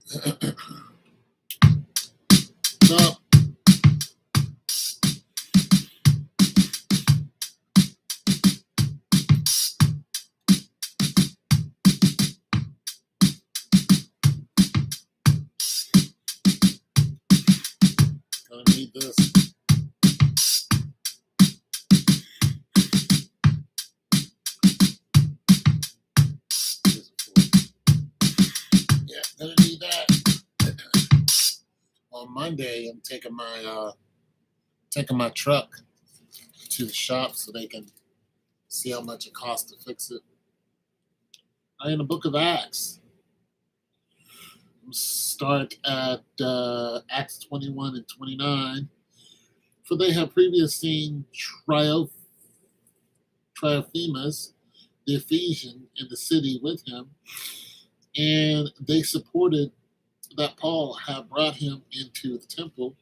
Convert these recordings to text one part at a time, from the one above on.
So, gonna need this. Yeah, gonna need that. On Monday, I'm taking my truck to the shop so they can see how much it costs to fix it. In the book of Acts, start at Acts 21 and 29. For they have previously seen Trophimus, the Ephesian, in the city with him, and they supported that Paul had brought him into the temple,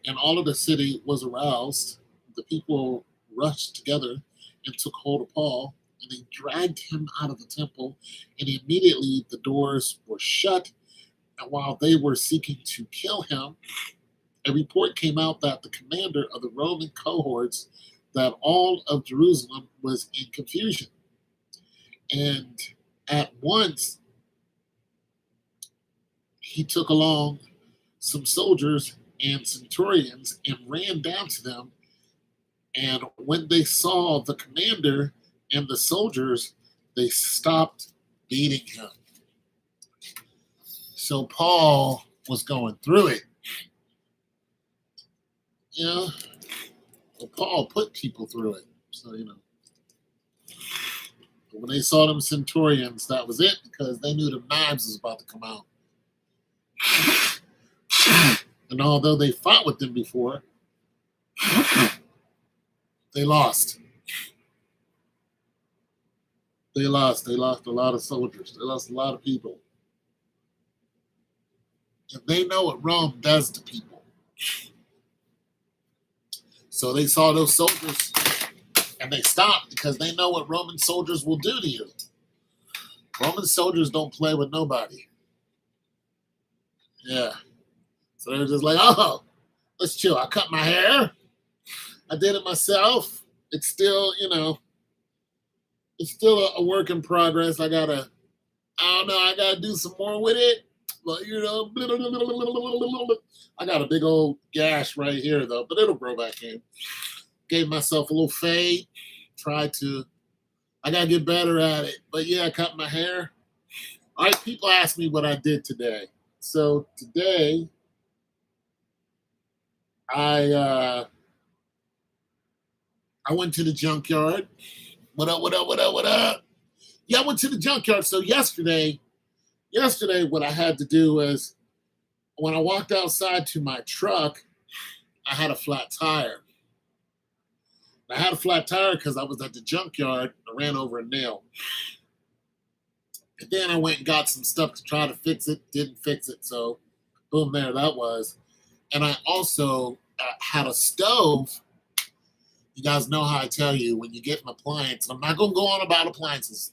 and all of the city was aroused. The people rushed together and took hold of Paul, and they dragged him out of the temple, and immediately the doors were shut. And while they were seeking to kill him, a report came out that the commander of the Roman cohorts, that all of Jerusalem was in confusion. And at once he took along some soldiers and centurions and ran down to them. And when they saw the commander and the soldiers, they stopped beating him. So Paul was going through it. You know, well, Paul put people through it. So, But when they saw them centurions, that was it, because they knew the knives was about to come out. And although they fought with them before, they lost. They lost. They lost a lot of soldiers. They lost a lot of people. And they know what Rome does to people. So they saw those soldiers and they stopped, because they know what Roman soldiers will do to you. Roman soldiers don't play with nobody. Yeah. So they're just like, oh, let's chill. I cut my hair. I did it myself. It's still, it's still a work in progress. I gotta do some more with it. But, I got a big old gash right here, though, but it'll grow back in. Gave myself a little fade. I gotta get better at it. But yeah, I cut my hair. All right, people ask me what I did today. So today, I went to the junkyard. What up, what up, what up, what up? Yeah, I went to the junkyard. So yesterday, what I had to do was, when I walked outside to my truck, I had a flat tire. I had a flat tire because I was at the junkyard. I ran over a nail. And then I went and got some stuff to try to fix it. Didn't fix it. So, boom, there that was. And I also had a stove. You guys know how I tell you, when you get an appliance, I'm not going to go on about appliances,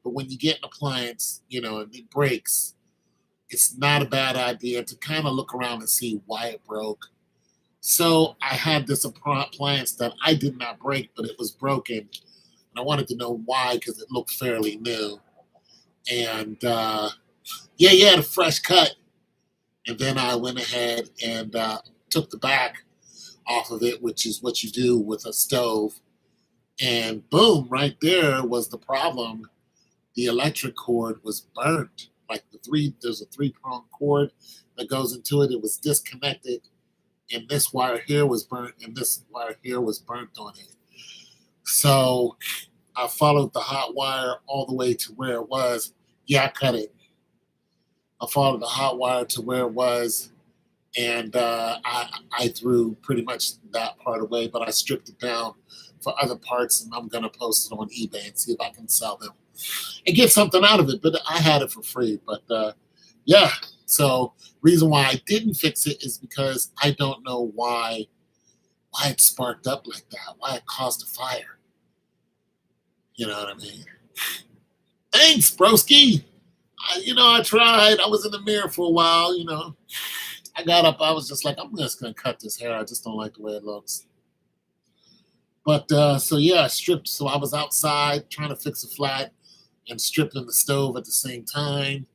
but when you get an appliance, and it breaks, it's not a bad idea to kind of look around and see why it broke. So I had this appliance that I did not break, but it was broken. And I wanted to know why, because it looked fairly new. And you had a fresh cut. And then I went ahead and took the back off of it, which is what you do with a stove. And boom, right there was the problem. The electric cord was burnt. There's a 3-prong cord that goes into it. It was disconnected. And this wire here was burnt, and this wire here was burnt on it. So I followed the hot wire all the way to where it was. Yeah, I cut it. I followed the hot wire to where it was, and I threw pretty much that part away, but I stripped it down for other parts, and I'm going to post it on eBay and see if I can sell them and get something out of it. But I had it for free. But yeah, so reason why I didn't fix it is because I don't know why it sparked up like that, why it caused a fire. You know what I mean? Thanks, broski. I tried. I was in the mirror for a while. I got up. I was just like, I'm just gonna cut this hair. I just don't like the way it looks. But so yeah, I stripped. So I was outside trying to fix a flat and stripping the stove at the same time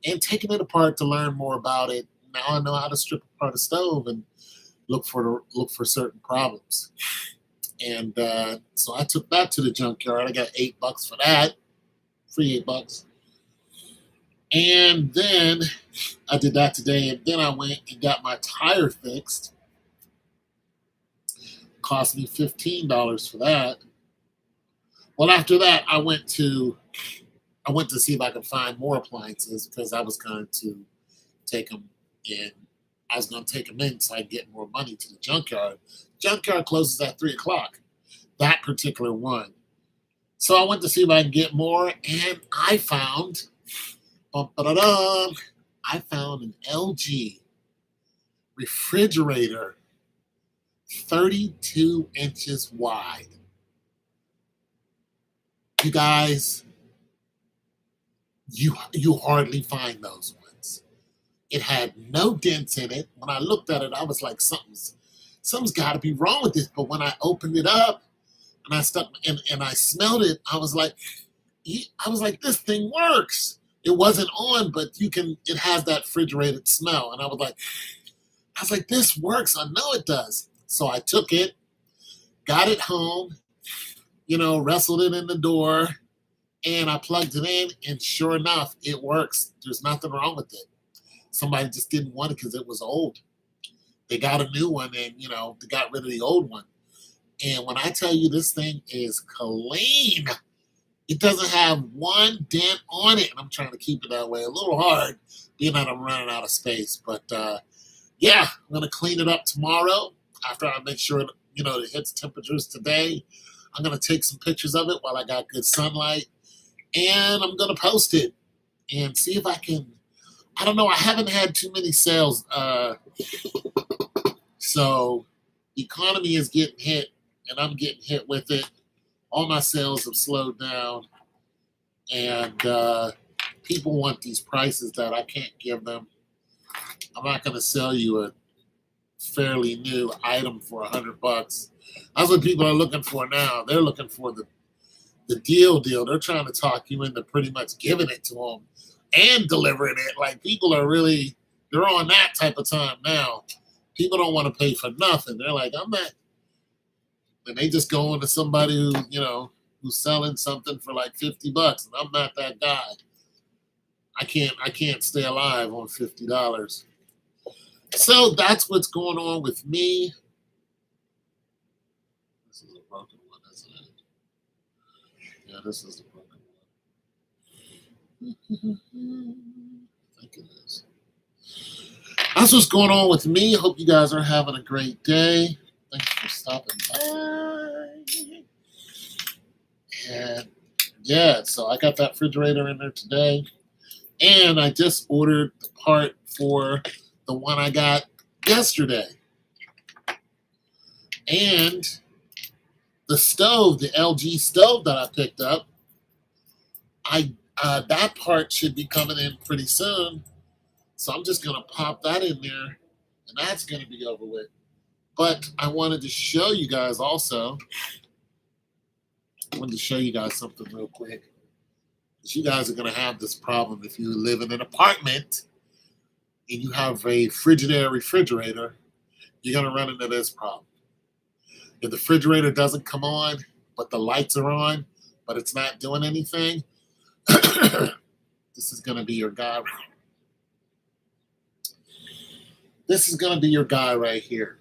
and taking it apart to learn more about it. Now I know how to strip apart a stove and look for certain problems. And so I took that to the junkyard. I got $8 for that, free $8. And then I did that today. And then I went and got my tire fixed. Cost me $15 for that. Well, after that, I went to see if I could find more appliances because I was going to take them in. I was going to take them in so I could get more money to the junkyard. Junkyard closes at 3 o'clock. That particular one. So I went to see if I could get more, and I found, I found an LG refrigerator, 32 inches wide. You guys, you hardly find those ones. It had no dents in it. When I looked at it, I was like, something's got to be wrong with this. But when I opened it up and I smelled it, I was like, this thing works. It wasn't on, but it has that refrigerated smell. And I was like, this works. I know it does. So I took it, got it home, wrestled it in the door, and I plugged it in, and sure enough, it works. There's nothing wrong with it. Somebody just didn't want it because it was old. They got a new one, and they got rid of the old one. And when I tell you this thing is clean, it doesn't have one dent on it. And I'm trying to keep it that way. A little hard, being that I'm running out of space. But yeah, I'm gonna clean it up tomorrow after I make sure it hits temperatures today. I'm gonna take some pictures of it while I got good sunlight, and I'm gonna post it and see if I can. I don't know. I haven't had too many sales, so the economy is getting hit, and I'm getting hit with it. All my sales have slowed down, and people want these prices that I can't give them. I'm not going to sell you a fairly new item for $100. That's what people are looking for now. They're looking for the deal. They're trying to talk you into pretty much giving it to them and delivering it. Like, people are really, they're on that type of time now. People don't want to pay for nothing. They're like, I'm not. And they just go into somebody who's selling something for like $50, and I'm not that guy. I can't stay alive on $50. So that's what's going on with me. This is a broken one, isn't it? Yeah, this is a broken one. I think it is. That's what's going on with me. Hope you guys are having a great day. Thanks for stopping by. And yeah, so I got that refrigerator in there today. And I just ordered the part for the one I got yesterday. And the stove, the LG stove that I picked up, that part should be coming in pretty soon. So I'm just going to pop that in there, and that's going to be over with. But I wanted to show you guys also. I wanted to show you guys something real quick. Because you guys are going to have this problem if you live in an apartment and you have a Frigidaire refrigerator. You're going to run into this problem. If the refrigerator doesn't come on, but the lights are on, but it's not doing anything, this is going to be your guy. This is going to be your guy right here.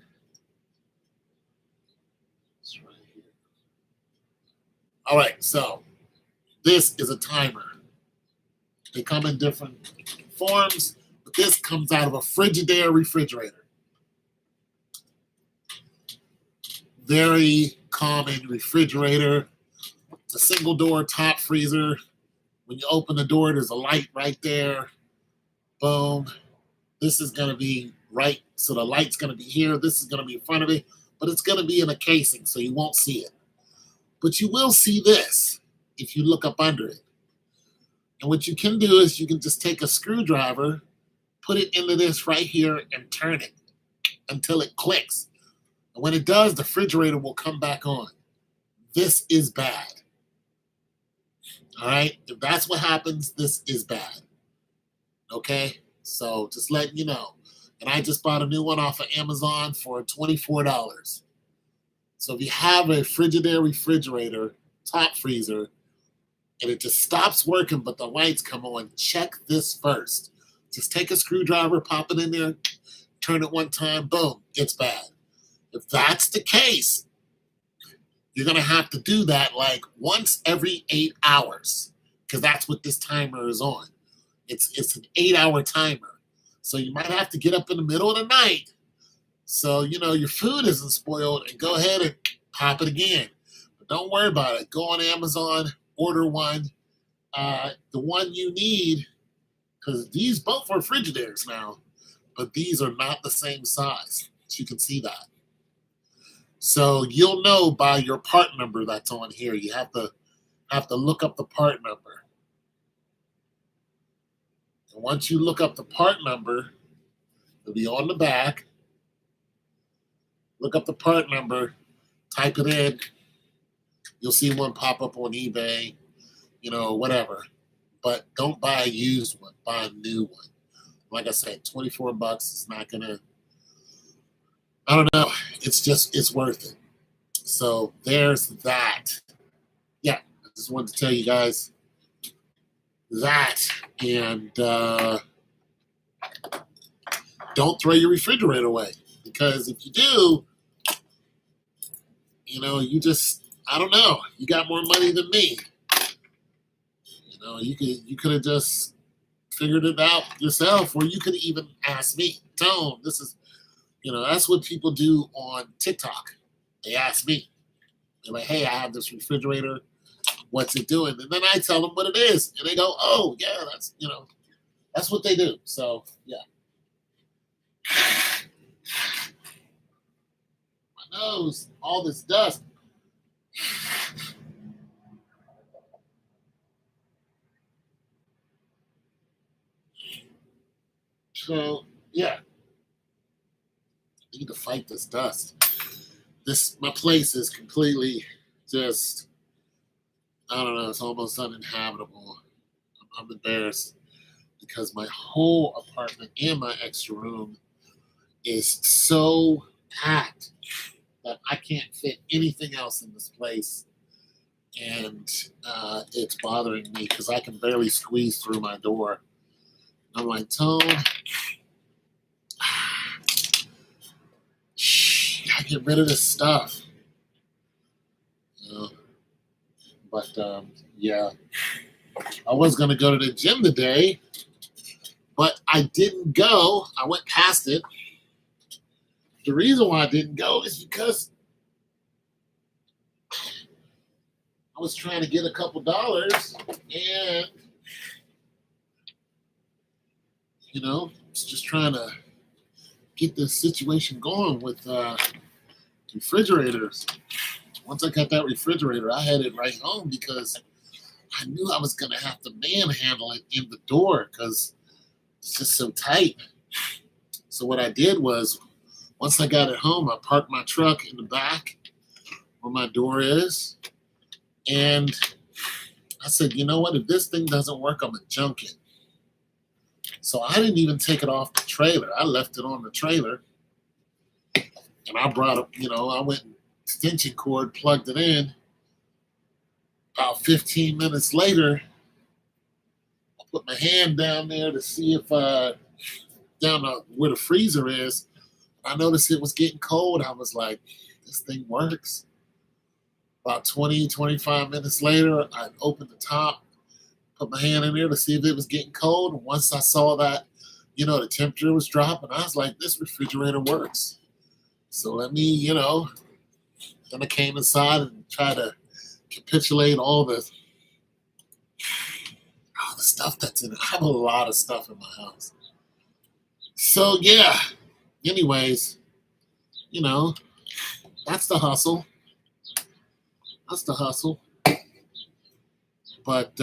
All right, so this is a timer. They come in different forms, but this comes out of a Frigidaire refrigerator. Very common refrigerator. It's a single door top freezer. When you open the door, there's a light right there. Boom. This is going to be right, so the light's going to be here. This is going to be in front of it, but it's going to be in a casing, so you won't see it. But you will see this if you look up under it. And what you can do is you can just take a screwdriver, put it into this right here, and turn it until it clicks. And when it does, the refrigerator will come back on. This is bad. All right? If that's what happens, this is bad. Okay? So just letting you know. And I just bought a new one off of Amazon for $24. So if you have a Frigidaire refrigerator, top freezer, and it just stops working, but the lights come on, check this first. Just take a screwdriver, pop it in there, turn it one time, boom, it's bad. If that's the case, you're going to have to do that like once every 8 hours, because that's what this timer is on. It's an 8-hour timer. So you might have to get up in the middle of the night so, your food isn't spoiled, and go ahead and pop it again. But don't worry about it. Go on Amazon, order one, the one you need, because these both are Frigidaires now, but these are not the same size. So you can see that. So you'll know by your part number that's on here. You have to look up the part number. And once you look up the part number, it'll be on the back. Look up the part number, type it in. You'll see one pop up on eBay, whatever. But don't buy a used one, buy a new one. Like I said, $24 is not gonna, I don't know. It's worth it. So there's that. Yeah, I just wanted to tell you guys that. And don't throw your refrigerator away, because if you do, I don't know, you got more money than me. You could have just figured it out yourself, or you could even ask me, Tone, this is, that's what people do on TikTok. They ask me. They're like, hey, I have this refrigerator. What's it doing? And then I tell them what it is. And they go, oh, yeah, that's what they do. So, yeah. My nose, all this dust. So, yeah. I need to fight this dust. My place is completely just, I don't know, it's almost uninhabitable. I'm embarrassed because my whole apartment and my extra room is so packed that I can't fit anything else in this place. And it's bothering me because I can barely squeeze through my door. I'm like, Tone, I get rid of this stuff. But yeah, I was going to go to the gym today, but I didn't go. I went past it. The reason why I didn't go is because I was trying to get a couple dollars, and just trying to get this situation going with refrigerators. Once I got that refrigerator, I had it right home because I knew I was going to have to manhandle it in the door because it's just so tight. So what I did was, once I got it home, I parked my truck in the back where my door is. And I said, you know what? If this thing doesn't work, I'm going to junk it. So I didn't even take it off the trailer. I left it on the trailer. And I brought it, I went extension cord, plugged it in. About 15 minutes later, I put my hand down there to see if down where the freezer is. I noticed it was getting cold. I was like, this thing works. About 20, 25 minutes later, I opened the top, put my hand in there to see if it was getting cold. And once I saw that, the temperature was dropping, I was like, this refrigerator works. So let me, then I came inside and tried to capitulate all the stuff that's in it. I have a lot of stuff in my house. So yeah, anyways, that's the hustle. That's the hustle. But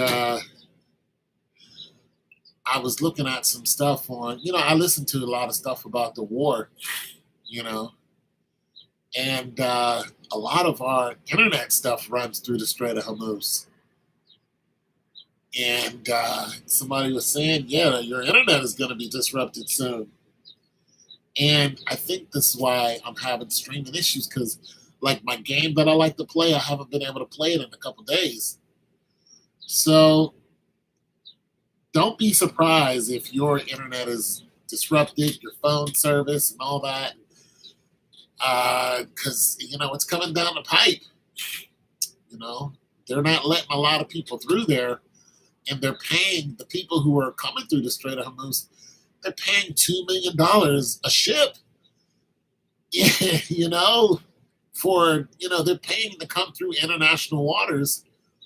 I was looking at some stuff on, I listen to a lot of stuff about the war, you know, and a lot of our internet stuff runs through the Strait of Hormuz. And somebody was saying, yeah, your internet is going to be disrupted soon. And I think this is why I'm having streaming issues because, like, my game that I like to play, I haven't been able to play it in a couple days. So don't be surprised if your internet is disrupted, your phone service, and all that, because it's coming down the pipe. You know, they're not letting a lot of people through there, and they're paying the people who are coming through the Strait of Hormuz. They're paying $2 million a ship. you know, for they're paying to come through international waters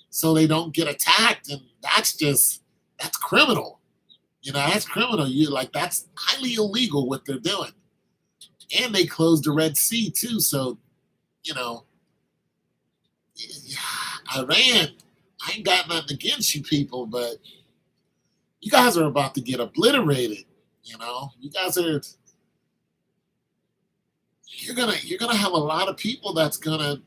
so they don't get attacked, and that's criminal. That's criminal. You like that's highly illegal what they're doing, and they closed the Red Sea too. So you know, Iran. I ain't got nothing against you people, but you guys are about to get obliterated. You guys are. You're gonna have a lot of people that's gonna.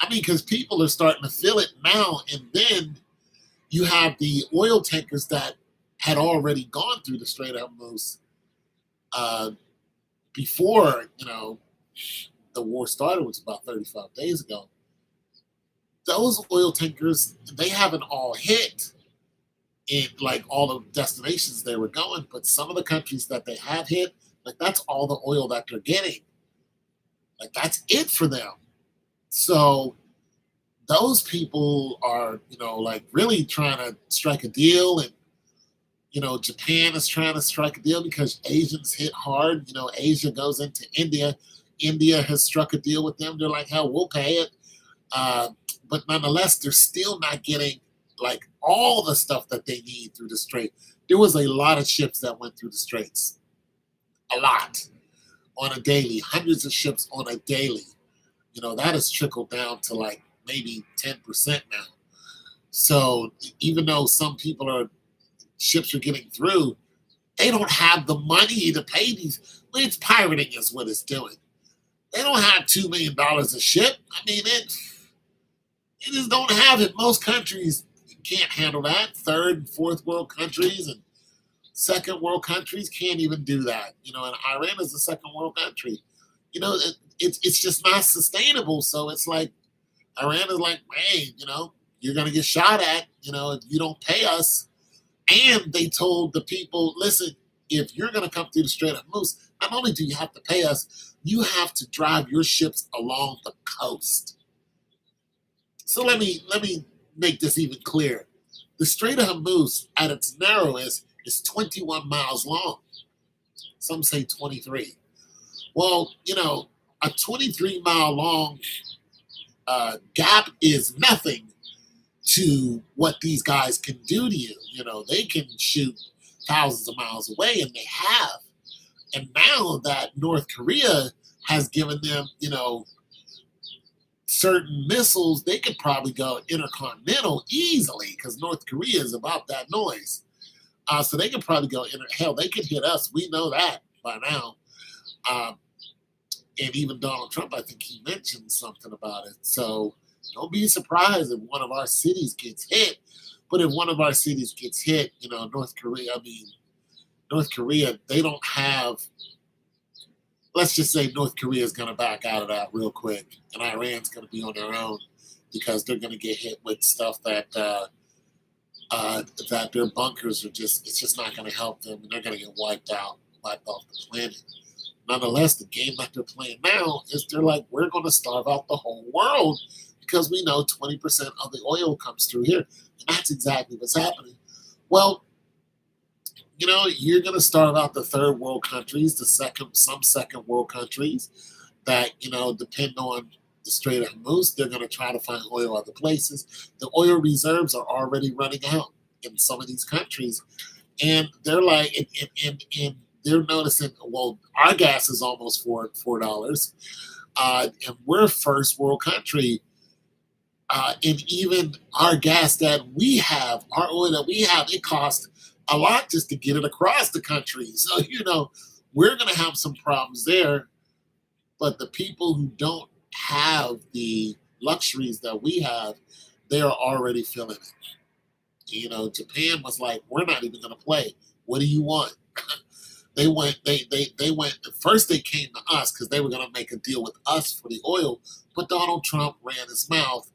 I mean, because people are starting to feel it now, and then you have the oil tankers that had already gone through the Strait of Hormuz uh, before the war started, which was about 35 days ago. Those oil tankers, they haven't all hit in like all the destinations they were going, but some of the countries that they have hit, like that's all the oil that they're getting. Like that's it for them. So those people are, like really trying to strike a deal, and Japan is trying to strike a deal because Asians hit hard. Asia goes into India. India has struck a deal with them. They're like, hell, we'll pay it. But nonetheless, they're still not getting like all the stuff that they need through the strait. There was a lot of ships that went through the straits, a lot on a daily, hundreds of ships on a daily. That has trickled down to like maybe 10% now. So even though some ships are getting through, they don't have the money to pay these. It's pirating is what it's doing. They don't have $2 million a ship. I mean, they just don't have it. Most countries can't handle that. Third and fourth world countries and second world countries can't even do that. And Iran is a second world country. It's just not sustainable. So it's like Iran is like, hey, you're going to get shot at, if you don't pay us. And they told the people, listen, if you're going to come through the Strait of Hormuz, not only do you have to pay us, you have to drive your ships along the coast. So let me make this even clearer. The Strait of Hormuz, at its narrowest, is 21 miles long. Some say 23. Well, a 23-mile long gap is nothing to what these guys can do to you. They can shoot thousands of miles away, and they have. And now that North Korea has given them, certain missiles, they could probably go intercontinental easily because North Korea is about that noise. So they could probably go, hell, they could hit us. We know that by now. And even Donald Trump, I think he mentioned something about it. So don't be surprised if one of our cities gets hit. But if one of our cities gets hit, North Korea, they don't have, let's just say North Korea is going to back out of that real quick. And Iran's going to be on their own because they're going to get hit with stuff that their bunkers it's just not going to help them. And they're going to get wiped off the planet. Nonetheless, the game that they're playing now is they're like, we're going to starve out the whole world because we know 20% of the oil comes through here. And that's exactly what's happening. Well, you're going to starve out the third world countries, some second world countries that, depend on the Strait of Hormuz. They're going to try to find oil other places. The oil reserves are already running out in some of these countries. And they're like, and they're noticing, well, our gas is almost $4. And we're a first world country. And even our gas that we have, our oil that we have, it costs a lot just to get it across the country. So, we're going to have some problems there. But the people who don't have the luxuries that we have, they are already feeling it. Japan was like, we're not even going to play. What do you want? They went first. They came to us because they were going to make a deal with us for the oil, but Donald Trump ran his mouth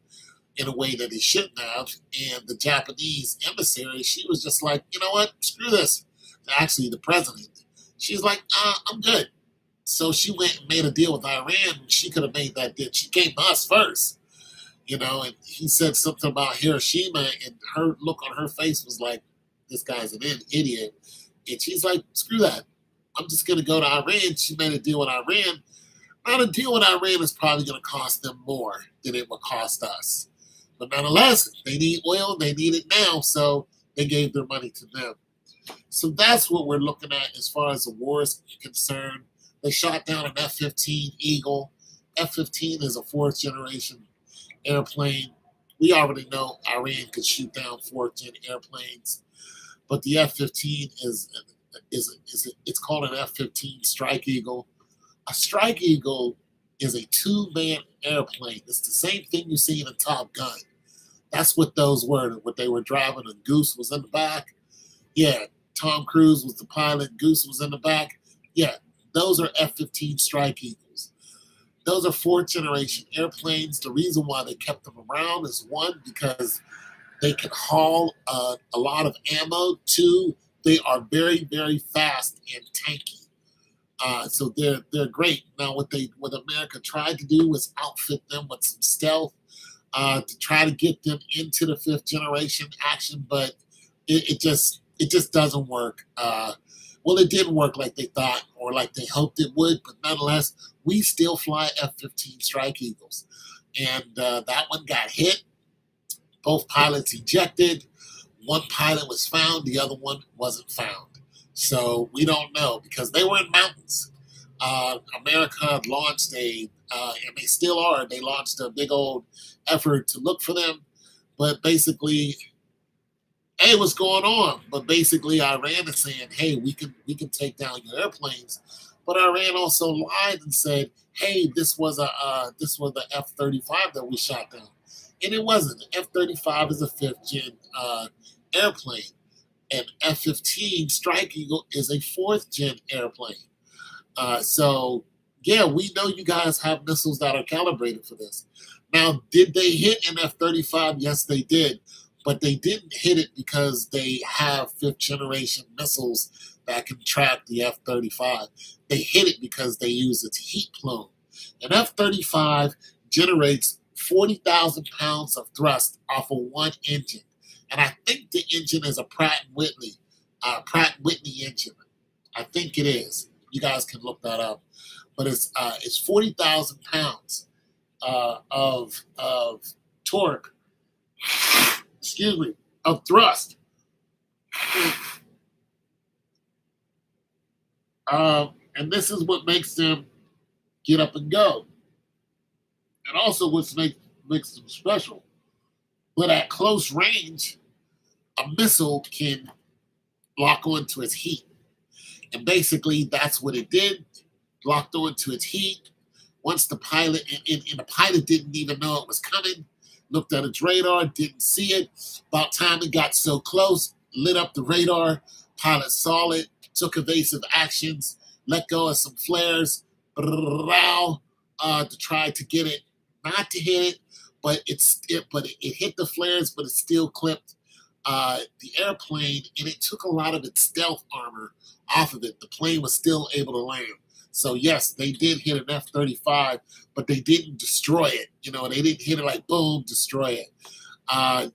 in a way that he shouldn't have. And the Japanese emissary, she was just like, you know what, screw this. Actually, the president, she's like, I'm good. So she went and made a deal with Iran. She could have made that deal. She came to us first, and he said something about Hiroshima, and her look on her face was like, this guy's an idiot. And she's like, screw that. I'm just going to go to Iran. She made a deal with Iran. Now, a deal with Iran is probably going to cost them more than it would cost us. But nonetheless, they need oil. They need it now. So they gave their money to them. So that's what we're looking at as far as the war is concerned. They shot down an F-15 Eagle. F-15 is a fourth-generation airplane. We already know Iran could shoot down fourth-gen airplanes. But the F-15 it's called an F-15 Strike Eagle. A Strike Eagle is a two-man airplane. It's the same thing you see in a Top Gun. That's what those were. What they were driving, and Goose was in the back. Yeah, Tom Cruise was the pilot. Goose was in the back. Yeah, those are F-15 Strike Eagles. Those are fourth-generation airplanes. The reason why they kept them around is, one, because they can haul a lot of ammo. Two, they are very, very fast and tanky. So they're great. Now, what America tried to do was outfit them with some stealth to try to get them into the fifth generation action, but it just doesn't work. Well, it didn't work like they thought or like they hoped it would, but nonetheless, we still fly F-15 Strike Eagles, and that one got hit. Both pilots ejected. One pilot was found, the other one wasn't found. So we don't know because they were in mountains. America launched and they still are, they launched a big old effort to look for them. But basically, hey, what's going on? But basically, Iran is saying, hey, we can take down your airplanes. But Iran also lied and said, hey, this was the F-35 that we shot down. And it wasn't. The F-35 is a fifth-gen airplane. And F-15 Strike Eagle is a fourth-gen airplane. So, yeah, we know you guys have missiles that are calibrated for this. Now, did they hit an F-35? Yes, they did. But they didn't hit it because they have fifth-generation missiles that can track the F-35. They hit it because they use its heat plume. An F-35 generates 40,000 pounds of thrust off of one engine. And I think the engine is a Pratt & Whitney engine. I think it is. You guys can look that up. But it's 40,000 pounds of torque, of thrust. And this is what makes them get up and go. And also what makes them special. But at close range, a missile can lock onto its heat. And basically, that's what it did. Locked onto its heat. Once the pilot, and the pilot didn't even know it was coming, looked at its radar, didn't see it. About time it got so close, lit up the radar. Pilot saw it, took evasive actions, let go of some flares, to try to get it, not to hit it, but it hit the flares, but it still clipped the airplane, and it took a lot of its stealth armor off of it. The plane was still able to land. So yes, they did hit an F-35, but they didn't destroy it. They didn't hit it like boom, destroy it. In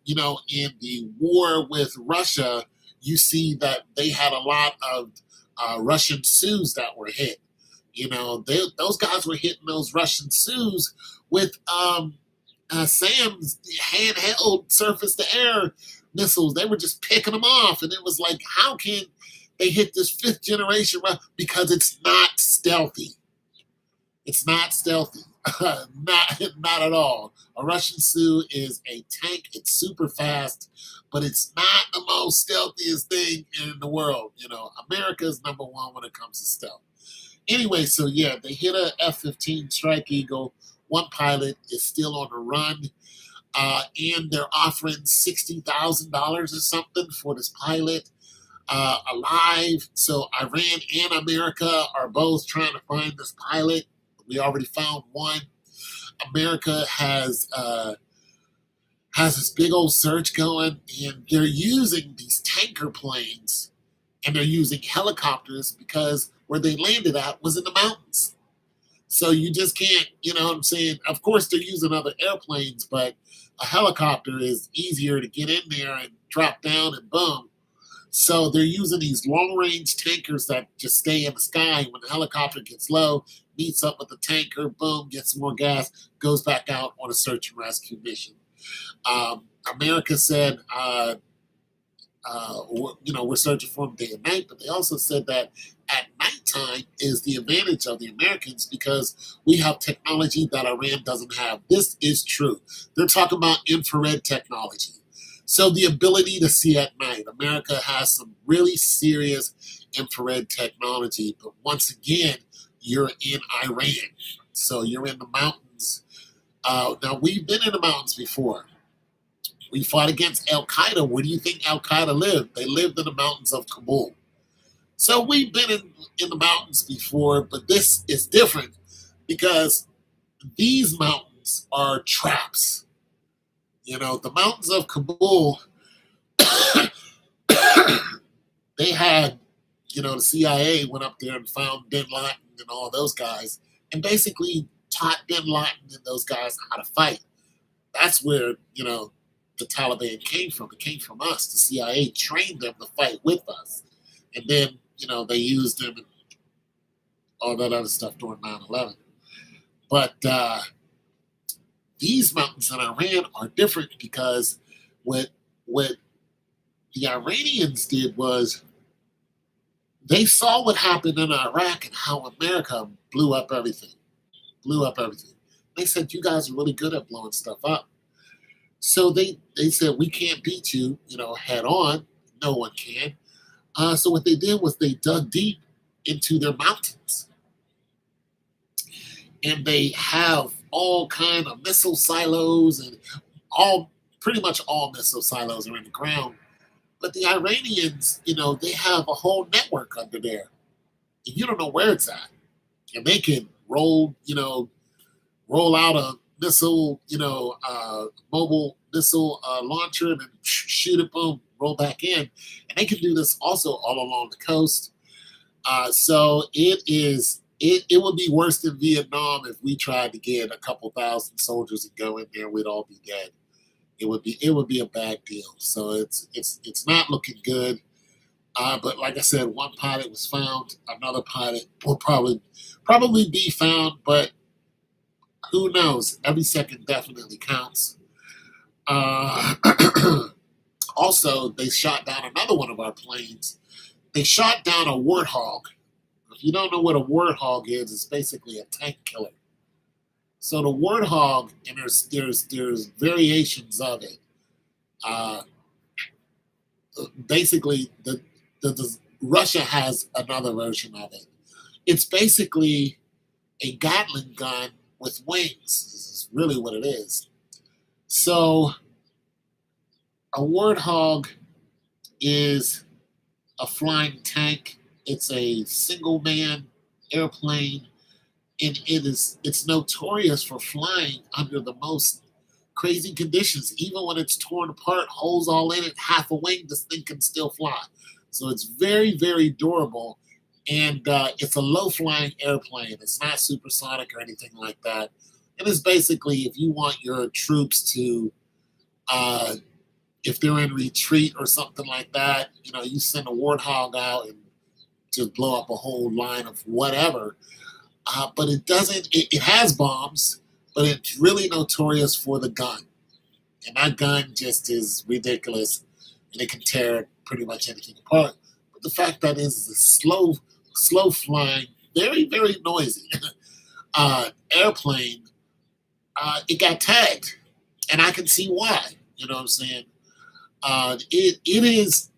the war with Russia, you see that they had a lot of Russian Sus that were hit. Those guys were hitting those Russian Sus with Sam's handheld surface-to-air missiles. They were just picking them off, and it was like, how can they hit this fifth generation? Because it's not stealthy. It's not stealthy. Not at all. A Russian Sioux is a tank. It's super fast, but it's not the most stealthiest thing in the world. America is number one when it comes to stealth. Anyway, so yeah, they hit a F-15 Strike Eagle. One pilot is still on the run, and they're offering $60,000 or something for this pilot alive. So Iran and America are both trying to find this pilot. We already found one. America has this big old search going, and they're using these tanker planes and they're using helicopters because where they landed at was in the mountains. So you just can't, you know what I'm saying? Of course, they're using other airplanes, but a helicopter is easier to get in there and drop down and boom. So they're using these long range tankers that just stay in the sky. When the helicopter gets low, meets up with the tanker, boom, gets some more gas, goes back out on a search and rescue mission. America said, we're searching for them day and night, but they also said that at nighttime is the advantage of the Americans because we have technology that Iran doesn't have. This is true. They're talking about infrared technology. So the ability to see at night. America has some really serious infrared technology, but once again, you're in Iran. So you're in the mountains. Now, we've been in the mountains before. We fought against Al Qaeda. Where do you think Al Qaeda lived? They lived in the mountains of Kabul. So we've been in the mountains before, but this is different because these mountains are traps. The mountains of Kabul, they had, the CIA went up there and found bin Laden and all those guys and basically taught bin Laden and those guys how to fight. That's where, the Taliban came from. It came from us. The CIA trained them to fight with us. And then, they used them and all that other stuff during 9/11. But these mountains in Iran are different because what the Iranians did was they saw what happened in Iraq and how America blew up everything. Blew up everything. They said, you guys are really good at blowing stuff up. So they said, we can't beat you, head on. No one can. So what they did was they dug deep into their mountains. And they have all kind of missile silos and pretty much all missile silos are in the ground. But the Iranians, they have a whole network under there. And you don't know where it's at. And they can roll out a missile, mobile missile launcher and then shoot it, boom, roll back in. And they can do this also all along the coast. So it would be worse than Vietnam if we tried to get a couple thousand soldiers and go in there, we'd all be dead. It would be a bad deal. So it's not looking good. But like I said, one pilot was found. Another pilot will probably be found, but who knows? Every second definitely counts. Also, they shot down another one of our planes. They shot down a Warthog. If you don't know what a Warthog is, it's basically a tank killer. So the Warthog, and there's variations of it. Basically, the Russia has another version of it. It's basically a Gatling gun with wings. This is really what it is. So a Warthog is a flying tank. It's a single man airplane, and it's notorious for flying under the most crazy conditions. Even when it's torn apart, holes all in it, half a wing, this thing can still fly. So it's very, very durable, and it's a low-flying airplane. It's not supersonic or anything like that. And it's basically, if you want your troops to, if they're in retreat or something like that, you send a Warthog out and just blow up a whole line of whatever. But it doesn't, it has bombs, but it's really notorious for the gun. And that gun just is ridiculous, and it can tear pretty much anything apart. But the fact that it's slow flying, very, very noisy. airplane, it got tagged, and I can see why. You know what I'm saying? It is,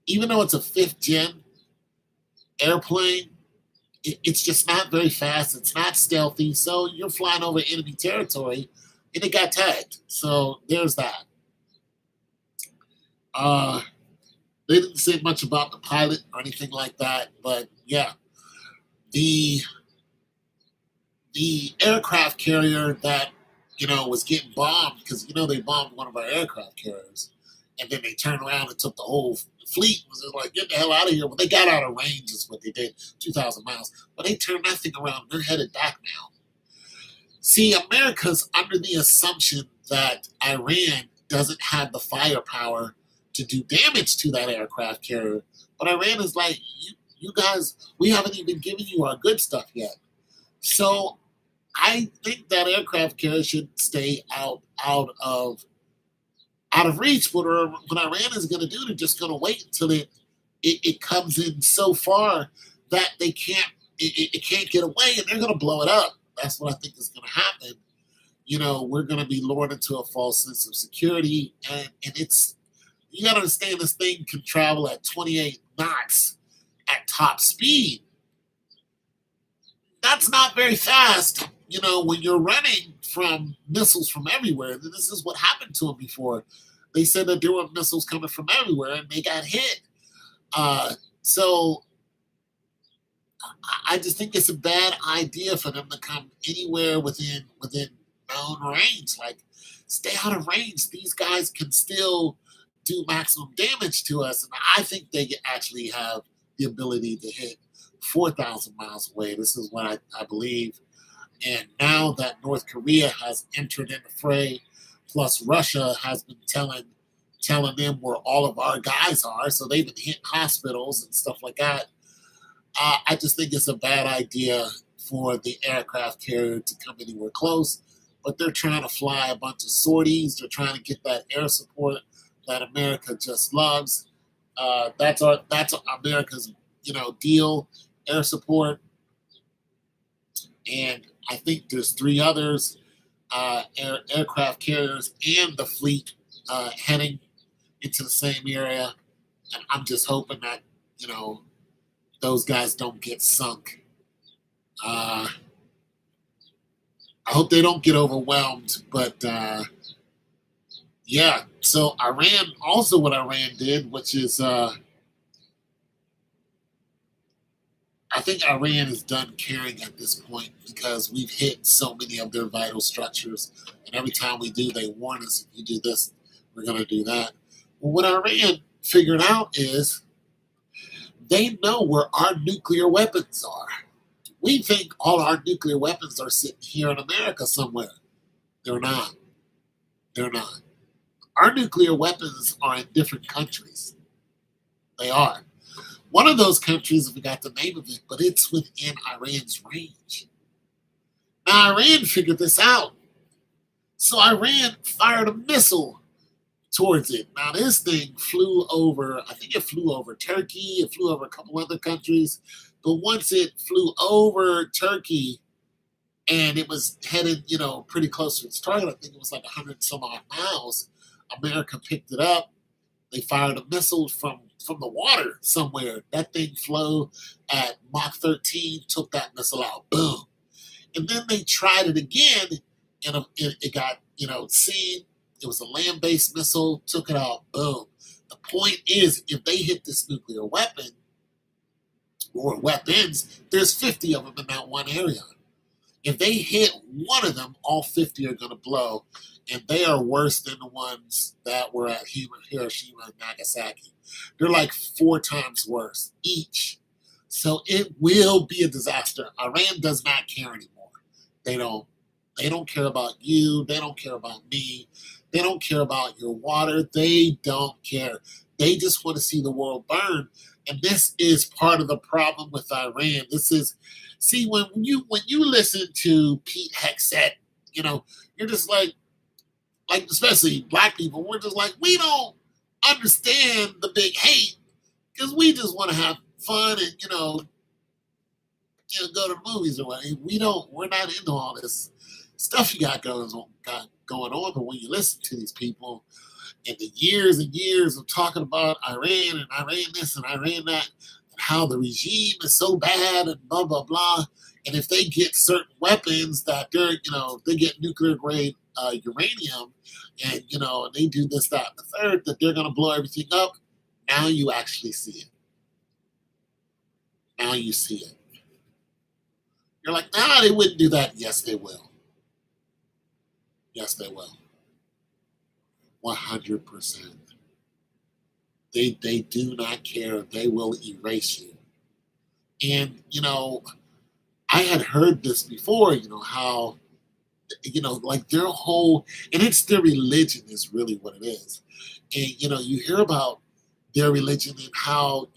even though it's a fifth gen airplane, it's just not very fast. It's not stealthy. So you're flying over enemy territory, and it got tagged. So there's that. Uh, they didn't say much about the pilot or anything like that, but yeah, the the aircraft carrier that was getting bombed, because they bombed one of our aircraft carriers, and then they turned around and took the whole fleet. Was just like, get the hell out of here. Well, they got out of range is what they did, 2,000 miles, but they turned that thing around. They're headed back now. See, America's under the assumption that Iran doesn't have the firepower to do damage to that aircraft carrier, but Iran is like, you guys, we haven't even given you our good stuff yet. So I think that aircraft carrier should stay out of reach. What Iran is going to do, they're just going to wait until it comes in so far that they can't it can't get away, and they're going to blow it up. That's what I think is going to happen. We're going to be lured into a false sense of security, and it's, you got to understand, this thing can travel at 28 knots at top speed. That's not very fast, when you're running from missiles from everywhere. This is what happened to them before. They said that there were missiles coming from everywhere and they got hit. So I just think it's a bad idea for them to come anywhere within known range. Like, stay out of range. These guys can still do maximum damage to us, and I think they actually have the ability to hit 4,000 miles away. This is what I believe. And now that North Korea has entered in the fray, plus Russia has been telling them where all of our guys are, so they've been hitting hospitals and stuff like that. I just think it's a bad idea for the aircraft carrier to come anywhere close. But they're trying to fly a bunch of sorties. They're trying to get that air support that America just loves. That's America's deal, air support. And I think there's three others, aircraft carriers and the fleet heading into the same area. And I'm just hoping that those guys don't get sunk. I hope they don't get overwhelmed, but yeah. So Iran, also what Iran did, which is, I think Iran is done caring at this point, because we've hit so many of their vital structures, and every time we do, they warn us, if you do this, we're going to do that. Well, what Iran figured out is they know where our nuclear weapons are. We think all our nuclear weapons are sitting here in America somewhere. They're not. They're not. Our nuclear weapons are in different countries. They are. One of those countries, I forgot the name of it, but it's within Iran's range. Now, Iran figured this out. So Iran fired a missile towards it. Now, this thing flew over, I think it flew over Turkey, it flew over a couple other countries. But once it flew over Turkey and it was headed, pretty close to its target, I think it was like 100 some odd miles, America picked it up. They fired a missile from the water somewhere. That thing flew at Mach 13, took that missile out. Boom. And then they tried it again, and it got, seen. It was a land-based missile, took it out. Boom. The point is, if they hit this nuclear weapon, or weapons, there's 50 of them in that one area. If they hit one of them, all 50 are going to blow, and they are worse than the ones that were at Hiroshima and Nagasaki. They're like 4 times worse each. So it will be a disaster. Iran does not care anymore. They don't. They don't care about you. They don't care about me. They don't care about your water. They don't care. They just want to see the world burn. And this is part of the problem with Iran. See, when you listen to Pete Hegseth, you're just like especially black people, we're just like, we don't understand the big hate, because we just want to have fun and go to the movies or what. We're not into all this stuff you got going on. But when you listen to these people and the years and years of talking about Iran and Iran this and Iran that, and how the regime is so bad and blah blah blah. And if they get certain weapons that they get nuclear grade uranium, and they do this, that, and the third, that they're going to blow everything up. Now you actually see it. Now you see it. You're like, nah, they wouldn't do that. Yes, they will. Yes, they will. 100%. They do not care. They will erase you. And I had heard this before. How like their whole, and it's their religion is really what it is. And you hear about their religion and how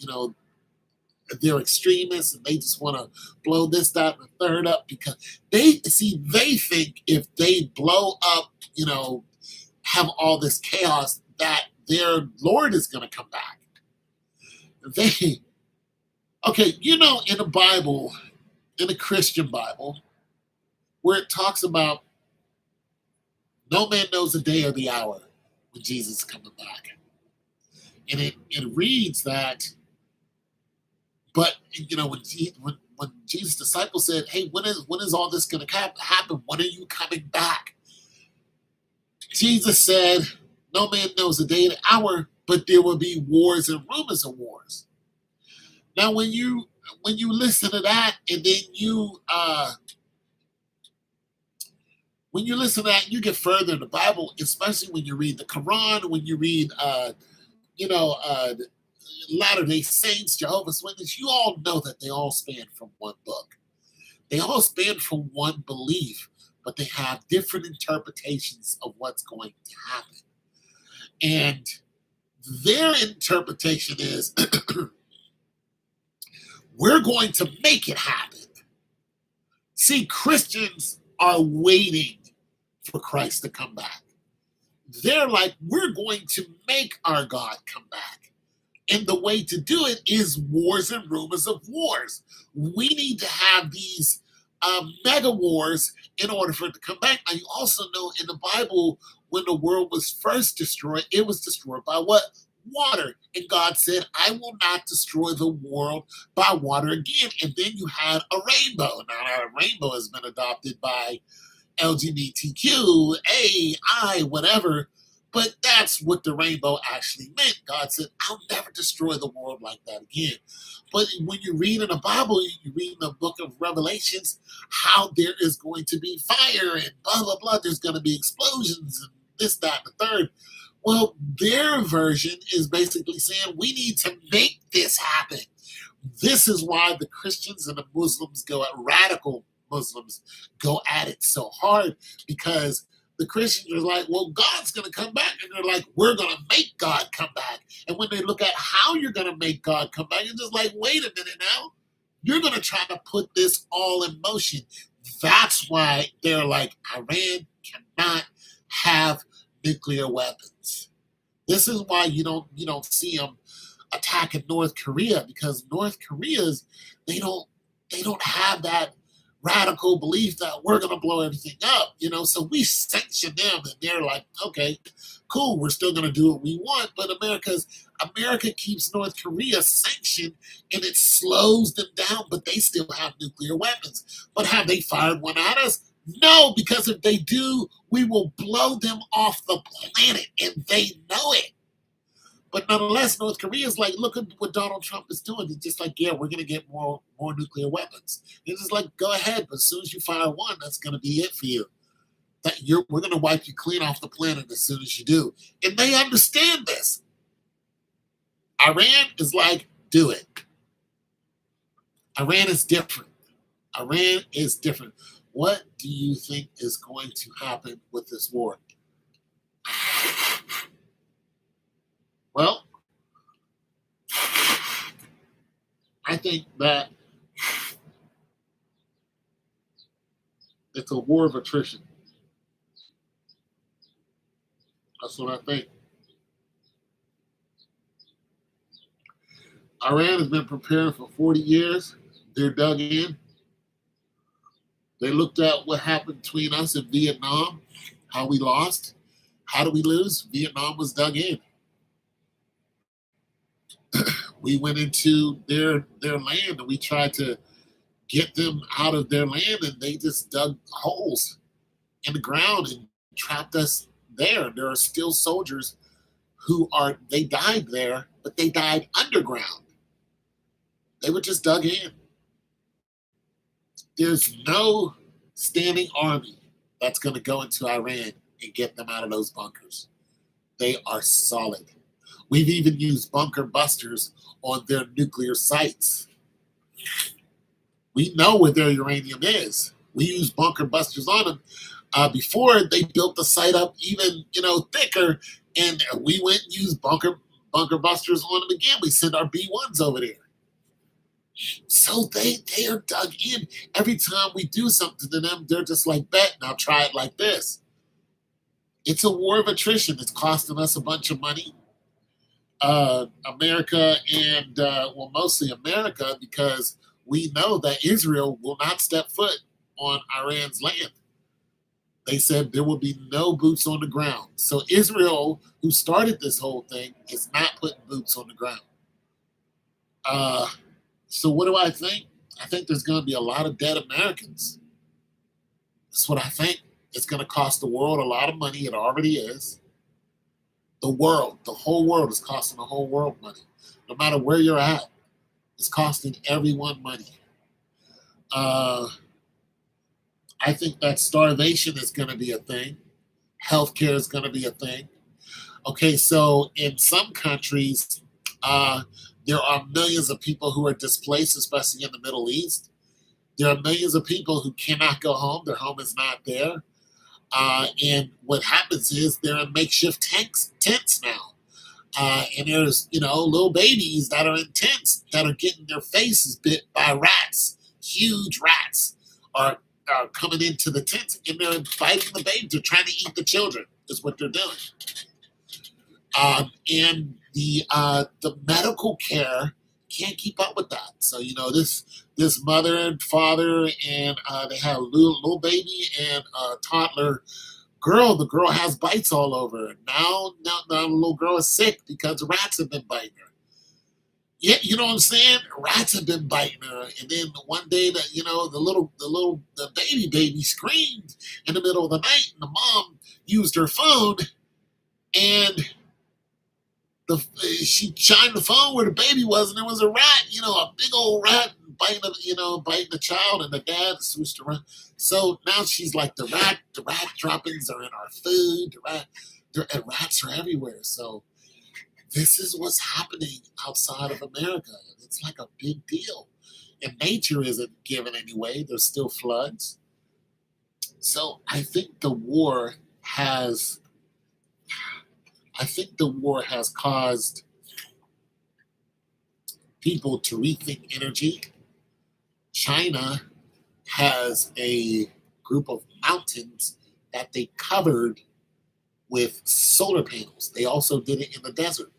they're extremists and they just want to blow this, that, and the third up because they think if they blow up, have all this chaos, that their Lord is going to come back. They Okay, in the Bible, in the Christian Bible, where it talks about no man knows the day or the hour when Jesus is coming back. And it reads that, but when Jesus' disciples said, "Hey, when is all this going to happen? When are you coming back?" Jesus said, "No man knows the day and the hour, but there will be wars and rumors of wars." Now, when you listen to that, and then when you listen to that, you get further in the Bible, especially when you read the Quran, when you read, Latter-day Saints, Jehovah's Witnesses, you all know that they all span from one book. They all span from one belief, but they have different interpretations of what's going to happen. And their interpretation is, we're going to make it happen. See, Christians are waiting for Christ to come back. They're like, we're going to make our God come back. And the way to do it is wars and rumors of wars. We need to have these mega wars in order for it to come back. Now, you also know in the Bible, when the world was first destroyed, it was destroyed by what? Water. And God said, I will not destroy the world by water again. And then you had a rainbow. Now, that rainbow has been adopted by LGBTQ, A, I, whatever. But that's what the rainbow actually meant. God said, I'll never destroy the world like that again. But when you read in the Bible, you read in the book of Revelations, how there is going to be fire and blah, blah, blah. There's going to be explosions and this, that, and the third. Well, their version is basically saying, we need to make this happen. This is why the Christians and the Muslims radical Muslims go at it so hard, because the Christians are like, well, God's going to come back. And they're like, we're going to make God come back. And when they look at how you're going to make God come back, it's just like, wait a minute now. You're going to try to put this all in motion. That's why they're like, Iran cannot have nuclear weapons. This is why you don't see them attacking North Korea, because North Korea's they don't have that radical belief that we're going to blow everything up, so we sanction them, and they're like, okay, cool, we're still going to do what we want, but America keeps North Korea sanctioned, and it slows them down, but they still have nuclear weapons. But have they fired one at us? No, because if they do, we will blow them off the planet, and they know it. But nonetheless, North Korea is like, look at what Donald Trump is doing. It's just like, yeah, we're going to get more nuclear weapons. It's just like, go ahead, but as soon as you fire one, that's going to be it for you. We're going to wipe you clean off the planet as soon as you do. And they understand this. Iran is like, do it. Iran is different. Iran is different. What do you think is going to happen with this war? Well, I think that it's a war of attrition. That's what I think. Iran has been preparing for 40 years. They're dug in. They looked at what happened between us and Vietnam, how we lost. How do we lose? Vietnam was dug in. We went into their land and we tried to get them out of their land, and they just dug holes in the ground and trapped us there. There are still soldiers who are they died there, but they died underground. They were just dug in. There's no standing army that's going to go into Iran and get them out of those bunkers. They are solid. We've even used bunker busters on their nuclear sites. We know where their uranium is. We use bunker busters on them. Before they built the site up even thicker, and we went and used bunker busters on them again. We sent our B-1s over there. So they are dug in. Every time we do something to them, they're just like, bet, now try it like this. It's a war of attrition. It's costing us a bunch of money. America and, mostly America, because we know that Israel will not step foot on Iran's land. They said there will be no boots on the ground. So Israel, who started this whole thing, is not putting boots on the ground. So what do I think? I think there's going to be a lot of dead Americans. That's what I think. It's going to cost the world a lot of money. It already is. The whole world is costing the whole world money. No matter where you're at, it's costing everyone money. I think that starvation is going to be a thing. Healthcare is going to be a thing. Okay, so in some countries, there are millions of people who are displaced, especially in the Middle East. There are millions of people who cannot go home. Their home is not there. And what happens is they're in makeshift tents now. And there's, little babies that are in tents that are getting their faces bit by rats. Huge rats are coming into the tents, and they're biting the babies. They're trying to eat the children, is what they're doing. And the medical care can't keep up with that. So this mother and father, and they have a little baby and a toddler girl. The girl has bites all over her. Now the little girl is sick because rats have been biting her. Yeah, you know what I'm saying? Rats have been biting her, and then one day the baby screamed in the middle of the night, and the mom used her phone, and she shined the phone where the baby was, and there was a rat, a big old rat biting the child, and the dad switched around. So now she's like, the rat droppings are in our food. And rats are everywhere. So this is what's happening outside of America. It's like a big deal. And nature isn't given anyway. There's still floods. So I think the war has caused people to rethink energy. China has a group of mountains that they covered with solar panels. They also did it in the desert.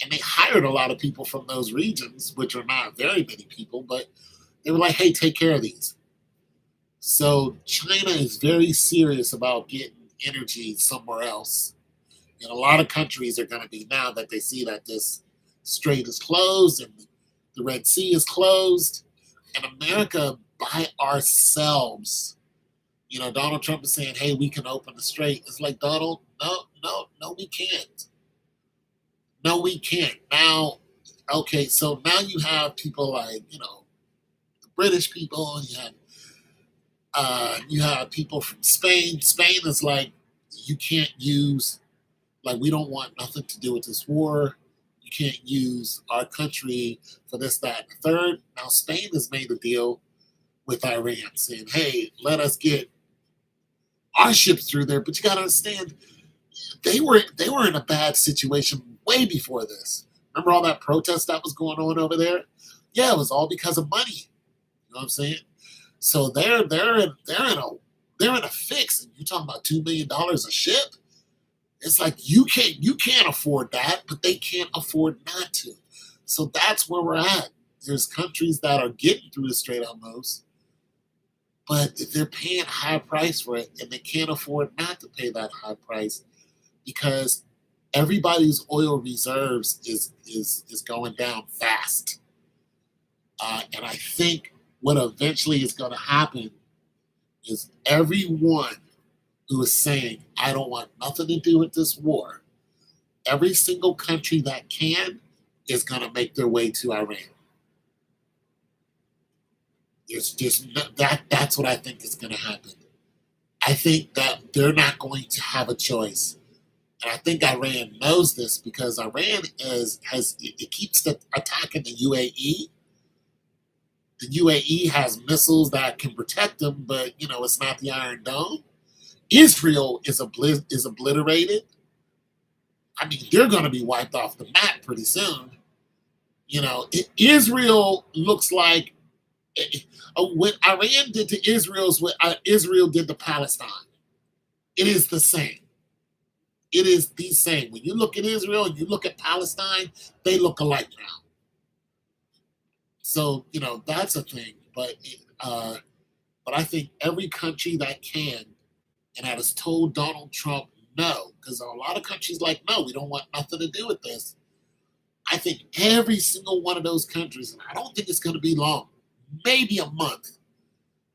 And they hired a lot of people from those regions, which are not very many people, but they were like, hey, take care of these. So China is very serious about getting energy somewhere else. And a lot of countries are going to be, now that they see that this strait is closed and the Red Sea is closed, and America by ourselves, Donald Trump is saying, hey, we can open the strait. It's like, Donald, no, we can't. No, we can't. Now, okay, so now you have people like, the British people, and you have people from Spain. Spain is like, you can't use, like, we don't want nothing to do with this war. You can't use our country for this, that, and the third. Now, Spain has made a deal with Iran saying, hey, let us get our ships through there. But you got to understand, they were in a bad situation way before this. Remember all that protest that was going on over there? Yeah, it was all because of money. You know what I'm saying? So they're in a fix. And you're talking about $2 million a ship. It's like you can't afford that, but they can't afford not to. So that's where we're at. There's countries that are getting through the Strait of Hormuz, but they're paying a high price for it, and they can't afford not to pay that high price because everybody's oil reserves is going down fast. And I think what eventually is going to happen is everyone who is saying, I don't want nothing to do with this war, every single country that can is going to make their way to Iran. It's just that's what I think is going to happen. I think that they're not going to have a choice. And I think Iran knows this because Iran it keeps attacking the UAE. The UAE has missiles that can protect them, but it's not the Iron Dome. Israel is obliterated. I mean, they're going to be wiped off the map pretty soon. Israel looks like what Iran did to Israel is what Israel did to Palestine. It is the same. It is the same. When you look at Israel and you look at Palestine, they look alike now. So that's a thing. But I think every country that can and that has told Donald Trump no, because a lot of countries like no, we don't want nothing to do with this. I think every single one of those countries, and I don't think it's going to be long, maybe a month.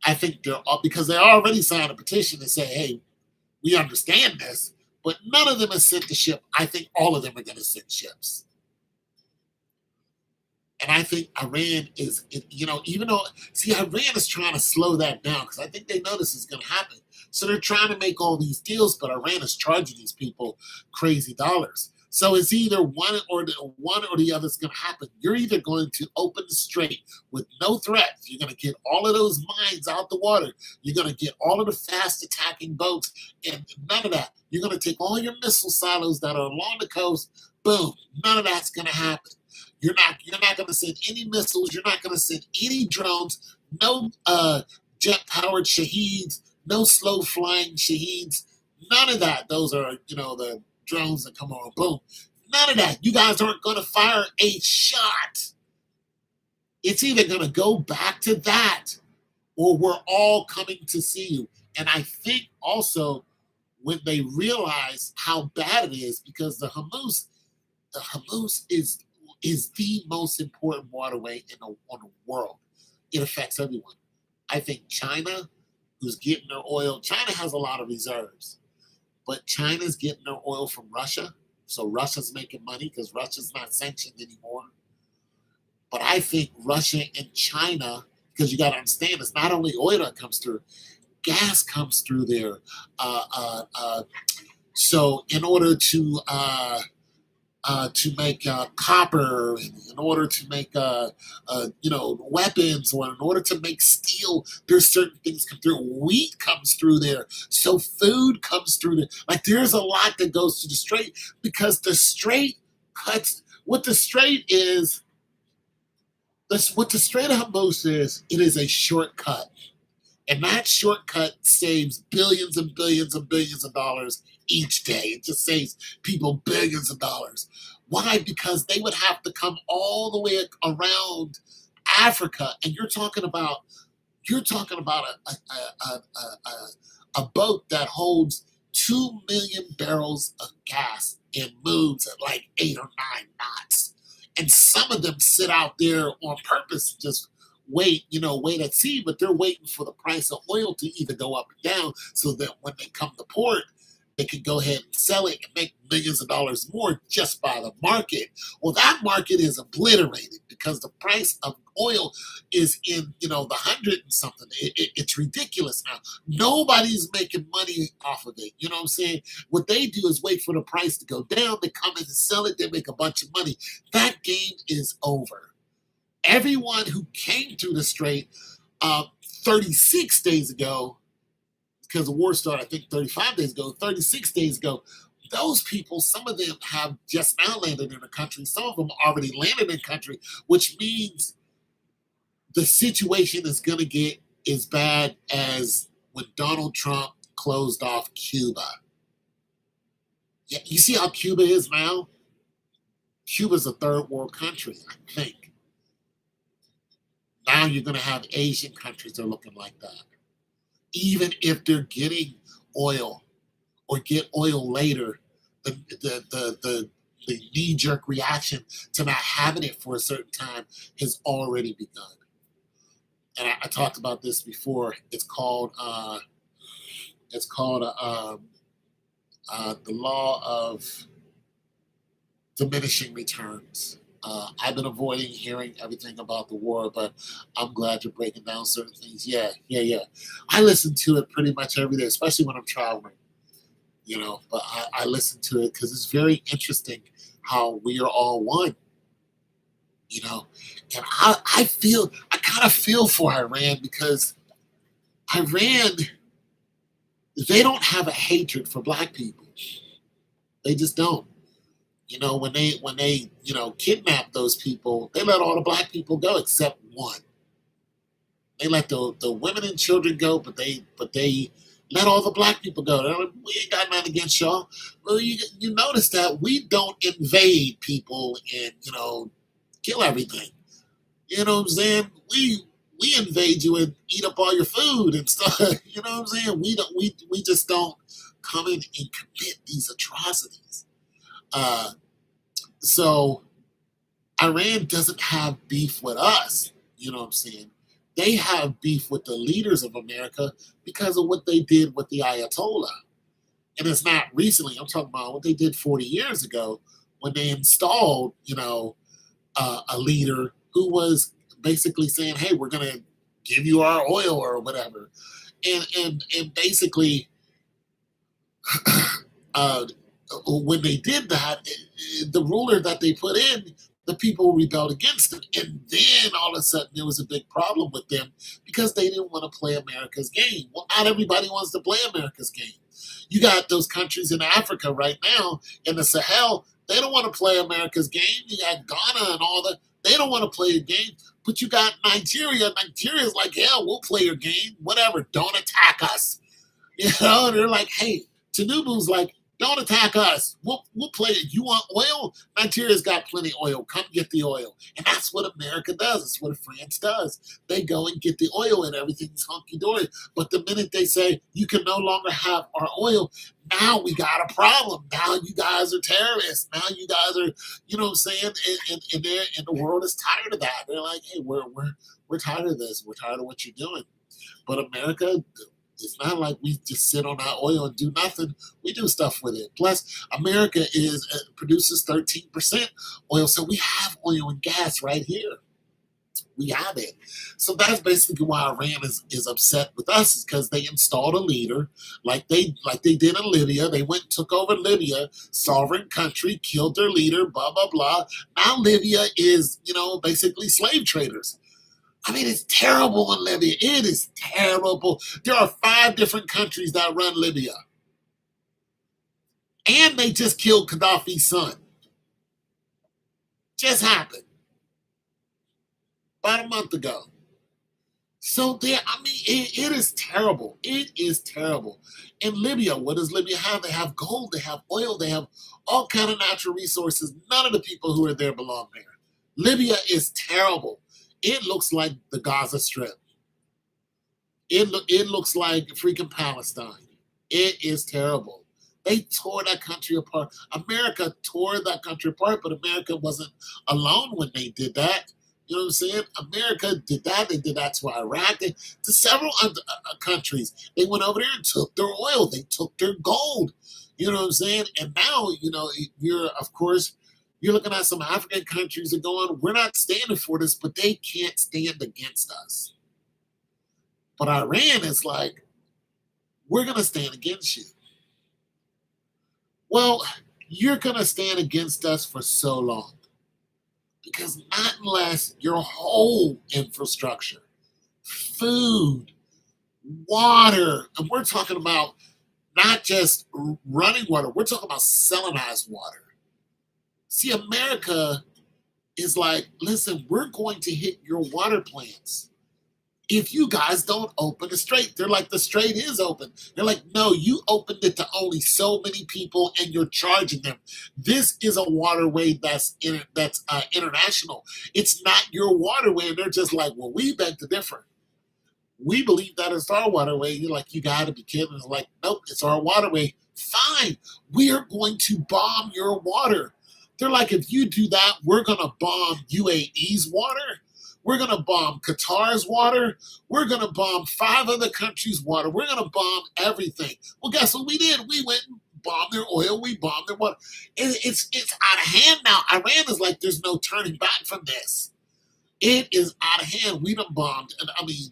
I think they're all because they already signed a petition to say, hey, we understand this, but none of them has sent the ship. I think all of them are going to send ships. And I think Iran is, even though, see, Iran is trying to slow that down because I think they know this is going to happen. So they're trying to make all these deals, but Iran is charging these people crazy dollars. So it's either one or the other is going to happen. You're either going to open the strait with no threats. You're going to get all of those mines out the water. You're going to get all of the fast attacking boats, and none of that. You're going to take all your missile silos that are along the coast. Boom, none of that's going to happen. You're not going to send any missiles. You're not going to send any drones. No jet-powered Shaheeds. No slow-flying Shaheeds. None of that. Those are the drones that come on. Boom. None of that. You guys aren't going to fire a shot. It's either going to go back to that, or we're all coming to see you. And I think also when they realize how bad it is, because the Hormuz is the most important waterway on the world. It affects everyone. I think China, who's getting their oil, China has a lot of reserves, but China's getting their oil from Russia. So Russia's making money because Russia's not sanctioned anymore. But I think Russia and China, because you got to understand, it's not only oil that comes through, gas comes through there. So in order to make copper, in order to make weapons, or in order to make steel, there's certain things come through. Wheat comes through there, so food comes through there. Like there's a lot that goes to the strait because the strait cuts. What the strait is, what the Strait of Hormuz is, it is a shortcut. And that shortcut saves billions and billions and billions of dollars each day. It just saves people billions of dollars. Why? Because they would have to come all the way around Africa, and you're talking about a boat that holds 2 million barrels of gas and moves at like 8 or 9 knots. And some of them sit out there on purpose, just wait at sea, but they're waiting for the price of oil to either go up or down so that when they come to port, they can go ahead and sell it and make millions of dollars more just by the market. Well, that market is obliterated because the price of oil is in, the hundred and something. It's ridiculous now. Nobody's making money off of it. You know what I'm saying? What they do is wait for the price to go down. They come in and sell it. They make a bunch of money. That game is over. Everyone who came through the strait 36 days ago, because the war started, I think 35 days ago, 36 days ago, those people, some of them have just now landed in the country. Some of them already landed in the country, which means the situation is going to get as bad as when Donald Trump closed off Cuba. Yeah, you see how Cuba is now? Cuba's a third world country, I think. Now you're going to have Asian countries that are looking like that. even if they're getting oil or get oil later, the knee jerk reaction to not having it for a certain time has already begun. And I talked about this before. It's called the law of diminishing returns. I've been avoiding hearing everything about the war, but I'm glad you're breaking down certain things. Yeah, yeah, yeah. I listen to it pretty much every day, especially when I'm traveling. But I listen to it because it's very interesting how we are all one. You know, and I kind of feel for Iran because Iran, they don't have a hatred for black people. They just don't. When they kidnap those people, they let all the black people go except one. They let the women and children go, but they let all the black people go. They're like, we ain't got nothing against y'all. Well, you notice that we don't invade people and kill everything. You know what I'm saying? We invade you and eat up all your food and stuff. You know what I'm saying? We just don't come in and commit these atrocities. Uh, so Iran doesn't have beef with us. You know what I'm saying? They have beef with the leaders of America because of what they did with the Ayatollah. And it's not recently. I'm talking about what they did 40 years ago when they installed, a leader who was basically saying, "Hey, we're going to give you our oil or whatever," and basically, uh, when they did that, the ruler that they put in, the people rebelled against it, and then all of a sudden there was a big problem with them because they didn't want to play America's game. Well, not everybody wants to play America's game. You got those countries in Africa right now in the Sahel. They don't want to play America's game. You got Ghana and all that. They don't want to play a game. But you got Nigeria. Nigeria's like, hell, we'll play your game. Whatever. Don't attack us. They're like, hey, Tinubu's like, don't attack us. We'll play it. You want oil? Nigeria's got plenty of oil. Come get the oil. And that's what America does. It's what France does. They go and get the oil and everything's hunky dory. But the minute they say you can no longer have our oil, now we got a problem. Now you guys are terrorists. Now you guys are, you know what I'm saying? And the world is tired of that. They're like, hey, we're tired of this. We're tired of what you're doing. But America, it's not like we just sit on our oil and do nothing. We do stuff with it. Plus, America produces 13% oil, so we have oil and gas right here. We have it. So that's basically why Iran is upset with us, is because they installed a leader like they did in Libya. They went and took over Libya, sovereign country, killed their leader, blah blah blah. Now Libya is, basically slave traders. I mean, it's terrible in Libya. It is terrible. There are 5 different countries that run Libya. And they just killed Gaddafi's son. Just happened about a month ago. So it is terrible. It is terrible. In Libya, what does Libya have? They have gold, they have oil, they have all kind of natural resources. None of the people who are there belong there. Libya is terrible. It looks like the Gaza Strip. It looks like freaking Palestine. It is terrible. They tore that country apart. America tore that country apart, but America wasn't alone when they did that. You know what I'm saying? America did that. They did that to Iraq. To several other countries. They went over there and took their oil. They took their gold. You know what I'm saying? And now, you're looking at some African countries that are going, we're not standing for this, but they can't stand against us. But Iran is like, we're going to stand against you. Well, you're going to stand against us for so long. Because not unless your whole infrastructure, food, water, and we're talking about not just running water, we're talking about salinized water. See, America is like, listen, we're going to hit your water plants if you guys don't open the strait. They're like, the strait is open. They're like, no, you opened it to only so many people and you're charging them. This is a waterway that's international. It's not your waterway. And they're just like, well, we beg to differ. We believe that it's our waterway. You're like, you got to be kidding. It's like, nope, it's our waterway. Fine, we are going to bomb your water. They're like, if you do that, we're going to bomb UAE's water. We're going to bomb Qatar's water. We're going to bomb 5 other countries' water. We're going to bomb everything. Well, guess what we did? We went and bombed their oil. We bombed their water. It's out of hand now. Iran is like, there's no turning back from this. It is out of hand. We done bombed,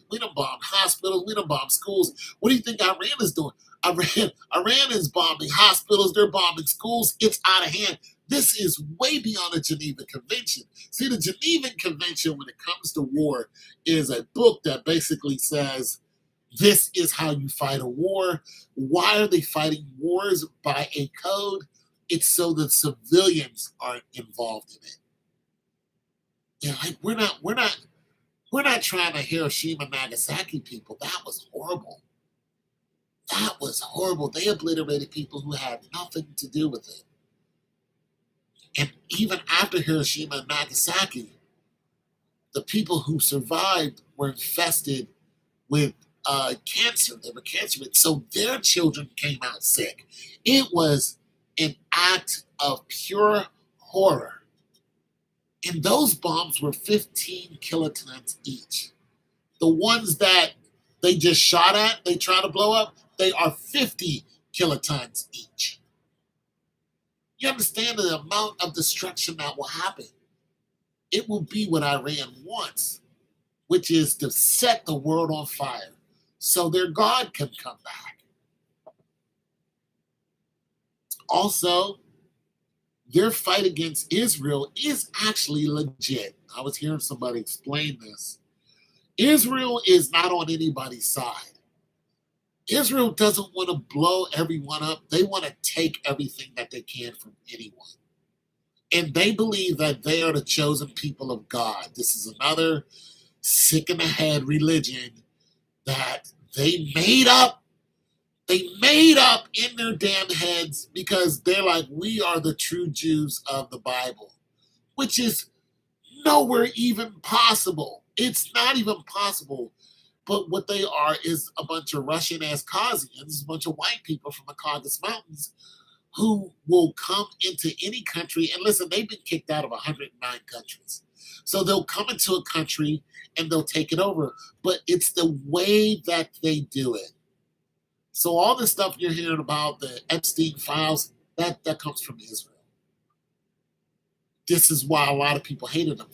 we done bombed hospitals, we done bombed schools. What do you think Iran is doing? Iran is bombing hospitals, they're bombing schools. It's out of hand. This is way beyond the Geneva Convention. See, the Geneva Convention, when it comes to war, is a book that basically says, this is how you fight a war. Why are they fighting wars by a code? It's so that civilians aren't involved in it. Like we're not trying to Hiroshima Nagasaki people. That was horrible. That was horrible. They obliterated people who had nothing to do with it. And even after Hiroshima and Nagasaki, the people who survived were infested with cancer. They were cancer, so their children came out sick. It was an act of pure horror. And those bombs were 15 kilotons each. The ones that they just shot at, they try to blow up, they are 50 kilotons each. You understand the amount of destruction that will happen? It will be what Iran wants, which is to set the world on fire so their God can come back. Also, their fight against Israel is actually legit. I was hearing somebody explain this. Israel is not on anybody's side. Israel doesn't want to blow everyone up. They want to take everything that they can from anyone. And they believe that they are the chosen people of God. This is another sick in the head religion that they made up. They made up in their damn heads because they're like, we are the true Jews of the Bible, which is nowhere even possible. It's not even possible. But what they are is a bunch of Russian-ass Caucasians, a bunch of white people from the Caucasus Mountains who will come into any country. And listen, they've been kicked out of 109 countries. So they'll come into a country and they'll take it over. But it's the way that they do it. So all the stuff you're hearing about, the Epstein files, that comes from Israel. This is why a lot of people hated them.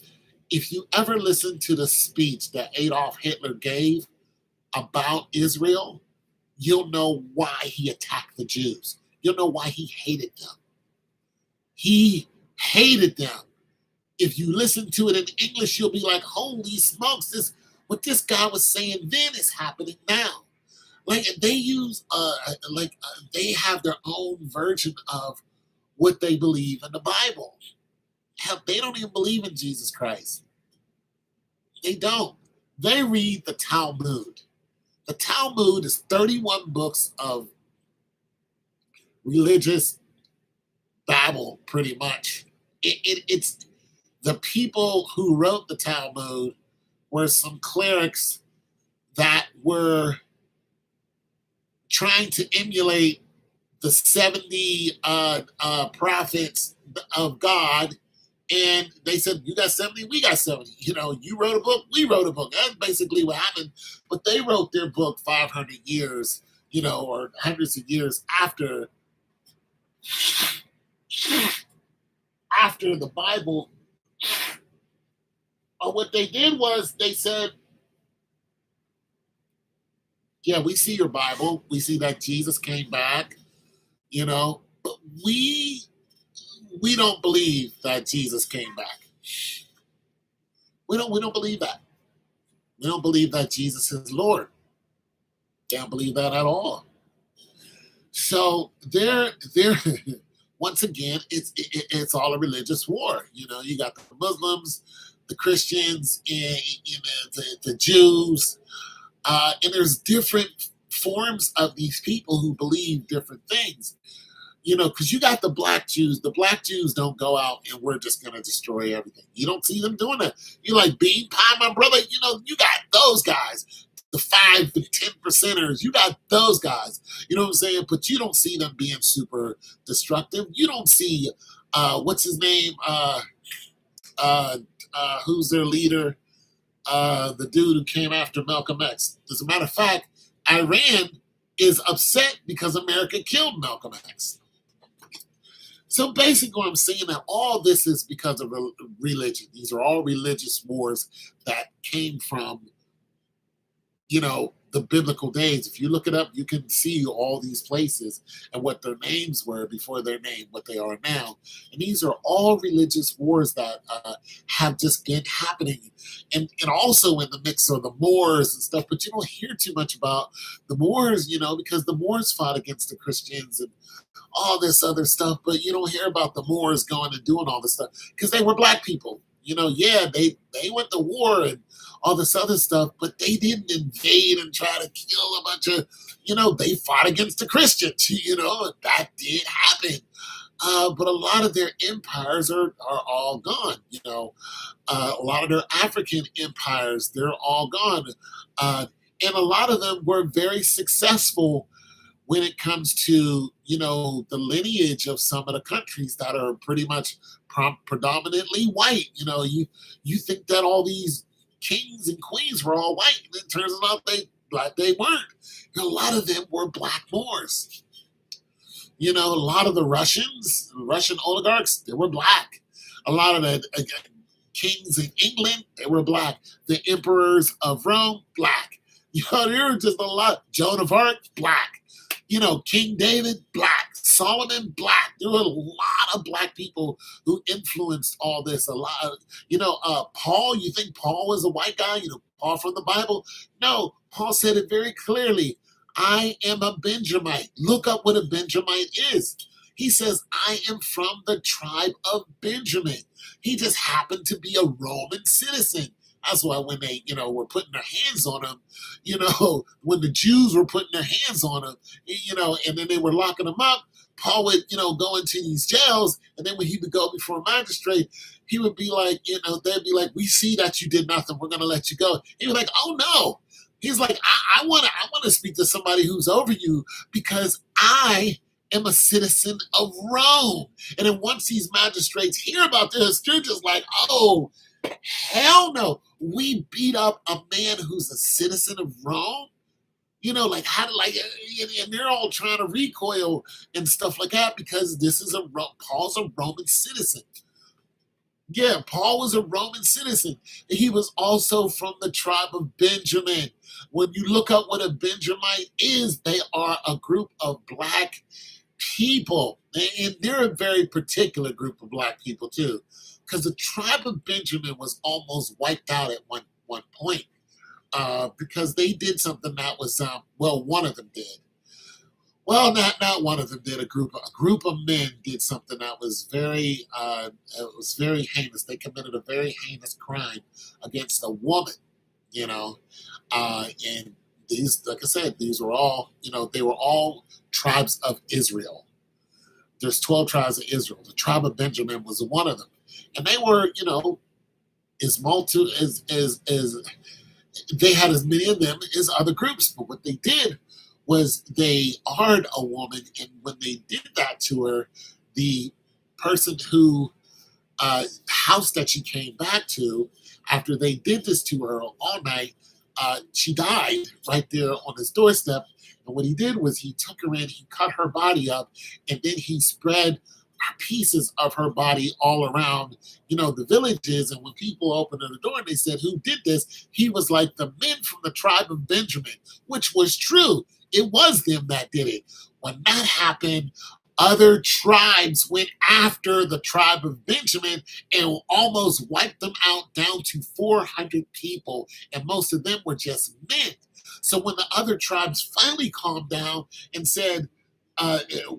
If you ever listen to the speech that Adolf Hitler gave about Israel, you'll know why he attacked the Jews. You'll know why he hated them. He hated them. If you listen to it in English, you'll be like, holy smokes, what this guy was saying then is happening now. Like they use, they have their own version of what they believe in the Bible. Hell, they don't even believe in Jesus Christ. They don't. They read the Talmud. The Talmud is 31 books of religious Bible, pretty much. It's the people who wrote the Talmud were some clerics that were trying to emulate the 70 prophets of God. And they said, you got 70, we got 70. You wrote a book, we wrote a book. That's basically what happened. But they wrote their book 500 years, or hundreds of years after the Bible. But what they did was they said, yeah, we see your Bible. We see that Jesus came back, but we don't believe that Jesus came back. We don't believe that. We don't believe that Jesus is Lord. They don't believe that at all. So they're once again, it's all a religious war. You got the Muslims, the Christians, and the Jews. And there's different forms of these people who believe different things, because you got the black Jews. The black Jews don't go out and we're just going to destroy everything. You don't see them doing that. You like Bean Pie, my brother, you got those guys. the 5 to 10%ers. You got those guys. You know what I'm saying? But you don't see them being super destructive. You don't see what's his name? Uh, who's their leader? The dude who came after Malcolm X. As a matter of fact, Iran is upset because America killed Malcolm X. So basically, what I'm saying that all this is because of religion. These are all religious wars that came from, the biblical days. If you look it up, you can see all these places and what their names were before their name, what they are now. And these are all religious wars that have just been happening. And also in the mix of the Moors and stuff, but you don't hear too much about the Moors, because the Moors fought against the Christians and all this other stuff, but you don't hear about the Moors going and doing all this stuff because they were black people. Yeah, they went to war and all this other stuff, but they didn't invade and try to kill a bunch of, they fought against the Christians, that did happen. But a lot of their empires are all gone, a lot of their African empires, they're all gone. And a lot of them were very successful when it comes to, the lineage of some of the countries that are pretty much predominantly white. You think that all these kings and queens were all white, and it turns out they weren't. And a lot of them were black Moors. A lot of the Russian oligarchs, they were black. A lot of the kings in England, they were black. The emperors of Rome, black. There were just a lot. Joan of Arc, black. King David, black. Solomon, black. There were a lot of black people who influenced all this. A lot of, Paul, you think Paul was a white guy? Paul from the Bible? No, Paul said it very clearly. I am a Benjamite. Look up what a Benjamite is. He says, I am from the tribe of Benjamin. He just happened to be a Roman citizen. That's why when they, were putting their hands on him, when the Jews were putting their hands on him, and then they were locking him up, Paul would, go into these jails, and then when he would go before a magistrate, he would be like, they'd be like, we see that you did nothing, we're going to let you go. He was like, oh no. He's like, I want to speak to somebody who's over you because I am a citizen of Rome. And then once these magistrates hear about this, they're just like, oh, hell no. We beat up a man who's a citizen of Rome? And they're all trying to recoil and stuff like that because Paul's a Roman citizen. Yeah, Paul was a Roman citizen. And he was also from the tribe of Benjamin. When you look up what a Benjamite is, they are a group of black people. And they're a very particular group of black people, too. Because the tribe of Benjamin was almost wiped out at one point. Because they did something that was, one of them did. Well, not one of them did. A group of men did something that was very heinous. They committed a very heinous crime against a woman, and these, like I said, these were all, they were all tribes of Israel. There's 12 tribes of Israel. The tribe of Benjamin was one of them, and they were, they had as many of them as other groups. But what they did was they hired a woman, and when they did that to her, the person who house that she came back to after they did this to her all night, she died right there on his doorstep. And what he did was he took her in, he cut her body up, and then he spread pieces of her body all around, the villages. And when people opened the door and they said, who did this? He was like, the men from the tribe of Benjamin, which was true. It was them that did it. When that happened, other tribes went after the tribe of Benjamin and almost wiped them out down to 400 people. And most of them were just men. So when the other tribes finally calmed down and said,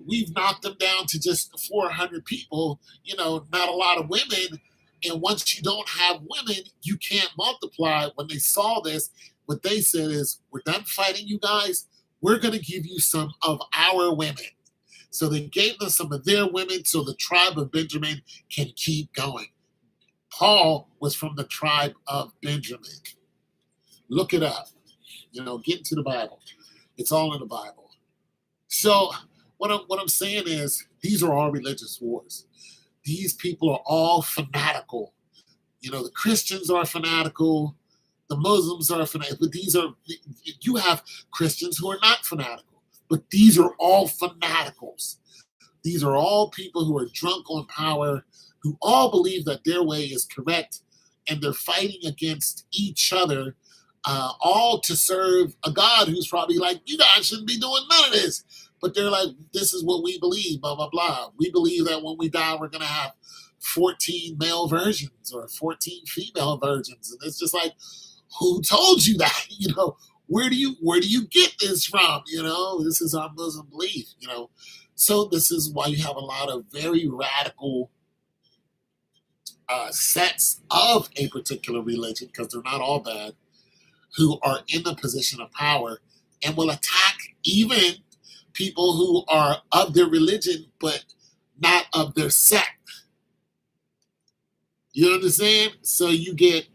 we've knocked them down to just 400 people, not a lot of women. And once you don't have women, you can't multiply. When they saw this, what they said is, we're done fighting you guys. We're going to give you some of our women. So they gave them some of their women so the tribe of Benjamin can keep going. Paul was from the tribe of Benjamin. Look it up. Get into the Bible. It's all in the Bible. So what I'm saying is these are all religious wars. These people are all fanatical. The Christians are fanatical, the Muslims are fanatical, but you have Christians who are not fanatical, but these are all fanaticals. These are all people who are drunk on power, who all believe that their way is correct, and they're fighting against each other, all to serve a God who's probably like, you guys shouldn't be doing none of this. But they're like, this is what we believe, blah, blah, blah. We believe that when we die, we're going to have 14 male virgins or 14 female virgins. And it's just like, who told you that? Where do you get this from? This is our Muslim belief, So this is why you have a lot of very radical sets of a particular religion, because they're not all bad, who are in the position of power and will attack even people who are of their religion but not of their sect. You understand? So you get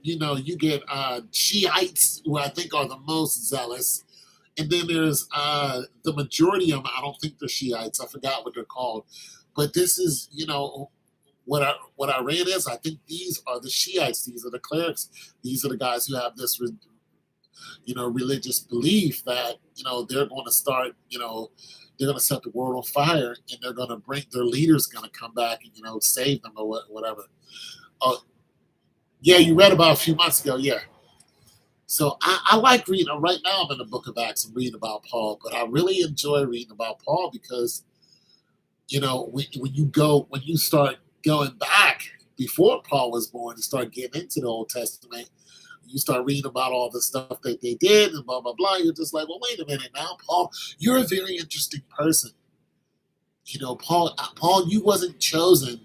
Shiites, who I think are the most zealous, and then there's the majority of them. I don't think they're Shiites. I forgot what they're called, but this is what Iran is. I think these are the Shiites. These are the clerics. These are the guys who have this religious belief that they're going to start they're going to set the world on fire, and they're going to bring their leaders going to come back and save them or whatever. Yeah, you read about a few months ago. Yeah. So I like reading. Right now I'm in the book of Acts. I'm reading about Paul, but I really enjoy reading about Paul because when you start going back before Paul was born and start getting into the Old Testament, you start reading about all the stuff that they did and blah, blah, blah. You're just like, well, wait a minute now, Paul, you're a very interesting person. Paul, you wasn't chosen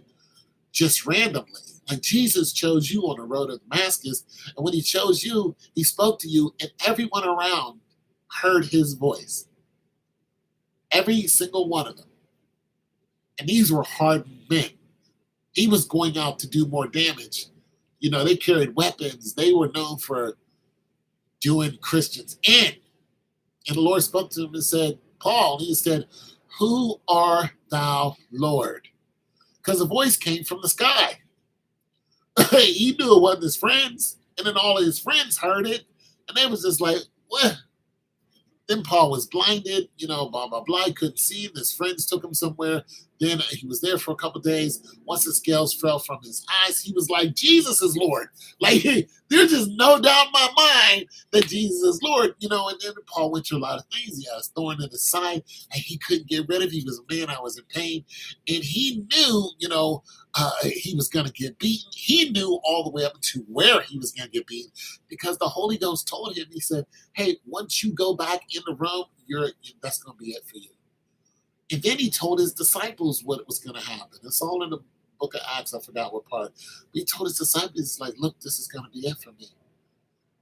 just randomly. Like Jesus chose you on the road to Damascus. And when he chose you, he spoke to you, and everyone around heard his voice. Every single one of them. And these were hardened men. He was going out to do more damage. They carried weapons. They were known for doing Christians in. And the Lord spoke to him and said, Paul, he said, who art thou, Lord? Because the voice came from the sky. He knew it wasn't his friends. And then all of his friends heard it. And they was just like, what? Then Paul was blinded, blah, blah, blah. He couldn't see him. His friends took him somewhere. Then he was there for a couple of days. Once the scales fell from his eyes, he was like, Jesus is Lord. Like, there's just no doubt in my mind that Jesus is Lord. And then Paul went through a lot of things. He had a thorn in his side, and he couldn't get rid of it. He was a man, I was in pain. And he knew, he was going to get beaten. He knew all the way up to where he was going to get beaten, because the Holy Ghost told him, he said, hey, once you go back in the room, that's going to be it for you. And then he told his disciples what was going to happen. It's all in the book of Acts. I forgot what part. But he told his disciples, like, look, this is going to be it for me.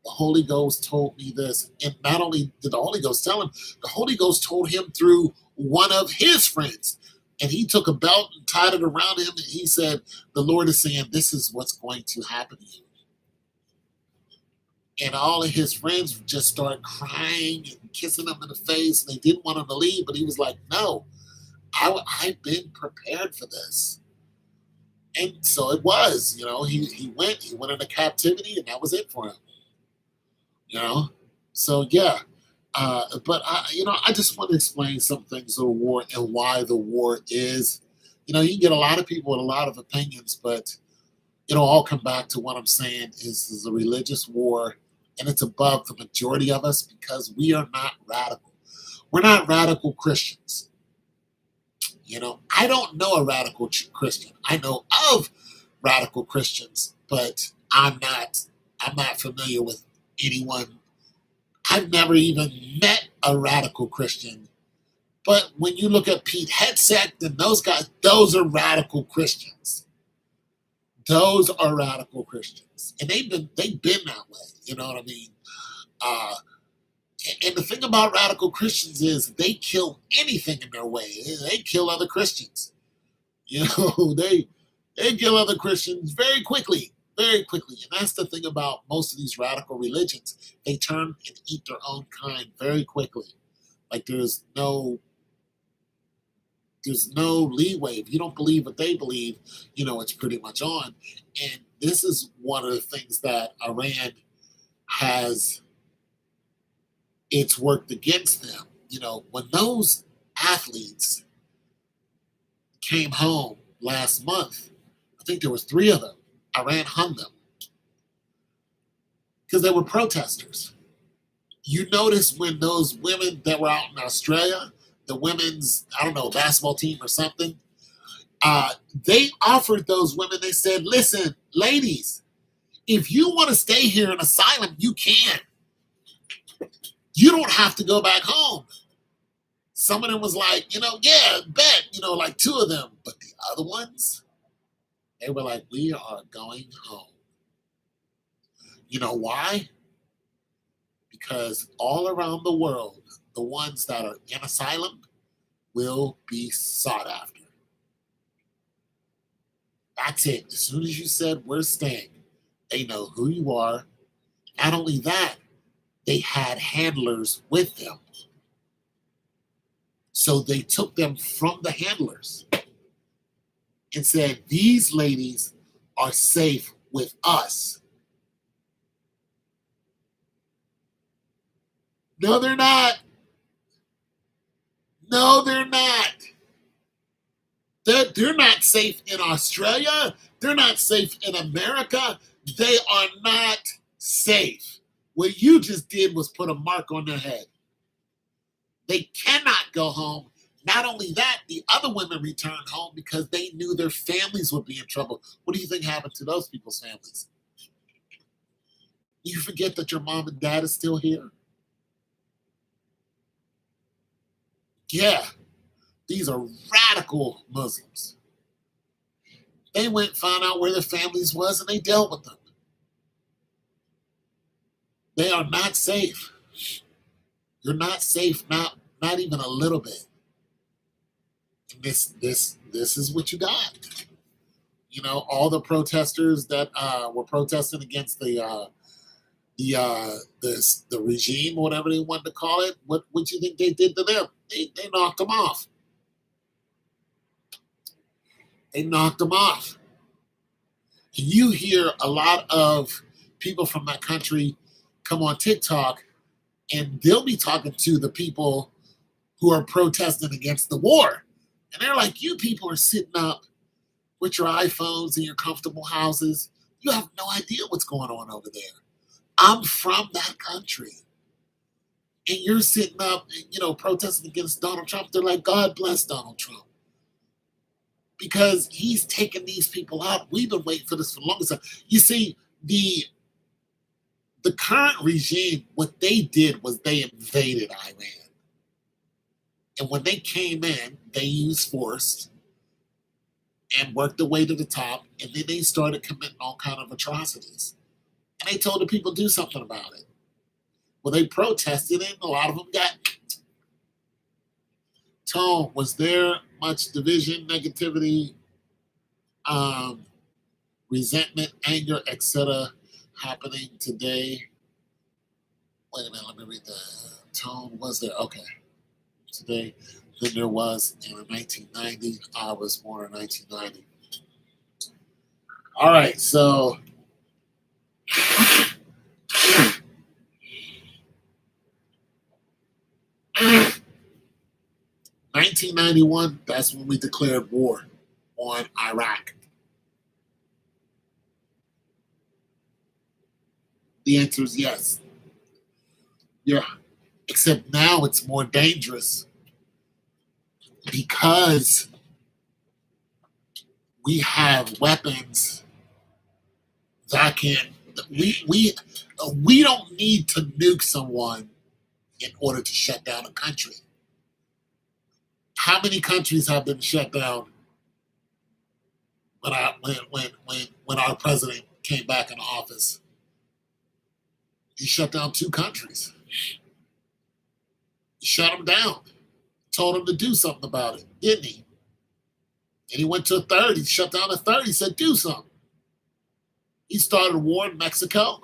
The Holy Ghost told me this. And not only did the Holy Ghost tell him, the Holy Ghost told him through one of his friends. And he took a belt and tied it around him. And he said, the Lord is saying, this is what's going to happen to you. And all of his friends just started crying and kissing him in the face. And they didn't want him to leave. But he was like, no, I've been prepared for this. And so it was, he went into captivity, and that was it for him. So yeah. But I just want to explain some things of the war and why the war is. You can get a lot of people with a lot of opinions, but it'll all come back to what I'm saying is a religious war, and it's above the majority of us because we are not radical. We're not radical Christians. I don't know a radical Christian. I know of radical Christians, but I'm not familiar with anyone. I've never even met a radical Christian. But when you look at Pete Hegseth and those guys, those are radical Christians. Those are radical Christians. And they've been that way. You know what I mean? And the thing about radical Christians is they kill anything in their way. They kill other Christians. They kill other Christians very quickly. very quickly. And that's the thing about most of these radical religions. They turn and eat their own kind very quickly. Like there's no leeway. If you don't believe what they believe, it's pretty much on. And this is one of the things that Iran has, it's worked against them. When those athletes came home last month, I think there was three of them. Iran hung them because they were protesters. You notice when those women that were out in Australia, the women's, I don't know, basketball team or something, they offered those women, they said, listen, ladies, if you want to stay here in asylum, you can. You don't have to go back home. Some of them was like, yeah, bet, like two of them. But the other ones, they were like, we are going home. You know why? Because all around the world, the ones that are in asylum will be sought after. That's it. As soon as you said we're staying, they know who you are. Not only that, they had handlers with them. So they took them from the handlers and said, these ladies are safe with us. No, they're not. No, they're not. They're not safe in Australia. They're not safe in America. They are not safe. What you just did was put a mark on their head. They cannot go home. Not only that, the other women returned home because they knew their families would be in trouble. What do you think happened to those people's families? You forget that your mom and dad is still here? Yeah, these are radical Muslims. They went, found out where their families was, and they dealt with them. They are not safe. You're not safe, not even a little bit. And this is what you got. All the protesters that were protesting against the regime, or whatever they wanted to call it. What do you think they did to them? They knocked them off. They knocked them off. And you hear a lot of people from that country come on TikTok, and they'll be talking to the people who are protesting against the war. And they're like, you people are sitting up with your iPhones in your comfortable houses. You have no idea what's going on over there. I'm from that country. And you're sitting up and, protesting against Donald Trump. They're like, God bless Donald Trump. Because he's taking these people out. We've been waiting for this for the longest time. You see, the current regime, what they did was they invaded Iran. And when they came in, they used force and worked their way to the top. And then they started committing all kind of atrocities. And they told the people to do something about it. Well, they protested it, and a lot of them got. Tone, was there much division, negativity, resentment, anger, etc. happening today? Wait a minute, let me read the tone. Was there? Okay. Today than there was in 1990. I was born in 1990. All right, so 1991, that's when we declared war on Iraq. The answer is yes. Yeah. Except now it's more dangerous because we have weapons that can we don't need to nuke someone in order to shut down a country. How many countries have been shut down when our president came back in office? He shut down 2 countries. He shut them down. Told him to do something about it, didn't he? And he went to a third. He shut down a third. He said, do something. He started a war in Mexico.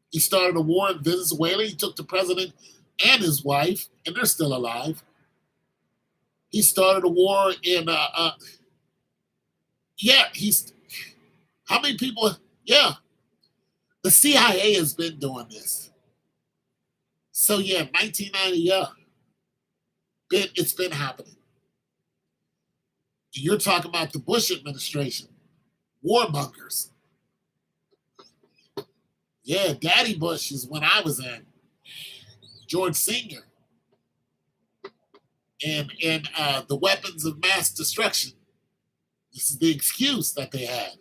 He started a war in Venezuela. He took the president and his wife, and they're still alive. He started a war in, yeah, he's, how many people? Yeah, the CIA has been doing this. So yeah, 1990, yeah, it's been happening. You're talking about the Bush administration, warmongers. Yeah, Daddy Bush is when I was in, George Sr. and the weapons of mass destruction. This is the excuse that they had.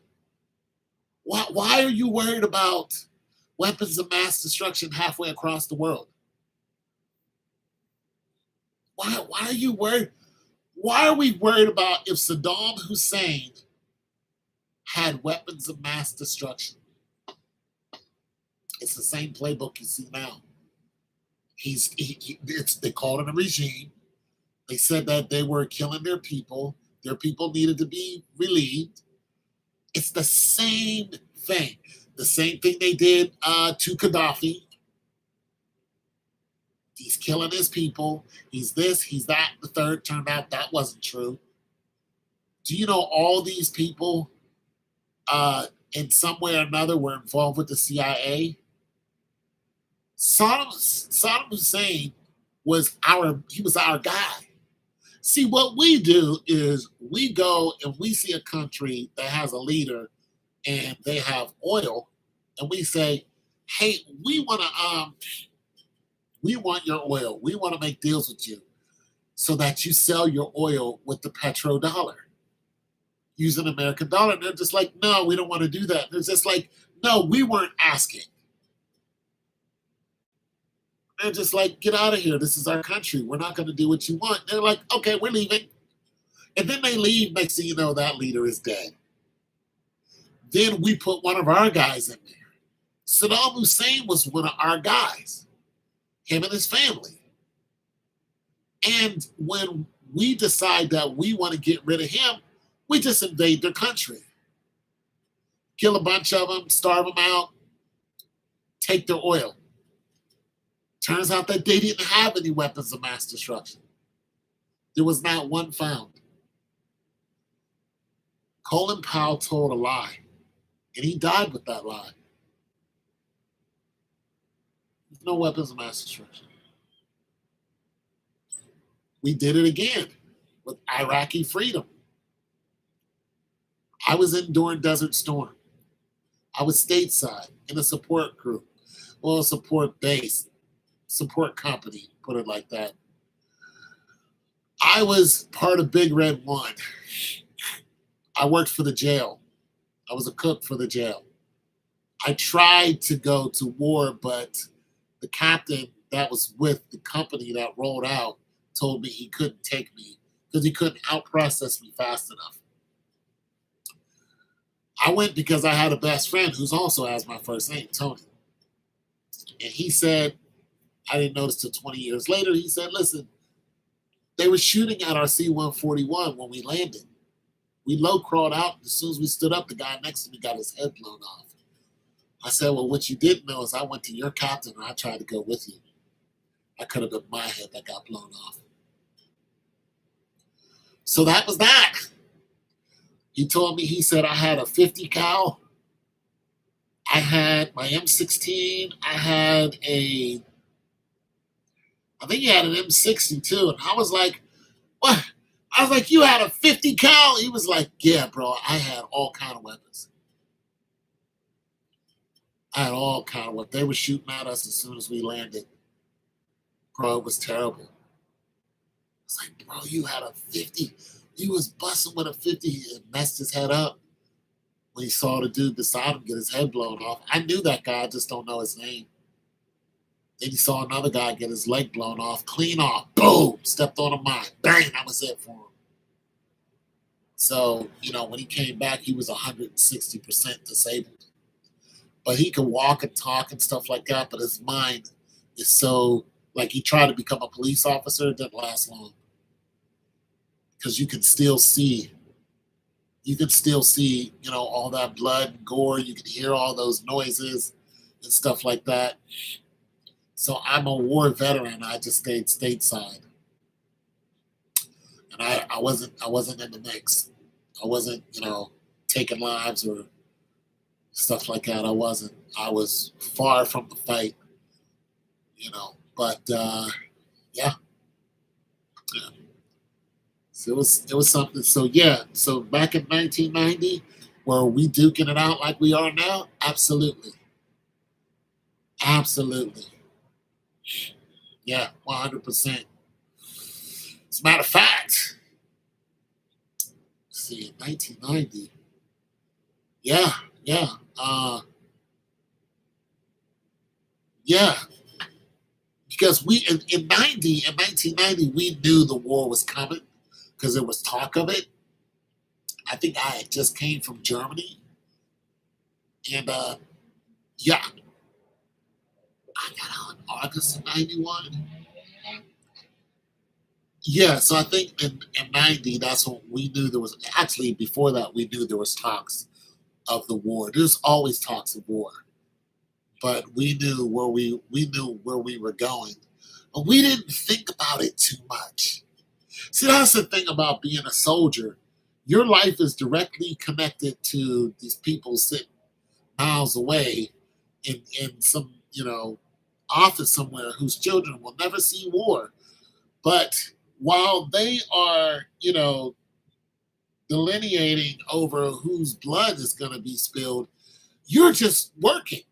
Why are you worried about weapons of mass destruction halfway across the world? Why are you worried? Why are we worried about if Saddam Hussein had weapons of mass destruction? It's the same playbook you see now. They called it a regime. They said that they were killing their people. Their people needed to be relieved. It's the same thing. The same thing they did to Gaddafi. He's killing his people. He's this, he's that, the third. Turned out that wasn't true. Do you know all these people in some way or another were involved with the CIA? Saddam Hussein was our guy. See, what we do is we go and we see a country that has a leader and they have oil, and we say, "Hey, we want your oil. We want to make deals with you so that you sell your oil with the petrodollar, using American dollar." And they're just like, "No, we don't want to do that." They're just like, "No, we weren't asking." They're just like, "Get out of here. This is our country. We're not going to do what you want." They're like, "Okay, we're leaving." And then they leave. Next thing you know, that leader is dead. Then we put one of our guys in there. Saddam Hussein was one of our guys, him and his family. And when we decide that we want to get rid of him, we just invade their country, kill a bunch of them, starve them out, take their oil. Turns out that they didn't have any weapons of mass destruction. There was not one found. Colin Powell told a lie, and he died with that lie. There's no weapons of mass destruction. We did it again with Iraqi freedom. I was in during Desert Storm. I was stateside in a support group, well, a support base, support company, put it like that. I was part of Big Red 1. I worked for the jail. I was a cook for the jail. I tried to go to war, but the captain that was with the company that rolled out told me he couldn't take me because he couldn't out-process me fast enough. I went because I had a best friend who's also has my first name, Tony. And he said, I didn't notice till 20 years later, he said, "Listen, they were shooting at our C-141 when we landed. We low crawled out. As soon as we stood up, the guy next to me got his head blown off." I said, "Well, what you didn't know is I went to your captain and I tried to go with you. I could have been my head that got blown off." So that was that. He told me, he said I had a 50 cal. I had my M16. I think he had an M60 too. And I was like, "What?" I was like, "You had a 50 cal?" He was like, "Yeah, bro, I had all kind of weapons. I had all kind of weapons. They were shooting at us as soon as we landed. Bro, it was terrible." It's like, "Bro, you had a 50. You was busting with a 50. It messed his head up when he saw the dude beside him get his head blown off." I knew that guy, I just don't know his name. Then he saw another guy get his leg blown off, clean off. Boom! Stepped on a mine. Bang! That was it for him. So, when he came back, he was 160% disabled. But he could walk and talk and stuff like that, but his mind is so, like, he tried to become a police officer, it didn't last long. Because you can still see, you can still see, all that blood and gore. You can hear all those noises and stuff like that. So I'm a war veteran. I just stayed stateside, and I wasn't in the mix. I wasn't, taking lives or stuff like that. I wasn't. I was far from the fight, But yeah, yeah. So it was something. So yeah. So back in 1990, were we duking it out like we are now? Absolutely, absolutely. Yeah, 100%. As a matter of fact, let's see, in 1990. Yeah, yeah, yeah. Because we in 1990 we knew the war was coming because there was talk of it. I think I had just came from Germany, and yeah, I got out in August of '91. Yeah, so I think in '90 that's when we knew there was actually before that we knew there was talks of the war. There's always talks of war, but we knew where we were going, but we didn't think about it too much. See, that's the thing about being a soldier. Your life is directly connected to these people sitting miles away in some, office somewhere whose children will never see war. But while they are, delineating over whose blood is going to be spilled, you're just working.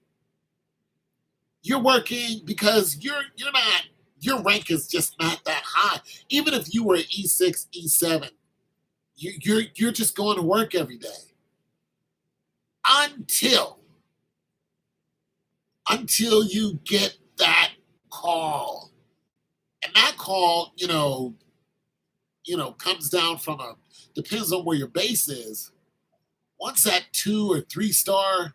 You're working because you're not your rank is just not that high. Even if you were E6, E7, you're just going to work every day until you get that call. And that call, comes down from a depends on where your base is. Once that 2 or 3 star,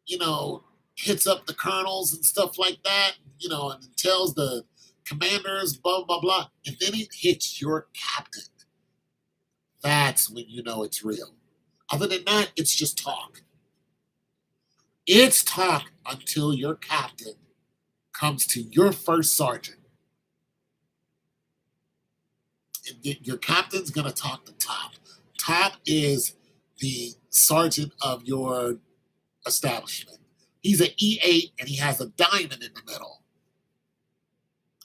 you know, hits up the colonels and stuff like that, and tells the commanders, blah, blah, blah, and then it hits your captain. That's when you know it's real. Other than that, it's just talk. It's talk until your captain comes to your first sergeant. And your captain's going to talk to Top. Top is the sergeant of your establishment. He's an E8 and he has a diamond in the middle.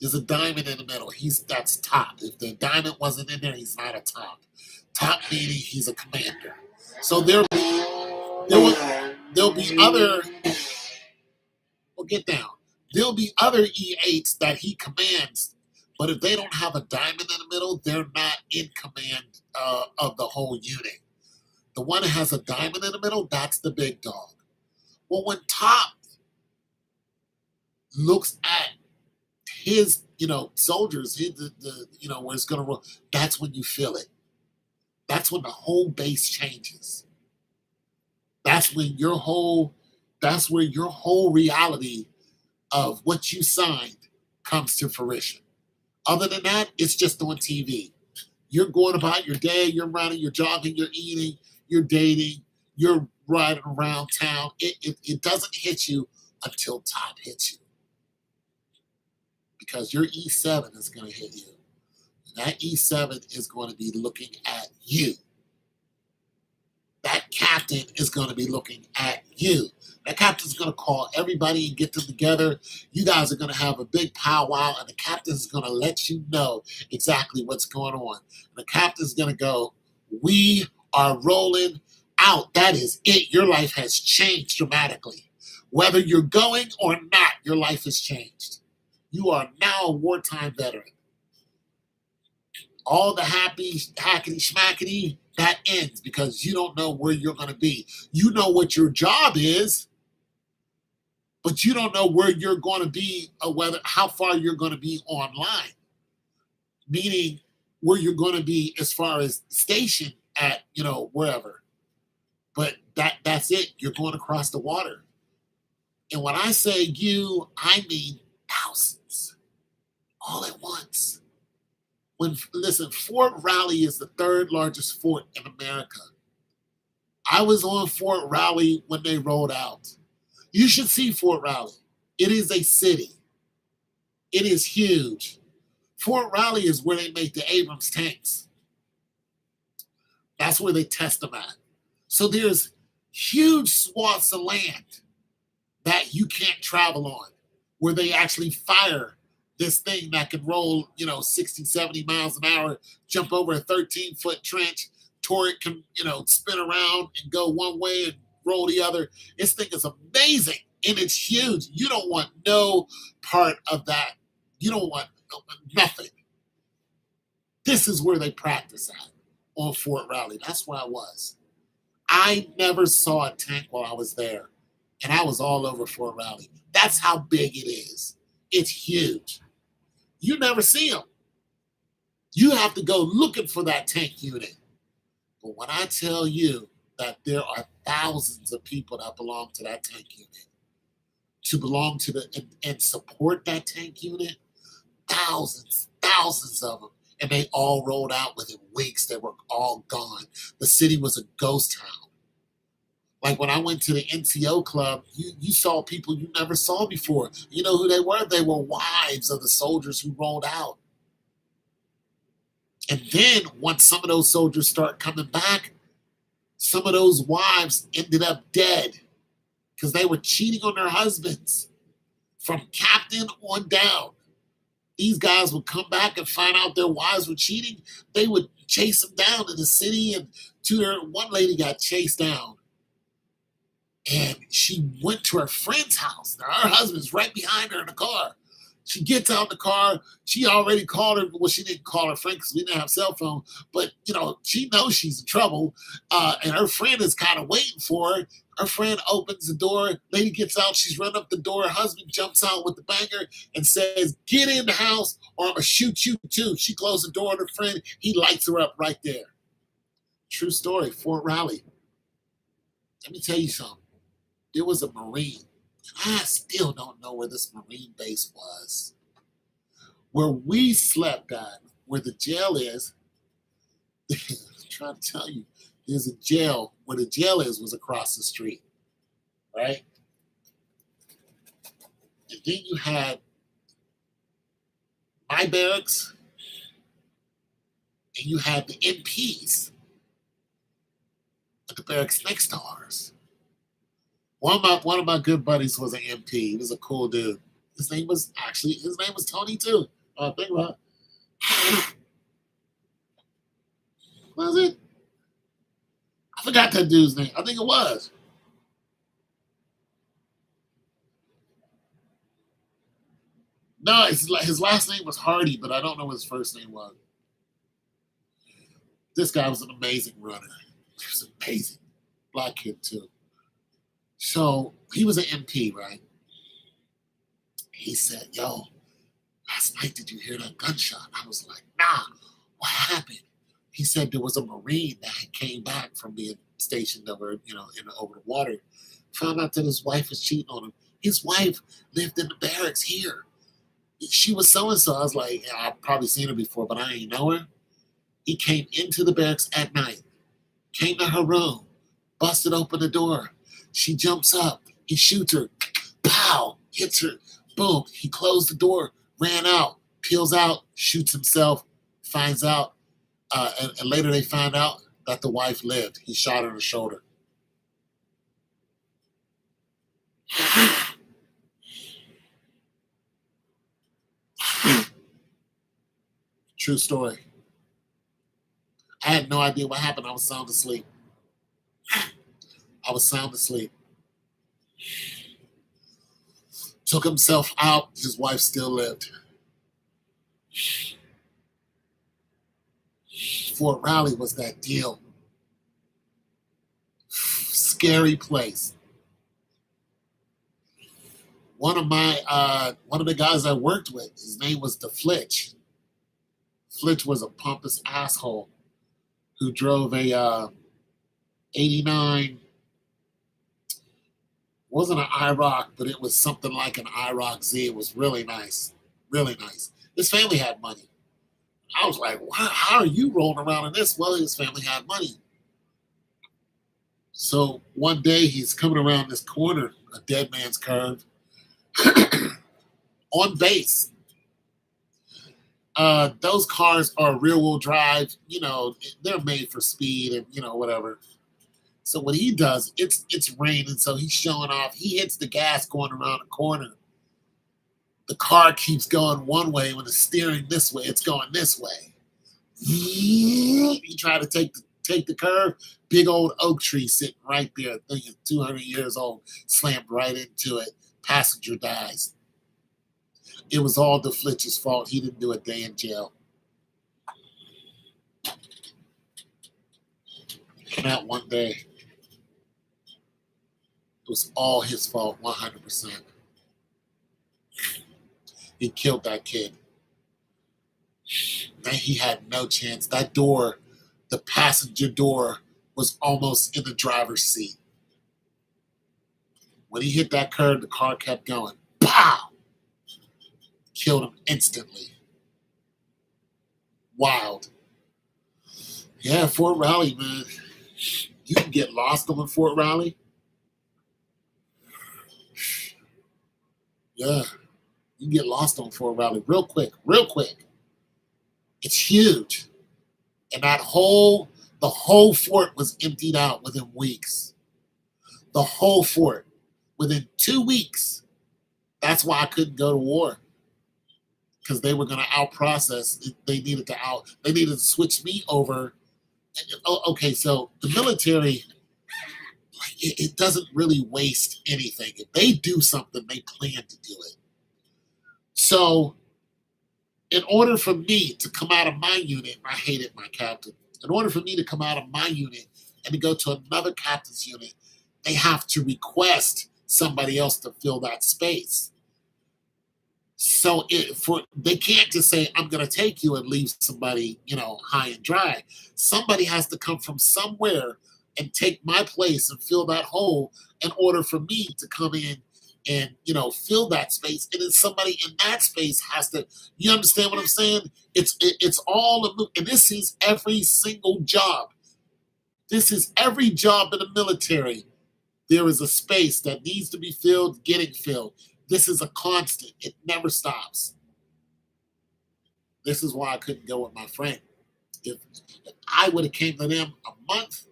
There's a diamond in the middle. That's Top. If the diamond wasn't in there, he's not a top. Top meaning he's a commander. So there'll be other. Well, get down. There'll be other E8s that he commands, but if they don't have a diamond in the middle, they're not in command of the whole unit. The one that has a diamond in the middle, that's the big dog. Well, when Top looks at his, soldiers, where it's going to roll, that's when you feel it. That's when the whole base changes. That's when that's where your whole reality of what you signed comes to fruition. Other than that, it's just on TV. You're going about your day, you're running, you're jogging, you're eating, you're dating, you're riding around town. It doesn't hit you until Top hits you. Because your E7 is going to hit you. And that E7 is going to be looking at you. That captain is going to be looking at you. That captain's going to call everybody and get them together. You guys are going to have a big powwow, and the captain's going to let you know exactly what's going on. The captain's going to go, "We are rolling out." That is it. Your life has changed dramatically. Whether you're going or not, your life has changed. You are now a wartime veteran. All the happy, hackety, schmackety, that ends because you don't know where you're going to be. You know what your job is, but you don't know where you're going to be or how far you're going to be online. Meaning where you're going to be as far as station at, wherever. But that's it. You're going across the water. And when I say you, I mean thousands all at once. Listen, Fort Riley is the third largest fort in America. I was on Fort Riley when they rolled out. You should see Fort Riley. It is a city. It is huge. Fort Riley is where they make the Abrams tanks. That's where they test them at. So there's huge swaths of land that you can't travel on, where they actually fire this thing that can roll, 60, 70 miles an hour, jump over a 13-foot trench. Torque can, spin around and go one way and roll the other. This thing is amazing and it's huge. You don't want no part of that. You don't want nothing. This is where they practice at on Fort Riley. That's where I was. I never saw a tank while I was there, and I was all over Fort Riley. That's how big it is. It's huge. You never see them. You have to go looking for that tank unit. But when I tell you that there are thousands of people that belong to that tank unit, to belong to and support that tank unit, thousands of them. And they all rolled out within weeks. They were all gone. The city was a ghost town. Like when I went to the NCO club, you saw people you never saw before. You know who they were? They were wives of the soldiers who rolled out. And then once some of those soldiers start coming back, some of those wives ended up dead because they were cheating on their husbands from captain on down. These guys would come back and find out their wives were cheating. They would chase them down in the city, and one lady got chased down. And she went to her friend's house. Now, her husband's right behind her in the car. She gets out the car. She already called her. Well, she didn't call her friend because we didn't have cell phone. But, she knows she's in trouble. And her friend is kind of waiting for her. Her friend opens the door. Lady gets out. She's run up the door. Her husband jumps out with the banger and says, "Get in the house or I'm going to shoot you too." She closed the door on her friend. He lights her up right there. True story, Fort Riley. Let me tell you something. There was a Marine. I still don't know where this Marine base was. Where we slept at, where the jail is, I'm trying to tell you, there's a jail. Where the jail is was across the street, right? And then you had my barracks, and you had the MPs at the barracks next to ours. One of my good buddies was an MP. He was a cool dude. His name was Tony too. Think about it. Was it? I forgot that dude's name. I think it was. No, his last name was Hardy, but I don't know what his first name was. This guy was an amazing runner. He was amazing. Black kid too. So he was an MP, right? He said, "Yo, last night did you hear that gunshot?" I was like, "Nah, what happened?" He said there was a Marine that came back from being stationed over, over the water. Found out that his wife was cheating on him. His wife lived in the barracks here. She was so and so. I was like, "Yeah, I've probably seen her before, but I ain't know her." He came into the barracks at night, came to her room, busted open the door. She jumps up. He shoots her. Pow! Hits her. Boom. He closed the door, ran out, peels out, shoots himself, finds out. And later they find out that the wife lived. He shot her in the shoulder. True story. I had no idea what happened. I was sound asleep. Took himself out. His wife still lived. Fort Riley was that deal. Scary place. One of the guys I worked with, his name was DeFlitch. Flitch was a pompous asshole who drove a 89, wasn't an IROC, but it was something like an IROC Z. It was really nice. Really nice. His family had money. I was like, wow, how are you rolling around in this? Well, his family had money. So one day he's coming around this corner, a dead man's curve, on base. Those cars are rear wheel drive. They're made for speed and whatever. So what he does, it's raining, so he's showing off. He hits the gas going around the corner. The car keeps going one way when it's steering this way. It's going this way. He tried to take the curve. Big old oak tree sitting right there. I think it's 200 years old. Slammed right into it. Passenger dies. It was all the Flitch's fault. He didn't do a day in jail. Not one day. It was all his fault, 100%. He killed that kid. And he had no chance. That door, the passenger door, was almost in the driver's seat. When he hit that curb, the car kept going. Pow! Killed him instantly. Wild. Yeah, Fort Riley, man. You can get lost on Fort Riley. Yeah. You can get lost on Fort Riley real quick. It's huge. And the whole fort was emptied out within weeks. The whole fort. Within 2 weeks. That's why I couldn't go to war. Because they were going to out-process. They needed to switch me over. Okay, so the military, it doesn't really waste anything. If they do something, they plan to do it. So, in order for me to come out of my unit, I hated my captain. In order for me to come out of my unit and to go to another captain's unit, they have to request somebody else to fill that space. So they can't just say, I'm going to take you and leave somebody, high and dry. Somebody has to come from somewhere and take my place and fill that hole in order for me to come in and, fill that space. And then somebody in that space has to, you understand what I'm saying? It's all, and this is every single job. This is every job in the military. There is a space that needs to be filled, getting filled. This is a constant. It never stops. This is why I couldn't go with my friend. If I would have came to them a month,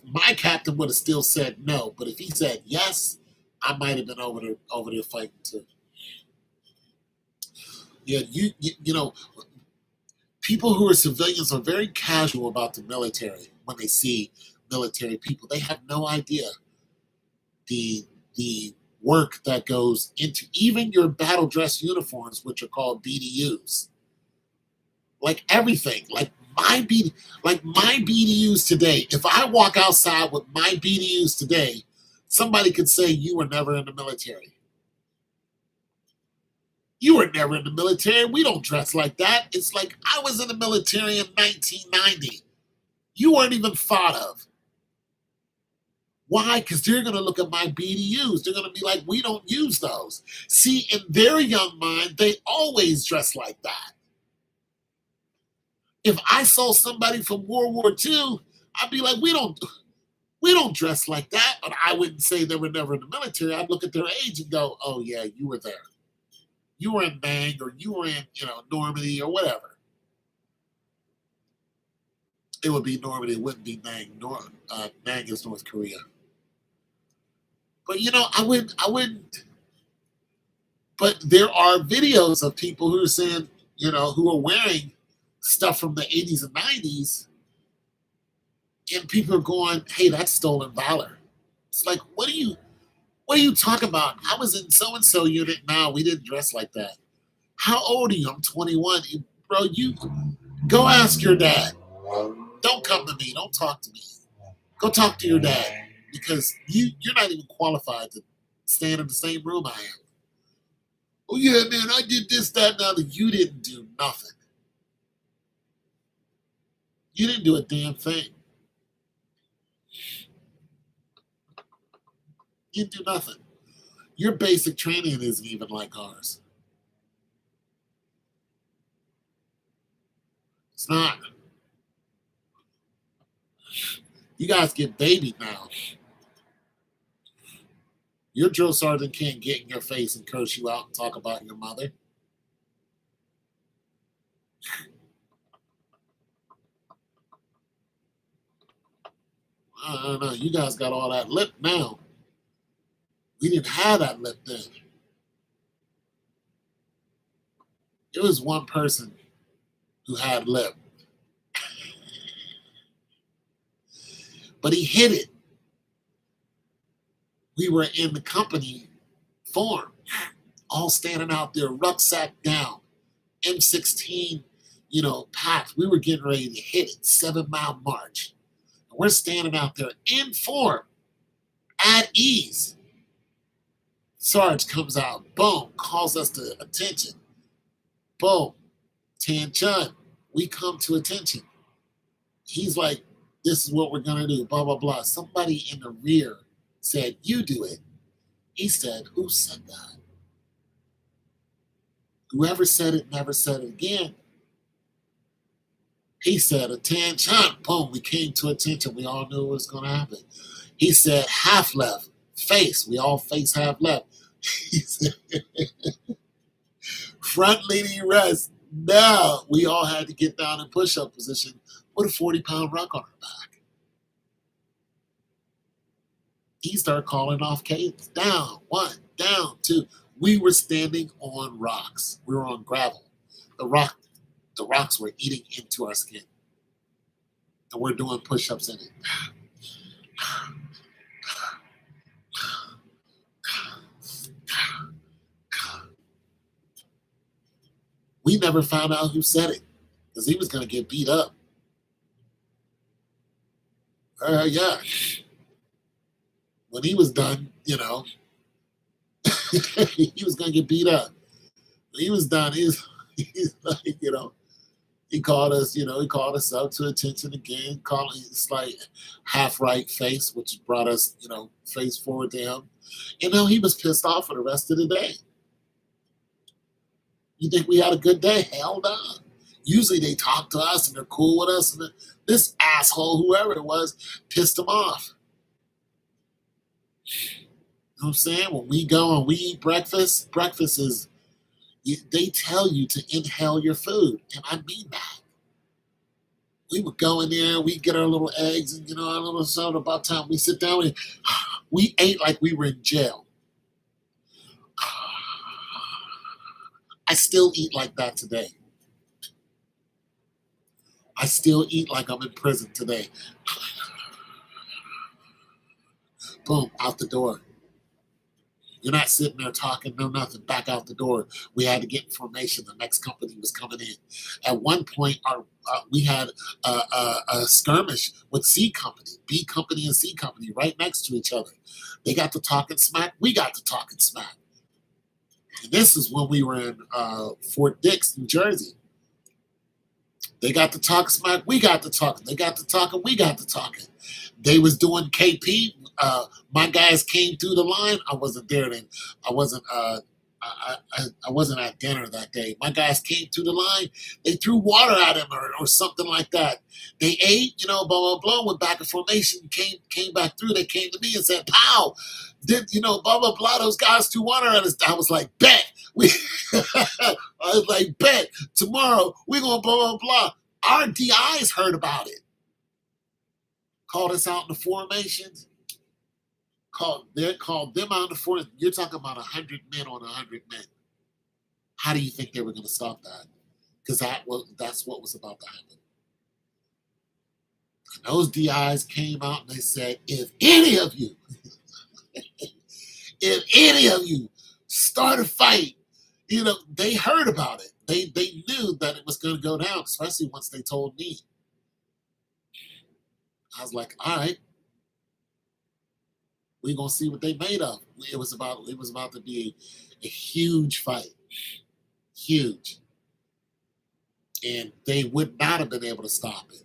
my captain would have still said no. But if he said yes, I might have been over there fighting too. Yeah, people who are civilians are very casual about the military when they see military people. They have no idea the work that goes into even your battle dress uniforms, which are called BDUs. Like everything, like my BDUs today. If I walk outside with my BDUs today, somebody could say you were never in the military. You were never in the military. We don't dress like that. It's like I was in the military in 1990. You weren't even thought of. Why? Because they're going to look at my BDUs. They're going to be like, we don't use those. See, in their young mind, they always dress like that. If I saw somebody from World War II, I'd be like, we don't dress like that. But I wouldn't say they were never in the military. I'd look at their age and go, oh yeah, you were there. You were in Nang, or you were in, Normandy or whatever. It would be Normandy. It wouldn't be Nang. Nang is North Korea. But I wouldn't. But there are videos of people who are saying, who are wearing stuff from the 80s and 90s, and people are going, hey, that's stolen valor. It's like, what are you talking about? I was in so and so unit. Now we didn't dress like that. How old are you? I'm 21. Bro, you go ask your dad. Don't come to me. Don't talk to me. Go talk to your dad, because you're not even qualified to stand in the same room I am. Oh yeah, man, I did this, that, and the other. You didn't do nothing. You didn't do a damn thing. You didn't do nothing. Your basic training isn't even like ours. It's not. You guys get babied now. Your drill sergeant can't get in your face and curse you out and talk about your mother. I don't know. You guys got all that lip now. We didn't have that lip then. It was one person who had lip, but he hid it. We were in the company form, all standing out there, rucksack down, M16, packed. We were getting ready to hit it, 7 Mile march. And we're standing out there in form, at ease. Sarge comes out, boom, calls us to attention. Boom, Tan Chun, we come to attention. He's like, this is what we're going to do, blah, blah, blah. Somebody in the rear said, you do it. He said, who said that? Whoever said it never said it again. He said, attention, boom, we came to attention. We all knew what was going to happen. He said, half left, face. We all face half left. He said, front leaning rest. Now we all had to get down in push-up position with a 40-pound ruck on our back. He started calling off cadence. Down, 1, down, 2. We were standing on rocks. We were on gravel. The rocks were eating into our skin. And we're doing push-ups in it. We never found out who said it because he was going to get beat up. Yeah. When he was done, he was going to get beat up. When he was done, he's like, he called us, he called us up to attention again, calling us like half right face, which brought us, face forward to him. He was pissed off for the rest of the day. You think we had a good day? Hell no. Usually they talk to us and they're cool with us. And this asshole, whoever it was, pissed him off. You know what I'm saying? When we go and we eat breakfast is, they tell you to inhale your food. And I mean that. We would go in there, we get our little eggs and, our little soda. About time we sit down, we ate like we were in jail. I still eat like that today. I still eat like I'm in prison today. Boom, out the door. You're not sitting there talking, no nothing, back out the door. We had to get information. The next company was coming in. At one point, we had a skirmish with C Company, B Company and C Company right next to each other. They got to talking smack. We got to talking smack. And this is when we were in Fort Dix, New Jersey. They got to talk smack. We got to talking. They got to talking. We got to talking. They was doing KP. My guys came through the line. I wasn't there then. I wasn't. I wasn't at dinner that day. My guys came through the line. They threw water at him or something like that. They ate, blah blah blah. Went back in formation. Came back through. They came to me and said, "Pow, did blah blah blah? Those guys threw water at us." I was like, "Bet." I was like, "Bet tomorrow we're gonna blah blah blah." Our DIs heard about it. Called us out in the formations. Called them out in the formation. You're talking about 100 men on 100 men. How do you think they were going to stop that? Because that's what was about to happen. And those DIs came out and they said, if any of you start a fight, they heard about it. They knew that it was going to go down, especially once they told me. I was like, all right, we're gonna see what they made of. It was about to be a huge fight. Huge. And they would not have been able to stop it.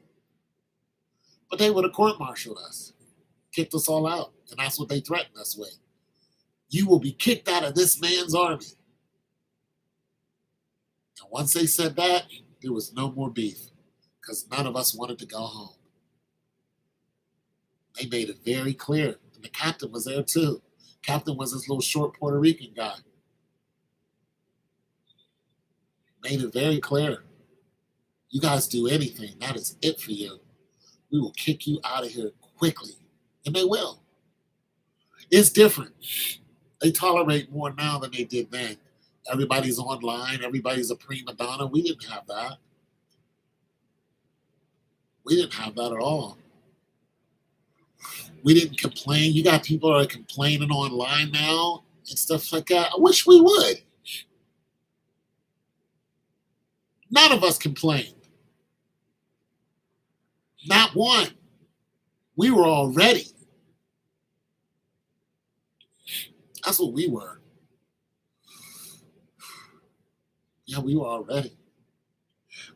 But they would have court-martialed us, kicked us all out. And that's what they threatened us with. You will be kicked out of this man's army. And once they said that, there was no more beef because none of us wanted to go home. They made it very clear. And the captain was there too. Captain was this little short Puerto Rican guy. Made it very clear. You guys do anything, that is it for you. We will kick you out of here quickly. And they will. It's different. They tolerate more now than they did then. Everybody's online. Everybody's a prima donna. We didn't have that. We didn't have that at all. We didn't complain. You got people that are complaining online now and stuff like that. I wish we would. None of us complained. Not one. We were all ready. That's what we were. Yeah, we were all ready.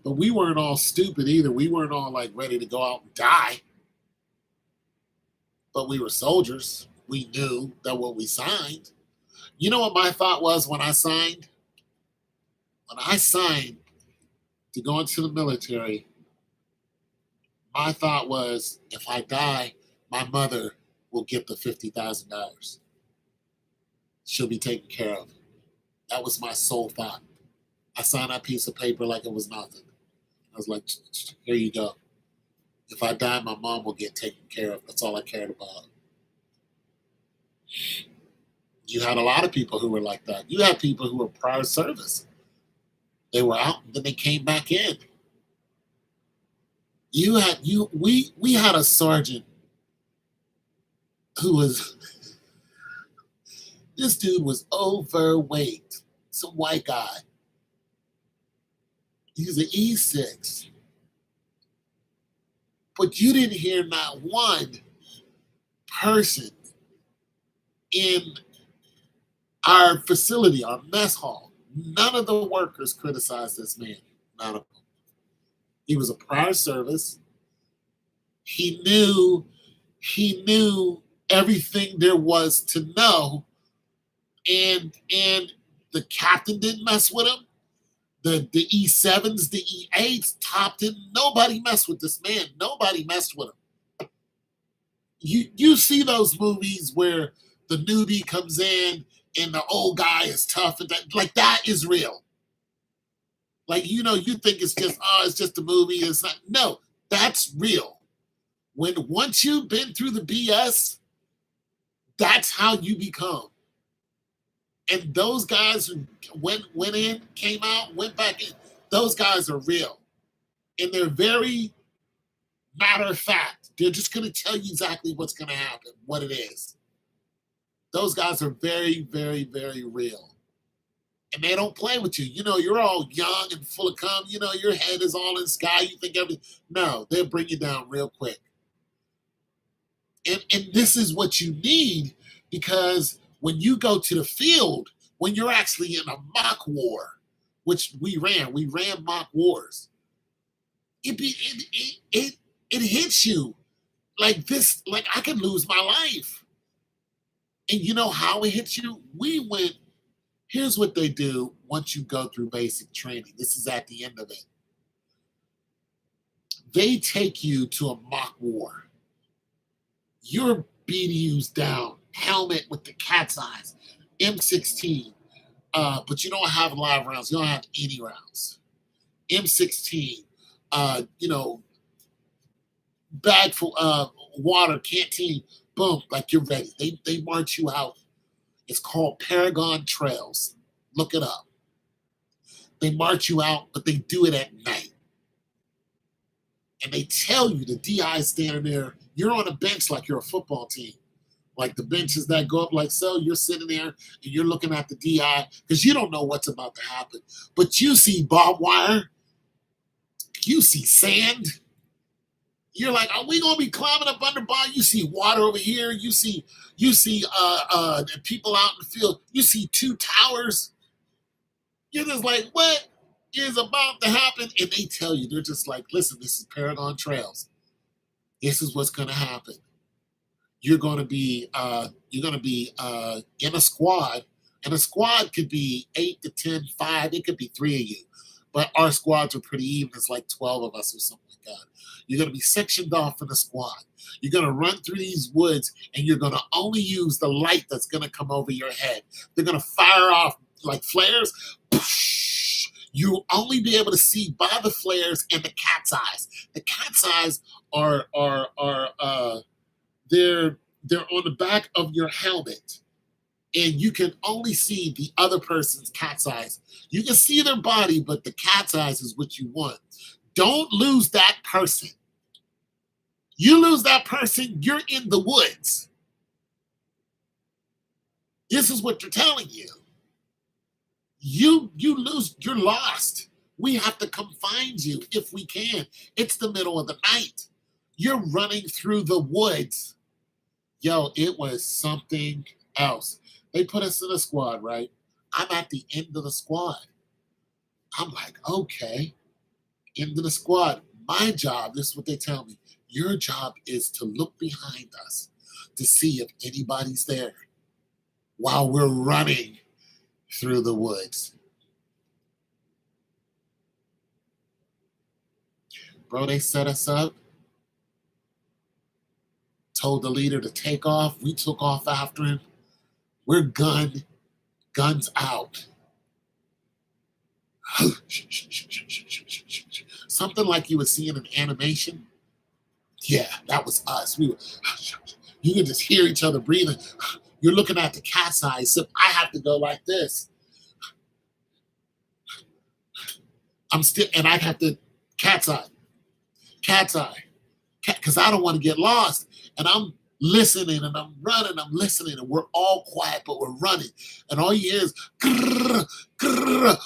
But we weren't all stupid either. We weren't all like ready to go out and die. But we were soldiers. We knew that what we signed. You know what my thought was when I signed? When I signed to go into the military, my thought was if I die, my mother will get the $50,000. She'll be taken care of. That was my sole thought. I signed that piece of paper like it was nothing. I was like, here you go. If I die, my mom will get taken care of. That's all I cared about. You had a lot of people who were like that. You had people who were prior service. They were out and then they came back in. We had a sergeant who was this dude was overweight. Some white guy. He's an E6. But you didn't hear not one person in our facility, our mess hall. None of the workers criticized this man. None of them. He was a prior service. He knew everything there was to know. And the captain didn't mess with him. The E7s, the E8s topped him. Nobody messed with this man. Nobody messed with him. You see those movies where the newbie comes in and the old guy is tough and that is real. Like, you think it's just a movie. It's not. No, that's real. Once you've been through the BS, that's how you become. And those guys who went in, came out, went back in, those guys are real. And they're very matter of fact. They're just going to tell you exactly what's going to happen, what it is. Those guys are very, very, very real. And they don't play with you. You're all young and full of cum. Your head is all in the sky. You think everything. No, they'll bring you down real quick. And this is what you need, because when you go to the field, when you're actually in a mock war, which we ran mock wars, it hits you like this, like I could lose my life. And you know how it hits you? Here's what they do once you go through basic training. This is at the end of it. They take you to a mock war. You're BDU's down, helmet with the cat's eyes, M16, but you don't have live rounds. You don't have any rounds. M16, bag full water, canteen, boom, like you're ready. They march you out. It's called Paragon Trails. Look it up. They march you out, but they do it at night. And they tell you, the DI is standing there, you're on a bench like you're a football team. Like the benches that go up like so, you're sitting there and you're looking at the DI because you don't know what's about to happen. But you see barbed wire, you see sand. You're like, are we gonna be climbing up under bar? You see water over here. You see people out in the field. You see two towers. You're just like, what is about to happen? And they tell you, they're just like, listen, this is Paragon Trails. This is what's gonna happen. You're gonna be in a squad, and a squad could be 8 to 10, 5. It could be 3 of you, but our squads are pretty even. It's like 12 of us or something like that. You're going to be sectioned off in a squad. You're going to run through these woods, and you're going to only use the light that's going to come over your head. They're going to fire off like flares. You'll only be able to see by the flares and the cat's eyes. The cat's eyes are they're on the back of your helmet, and you can only see the other person's cat's eyes. You can see their body, but the cat's eyes is what you want. Don't lose that person. You lose that person, you're in the woods. This is what you're telling you. You lose, you're lost. We have to come find you if we can. It's the middle of the night. You're running through the woods. Yo, it was something else. They put us in a squad, right? I'm at the end of the squad. I'm like, okay, end of the squad. My job, this is what they tell me. Your job is to look behind us to see if anybody's there while we're running through the woods. Bro, they set us up, told the leader to take off. We took off after him. We're guns out. Something like you would see in an animation. Yeah, that was us. You can just hear each other breathing. You're looking at the cat's eyes. So I have to go like this. And I have to cat's eye, because I don't want to get lost. And I'm listening and I'm running, I'm listening, and we're all quiet, but we're running. And all you hear is grrr, grrr.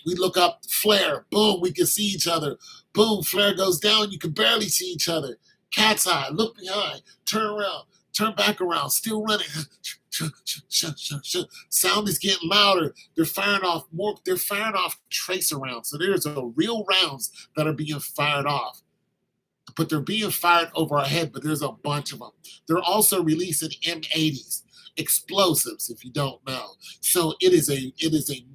We look up, flare, boom, we can see each other. Boom, flare goes down, you can barely see each other. Cat's eye, look behind, turn around, turn back around, still running. Sound is getting louder. They're firing off tracer rounds. So there's a real rounds that are being fired off. But they're being fired over our head, but there's a bunch of them. They're also releasing M80s, explosives, if you don't know. So it is a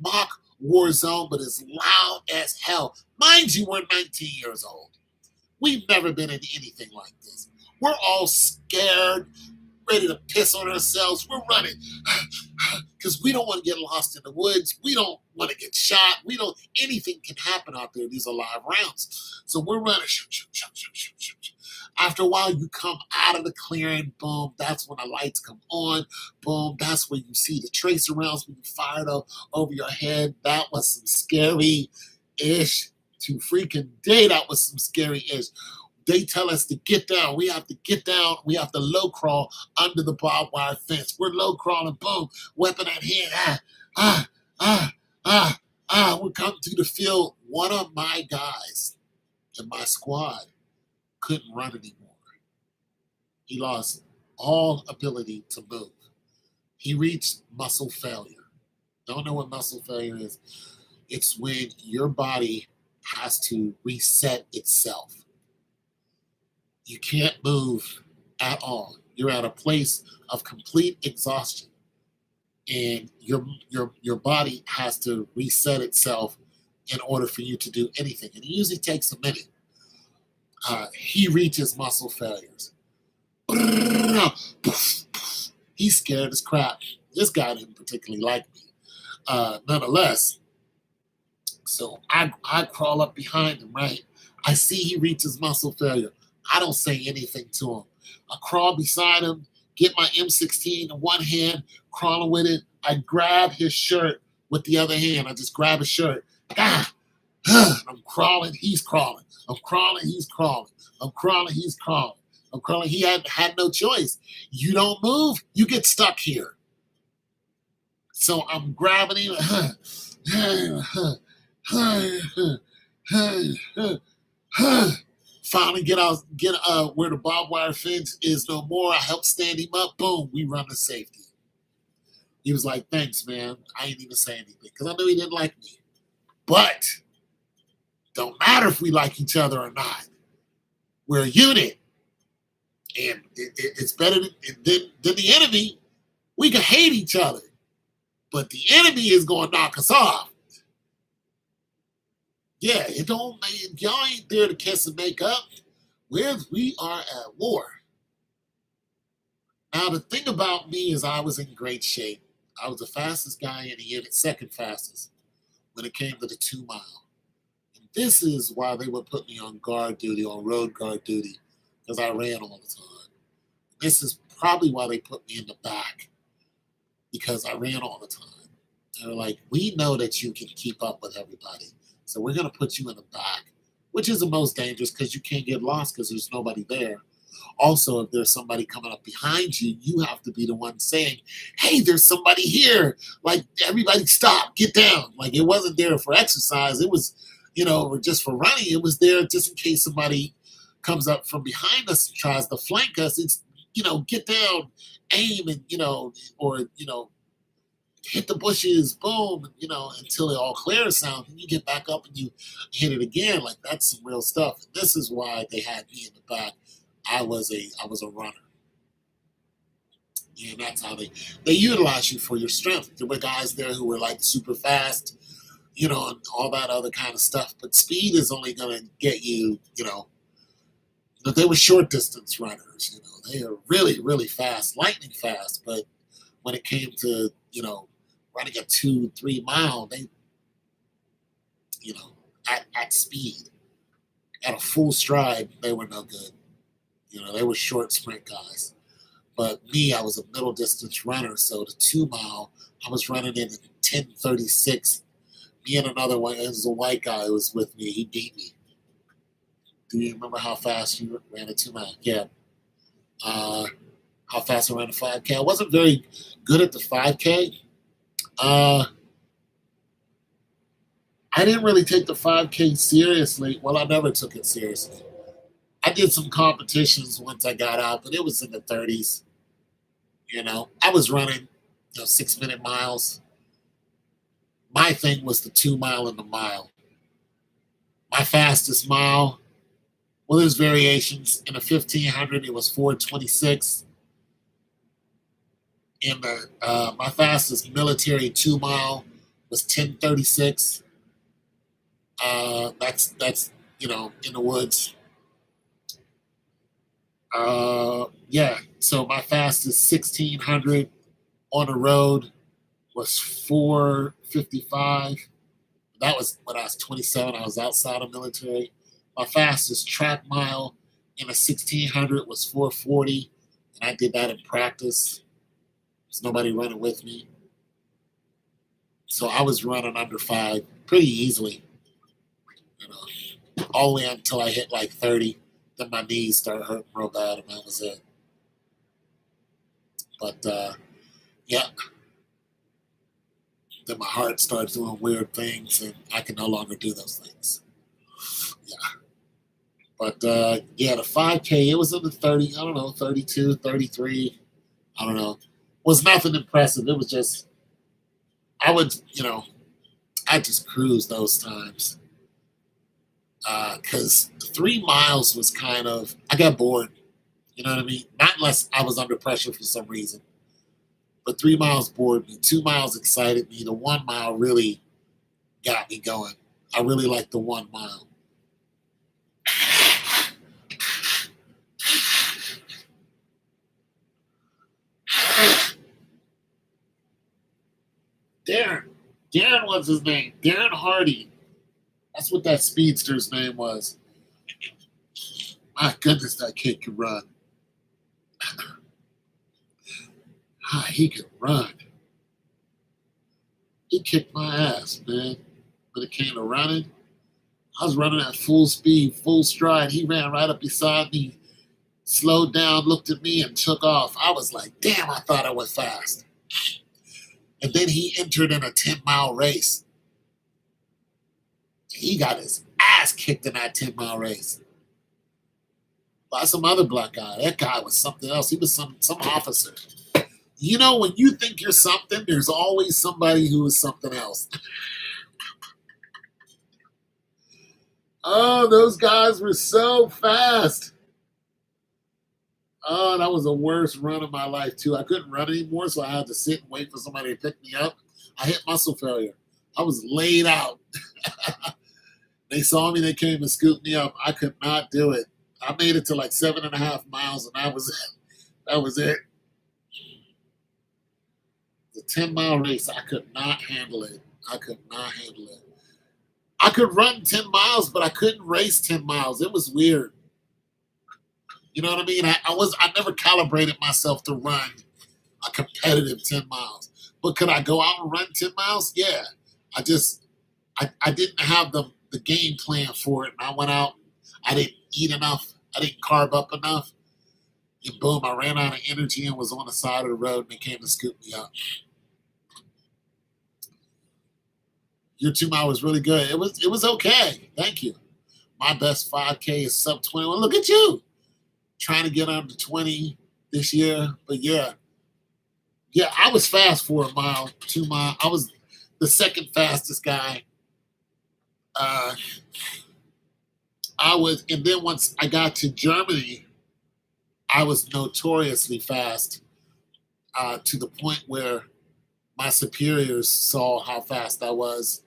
mock war zone, but it's loud as hell. Mind you, we're 19 years old. We've never been in anything like this. We're all scared, ready to piss on ourselves. We're running because we don't want to get lost in the woods. We don't want to get shot. Anything can happen out there. These are live rounds. So we're running. After a while, you come out of the clearing. Boom. That's when the lights come on. Boom. That's when you see the tracer rounds being fired up over your head. That was some scary-ish. To freaking day, that was some scary-ish. They tell us to get down. We have to get down. We have to low crawl under the barbed wire fence. We're low crawling. Boom. Weapon at hand. We're coming to the field. One of my guys in my squad couldn't run anymore. He lost all ability to move. He reached muscle failure. Don't know what muscle failure is. It's when your body has to reset itself. You can't move at all. You're at a place of complete exhaustion, and your body has to reset itself in order for you to do anything. And it usually takes a minute. He reaches muscle failures. He's scared as crap. This guy didn't particularly like me. Nonetheless, so I crawl up behind him, right? I see he reaches muscle failure. I don't say anything to him. I crawl beside him, get my M16 in one hand, crawling with it. I grab his shirt with the other hand. I just grab his shirt. I'm crawling, he's crawling. I'm crawling, he's crawling. I'm crawling, he's crawling. I'm crawling. He had no choice. You don't move, you get stuck here. So I'm grabbing him. Finally get where the barbed wire fence is no more. I help stand him up. Boom, we run to safety. He was like, thanks, man. I ain't even say anything because I knew he didn't like me. But don't matter if we like each other or not. We're a unit. And it's better than the enemy. We can hate each other. But the enemy is going to knock us off. Yeah, it don't. Y'all ain't there to kiss and make up. We are at war. Now the thing about me is I was in great shape. I was the fastest guy in the unit, second fastest when it came to the 2 mile. And this is why they would put me on guard duty, on road guard duty, because I ran all the time. This is probably why they put me in the back, because I ran all the time. They're like, we know that you can keep up with everybody, so we're going to put you in the back, which is the most dangerous because you can't get lost because there's nobody there. Also, if there's somebody coming up behind you, you have to be the one saying, hey, there's somebody here. Like, everybody stop, get down. Like, it wasn't there for exercise. It was, or just for running. It was there just in case somebody comes up from behind us and tries to flank us. It's, get down, aim, and, hit the bushes, boom, until it all clears sound. And you get back up and you hit it again. Like, that's some real stuff. And this is why they had me in the back. I was a runner. And that's how they utilize you for your strength. There were guys there who were like super fast, and all that other kind of stuff. But speed is only gonna get you, they were short distance runners, they are really, really fast, lightning fast. But when it came to, running a 2-3 mile, they, at speed, at a full stride, they were no good. They were short sprint guys. But me, I was a middle distance runner. So the 2 mile, I was running in 10:36. Me and another one, it was a white guy who was with me. He beat me. Do you remember how fast you ran a 2 mile? Yeah. How fast I ran a 5K? I wasn't very good at the 5K. I didn't really take the 5K seriously. Well, I never took it seriously. I did some competitions once I got out, but it was in the 30s. I was running 6-minute miles. My thing was the 2 mile and the mile. My fastest mile, well, there's variations. In the 1500, it was 4:26. In the my fastest military 2 mile was 10:36. That's in the woods. Yeah. So my fastest 1600 on the road was 4:55. That was when I was 27. I was outside of military. My fastest track mile in a 1600 was 4:40, and I did that in practice. There's nobody running with me, so I was running under 5 pretty easily. All the way until I hit like 30. Then my knees started hurting real bad, and that was it. But yeah, then my heart started doing weird things, and I can no longer do those things. Yeah. But yeah, the 5K, it was in the 30, I don't know, 32, 33. I don't know. It was nothing impressive. It was just, I would, I just cruise those times. Because 3 miles was kind of, I got bored. You know what I mean? Not unless I was under pressure for some reason. But 3 miles bored me. 2 miles excited me. The 1 mile really got me going. I really liked the 1 mile. Darren. Darren was his name. Darren Hardy. That's what that speedster's name was. My goodness, that kid could run. He could run. He kicked my ass, man. When it came to running, I was running at full speed, full stride. He ran right up beside me, slowed down, looked at me, and took off. I was like, damn, I thought I was fast. And then he entered in a 10-mile race. He got his ass kicked in that 10-mile race by some other black guy. That guy was something else. He was some officer. When you think you're something, there's always somebody who is something else. Oh, those guys were so fast. Oh, that was the worst run of my life, too. I couldn't run anymore, so I had to sit and wait for somebody to pick me up. I hit muscle failure. I was laid out. They saw me, they came and scooped me up. I could not do it. I made it to like 7.5 miles, and that was it. That was it. The 10-mile race, I could not handle it. I could not handle it. I could run 10 miles, but I couldn't race 10 miles. It was weird. You know what I mean? I never calibrated myself to run a competitive 10 miles. But could I go out and run 10 miles? Yeah. I didn't have the game plan for it. And I went out, I didn't eat enough, I didn't carb up enough. And boom, I ran out of energy and was on the side of the road and they came to scoop me up. Your 2 mile was really good. It was okay. Thank you. My best 5K is sub 21. Look at you. Trying to get under 20 this year. But yeah, I was fast for a mile, 2 mile. I was the second fastest guy. Uh, and then once I got to Germany, I was notoriously fast to the point where my superiors saw how fast I was.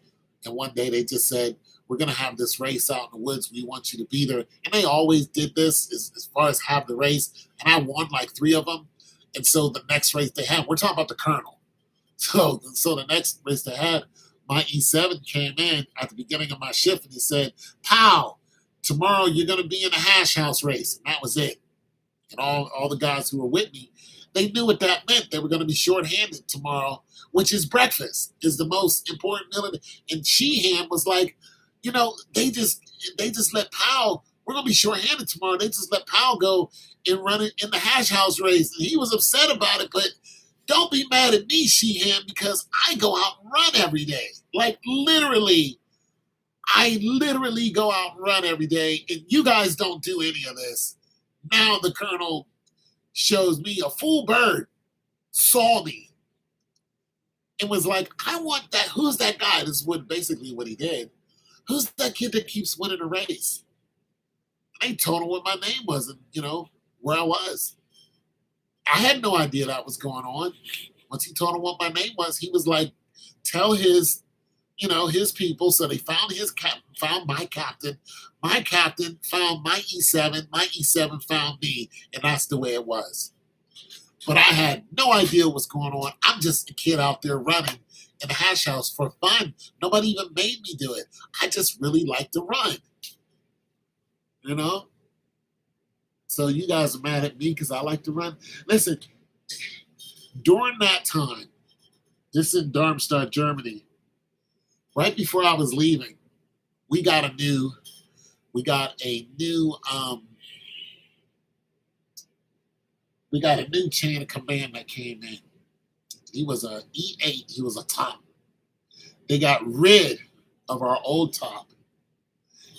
And one day they just said, we're going to have this race out in the woods. We want you to be there. And they always did this as far as have the race. And I won like 3 of them. And so the next race they had, we're talking about the Colonel. So the next race they had, my E7 came in at the beginning of my shift and he said, "Pow, tomorrow you're going to be in a hash house race." And that was it. And all the guys who were with me, they knew what that meant. They were going to be shorthanded tomorrow, which is breakfast, is the most important meal. And Sheehan was like, they just let Powell, we're going to be shorthanded tomorrow. They just let Powell go and run it in the hash house race. And he was upset about it, but don't be mad at me, Sheehan, because I go out and run every day. Like literally, I literally go out and run every day, and you guys don't do any of this. Now the Colonel shows me a full bird, saw me, and was like, I want that. Who's that guy? This is basically what he did. Who's that kid that keeps winning the race? I told him what my name was and, where I was. I had no idea that was going on. Once he told him what my name was, he was like, tell his people. So they found found my captain. My captain found my E7. My E7 found me. And that's the way it was. But I had no idea what was going on. I'm just a kid out there running in the hash house for fun. Nobody even made me do it. I just really like to run. So you guys are mad at me because I like to run. Listen, during that time, this is in Darmstadt, Germany, right before I was leaving, we got a new chain of command that came in. He was a E8. He was a top. They got rid of our old top.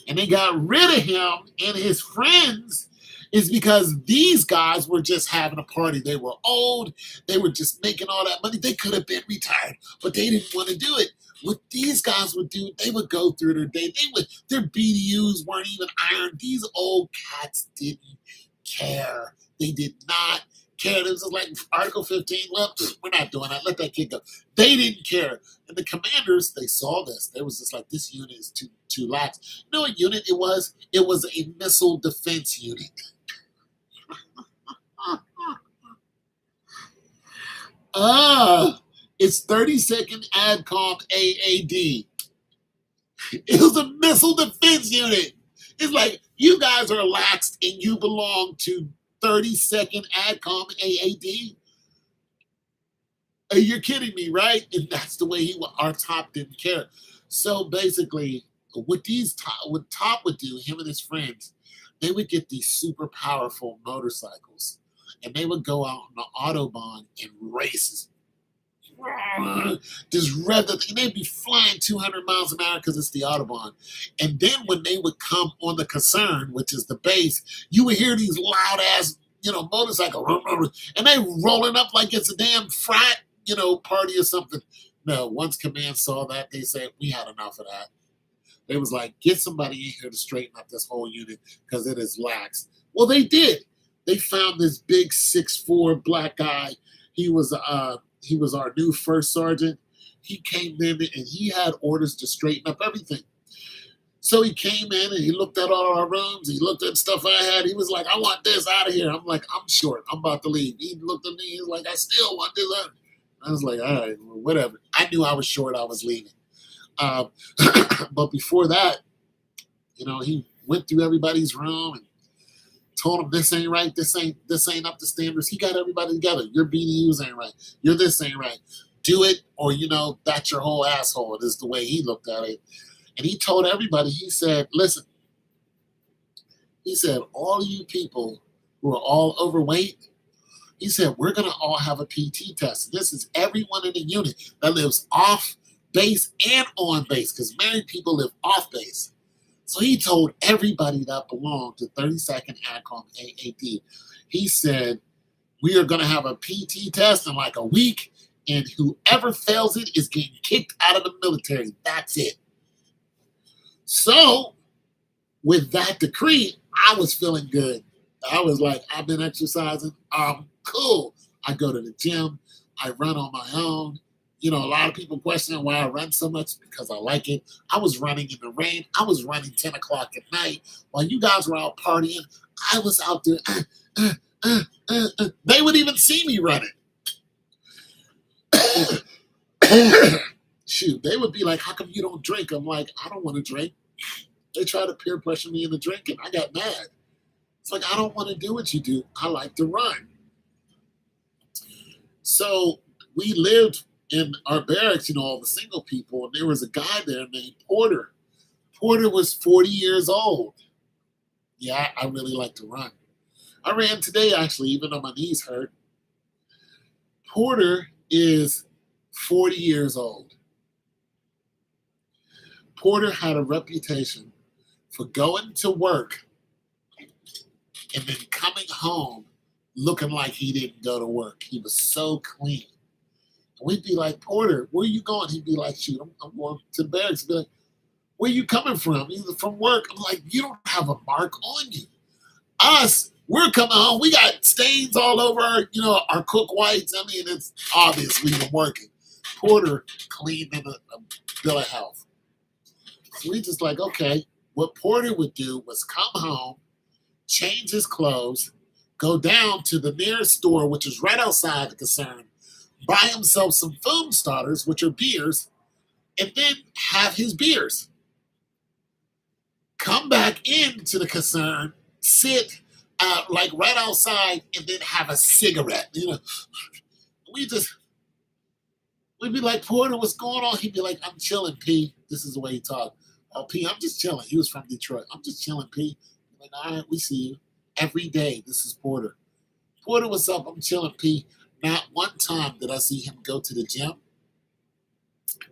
And they got rid of him and his friends is because these guys were just having a party. They were old. They were just making all that money. They could have been retired, but they didn't want to do it. What these guys would do, they would go through their day. Their BDUs weren't even ironed. These old cats didn't care. They did not care. It was just like Article 15. Well, we're not doing that. Let that kid go. They didn't care. And the commanders, they saw this. They was just like, this unit is too lax. You know what unit it was? It was a missile defense unit. It's 32nd ADCOM AAD. It was a missile defense unit. It's like, you guys are laxed and you belong to 32nd ADCOM AAD. You're kidding me, right? And that's the way our top didn't care. So basically, what Top would do, him and his friends, they would get these super powerful motorcycles, and they would go out on the Autobahn and race. Just rev the thing. They'd be flying 200 miles an hour because it's the Autobahn. And then when they would come on the Concern, which is the base, you would hear these loud ass, motorcycle, and they rolling up like it's a damn frat, party or something. No, once command saw that, they said, we had enough of that. They was like, get somebody in here to straighten up this whole unit because it is lax. Well, they did. They found this big 6'4" black guy. He was our new first sergeant. He came in and he had orders to straighten up everything. So he came in and he looked at all our rooms. He looked at stuff I had. He was like, I want this out of here. I'm like, I'm short. I'm about to leave. He looked at me. He was like, I still want this out. I was like, all right, well, whatever. I knew I was short. I was leaving. Um, but before that, he went through everybody's room and told them this ain't right, this ain't up to standards. He got everybody together. Your BDUs ain't right. Your this ain't right. Do it, or that's your whole asshole. Is the way he looked at it. And he told everybody, he said, listen, he said, all you people who are all overweight, he said, we're going to all have a PT test. This is everyone in the unit that lives off base and on base, because married people live off base. So he told everybody that belonged to 32nd AdCom AAD, he said, we are going to have a PT test in like a week, and whoever fails it is getting kicked out of the military. That's it. So with that decree, I was feeling good. I was like, I've been exercising. I'm cool. I go to the gym. I run on my own. A lot of people question why I run so much, because I like it. I was running in the rain. I was running 10 o'clock at night while you guys were out partying. I was out there. They would even see me running. Shoot, they would be like, how come you don't drink? I'm like, I don't want to drink. They try to peer pressure me into drinking. I got mad. It's like, I don't want to do what you do. I like to run. So we lived in our barracks, all the single people, and there was a guy there named Porter. Porter was 40 years old. Yeah, I really like to run. I ran today, actually, even though my knees hurt. Porter is 40 years old. Porter had a reputation for going to work and then coming home looking like he didn't go to work. He was so clean. And we'd be like, Porter, where are you going? He'd be like, shoot, I'm going to the barracks. He'd be like, where are you coming from? He's from work. I'm like, you don't have a mark on you. Us, we're coming home. We got stains all over our cook whites. I mean, it's obvious we've been working. Porter cleaned in a bill of health. So we just like, okay. What Porter would do was come home, change his clothes, go down to the nearest store, which is right outside the concern, buy himself some foam starters, which are beers, and then have his beers. Come back into the concern, sit like right outside, and then have a cigarette. We'd be like, Porter, what's going on? He'd be like, I'm chilling, P. This is the way he talked. Oh, P, I'm just chilling. He was from Detroit. I'm just chilling, P. I'm like, all right, we see you. Every day, this is Porter. Porter, what's up? I'm chilling, P. Not one time did I see him go to the gym.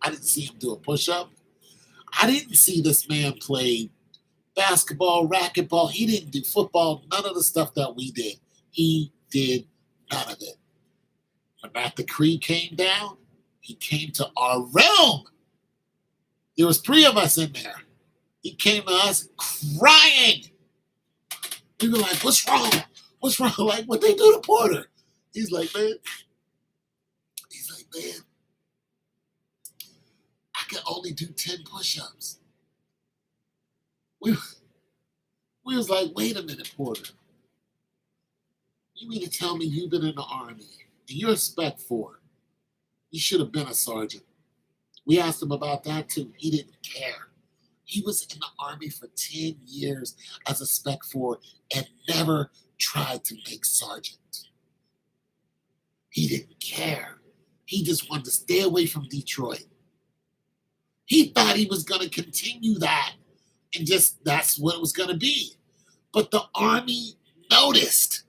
I didn't see him do a push-up. I didn't see this man play basketball, racquetball. He didn't do football, none of the stuff that we did. He did none of it. When that decree came down, he came to our realm. There was 3 of us in there. He came to us crying. We were like, what's wrong? What's wrong? Like, what they do to Porter? He's like, man, I can only do 10 push-ups. We was like, wait a minute, Porter. You mean to tell me you've been in the Army and you're a Spec 4? You should have been a sergeant. We asked him about that too. He didn't care. He was in the Army for 10 years as a Spec 4 and never tried to make sergeant. He didn't care. He just wanted to stay away from Detroit. He thought he was going to continue that and just that's what it was going to be. But the Army noticed.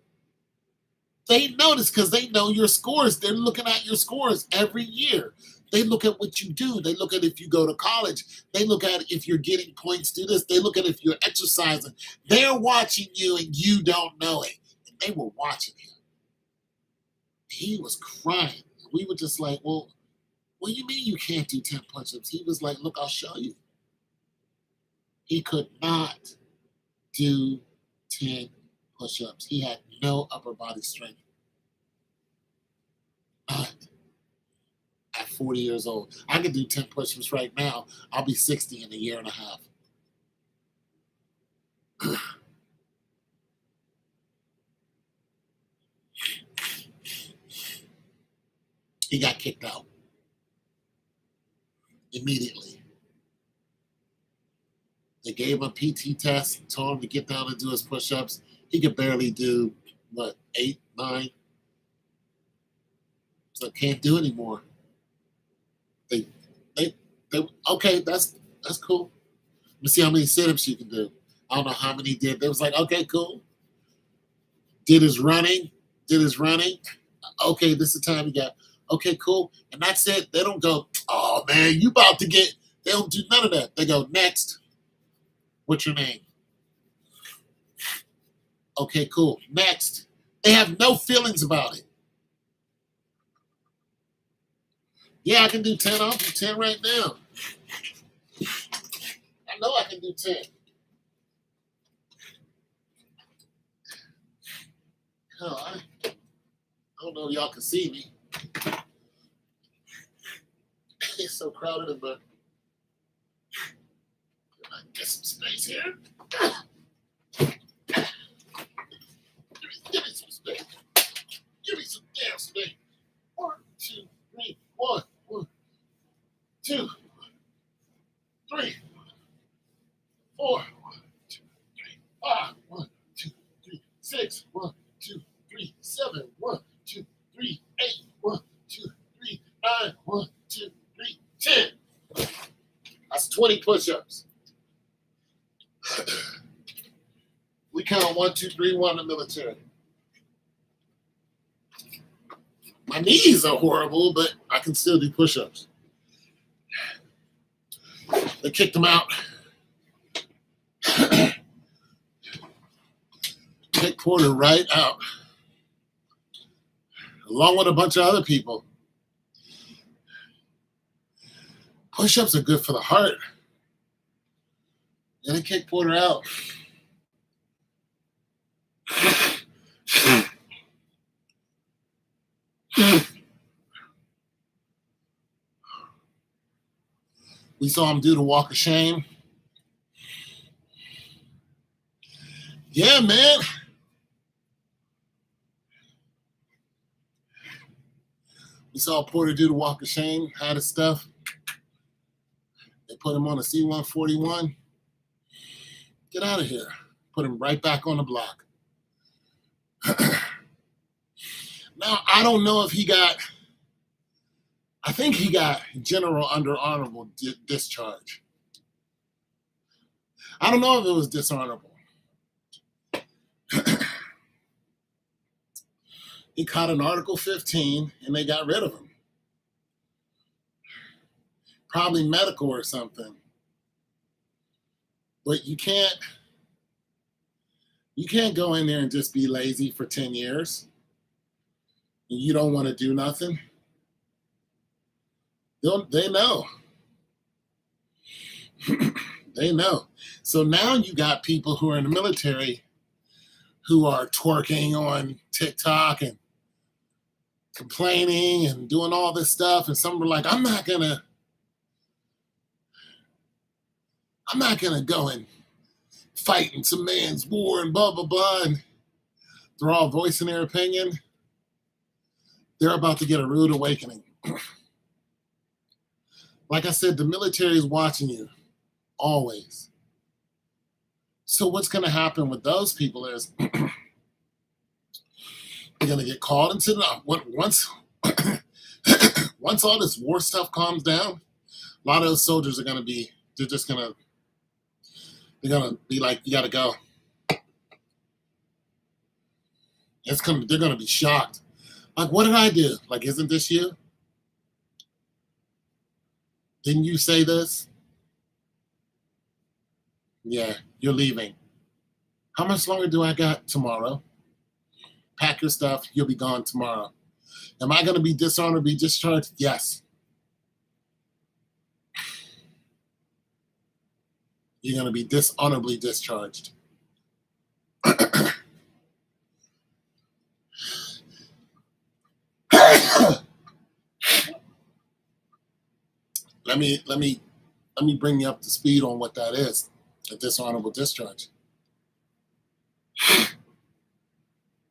They noticed because they know your scores. They're looking at your scores every year. They look at what you do. They look at if you go to college. They look at if you're getting points to this. They look at if you're exercising. They're watching you and you don't know it. And they were watching him. He was crying. We were just like, well, what do you mean you can't do 10 push-ups? He was like, look, I'll show you. He could not do 10 push-ups. He had no upper body strength. None. At 40 years old. I could do 10 push-ups right now. I'll be 60 in a year and a half. He got kicked out immediately. They gave him a PT test, told him to get down and do his push-ups. He could barely do what, 8, 9. So can't do anymore. They, they, okay. That's cool. Let me see how many sit-ups you can do. I don't know how many he did. They was like, okay, cool. Did his running. Okay, this is the time he got. Okay, cool. And that's it. They don't go, oh man, you about to get. They don't do none of that. They go, next. What's your name? Okay, cool. Next. They have no feelings about it. Yeah, I can do 10. I'll do 10 right now. I know I can do 10. Hell, I don't know if y'all can see me. It's so crowded in the. Get some space here. Give me some space. Give me some damn space. 1, 2, 3, 1, 1, 2, 3, 4, 1, 2, 3, 5, 1, 2, 3, 6, 1, 2, 3, 7, 1, 2, 3, 8, 1, 2, 3, 9, 1, 2, 3, 10. That's 20 push-ups. We count 1, 2, 3, 1 in the military. My knees are horrible, but I can still do push-ups. They kicked him out. Kicked Porter right out, along with a bunch of other people. Push-ups are good for the heart. And they kicked Porter out. We saw him do the walk of shame. Yeah, man. We saw Porter do the walk of shame, had his stuff. They put him on a C-141. Get out of here. Put him right back on the block. Now, I don't know if he got, I think he got general under honorable discharge. I don't know if it was dishonorable. He caught an Article 15 and they got rid of him. Probably medical or something. But you can't go in there and just be lazy for 10 years. You don't want to do nothing. They know. They know. So now you got people who are in the military who are twerking on TikTok and complaining and doing all this stuff. And some are like, I'm not gonna go and fight in some man's war and blah, blah, blah. And they're all voicing their opinion. They're about to get a rude awakening. Like I said, the military is watching you always. So what's going to happen with those people is they're going to get called into the once once all this war stuff calms down. A lot of those soldiers are going to be they're going to be like, you got to go. They're going to be shocked. Like, what did I do? Like, isn't this you? Didn't you say this? Yeah, you're leaving. How much longer do I got tomorrow? Pack your stuff. You'll be gone tomorrow. Am I going to be dishonored, be discharged? Yes. You're going to be dishonorably discharged. Let me bring you up to speed on what that is, a dishonorable discharge.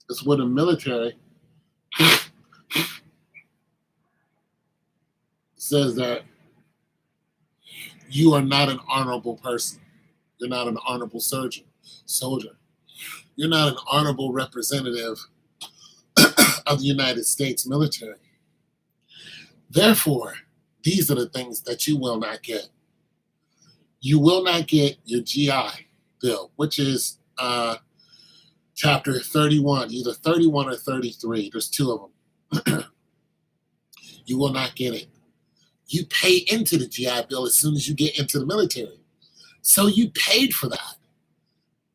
It's with the military. Says that you are not an honorable person. You're not an honorable soldier. You're not an honorable representative of the United States military. Therefore, these are the things that you will not get. You will not get your GI Bill, which is chapter 31, either 31 or 33. There's two of them. You will not get it. You pay into the GI Bill as soon as you get into the military. So you paid for that.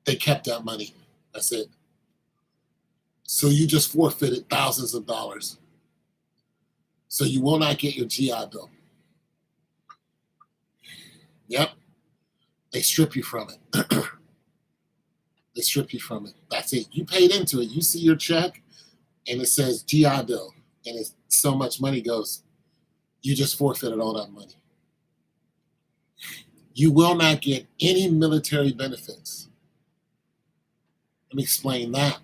They kept that money. That's it. So you just forfeited thousands of dollars. So you will not get your GI Bill. Yep. They strip you from it. They strip you from it. That's it. You paid into it. You see your check and it says GI Bill and it's so much money goes. You just forfeited all that money. You will not get any military benefits. Let me explain that.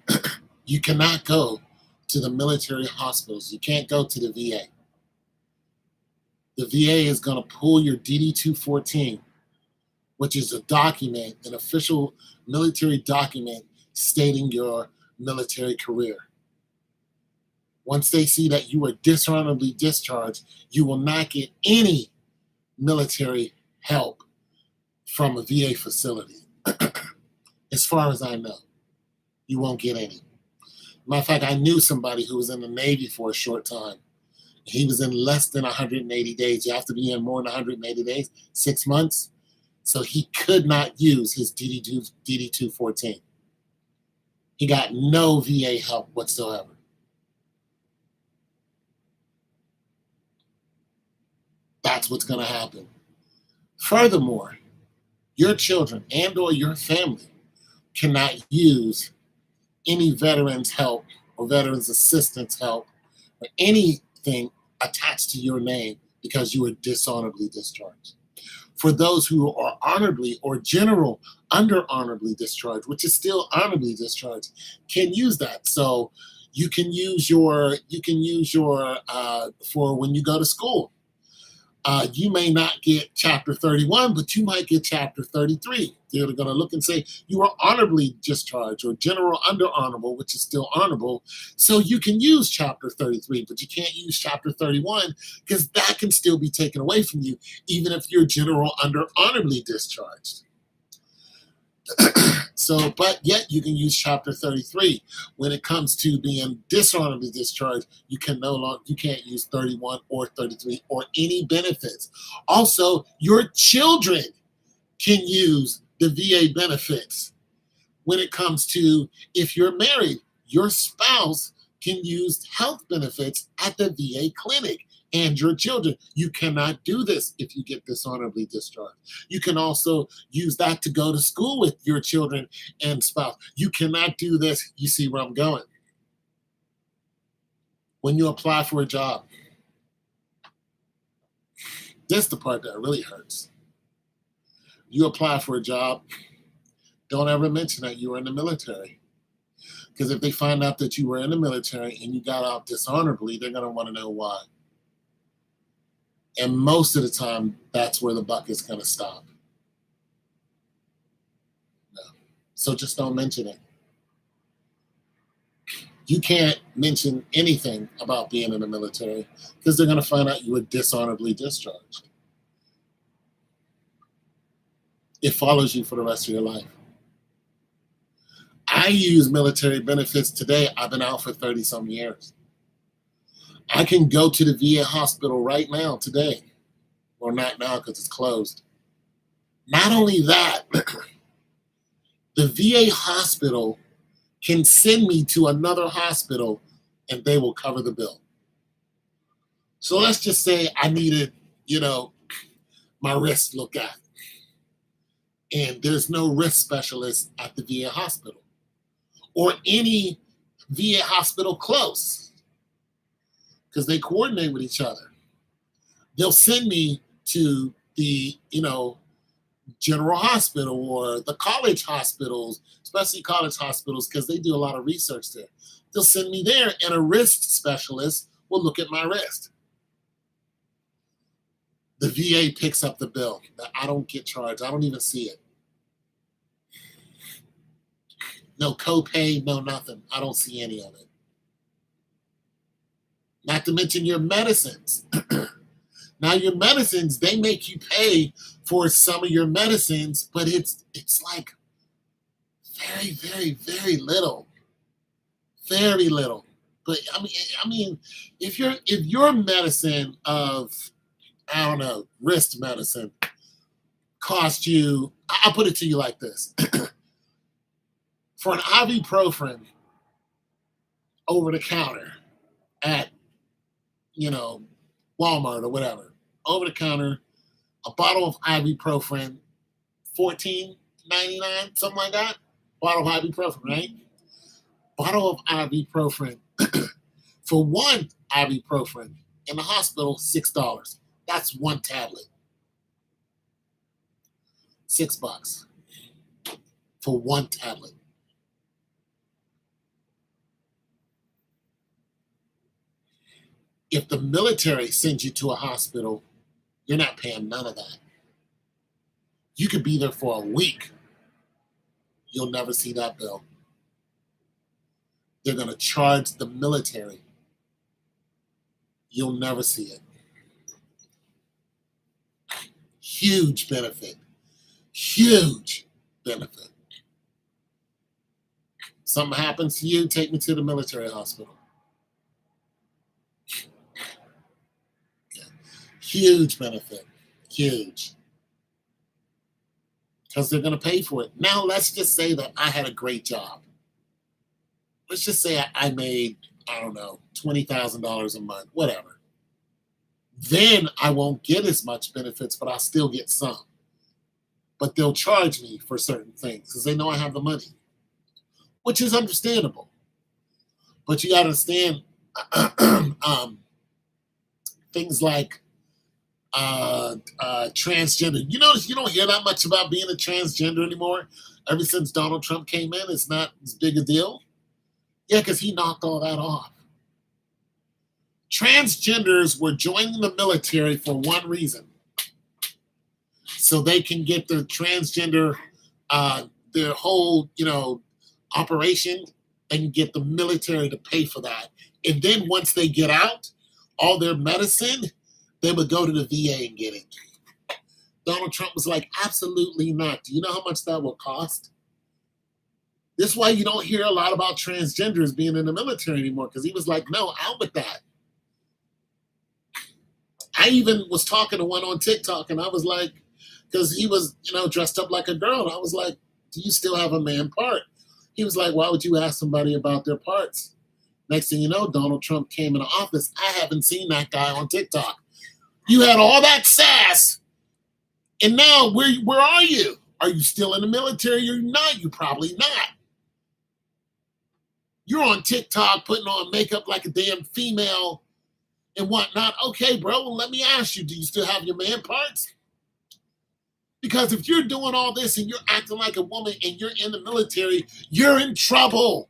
You cannot go to the military hospitals. You can't go to the VA. The VA is going to pull your DD-214, which is a document, an official military document stating your military career. Once they see that you were dishonorably discharged, you will not get any military help from a VA facility. As far as I know, you won't get any. Matter of fact, I knew somebody who was in the Navy for a short time. He was in less than 180 days. You have to be in more than 180 days, 6 months. So he could not use his DD-214. He got no VA help whatsoever. That's what's going to happen. Furthermore, your children and or your family cannot use any veterans help or veterans assistance help or anything attached to your name because you were dishonorably discharged. For those who are honorably or general under honorably discharged, which is still honorably discharged, can use that. So you can use your for when you go to school. You may not get chapter 31, but you might get chapter 33. They're going to look and say you are honorably discharged or general under honorable, which is still honorable. So you can use chapter 33, but you can't use chapter 31 because that can still be taken away from you, even if you're general under honorably discharged. So, but yet you can use chapter 33 when it comes to being dishonorably discharged. You can't use 31 or 33 or any benefits. Also, your children can use the VA benefits. When it comes to if you're married, your spouse can use health benefits at the VA clinic. And your children. You cannot do this if you get dishonorably discharged. You can also use that to go to school with your children and spouse. You cannot do this. You see where I'm going. When you apply for a job, this is the part that really hurts. You apply for a job, don't ever mention that you were in the military. Because if they find out that you were in the military and you got out dishonorably, they're going to want to know why. And most of the time, that's where the buck is going to stop. No. So just don't mention it. You can't mention anything about being in the military because they're going to find out you were dishonorably discharged. It follows you for the rest of your life. I use military benefits today. I've been out for 30-some years. I can go to the VA hospital right now, today. Or not now because it's closed. Not only that, the VA hospital can send me to another hospital and they will cover the bill. So let's just say I needed, my wrist looked at. And there's no wrist specialist at the VA hospital or any VA hospital close. Because they coordinate with each other. They'll send me to the General Hospital or the college hospitals, especially college hospitals, because they do a lot of research there. They'll send me there, and a wrist specialist will look at my wrist. The VA picks up the bill. I don't get charged. I don't even see it. No copay, no nothing. I don't see any of it. Not to mention your medicines. Now your medicines, they make you pay for some of your medicines, but it's like very, very, very little. Very little. But I mean, if your medicine of, I don't know, wrist medicine cost you, I'll put it to you like this. For an ibuprofen over the counter at, you know, Walmart or whatever, over the counter, a bottle of ibuprofen, 14.99, something like that. Bottle of ibuprofen, right? Bottle of ibuprofen for one ibuprofen in the hospital, $6. That's one tablet. $6 for one tablet. If the military sends you to a hospital, you're not paying none of that. You could be there for a week. You'll never see that bill. They're going to charge the military. You'll never see it. Huge benefit. Huge benefit. Something happens to you, take me to the military hospital. Yeah. Huge benefit. Huge. Because they're going to pay for it. Now, let's just say that I had a great job. Let's just say I made, I don't know, $20,000 a month, whatever. Then I won't get as much benefits, but I'll still get some. But they'll charge me for certain things because they know I have the money, which is understandable. But you got to understand things like transgender. You notice you don't hear that much about being a transgender anymore. Ever since Donald Trump came in, it's not as big a deal. Yeah, because he knocked all that off. Transgenders were joining the military for one reason. So they can get their transgender, their whole, operation, and get the military to pay for that. And then once they get out, all their medicine, they would go to the VA and get it. Donald Trump was like, absolutely not. Do you know how much that will cost? This is why you don't hear a lot about transgenders being in the military anymore, because he was like, no, out with that. I even was talking to one on TikTok, and I was like, because he was, dressed up like a girl. And I was like, do you still have a man part? He was like, why would you ask somebody about their parts? Next thing you know, Donald Trump came into office. I haven't seen that guy on TikTok. You had all that sass, and now where are you? Are you still in the military? You're not. You're probably not. You're on TikTok putting on makeup like a damn female and whatnot. Okay, bro, well, let me ask you, do you still have your man parts? Because if you're doing all this and you're acting like a woman and you're in the military, you're in trouble.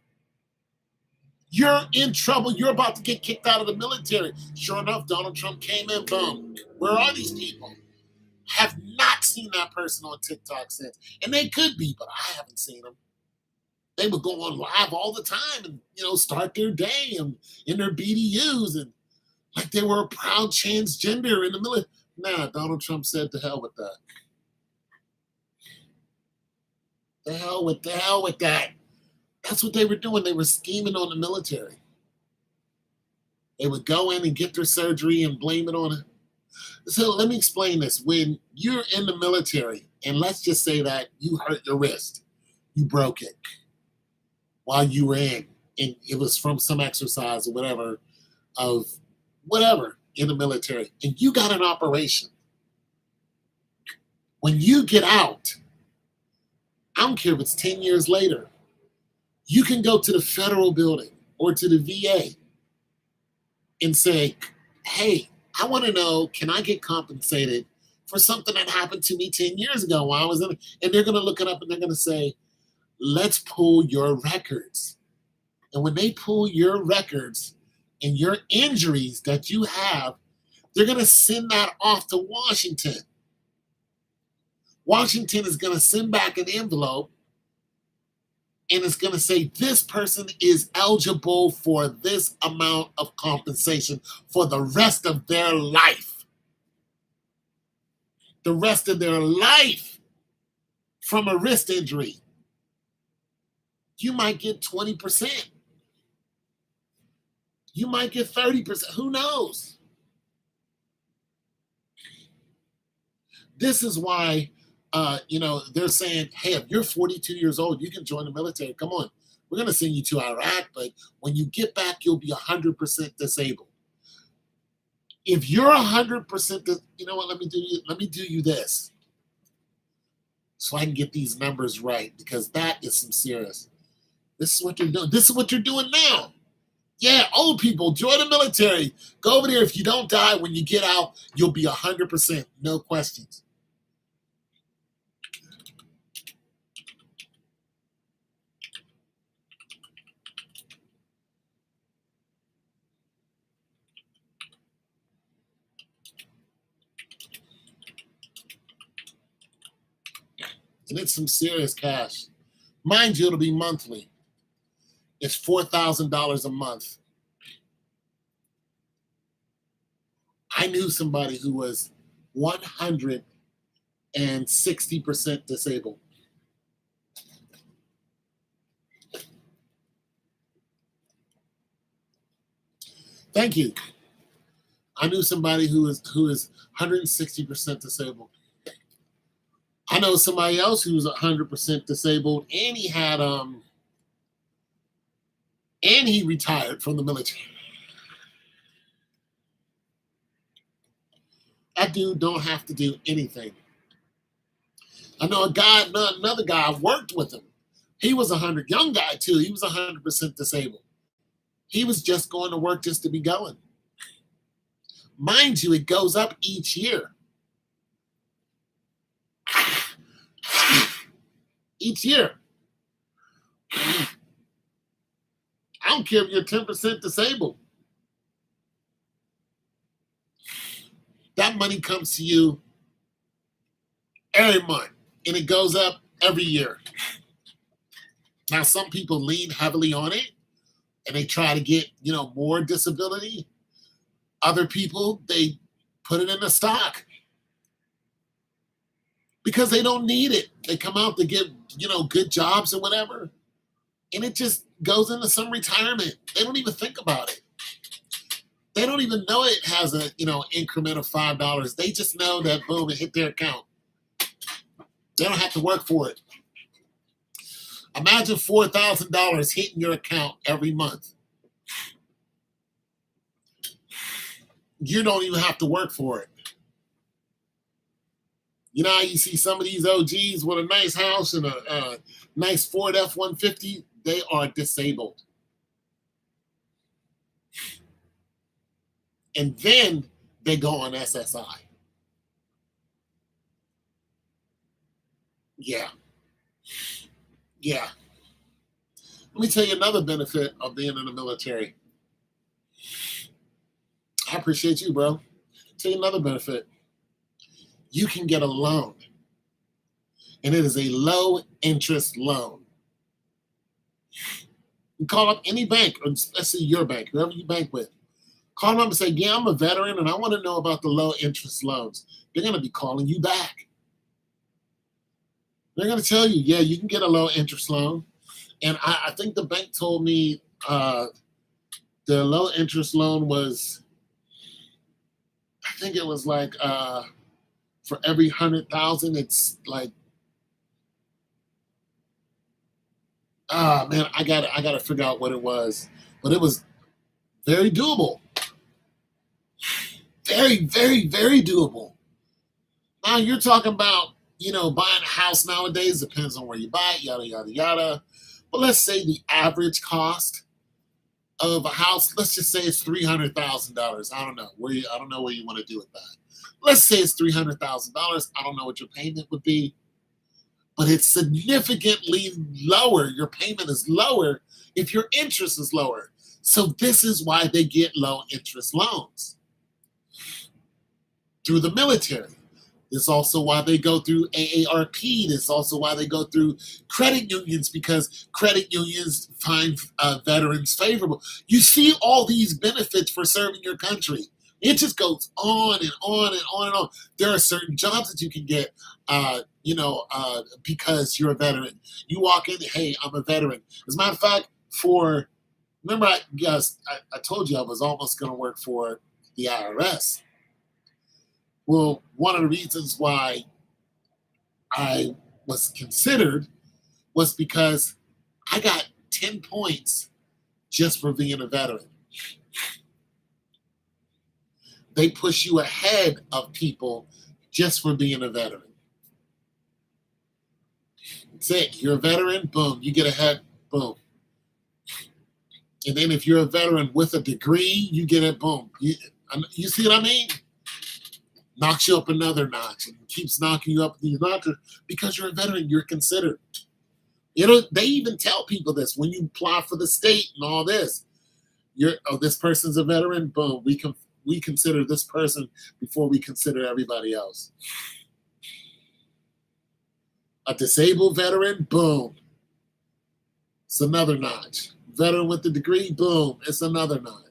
You're in trouble. You're about to get kicked out of the military. Sure enough, Donald Trump came in, boom. Where are these people? Have not seen that person on TikTok since. And they could be, but I haven't seen them. They would go on live all the time and, start their day and in their BDUs and like they were a proud transgender in the military. Nah, Donald Trump said to hell with that. The hell with that. That's what they were doing. They were scheming on the military. They would go in and get their surgery and blame it on it. So let me explain this. When you're in the military, and let's just say that you hurt your wrist, you broke it while you were in, and it was from some exercise or whatever, in the military, and you got an operation. When you get out, I don't care if it's 10 years later, you can go to the federal building or to the VA and say, hey, I want to know, can I get compensated for something that happened to me 10 years ago while I was in, and they're going to look it up and they're going to say, let's pull your records. And when they pull your records and your injuries that you have, they're going to send that off to Washington. Washington is going to send back an envelope and it's going to say this person is eligible for this amount of compensation for the rest of their life. The rest of their life from a wrist injury. You might get 20%. You might get 30%. Who knows? This is why they're saying, hey, if you're 42 years old, you can join the military. Come on. We're going to send you to Iraq, but when you get back, you'll be 100% disabled. If you're 100%, you know what? Let me do you this, so I can get these numbers right, because that is some serious. This is what you're doing. This is what you're doing now. Yeah, old people, join the military. Go over there. If you don't die when you get out, you'll be 100%. No questions. And it's some serious cash. Mind you, it'll be monthly. It's $4,000 a month. I knew somebody who was 160% disabled. Thank you. I knew somebody who is 160% disabled. I know somebody else who was 100% disabled, and he had and he retired from the military. That dude don't have to do anything. I know another guy, I worked with him. He was 100, young guy too. He was 100% disabled. He was just going to work just to be going. Mind you, it goes up each year. Each year. I don't care if you're 10% disabled. That money comes to you every month, and it goes up every year. Now, some people lean heavily on it, and they try to get, more disability. Other people, they put it in a stock because they don't need it. They come out to get, good jobs or whatever, and it just goes into some retirement. They don't even think about it. They don't even know it has a, increment of $5. They just know that, boom, it hit their account. They don't have to work for it. Imagine $4,000 hitting your account every month. You don't even have to work for it. You know how you see some of these OGs with a nice house and a nice Ford F-150? They are disabled. And then they go on SSI. Yeah. Let me tell you another benefit of being in the military. I appreciate you, bro. Tell you another benefit. You can get a loan, and it is a low interest loan. You call up any bank, or let's say your bank, whoever you bank with. Call them up and say, yeah, I'm a veteran, and I want to know about the low interest loans. They're going to be calling you back. They're going to tell you, yeah, you can get a low interest loan. And I think the bank told me the low interest loan was, I think it was like for every 100,000, it's like, man, I gotta figure out what it was, but it was very doable. Very, very, very doable. Now you're talking about, buying a house nowadays, depends on where you buy it, yada, yada, yada. But let's say the average cost of a house, let's just say it's $300,000. I don't know where you want to do with that. Let's say it's $300,000. I don't know what your payment would be, but it's significantly lower. Your payment is lower if your interest is lower. So this is why they get low interest loans through the military. This is also why they go through AARP. This is also why they go through credit unions, because credit unions find veterans favorable. You see all these benefits for serving your country. It just goes on and on and on and on. There are certain jobs that you can get, because you're a veteran. You walk in, hey, I'm a veteran. As a matter of fact, remember, I told you I was almost going to work for the IRS. Well, one of the reasons why I was considered was because I got 10 points just for being a veteran. They push you ahead of people just for being a veteran. That's it. You're a veteran, boom, you get ahead, boom. And then if you're a veteran with a degree, you get it, boom. You see what I mean? Knocks you up another notch and keeps knocking you up these notches because you're a veteran. You're considered. They even tell people this when you apply for the state and all this. This person's a veteran. Boom. We consider this person before we consider everybody else. A disabled veteran. Boom. It's another notch. Veteran with the degree. Boom. It's another notch.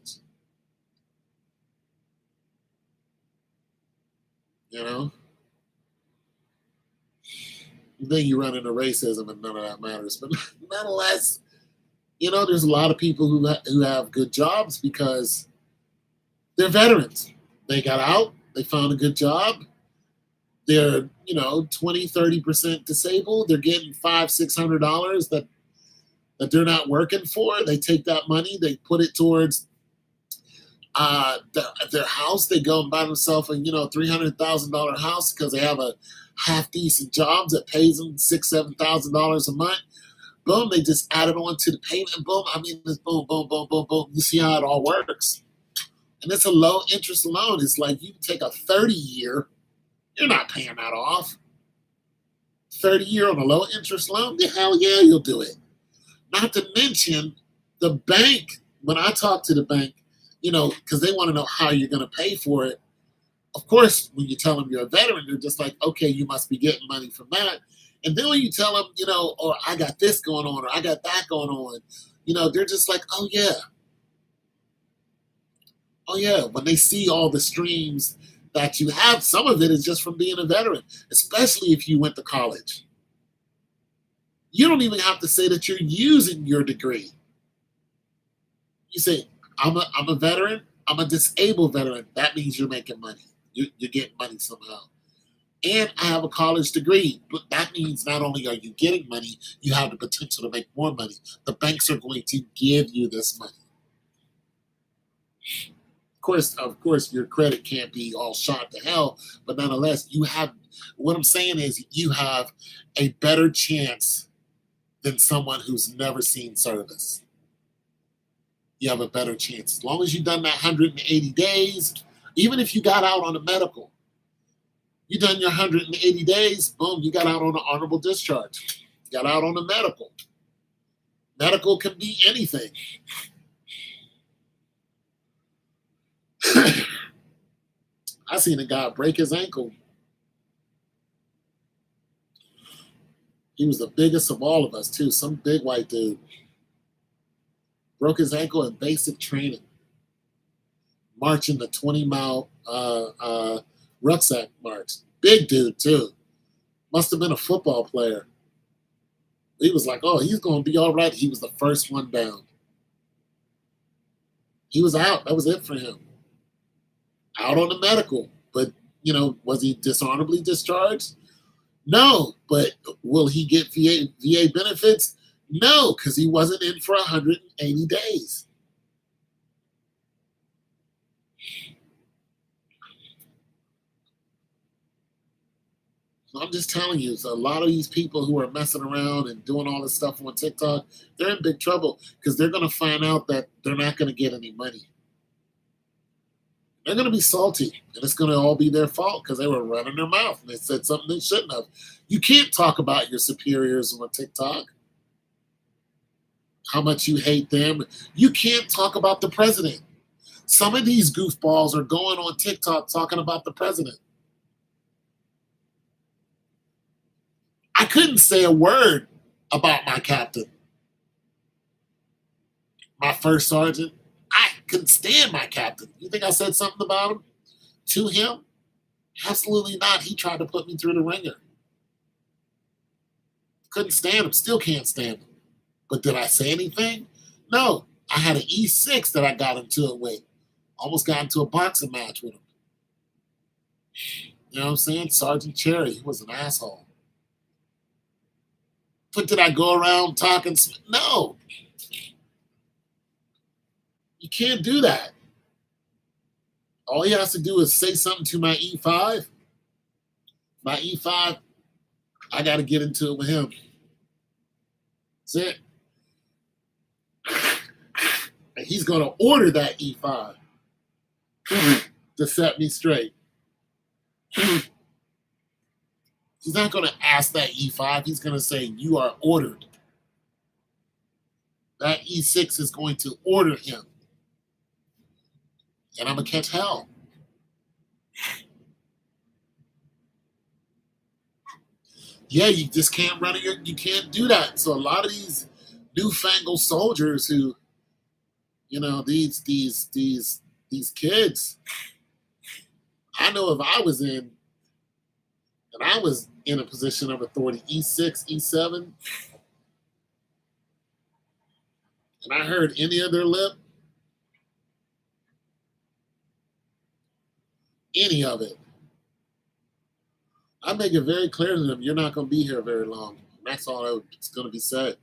Then you run into racism and none of that matters. But nonetheless, there's a lot of people who have good jobs because they're veterans. They got out, they found a good job. They're, 20, 30% disabled. They're getting $500, $600 that they're not working for. They take that money, they put it towards their house. They go and buy themselves a $300,000 house because they have a half decent job that pays them $6,000-$7,000 a month. Boom, they just add it on to the payment. Boom, it's boom, boom, boom, boom, boom. You see how it all works, and it's a low interest loan. It's like you take a 30-year, you're not paying that off. 30-year on a low interest loan, the hell yeah, you'll do it. Not to mention the bank. When I talk to the bank, because they want to know how you're going to pay for it. Of course, when you tell them you're a veteran, they're just like, okay, you must be getting money from that. And then when you tell them, or I got this going on, or I got that going on, they're just like, oh yeah. Oh yeah. When they see all the streams that you have, some of it is just from being a veteran, especially if you went to college. You don't even have to say that you're using your degree. You say, I'm a veteran. I'm a disabled veteran. That means you're making money. You're getting money somehow. And I have a college degree. But that means not only are you getting money, you have the potential to make more money. The banks are going to give you this money. Of course, your credit can't be all shot to hell. But nonetheless, what I'm saying is you have a better chance than someone who's never seen service. You have a better chance. As long as you've done that 180 days, even if you got out on a medical, you done your 180 days, boom, you got out on an honorable discharge. You got out on a medical. Medical can be anything. I seen a guy break his ankle. He was the biggest of all of us, too. Some big white dude. Broke his ankle in basic training. Marching the 20-mile rucksack march. Big dude, too. Must have been a football player. He was like, oh, he's going to be all right. He was the first one down. He was out. That was it for him. Out on the medical. But, was he dishonorably discharged? No. But will he get VA benefits? No, because he wasn't in for 180 days. So I'm just telling you, so a lot of these people who are messing around and doing all this stuff on TikTok, they're in big trouble because they're going to find out that they're not going to get any money. They're going to be salty, and it's going to all be their fault because they were running their mouth and they said something they shouldn't have. You can't talk about your superiors on TikTok, how much you hate them. You can't talk about the president. Some of these goofballs are going on TikTok talking about the president. I couldn't say a word about my captain, my first sergeant. I couldn't stand my captain. You think I said something about him to him? Absolutely not. He tried to put me through the ringer. Couldn't stand him. Still can't stand him. But did I say anything? No. I had an E6 that I got into it with. Almost got into a boxing match with him. You know what I'm saying? Sergeant Cherry, he was an asshole. But did I go around talking? No. You can't do that. All he has to do is say something to my E5. My E5, I got to get into it with him. That's it. And he's going to order that E5 to set me straight. He's not going to ask that E5. He's going to say, you are ordered. That E6 is going to order him. And I'm going to catch hell. Yeah, you just can't run it. You can't do that. So a lot of these newfangled soldiers who, you know, these kids, I know if I was in, and I was in a position of authority, E6, E7, and I heard any of their lip, any of it, I make it very clear to them, you're not going to be here very long. That's all that's going to be said.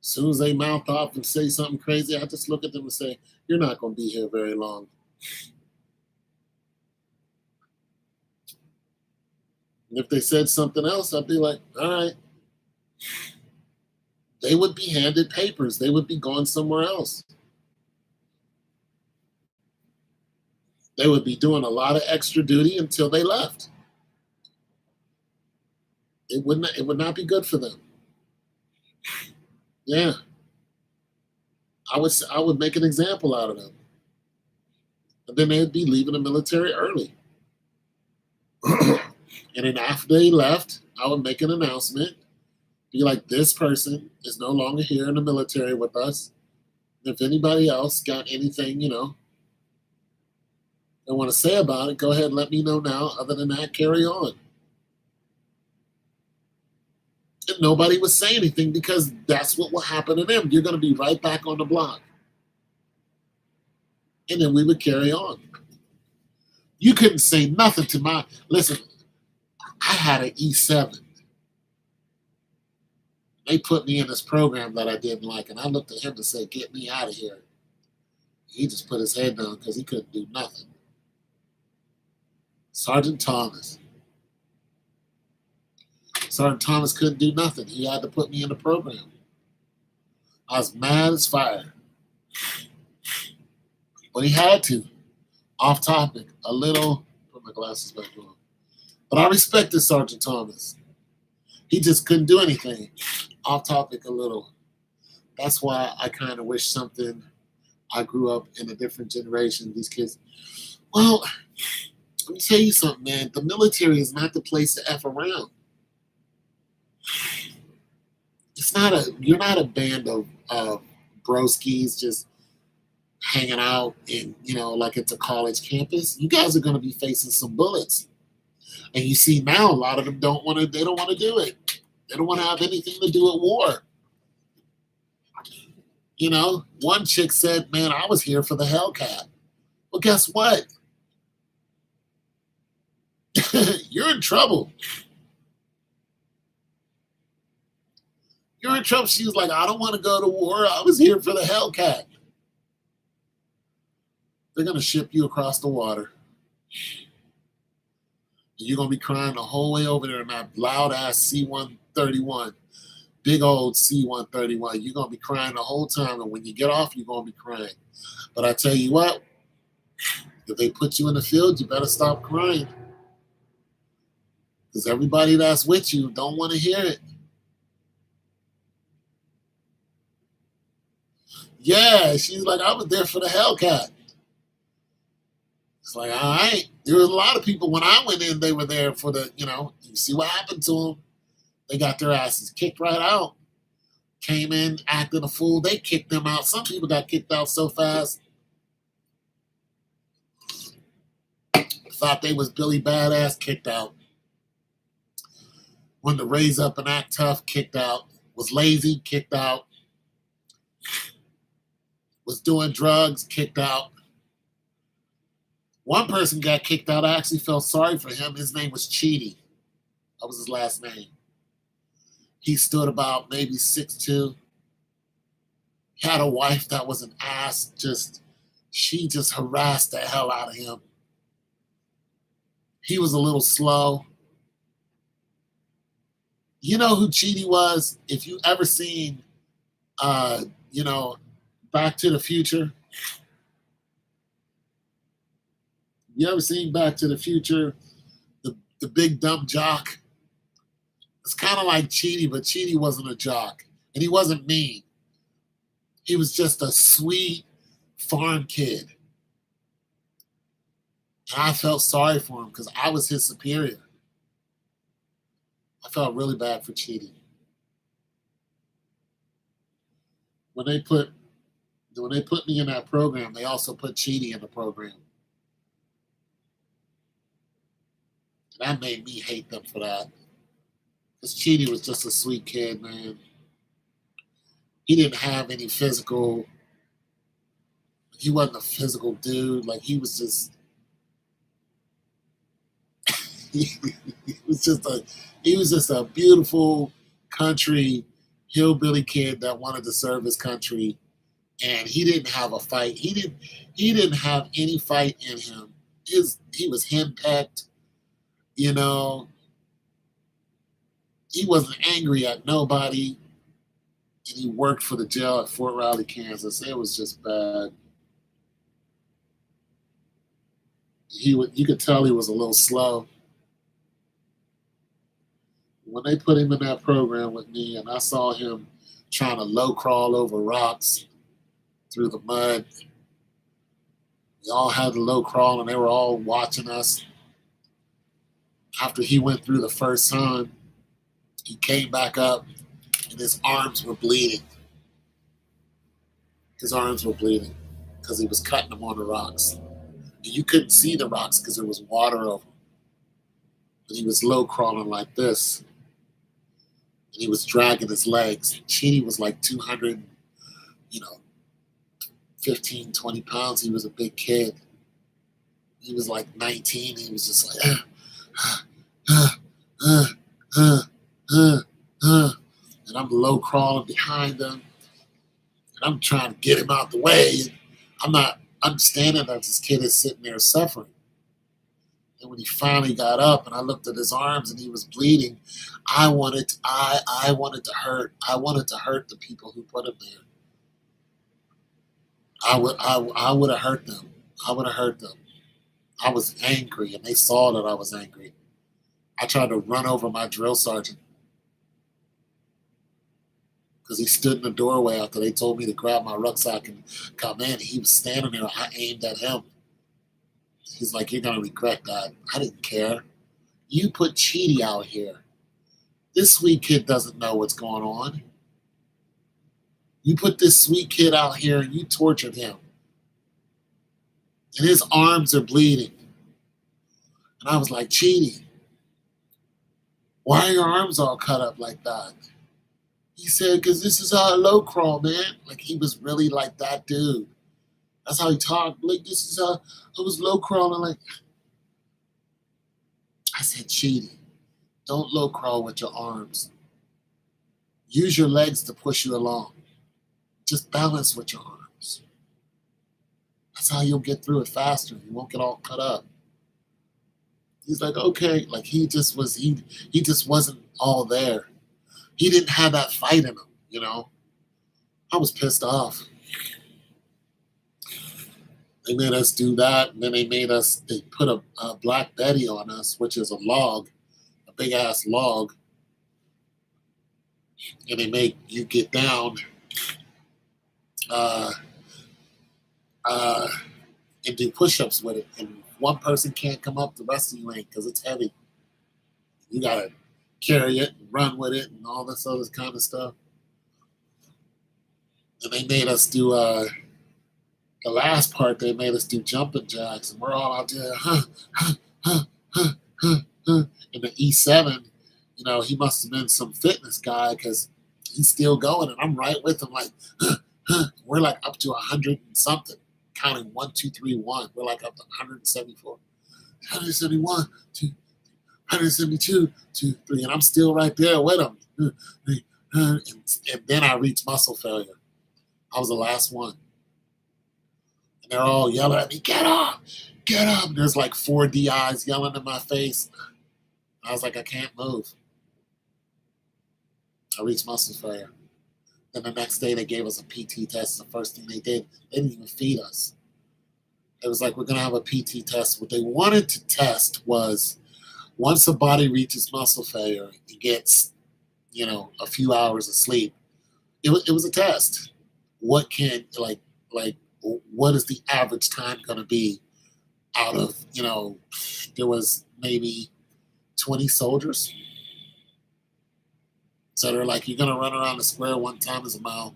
As soon as they mouth off and say something crazy, I just look at them and say, you're not going to be here very long. And if they said something else, I'd be like, all right. They would be handed papers. They would be gone somewhere else. They would be doing a lot of extra duty until they left. It would not be good for them. Yeah. I would make an example out of them. And then they'd be leaving the military early. And then after they left, I would make an announcement. Be like, this person is no longer here in the military with us. If anybody else got anything, you know, they want to say about it, go ahead and let me know now. Other than that, carry on. And nobody would say anything because that's what will happen to them. You're going to be right back on the block. And then we would carry on. You couldn't say nothing to my, listen, I had an E7. They put me in this program that I didn't like, and I looked at him to say, get me out of here. He just put his head down because he couldn't do nothing. Sergeant Thomas. Sergeant Thomas couldn't do nothing. He had to put me in the program. I was mad as fire. But he had to. Off topic, a little. Put my glasses back on. But I respected Sergeant Thomas. He just couldn't do anything. Off topic a little. That's why I kind of wish something. I grew up in a different generation. These kids. Well, let me tell you something, man. The military is not the place to F around. You're not a band of broskies just hanging out in, you know, like it's a college campus. You guys are going to be facing some bullets. And you see now a lot of them don't want to do it. They don't want to have anything to do with war. You know, one chick said, man, I was here for the Hellcat. Well, guess what? You're in trouble. You're in trouble. She was like, I don't want to go to war. I was here for the Hellcat. They're going to ship you across the water. You're going to be crying the whole way over there in that loud-ass C-131. Big old C-131. You're going to be crying the whole time. And when you get off, you're going to be crying. But I tell you what, If they put you in the field, you better stop crying. Because everybody that's with you don't want to hear it. Yeah, she's like, I was there for the Hellcat. It's like, all right. There was a lot of people when I went in, they were there for the, you see what happened to them. They got their asses kicked right out. Came in acting a fool. They kicked them out. Some people got kicked out so fast. Thought they was Billy Badass, kicked out. Wanted to raise up and act tough, kicked out. Was lazy, kicked out. Was doing drugs, kicked out. One person got kicked out. I actually felt sorry for him. His name was Cheedy. That was his last name. He stood about maybe 6'2". He had a wife that was an ass. She just harassed the hell out of him. He was a little slow. You know who Cheedy was? If you ever seen, Back to the Future? You ever seen Back to the Future? The big dumb jock? It's kind of like Cheedy, but Cheedy wasn't a jock. And he wasn't mean. He was just a sweet farm kid. And I felt sorry for him because I was his superior. I felt really bad for Cheedy. When they put me in that program, they also put Cheedy in the program. And that made me hate them for that. Because Cheedy was just a sweet kid, man. He didn't have any physical. He wasn't a physical dude. Like he was just. he was just a beautiful country hillbilly kid that wanted to serve his country, and he didn't have a fight. He didn't have any fight in him. He was henpecked. He wasn't angry at nobody. And he worked for the jail at Fort Riley, Kansas. It was just bad. You could tell he was a little slow. When they put him in that program with me and I saw him trying to low crawl over rocks through the mud, we all had to low crawl and they were all watching us. After he went through the first time, he came back up and his arms were bleeding. His arms were bleeding because he was cutting them on the rocks. And you couldn't see the rocks because there was water over them. But he was low crawling like this. And he was dragging his legs. Cheedy was like 200, 15, 20 pounds. He was a big kid. He was like 19. He was just like, and I'm low crawling behind him. And I'm trying to get him out the way. And I'm understanding that this kid is sitting there suffering. And when he finally got up and I looked at his arms and he was bleeding, I wanted to hurt. I wanted to hurt the people who put him there. I would have hurt them. I would have hurt them. I was angry and they saw that I was angry. I tried to run over my drill sergeant because he stood in the doorway after they told me to grab my rucksack and come in. He was standing there. I aimed at him. He's like, you're going to regret that. I didn't care. You put Cheedy out here. This sweet kid doesn't know what's going on. You put this sweet kid out here and you tortured him. And his arms are bleeding. And I was like, Cheedy, why are your arms all cut up like that? He said, because this is how I low crawl, man. Like he was really like that dude. That's how he talked. Like, this is how I was low crawling. Like, I said, Cheedy, don't low crawl with your arms. Use your legs to push you along. Just balance with your arms. That's how you'll get through it faster. You won't get all cut up. He's like, okay. Like he just wasn't all there. He didn't have that fight in him, I was pissed off. They made us do that, and then they put a Black Betty on us, which is a log, a big ass log, and they make you get down uh, uh, and do push-ups with it. And one person can't come up, the rest of you ain't, because it's heavy. You gotta carry it and run with it and all this other kind of stuff. And they made us do the last part. They made us do jumping jacks, and we're all out there, And the E7, he must have been some fitness guy because he's still going, and I'm right with him, like, we're like up to 100 and something, counting 1, 2, 3, 1. We're like up to 174, 171, 172, 2, 3, and I'm still right there with him. And then I reached muscle failure. I was the last one. And they're all yelling at me, get up, get up. And there's like 4 DIs yelling in my face. I was like, I can't move. I reached muscle failure. Then the next day they gave us a PT test. The first thing they did, they didn't even feed us. It was like, we're going to have a PT test. What they wanted to test was, once the body reaches muscle failure, it gets, a few hours of sleep. It was a test. What what is the average time going to be out of, there was maybe 20 soldiers. So they're like, you're going to run around the square one time as a mile.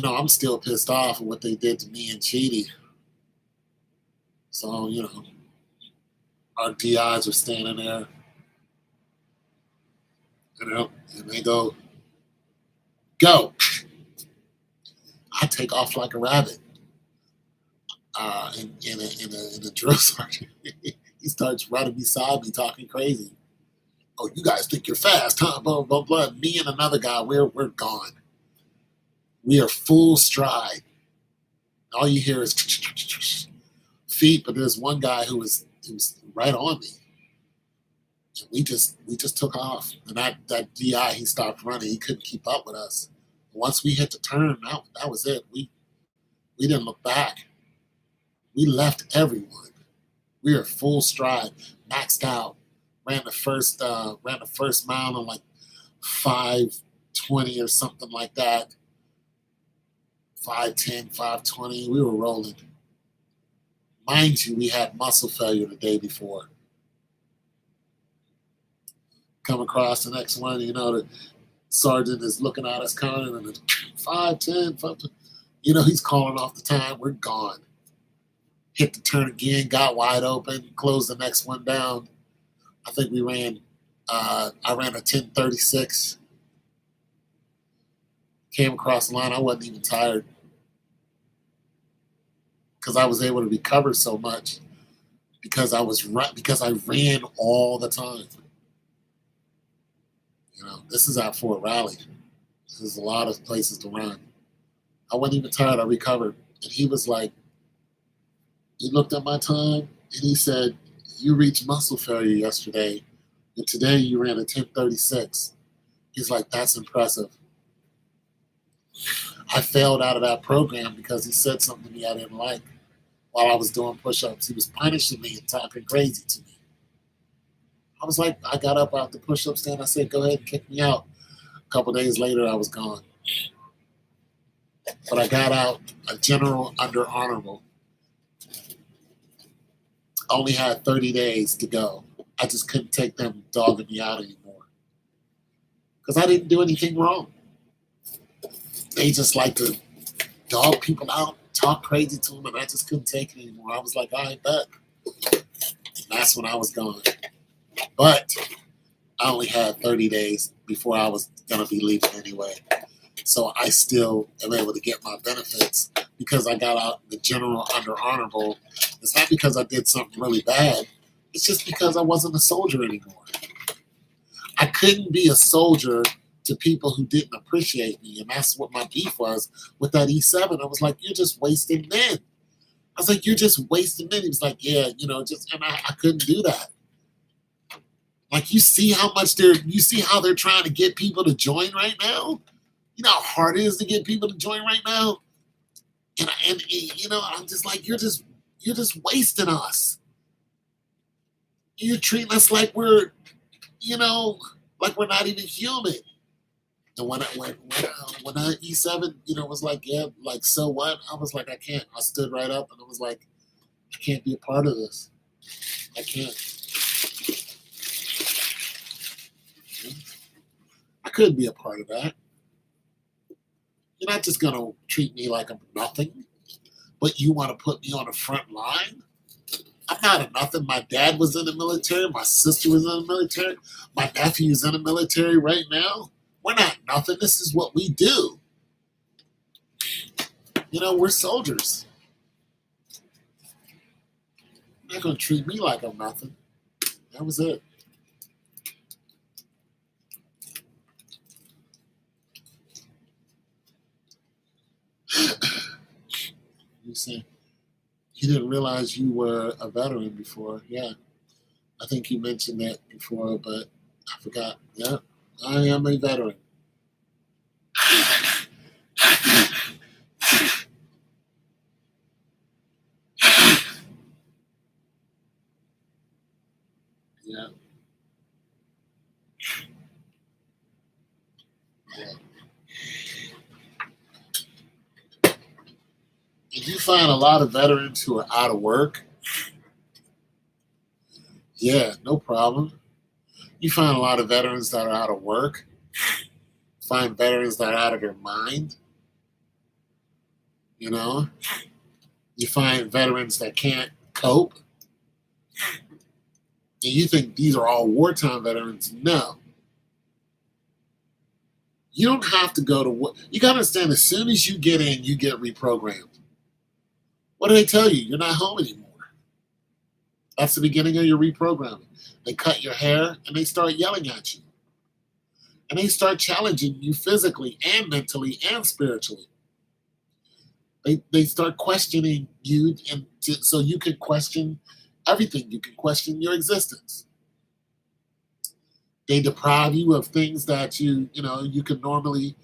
I'm still pissed off at what they did to me and Cheaty. So, our DIs are standing there, and they go. I take off like a rabbit. And the drill sergeant, he starts running beside me, talking crazy. Oh, you guys think you're fast, huh? Blah, blah, blah. Me and another guy, we're gone. We are full stride. All you hear is feet, but there's one guy who was right on me. And we just took off. And that DI, he stopped running. He couldn't keep up with us. Once we hit the turn, that was it. We didn't look back. We left everyone. We were full stride, maxed out. Ran the first mile in like 5:20 or something like that. 5:10, 5:20. We were rolling. Mind you, we had muscle failure the day before. Come across the next one, the sergeant is looking at us coming, and it's 5:10, 5:10. He's calling off the time. We're gone. Hit the turn again, got wide open, closed the next one down. I think we ran, I ran a 10:36. Came across the line. I wasn't even tired because I was able to recover so much because I ran all the time. This is at Fort Raleigh. There's a lot of places to run. I wasn't even tired. I recovered. And he was like, he looked at my time and he said, you reached muscle failure yesterday, and today you ran a 10:36. He's like, that's impressive. I failed out of that program because he said something to me I didn't like while I was doing push-ups. He was punishing me and talking crazy to me. I was like, I got up out the push-up stand. I said, go ahead and kick me out. A couple days later, I was gone. But I got out a general under honorable. I only had 30 days to go. I just couldn't take them dogging me out anymore. Because I didn't do anything wrong. They just like to dog people out, talk crazy to them, and I just couldn't take it anymore. I was like, all right, bet. And that's when I was gone. But I only had 30 days before I was going to be leaving anyway. So I still am able to get my benefits because I got out the general under honorable. It's not because I did something really bad. It's just because I wasn't a soldier anymore. I couldn't be a soldier to people who didn't appreciate me. And that's what my beef was with that E7. I was like, you're just wasting men. I was like, you're just wasting men. He was like, yeah, and I couldn't do that. Like, you see how they're trying to get people to join right now? You know how hard it is to get people to join right now? And I'm just like, you're just wasting us. You're treating us like you know, like we're not even human. And when I E7, was like, yeah, like so what? I was like, I can't. I stood right up and I was like, I can't be a part of this. I can't. I couldn't be a part of that. You're not just gonna treat me like I'm nothing, but you want to put me on the front line. I'm not a nothing. My dad was in the military. My sister was in the military. My nephew's in the military right now. We're not nothing. This is what we do. We're soldiers. You're not gonna treat me like I'm nothing. That was it. You see, you didn't realize you were a veteran before. Yeah, I think you mentioned that before, but I forgot. Yeah, I am a veteran. Yeah, yeah. If you find a lot of veterans who are out of work, yeah, no problem. You find a lot of veterans that are out of work, find veterans that are out of their mind, you know? You find veterans that can't cope. And you think these are all wartime veterans. No. You don't have to go to war. You got to understand, as soon as you get in, you get reprogrammed. What do they tell you? You're not home anymore. That's the beginning of your reprogramming. They cut your hair and they start yelling at you. And they start challenging you physically and mentally and spiritually. They start questioning you, so you can question everything. You can question your existence. They deprive you of things that you can normally,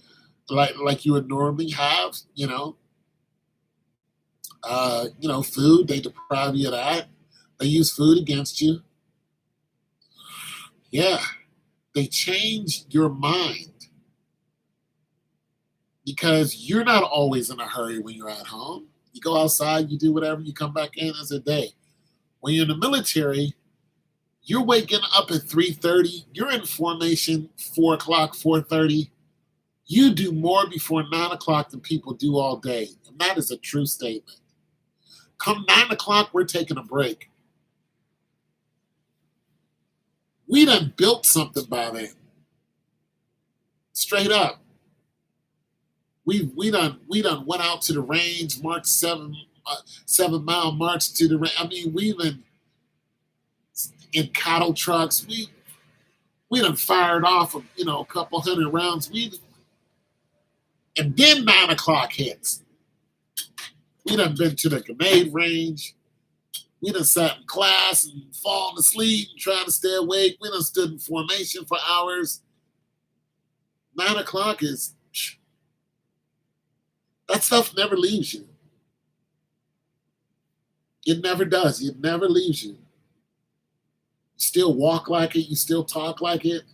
like you would normally have. Food. They deprive you of that. They use food against you. Yeah, they change your mind because you're not always in a hurry when you're at home. You go outside, you do whatever, you come back in as a day. When you're in the military, you're waking up at 3:30. You're in formation 4 o'clock, 4:30. You do more before 9 o'clock than people do all day, and that is a true statement. Come 9 o'clock, we're taking a break. We done built something by then. Straight up. We done went out to the range, marched 7 mile march to the range. I mean, we been in cattle trucks. We done fired off a couple hundred rounds. And then 9 o'clock hits. We done been to the grenade range. We done sat in class and fallen asleep and trying to stay awake. We done stood in formation for hours. 9 o'clock is, that stuff never leaves you. It never does. It never leaves you. You still walk like it. You still talk like it.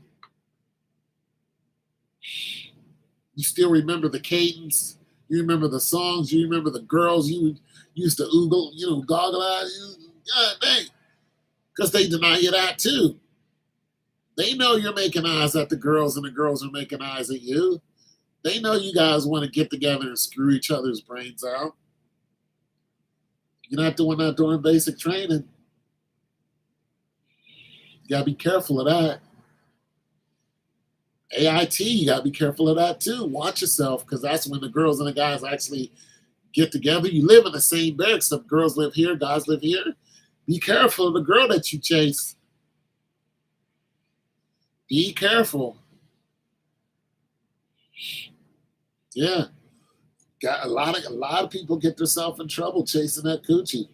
You still remember the cadence. You remember the songs. You remember the girls you used to oogle, goggle eyes. God dang. Because they deny you that too. They know you're making eyes at the girls and the girls are making eyes at you. They know you guys want to get together and screw each other's brains out. You're not doing that during basic training. You got to be careful of that. AIT, you got to be careful of that too. Watch yourself, because that's when the girls and the guys actually get together. You live in the same barracks. Some girls live here, guys live here. Be careful of the girl that you chase. Be careful. Yeah. Got a lot of people get themselves in trouble chasing that coochie.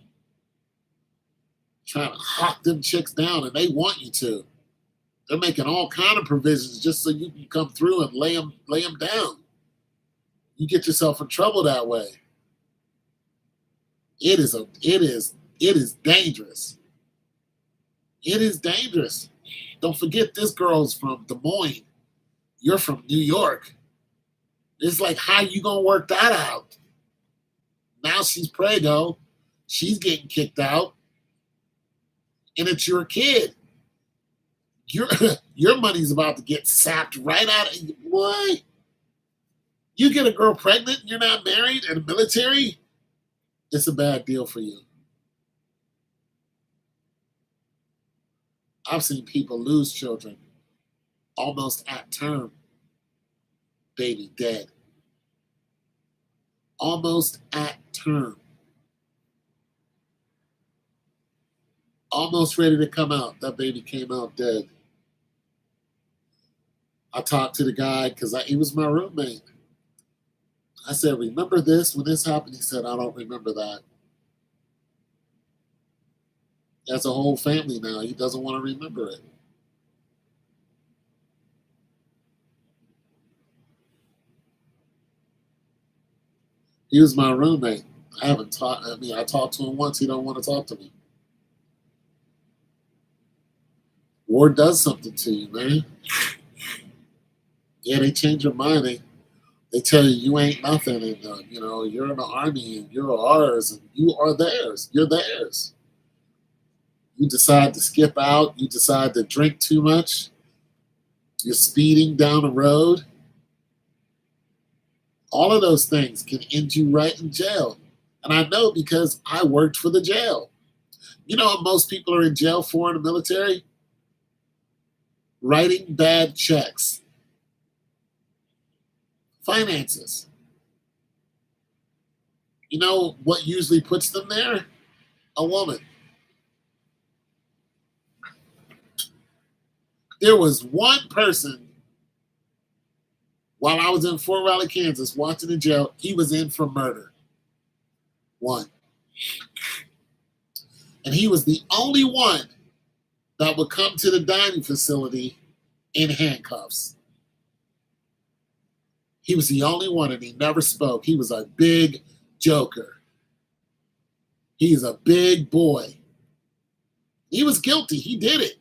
Trying to hawk them chicks down, and they want you to. They're making all kind of provisions just so you can come through and lay them down. You get yourself in trouble that way. It is dangerous. It is dangerous. Don't forget this girl's from Des Moines. You're from New York. It's like how you gonna work that out? Now she's prego. She's getting kicked out, and it's your kid. Your your money's about to get sapped right out of you. What? You get a girl pregnant, you're not married, in the military, it's a bad deal for you. I've seen people lose children almost at term, baby dead. Almost at term. Almost ready to come out. That baby came out dead. I talked to the guy because he was my roommate. I said, remember this when this happened? He said, I don't remember that. He has a whole family now. He doesn't want to remember it. He was my roommate. I talked to him once. He don't want to talk to me. War does something to you, man. Yeah, they change your mind. They tell you you ain't nothing, and you're in the army, and you're ours, and you are theirs. You're theirs. You decide to skip out. You decide to drink too much. You're speeding down the road. All of those things can end you right in jail. And I know because I worked for the jail. You know what most people are in jail for in the military? Writing bad checks. Finances. You know what usually puts them there? A woman. There was one person while I was in Fort Riley, Kansas, watching the jail. He was in for murder. One. And he was the only one that would come to the dining facility in handcuffs. He was the only one, and he never spoke. He was a big joker. He's a big boy. He was guilty. He did it.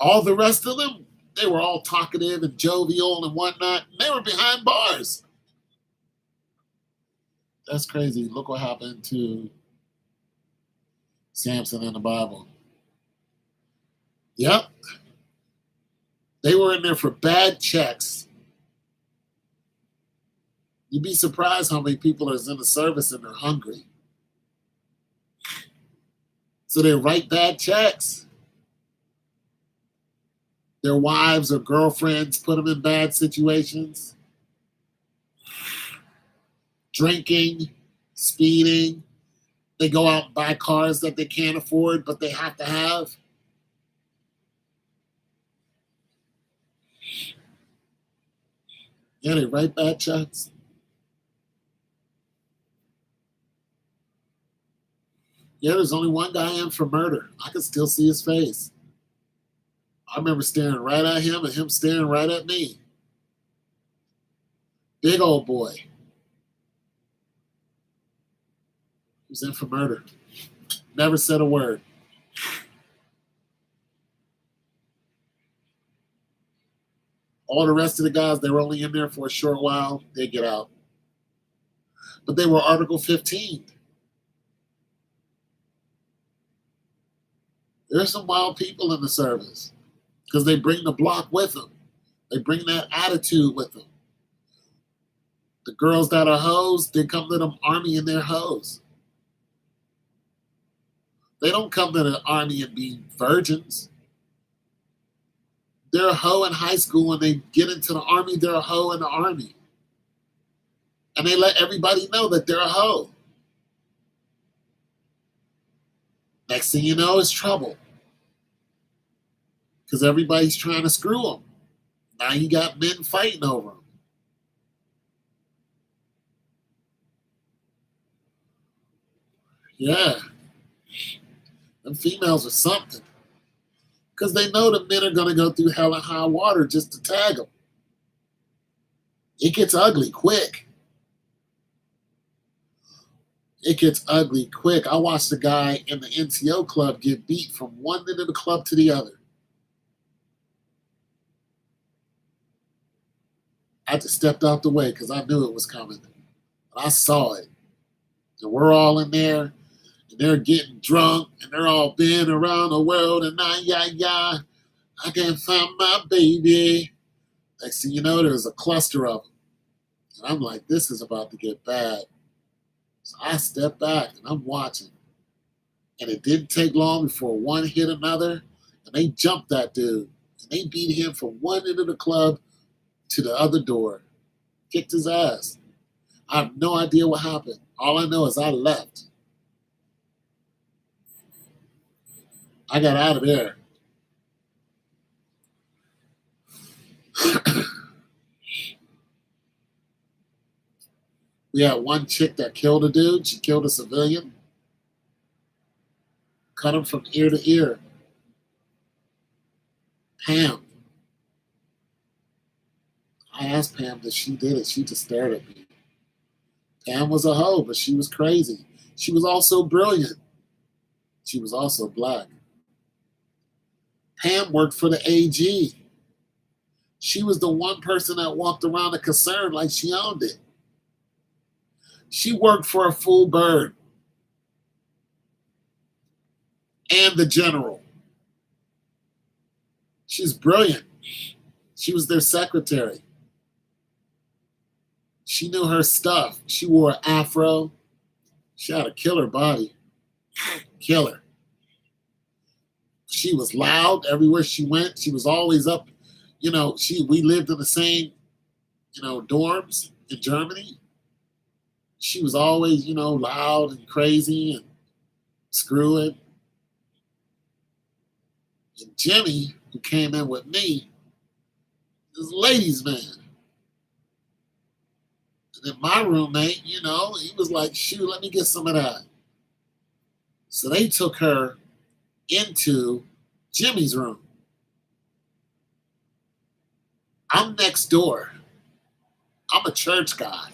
All the rest of them, they were all talkative and jovial and whatnot. And they were behind bars. That's crazy. Look what happened to Samson in the Bible. Yep. They were in there for bad checks. You'd be surprised how many people are in the service and they're hungry. So they write bad checks. Their wives or girlfriends put them in bad situations. Drinking, speeding. They go out and buy cars that they can't afford, but they have to have. Yeah, they write bad checks. Yeah, there's only one guy in for murder. I can still see his face. I remember staring right at him and him staring right at me. Big old boy. He was in for murder. Never said a word. All the rest of the guys, they were only in there for a short while. They get out. But they were Article 15. There's some wild people in the service because they bring the block with them. They bring that attitude with them. The girls that are hoes, they come to the army and they're hoes. They don't come to the army and be virgins. They're a hoe in high school and they get into the army, they're a hoe in the army. And they let everybody know that they're a hoe. Next thing you know, it's trouble. Because everybody's trying to screw them. Now you got men fighting over them. Yeah. Them females are something. Because they know the men are going to go through hell and high water just to tag them. It gets ugly quick. It gets ugly quick. I watched the guy in the NCO club get beat from one end of the club to the other. I just stepped out the way because I knew it was coming. I saw it. And we're all in there, and they're getting drunk, and they're all been around the world, and yeah. I can't find my baby. Next thing you know, there's a cluster of them. And I'm like, this is about to get bad. So I step back, and I'm watching. And it didn't take long before one hit another, and they jumped that dude. And they beat him from one end of the club to the other door. Kicked his ass. I have no idea what happened. All I know is I left. I got out of there. We had one chick that killed a dude. She killed a civilian. Cut him from ear to ear. Pam. I asked Pam if she did it. She just stared at me. Pam was a hoe, but she was crazy. She was also brilliant. She was also black. Pam worked for the AG. She was the one person that walked around the concern like she owned it. She worked for a full bird and the general. She's brilliant. She was their secretary. She knew her stuff. She wore an afro. She had a killer body. Killer. She was loud everywhere she went. She was always up. We lived in the same, dorms in Germany. She was always, loud and crazy and screwing. And Jimmy, who came in with me, is a ladies' man. And then my roommate, he was like, shoot, let me get some of that. So they took her into Jimmy's room. I'm next door. I'm a church guy.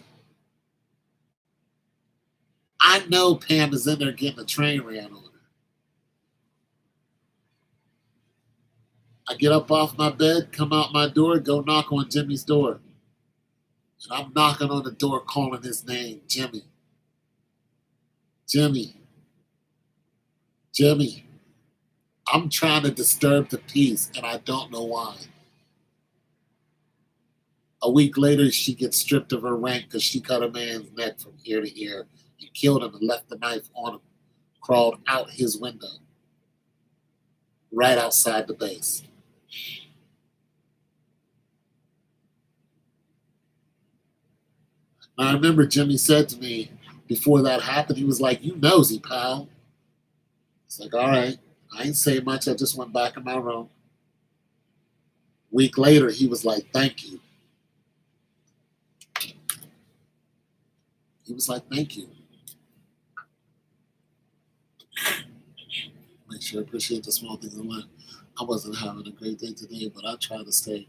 I know Pam is in there getting a train ran on her. I get up off my bed, come out my door, go knock on Jimmy's door. And I'm knocking on the door calling his name, Jimmy. Jimmy. Jimmy. I'm trying to disturb the peace, and I don't know why. A week later, she gets stripped of her rank because she cut a man's neck from ear to ear and killed him and left the knife on him, crawled out his window, right outside the base. I remember Jimmy said to me before that happened, he was like, you nosy, pal. It's like, all right, I ain't say much. I just went back in my room. Week later, he was like, thank you. He was like, thank you. Make sure I appreciate the small things in life. I wasn't having a great day today, but I try to stay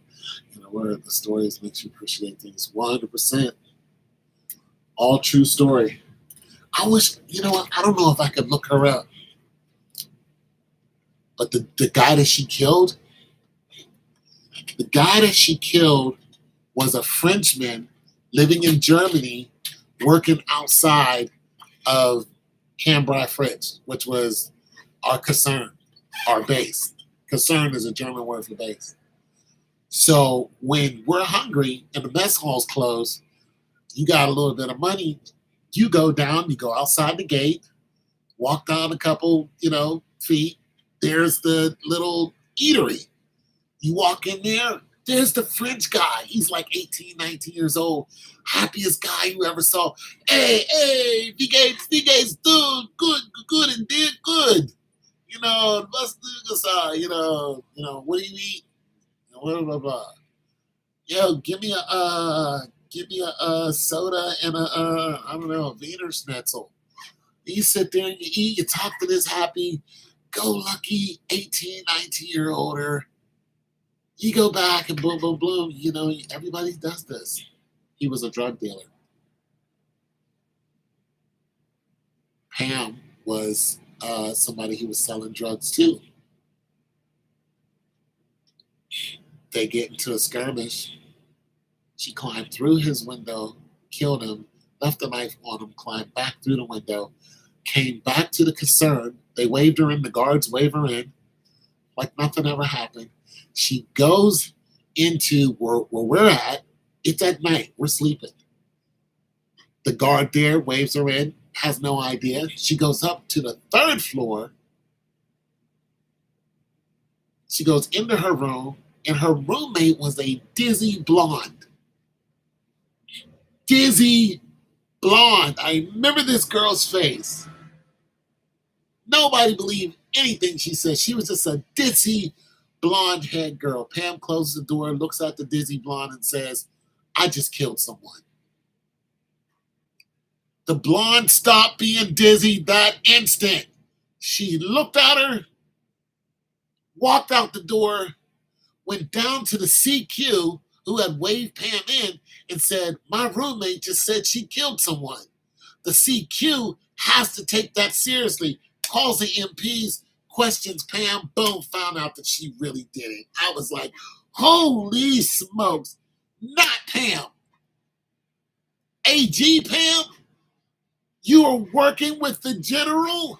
in the word. The stories makes you appreciate things 100%. All true story. I wish, I don't know if I could look her up. But the guy that she killed was a Frenchman living in Germany, working outside of Cambrai Fritz, which was our Kaserne, our base. Kaserne is a German word for base. So when we're hungry and the mess hall's closed, you got a little bit of money, you go down, you go outside the gate, walk down a couple, feet, there's the little eatery. You walk in there, there's the French guy. He's like 18, 19 years old. Happiest guy you ever saw. Hey, wie geht's, dude? Good, and did good. Let's do this, what do you eat? Blah, blah, blah. Yo, give me a soda and a Wiener Schnitzel. You sit there and you eat, you talk to this happy, go lucky 18, 19-year-older. You go back and boom, boom, boom. Everybody does this. He was a drug dealer. Pam was somebody he was selling drugs to. They get into a skirmish. She climbed through his window, killed him, left the knife on him, climbed back through the window, came back to the concern. They waved her in, the guards waved her in, like nothing ever happened. She goes into where we're at. It's at night. We're sleeping. The guard there waves her in, has no idea. She goes up to the third floor. She goes into her room, and her roommate was a dizzy blonde. Dizzy blonde. I remember this girl's face. Nobody believed anything she said. She was just a dizzy blonde head girl. Pam closes the door, looks at the dizzy blonde, and says, "I just killed someone." The blonde stopped being dizzy that instant. She looked at her, walked out the door, went down to the CQ who had waved Pam in and said, "My roommate just said she killed someone." The CQ has to take that seriously. Calls the MPs, questions Pam, boom, found out that she really did it. I was like, holy smokes, not Pam. AG Pam, you are working with the general?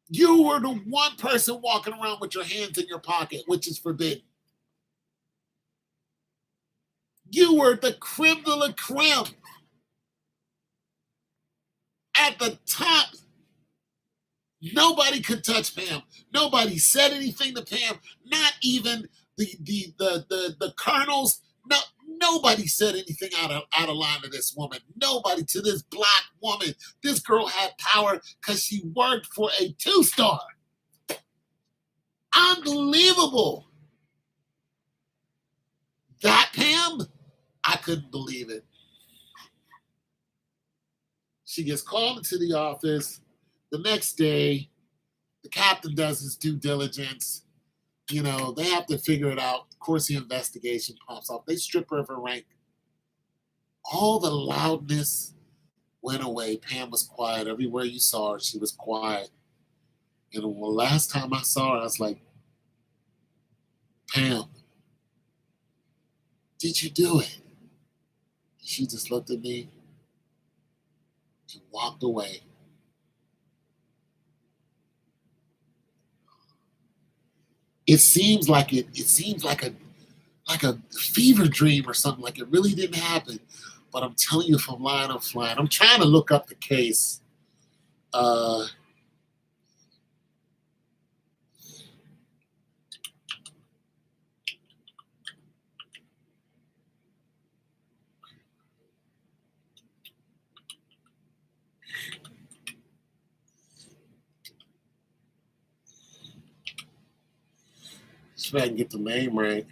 You were the one person walking around with your hands in your pocket, which is forbidden. You were the creme de la creme. At the top. Nobody could touch Pam. Nobody said anything to Pam. Not even the colonels. No, nobody said anything out of line to this woman. Nobody, to this black woman. This girl had power because she worked for a 2-star. Unbelievable. That Pam, I couldn't believe it. She gets called into the office. The next day, the captain does his due diligence. You know, they have to figure it out. Of course, the investigation pops up. They strip her of her rank. All the loudness went away. Pam was quiet. Everywhere you saw her, she was quiet. And the last time I saw her, I was like, "Pam, did you do it?" She just looked at me and walked away. It seems like a fever dream or something, like it really didn't happen. But I'm telling you, if I'm lying, I'm flying. I'm trying to look up the case. Uh, see if I can get the name right.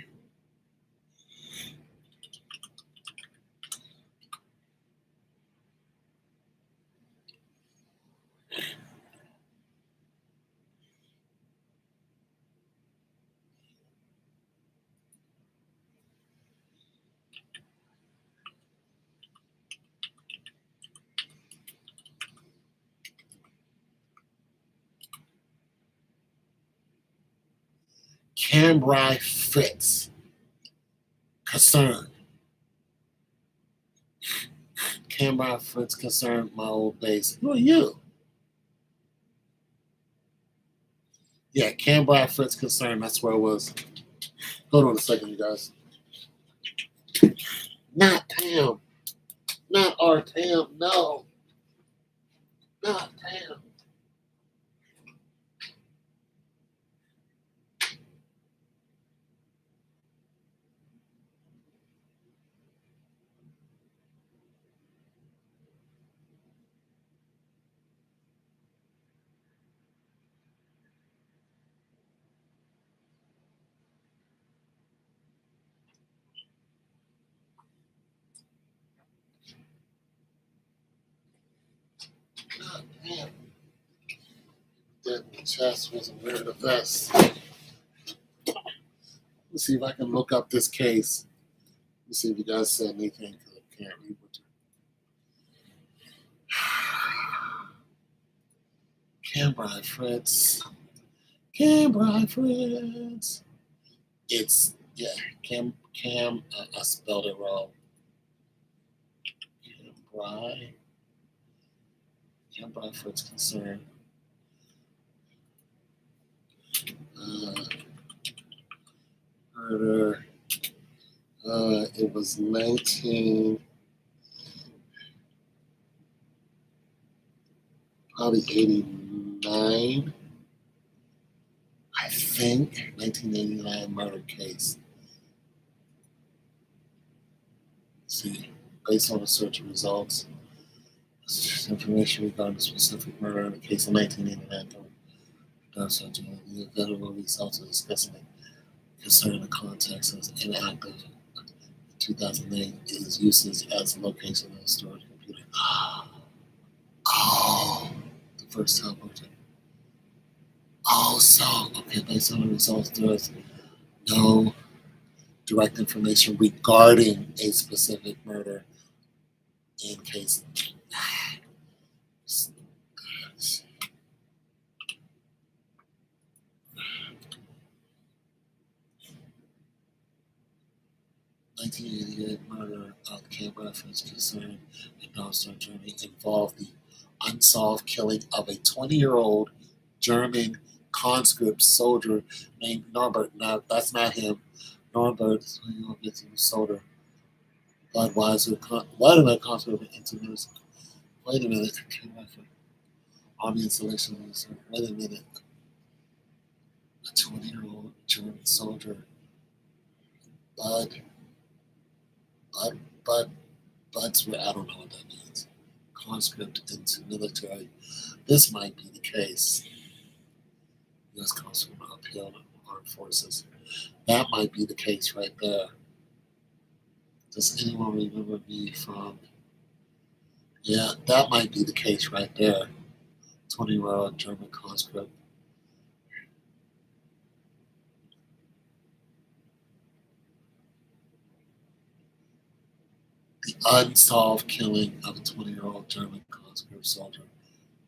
Cambrai Fritz. Concern. Cambrai Fritz Concern, my old base. Who are you? Yeah, Cambrai Fritz Concern. That's where it was. Hold on a second, you guys. Not Pam. Not our Pam. No. Not Pam. Not Pam. That chest wasn't wearing a vest. Let's see if I can look up this case. Let's see if you guys said anything, because I can't read what Cambrai Fritz. Cambrai Fritz. It's, yeah, I spelled it wrong. Cambrai Fritz concern. Murder. It was 89, I think, 1989 murder case. Let's see, based on the search results, information regarding the specific murder in the case of 1989. The event will result in discussing it concerning the context as inactive. 2008 is uses as a location of the storage computer. Oh, the first time project. Oh, so, okay, based on the results, there's no direct information regarding a specific murder in case. 1988 murder of Cambrai Fritz concern in Nazi Germany involved the unsolved killing of a 20-year-old German conscript soldier named Norbert. No, that's not him. Norbert, soldier. Budweiser, wait a minute, conscript into news. Wait a minute. Army installation. Wait a minute. A 20-year-old German soldier. Bud's where I don't know what that means. Conscript into military. This might be the case. U.S. conscript appeal armed forces. That might be the case right there. Does anyone remember me from? Yeah, that might be the case right there. 20-year-old German conscript. The unsolved killing of a 20-year-old German conscript soldier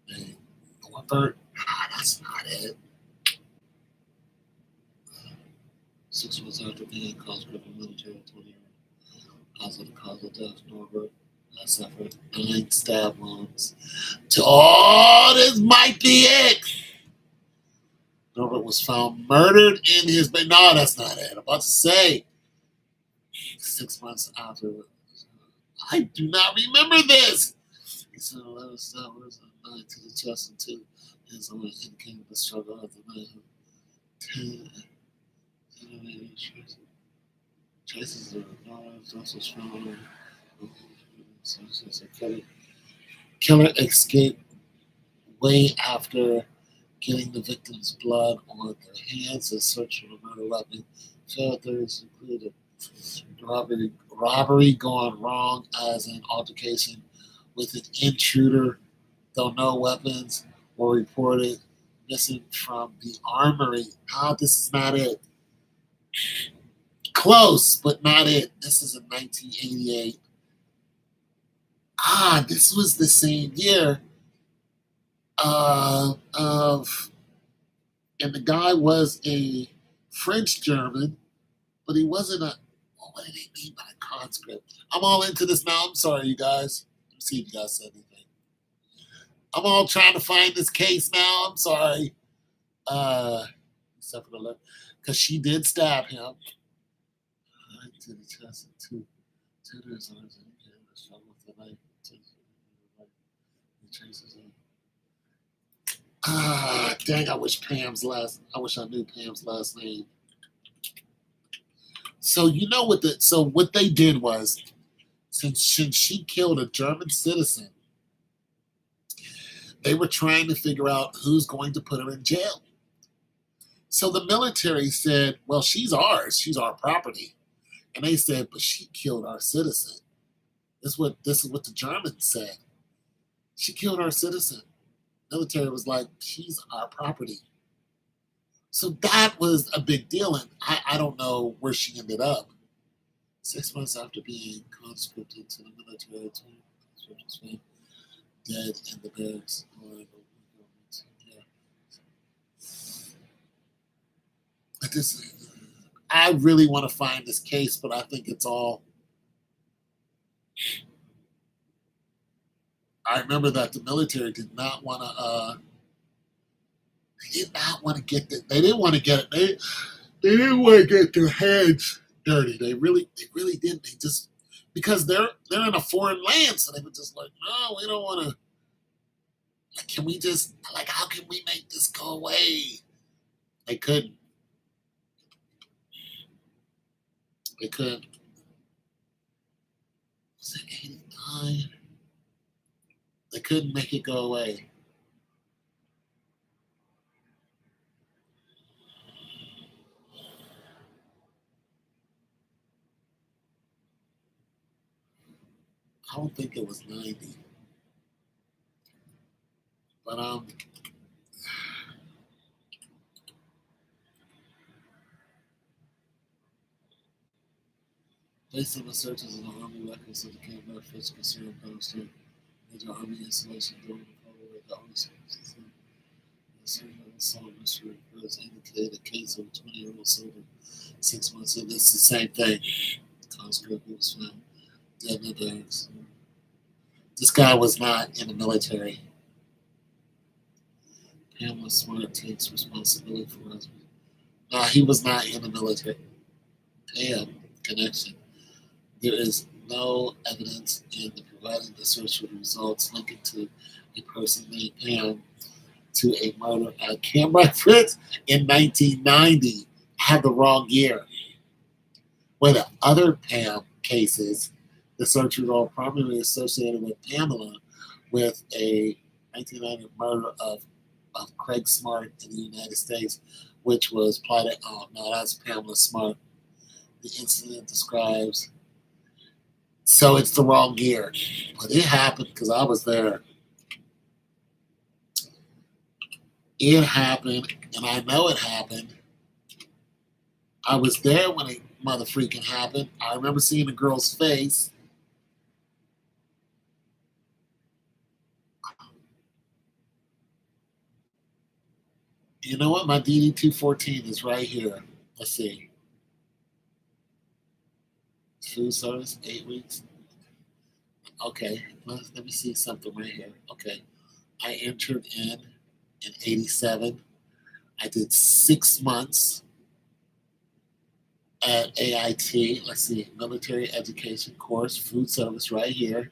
named Norbert. That's not it. 6 months after being conscript in the military, 20-year-old. Cause of death, Norbert suffered 9 stab wounds. Oh, this might be it. Norbert was found murdered in his bed. No, that's not it. I'm about to say 6 months after. I do not remember this. He said 11 stab wounds and 9 to the chest and 2 his own indicated the struggle of the night. 10 traces of knives also found. Killer escaped way after getting the victim's blood on their hands and search for the murder weapon. Theories included robbery gone wrong as an altercation with an intruder, though no weapons were reported missing from the armory. This is not it. Close, but not it. This is in 1988. This was the same year and the guy was a French German, but he wasn't a. What did he mean by conscript? I'm all into this now. I'm sorry, you guys. Let me see if you guys said anything. I'm all trying to find this case now. I'm sorry. Except for the left, because she did stab him. To the chest and 2 tutors on his struggle with the knife. Dang! I wish I knew Pam's last name. So you know what they did was, since she killed a German citizen, they were trying to figure out who's going to put her in jail. So the military said, "Well, she's ours. She's our property," and they said, "But she killed our citizen." This is what the Germans said. She killed our citizen. Military was like, she's our property. So that was a big deal, and I don't know where she ended up. 6 months after being conscripted to the military, dead in the barracks. I really want to find this case, but I think it's all. I remember that the military did not want to. They did not want to get that. They didn't want to get it. They didn't want to get their hands dirty. They really didn't. They just because they're in a foreign land, so they were just like, no, we don't want to. Like, can we just like how can we make this go away? They couldn't. They couldn't. Was it 89? They couldn't make it go away. I don't think it was 90. But based on the searches in the Army records of the Camp Northwich concerned posted major Army installation during the Cold War, the Army services the certain assault mystery reports indicated a case of a 20-year-old soldier 6 months in. It's the same thing. Conscript was found dead in the barracks. This guy was not in the military. Pamela Smart takes responsibility for his husband. No, he was not in the military. Pam connection. There is no evidence in the providing the search for the results linking to a person named Pam to a murder at Camp Fritz in 1990. I had the wrong year. Where the other Pam cases, the search result primarily associated with Pamela with a 1990 murder of Craig Smart in the United States, which was plotted. Oh, no, that's Pamela Smart. The incident describes. So it's the wrong year. But it happened because I was there. It happened, and I know it happened. I was there when it mother freaking happened. I remember seeing the girl's face. You know what? My DD 214 is right here. Let's see. Food service, 8 weeks. Okay, let me see something right here. Okay, I entered in 87. I did 6 months at AIT. Let's see, military education course, food service right here.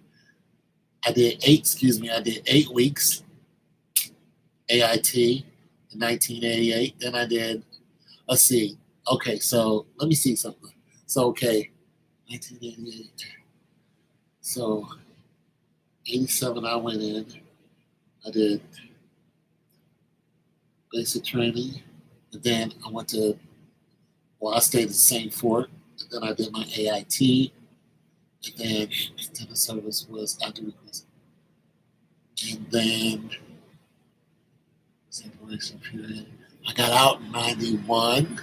I did 8 weeks AIT in 1988. Then I did, let's see, okay, so let me see something. So, okay, 1988. So, 87, I went in. I did basic training. And then I went to, well, I stayed at the same fort. And then I did my AIT. And then the service was after request. And then separation period. I got out in 91.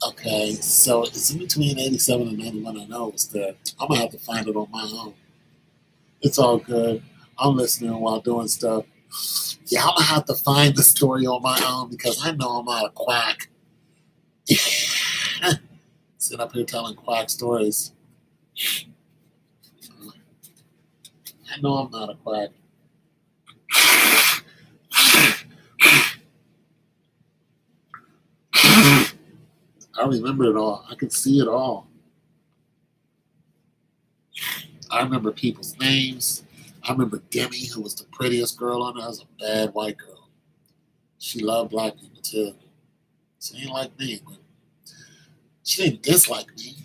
Okay, so it's in between 87 and 91. I know it was there. I'm going to have to find it on my own. It's all good. I'm listening while doing stuff. Yeah, I'm going to have to find the story on my own because I know I'm not a quack. Sit up here telling quack stories. I know I'm not a quack. I remember it all. I could see it all. I remember people's names. I remember Demi, who was the prettiest girl on there. That was a bad white girl. She loved black people too. She ain't like me, but she didn't dislike me.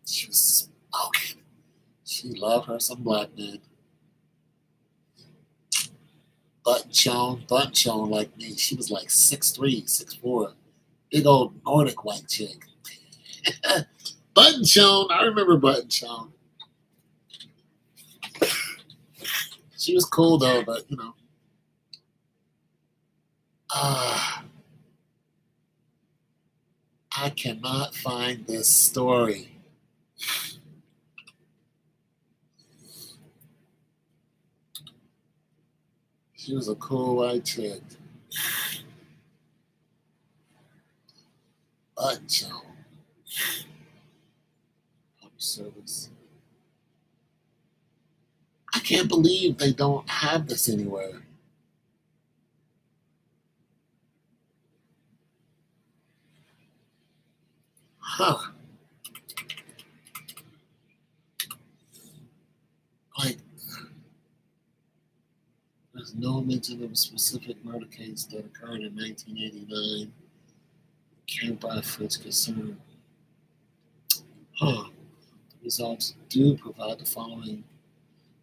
She was smoking. She loved her some black man. Button shown like me. She was like 6'3", 6'4". Big old Nordic white chick. Button shown. I remember Button shown. She was cool though, but you know. I cannot find this story. She was a cool white chick. But Joe, public service. I can't believe they don't have this anywhere. Huh. Like, there's no mention of a specific murder case that occurred in 1989. Can't buy Fritz concern. Huh. The results do provide the following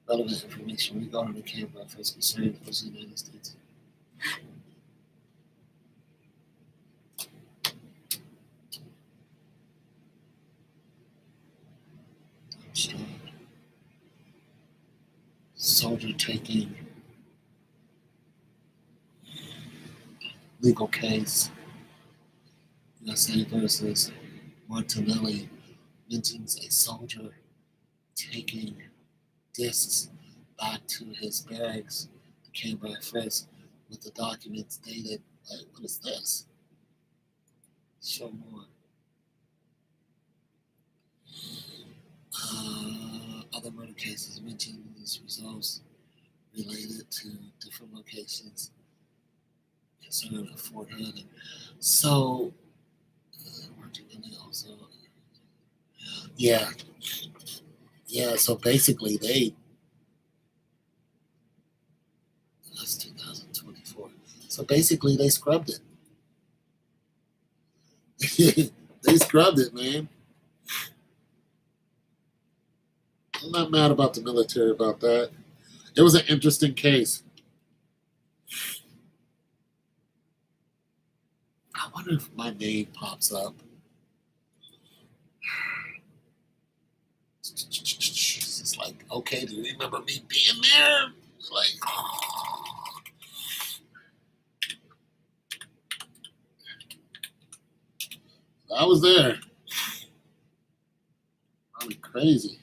relevant information regarding the Canberra Fritz concern across the United States. Soldier taking legal case. USA versus Martinelli mentions a soldier taking discs back to his barracks, the Canberra Fritz, with the documents dated. Like, what is this? Show more. Other murder cases mentioned these results related to different locations concerning Fort Hood. So, also, yeah, so basically, that's 2024. So basically, they scrubbed it. They scrubbed it, man. I'm not mad about the military about that. It was an interesting case. I wonder if my name pops up. It's like, okay, do you remember me being there? Like, I was there. Probably crazy.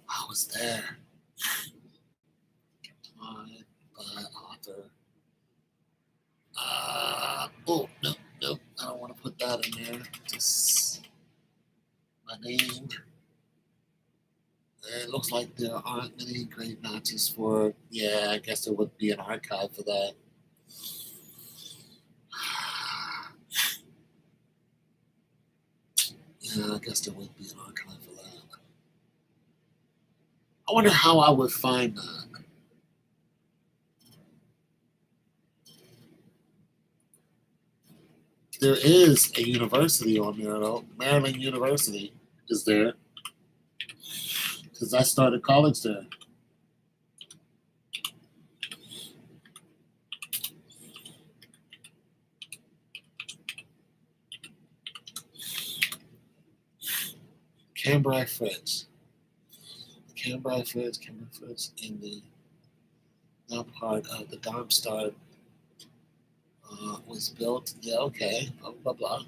I was there. Applied by author. Oh, no. I don't want to put that in there. Just my name. It looks like there aren't many great matches for. Yeah, I guess there would be an archive for that. Yeah, I guess there would be an archive for that. I wonder how I would find that. There is a university on there, though. Maryland University is there. Because I started college there. Canberra Fritz. Canberra Fritz in the now part of the Darmstadt was built. Yeah, okay. Blah, blah, blah.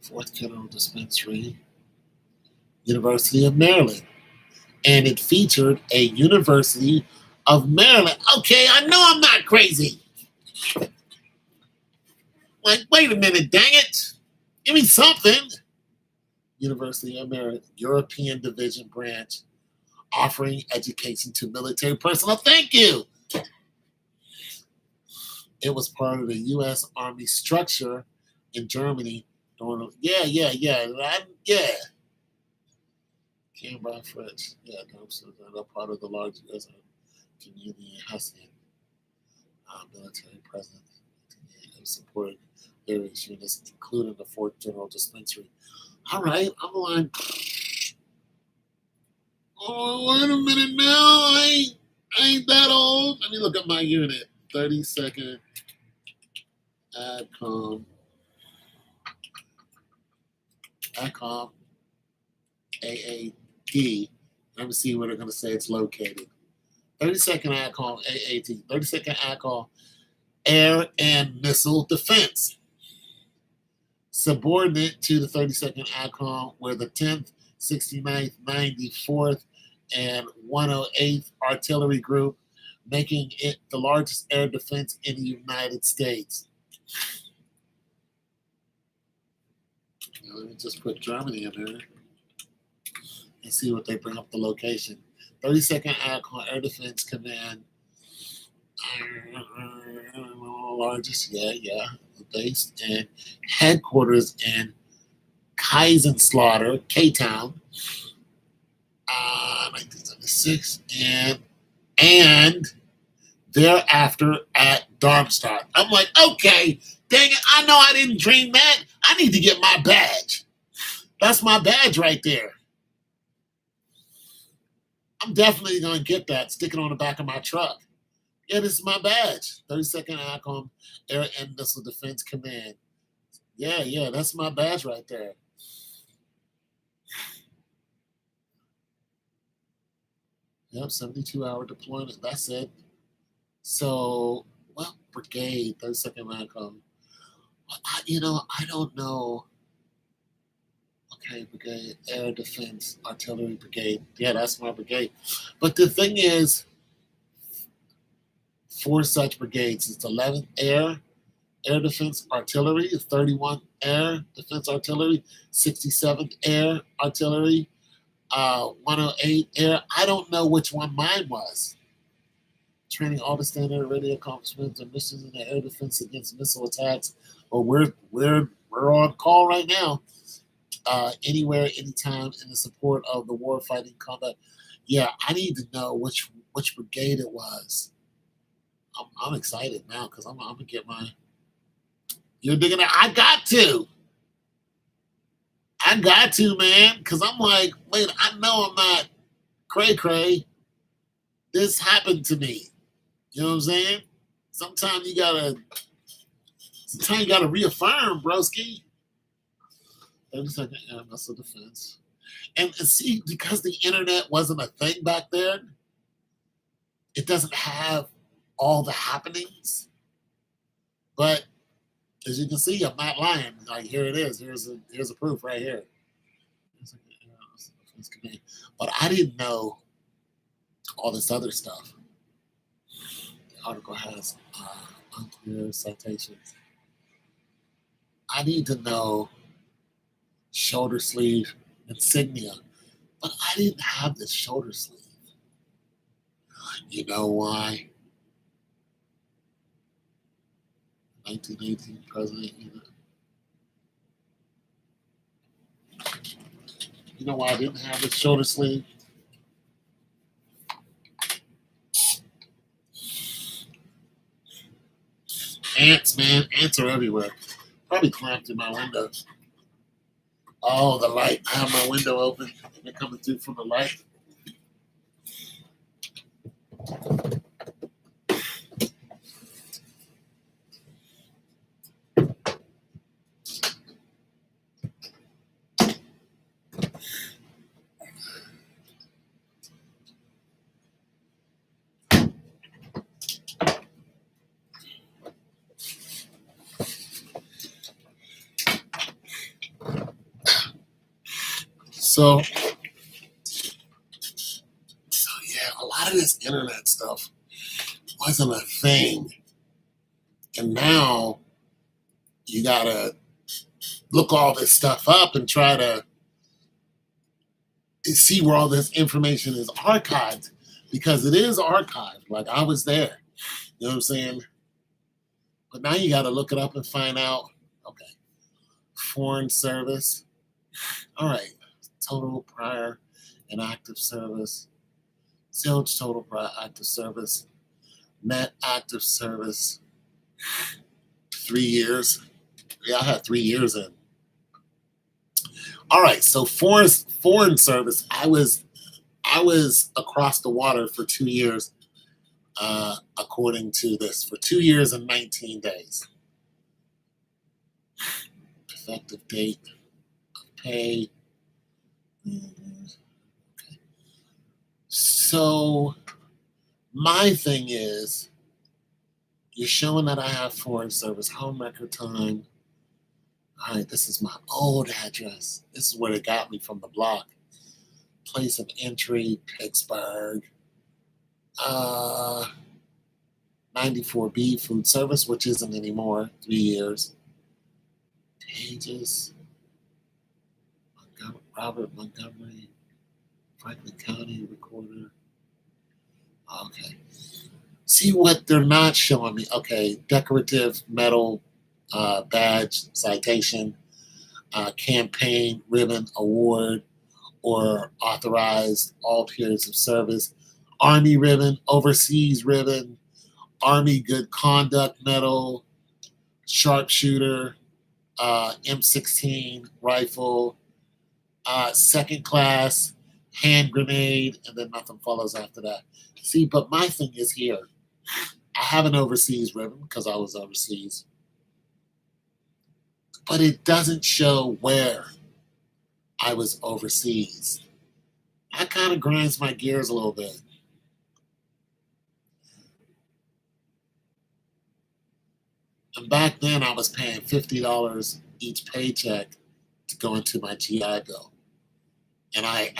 Fourth General Dispensary, University of Maryland. And it featured a University of Maryland. Okay, I know I'm not crazy. Like, wait a minute, dang it. Give me something. University of Maryland, European Division branch, offering education to military personnel. Thank you. It was part of the U.S. Army structure in Germany. Yeah. Canberra Fritz. Yeah, they're part of the large U.S. community in Huston. Military presence. It supported various units, including the 4th General Dispensary. All right, I'm like, oh, wait a minute now. I ain't that old. Let me look at my unit. 32nd ADCOM. AAD. Let me see where they're going to say it's located. 32nd ADCOM AAT. 32nd ADCOM Air and Missile Defense. Subordinate to the 32nd ADCOM, where the 10th, 69th, 94th, and 108th Artillery Group making it the largest air defense in the United States. Now, let me just put Germany in there and see what they bring up the location. 32nd Air Defense Command, largest, based and headquarters in Kaiserslautern, K-Town, 1976, and thereafter at Darmstadt. I'm like, okay, dang it, I know I didn't dream that. I need to get my badge. That's my badge right there. I'm definitely going to get that, stick it on the back of my truck. Yeah, this is my badge. 32nd ACOM Air and Missile Defense Command. Yeah, that's my badge right there. Yep, 72-hour deployment. That's it. So, well, brigade, 32nd ACOM. I don't know. Okay, brigade, air defense, artillery brigade. Yeah, that's my brigade. But the thing is, 4 such brigades. It's 11th Air Defense Artillery, 31 Air Defense Artillery, 67th Air Artillery, 108 Air. I don't know which one mine was. Training all the standard radio accomplishments and missions in the air defense against missile attacks. Or we're on call right now. Anywhere, anytime, in the support of the war fighting combat. Yeah, I need to know which brigade it was. I'm excited now because I'm gonna get my. You're digging it? I got to, man, because I'm like, wait, I know I'm not cray. This happened to me. You know what I'm saying? Sometimes you gotta reaffirm, broski. 32nd Air Missile Defense. And see, because the internet wasn't a thing back then, it doesn't have all the happenings. But as you can see, I'm not lying. Like, here it is. Here's a proof right here. But I didn't know all this other stuff. The article has unclear citations. I need to know shoulder sleeve insignia, but I didn't have this shoulder sleeve. You know why? 1918 president. You know why I didn't have this shoulder sleeve? Ants, man. Ants are everywhere. Probably climbed through my window. Oh, the light. I have my window open. They're coming through from the light. So yeah, a lot of this internet stuff wasn't a thing. And now you gotta look all this stuff up and try to see where all this information is archived, because it is archived. Like, I was there. You know what I'm saying? But now you gotta look it up and find out, okay, foreign service. All right, total prior and active service. Zilch total prior active service. Net active service. 3 years. Yeah, I had 3 years in. All right, so foreign service. I was across the water for 2 years, according to this, for 2 years and 19 days. Effective date of pay. Okay. So my thing is, you're showing that I have foreign service, home record time. All right, this is my old address. This is where they got me from the block. Place of entry, Pittsburgh. 94B food service, which isn't anymore, 3 years. Pages, Robert Montgomery, Franklin County Recorder. Okay. See what they're not showing me. Okay, decorative metal badge, citation, campaign ribbon, award, or authorized all periods of service, Army ribbon, overseas ribbon, Army good conduct medal, sharpshooter, M16 rifle, second class, hand grenade, and then nothing follows after that. See, but my thing is here. I have an overseas ribbon because I was overseas, but it doesn't show where I was overseas. That kind of grinds my gears a little bit. And back then, I was paying $50 each paycheck to go into my GI Bill, and I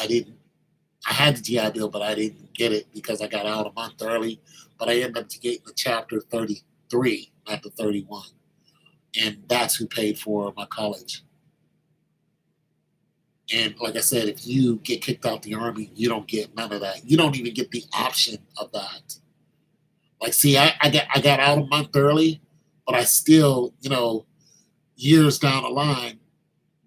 had the GI Bill, but I didn't get it because I got out a month early. But I ended up getting the chapter 33, not the 31, and that's who paid for my college. And like I said, if you get kicked out the army, you don't get none of that. You don't even get the option of that. Like, see, I got out a month early, but I still, years down the line,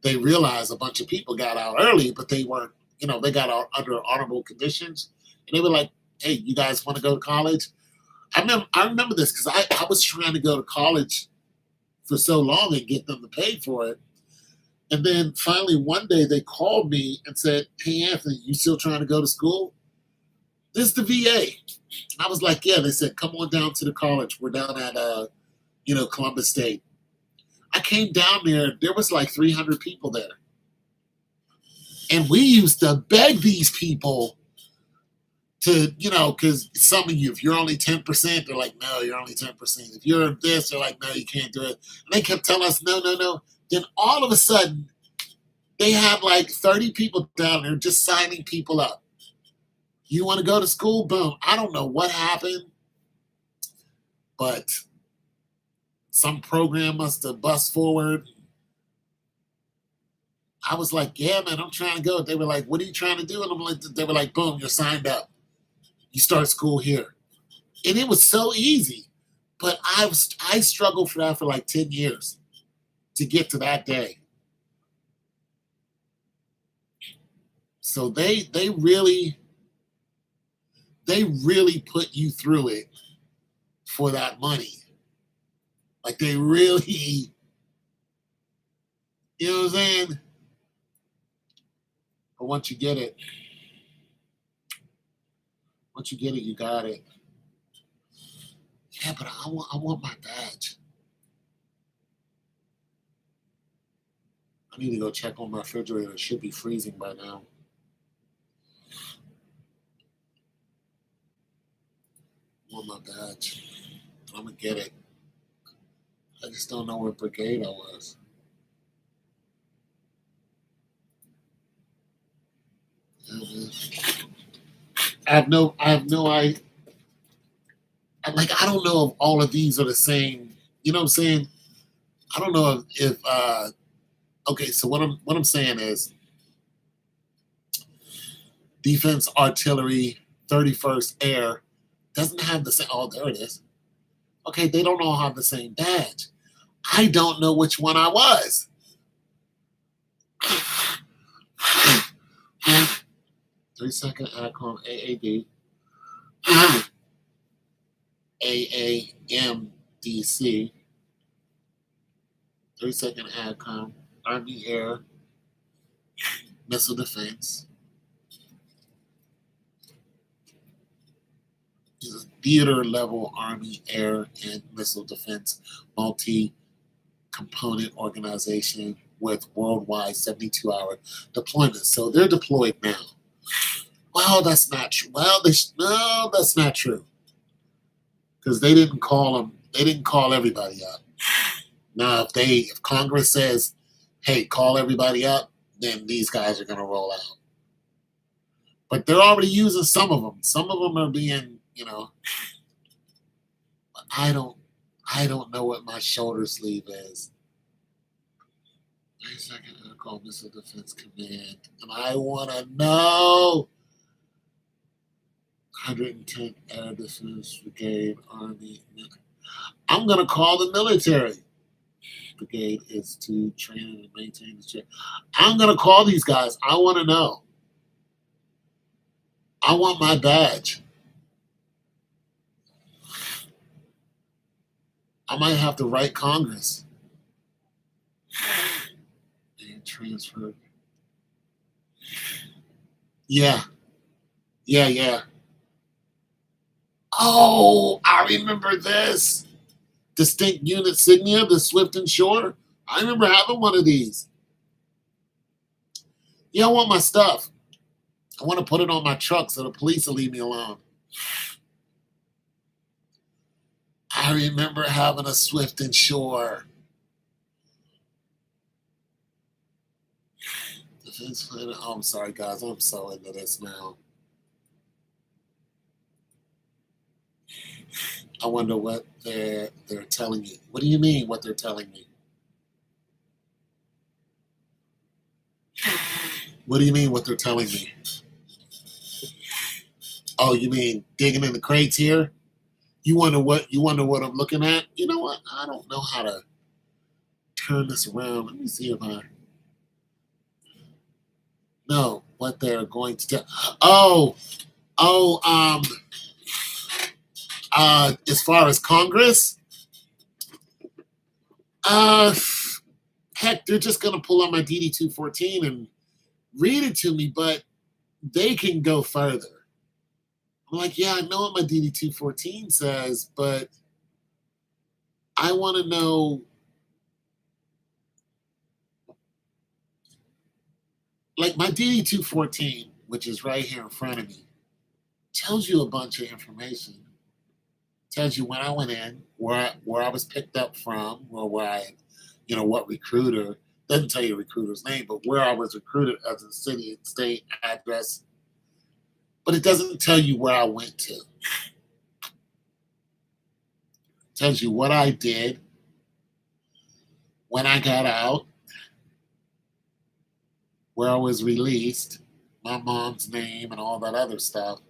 they realized a bunch of people got out early, but they weren't, they got out under honorable conditions. And they were like, hey, you guys want to go to college? I remember this because I was trying to go to college for so long and get them to pay for it. And then finally one day they called me and said, hey, Anthony, you still trying to go to school? This is the VA. And I was like, yeah. They said, come on down to the college. We're down at, Columbus State. I came down there. There was like 300 people there. And we used to beg these people to, because some of you, if you're only 10%, they're like, no, you're only 10%. If you're this, they're like, no, you can't do it. And they kept telling us, no, no, no. Then all of a sudden, they had like 30 people down there just signing people up. You want to go to school? Boom. I don't know what happened, but some program must have bust forward. I was like, yeah, man, I'm trying to go. They were like, what are you trying to do? And I'm like, they were like, boom, you're signed up. You start school here. And it was so easy. But I struggled for that for like 10 years to get to that day. So they really put you through it for that money. Like they really, you know what I'm saying? But once you get it, you got it. Yeah, but I want my badge. I need to go check on my refrigerator. It should be freezing by now. I want my badge. I'm gonna get it. I just don't know what brigade I was. I have no idea. I don't know if all of these are the same. You know what I'm saying? I don't know if okay, so what I'm saying is Defense Artillery 31st Air doesn't have the same. Oh, there it is. Okay, they don't all have the same badge. I don't know which one I was. 3-second ADCOM AAD. AAMDC. 3-second ADCOM Army Air Missile Defense. Is a theater level Army Air and Missile Defense multi-component organization with worldwide 72-hour deployment. So they're deployed now. Well, that's not true. Well, no, that's not true. Because they didn't call them. They didn't call everybody up. Now, if Congress says, "Hey, call everybody up," then these guys are going to roll out. But they're already using some of them. Some of them are being, I don't I don't know what my shoulder sleeve is. Wait a second, I call Missile Defense Command, and I want to know. 110th Air Defense Brigade, Army. I'm gonna call the military. Brigade is to train and maintain the ship. I'm gonna call these guys. I want to know. I want my badge. I might have to write Congress. And transfer. Yeah, yeah. Oh, I remember this. Distinct unit insignia, the Swift and Shore. I remember having one of these. Yeah, I want my stuff. I want to put it on my truck so the police will leave me alone. I remember having a Swift and Shore. Defense Planet. Oh, I'm sorry, guys. I'm so into this now. I wonder what they're telling you. What do you mean, what they're telling me? What do you mean, what they're telling me? Oh, you mean digging in the crates here? You wonder what I'm looking at? You know what? I don't know how to turn this around. Let me see if I know what they're going to tell. Oh, as far as Congress, uh, heck, they're just gonna pull out my DD 214 and read it to me, but they can go further. I'm like, yeah, I know what my DD 214 says, but I want to know, like my DD 214, which is right here in front of me, tells you a bunch of information. Tells you when I went in, where I was picked up from, or where I, what recruiter. Doesn't tell you a recruiter's name, but where I was recruited as a city and state address. But it doesn't tell you where I went to. It tells you what I did, when I got out, where I was released, my mom's name, and all that other stuff.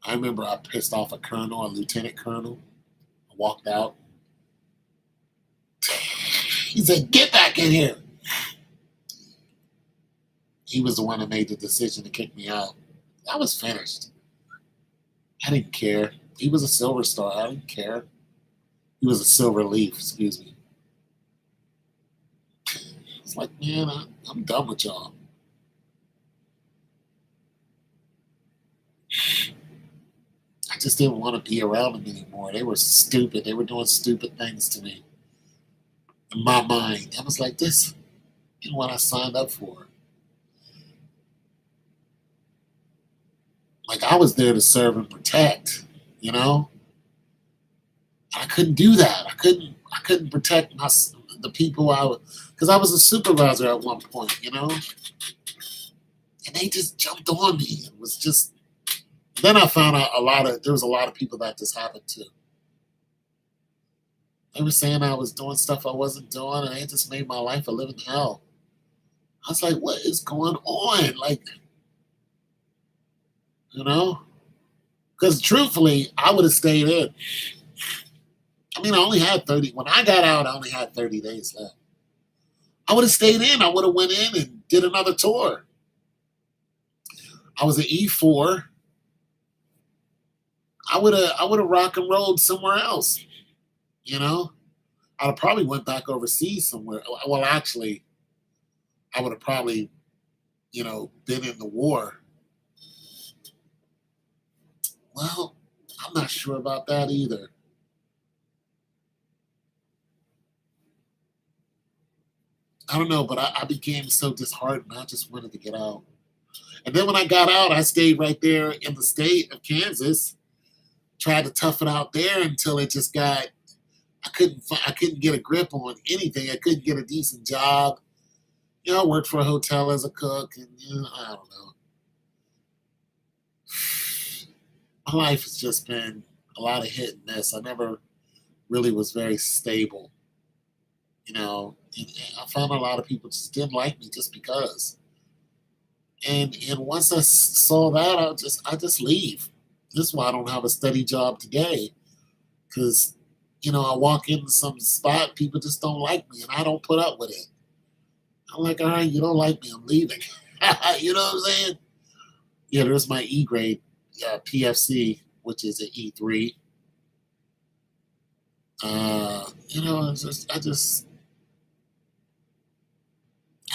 I remember I pissed off a colonel, a lieutenant colonel. I walked out. He said, "Get back in here." He was the one that made the decision to kick me out. I was finished. I didn't care. He was a Silver Star. I didn't care. He was a Silver Leaf, excuse me. It's like, man, I'm done with y'all. I just didn't want to be around them anymore. They were stupid. They were doing stupid things to me. In my mind, I was like, this isn't what I signed up for. Like, I was there to serve and protect, you know? I couldn't do that. I couldn't protect the people because I was a supervisor at one point, and they just jumped on me. It was just. Then I found out there was a lot of people that this happened to. They were saying I was doing stuff I wasn't doing, and it just made my life a living hell. I was like, what is going on? Like, because truthfully, I would have stayed in. I mean, I only had 30. When I got out, I only had 30 days left. I would have stayed in. I would have went in and did another tour. I was an E4. I would have rock and rolled somewhere else. I'd have probably went back overseas somewhere. Well, actually, I would have probably, been in the war. Well, I'm not sure about that either. I don't know, but I became so disheartened. I just wanted to get out. And then when I got out, I stayed right there in the state of Kansas, tried to tough it out there until it just got I couldn't get a grip on anything. I couldn't get a decent job. I worked for a hotel as a cook, and I don't know. My life has just been a lot of hit and miss. I never really was very stable. And I found a lot of people just didn't like me just because. And once saw that, I just leave. This is why I don't have a steady job today, because I walk into some spot, people just don't like me, and I don't put up with it. I'm like, all right, you don't like me, I'm leaving. You know what I'm saying? Yeah, there's my E grade, PFC, which is an E3. I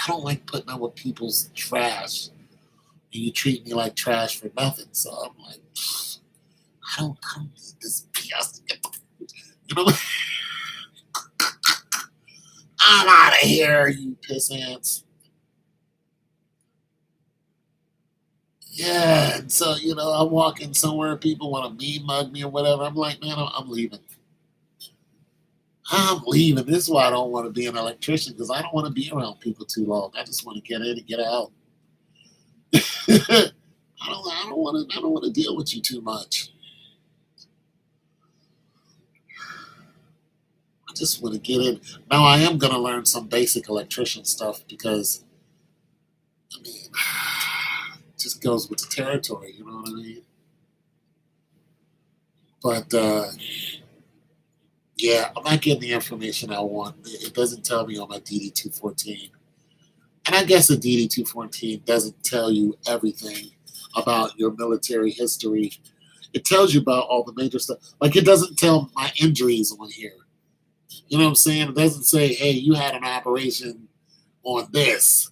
don't like putting up with people's trash, and you treat me like trash for nothing. So I'm like, I don't need this BS. You know, I'm out of here, you piss ants. Yeah, and so I'm walking somewhere, people want to mean mug me or whatever. I'm like, man, I'm leaving. I'm leaving. This is why I don't want to be an electrician, because I don't want to be around people too long. I just want to get in and get out. I don't want to deal with you too much. I just want to get in. Now I am gonna learn some basic electrician stuff, because I mean, it just goes with the territory. You know what I mean? But yeah, I'm not getting the information I want. It doesn't tell me on my DD-214. And I guess the DD-214 doesn't tell you everything about your military history. It tells you about all the major stuff. Like, it doesn't tell my injuries on here. You know what I'm saying? It doesn't say, hey, you had an operation on this.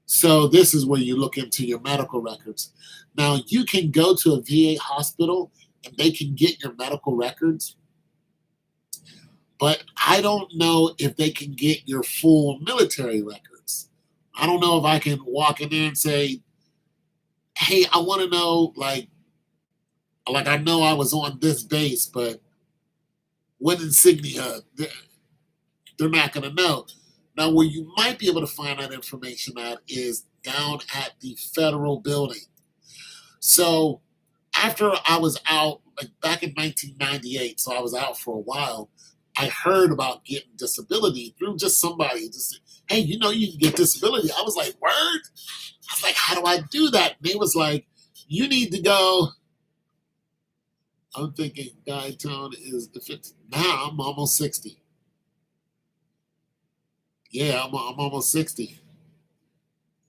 So this is where you look into your medical records. Now, you can go to a VA hospital and they can get your medical records, but I don't know if they can get your full military records. I don't know if I can walk in there and say, hey, I want to know, like I know I was on this base, but what insignia, they're not going to know. Now, where you might be able to find that information at is down at the federal building. So after I was out, like back in 1998, so I was out for a while, I heard about getting disability through just somebody. Just, hey, you can get disability. I was like, word? I was like, how do I do that? And they was like, you need to go. I'm thinking Guy Tone is the 50. Now I'm almost 60. Yeah, I'm almost 60.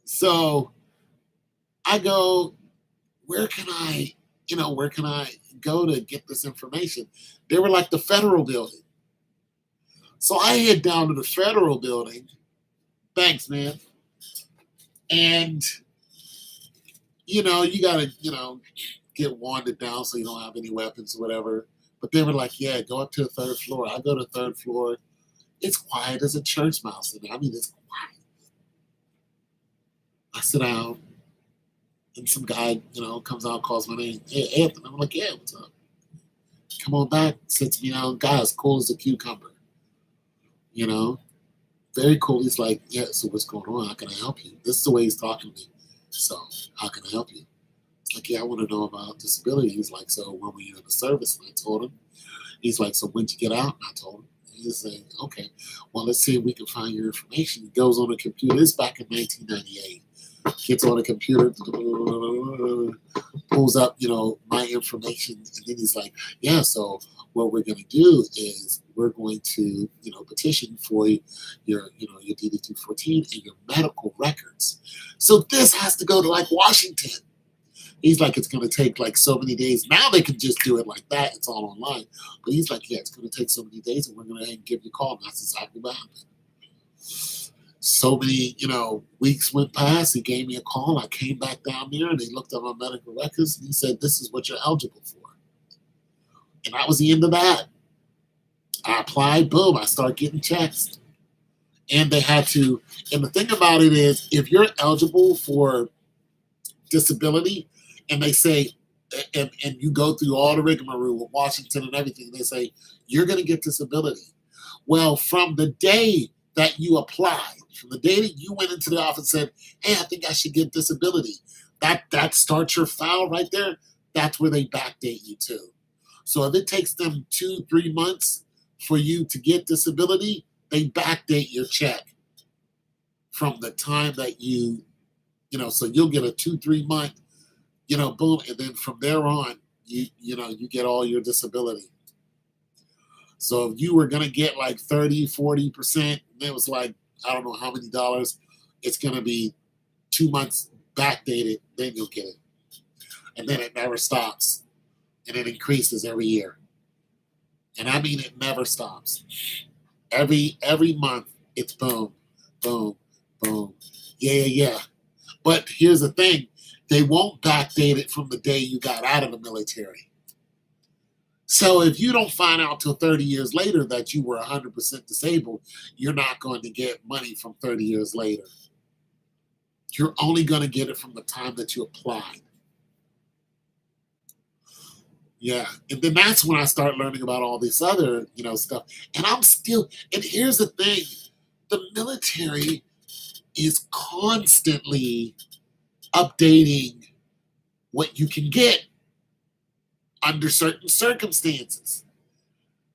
So I go, where can I go to get this information? They were like the federal building. So I head down to the federal building. Thanks, man. And, you got to, get wanded down so you don't have any weapons or whatever. But they were like, yeah, go up to the third floor. I go to the third floor. It's quiet as a church mouse in there. I mean, it's quiet. I sit down, and some guy, comes out, calls my name. Hey, Anthony. I'm like, yeah, what's up? Come on back, sits me down. Guy's cool as a cucumber. You know, very cool. He's like, yeah, so what's going on? How can I help you? This is the way he's talking to me. So, how can I help you? It's like, yeah, I want to know about disability. He's like, so when were you in the service? And I told him. He's like, so when'd you get out? And I told him. He's saying, okay, well, let's see if we can find your information. He goes on the computer. It's back in 1998. Gets on the computer, pulls up, my information, and then he's like, yeah, so what we're going to do is we're going to, petition for your DD-214 and your medical records. So this has to go to like Washington. He's like, it's going to take like so many days. Now they can just do it like that. It's all online. But he's like, yeah, it's going to take so many days, and we're going to give you a call. And that's exactly what happened. So many, weeks went past. He gave me a call. I came back down there, and they looked at my medical records, and he said, this is what you're eligible for. And that was the end of that. I applied. Boom. I started getting checks. And they had to, and the thing about it is, if you're eligible for disability, and they say, and you go through all the rigmarole with Washington and everything. They say you're going to get disability. Well, from the day that you applied, from the day that you went into the office and said, "Hey, I think I should get disability," that starts your file right there. That's where they backdate you to. So if it takes them 2-3 months for you to get disability, they backdate your check from the time that so you'll get a 2-3 month, boom, and then from there on, you get all your disability. So if you were gonna get like 30-40%, and it was like I don't know how many dollars, it's gonna be 2 months backdated, then you'll get it. And then it never stops. And it increases every year. And I mean it never stops. Every month it's boom, boom, boom. Yeah. But here's the thing, they won't backdate it from the day you got out of the military. So if you don't find out till 30 years later that you were 100% disabled, you're not going to get money from 30 years later. You're only going to get it from the time that you applied. Yeah. And then that's when I start learning about all this other, stuff. And here's the thing, the military is constantly updating what you can get under certain circumstances.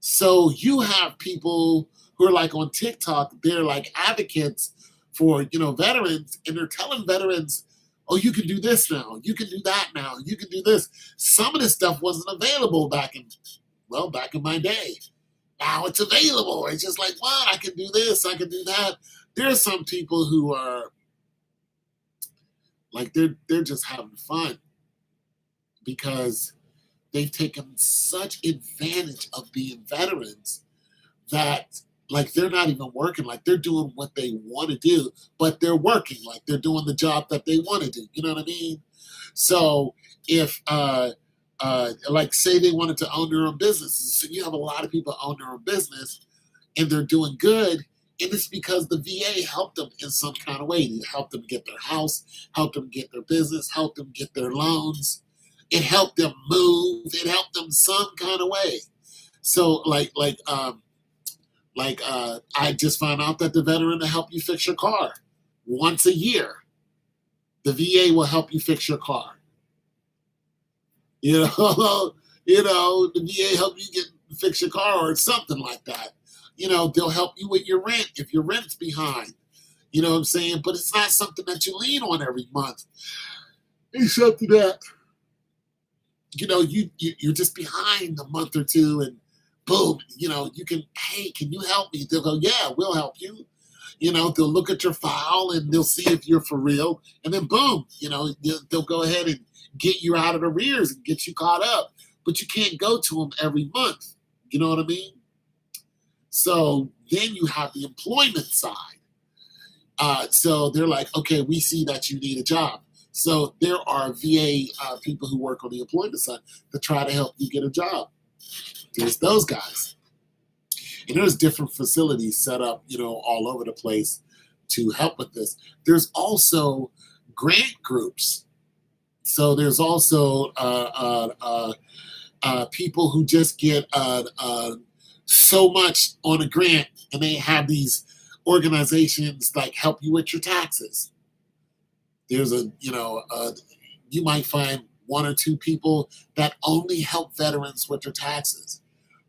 So you have people who are like on TikTok, they're like advocates for, veterans, and they're telling veterans, oh, you can do this now, you can do that now, you can do this. Some of this stuff wasn't available back in my day. Now it's available. It's just like, what? I can do this, I can do that. There are some people who are like, they're just having fun because they've taken such advantage of being veterans that like they're not even working, like they're doing what they want to do, but they're working, like they're doing the job that they want to do. You know what I mean? So if like say they wanted to own their own business, so you have a lot of people own their own business and they're doing good, and it's because the VA helped them in some kind of way. It helped them get their house, helped them get their business, helped them get their loans. It helped them move. It helped them some kind of way. So I just found out that the veteran will help you fix your car once a year. The VA will help you fix your car. The VA help you fix your car or something like that. They'll help you with your rent if your rent's behind. You know what I'm saying? But it's not something that you lean on every month. It's something that you're just behind a month or two, and boom, you can, hey, can you help me? They'll go, yeah, we'll help you. They'll look at your file and they'll see if you're for real. And then boom, they'll go ahead and get you out of the rears and get you caught up. But you can't go to them every month. You know what I mean? So then you have the employment side. So they're like, okay, we see that you need a job. So there are VA people who work on the employment side to try to help you get a job. There's those guys. And there's different facilities set up, all over the place to help with this. There's also grant groups. So there's also people who just get so much on a grant, and they have these organizations like help you with your taxes. There's you might find one or two people that only help veterans with their taxes.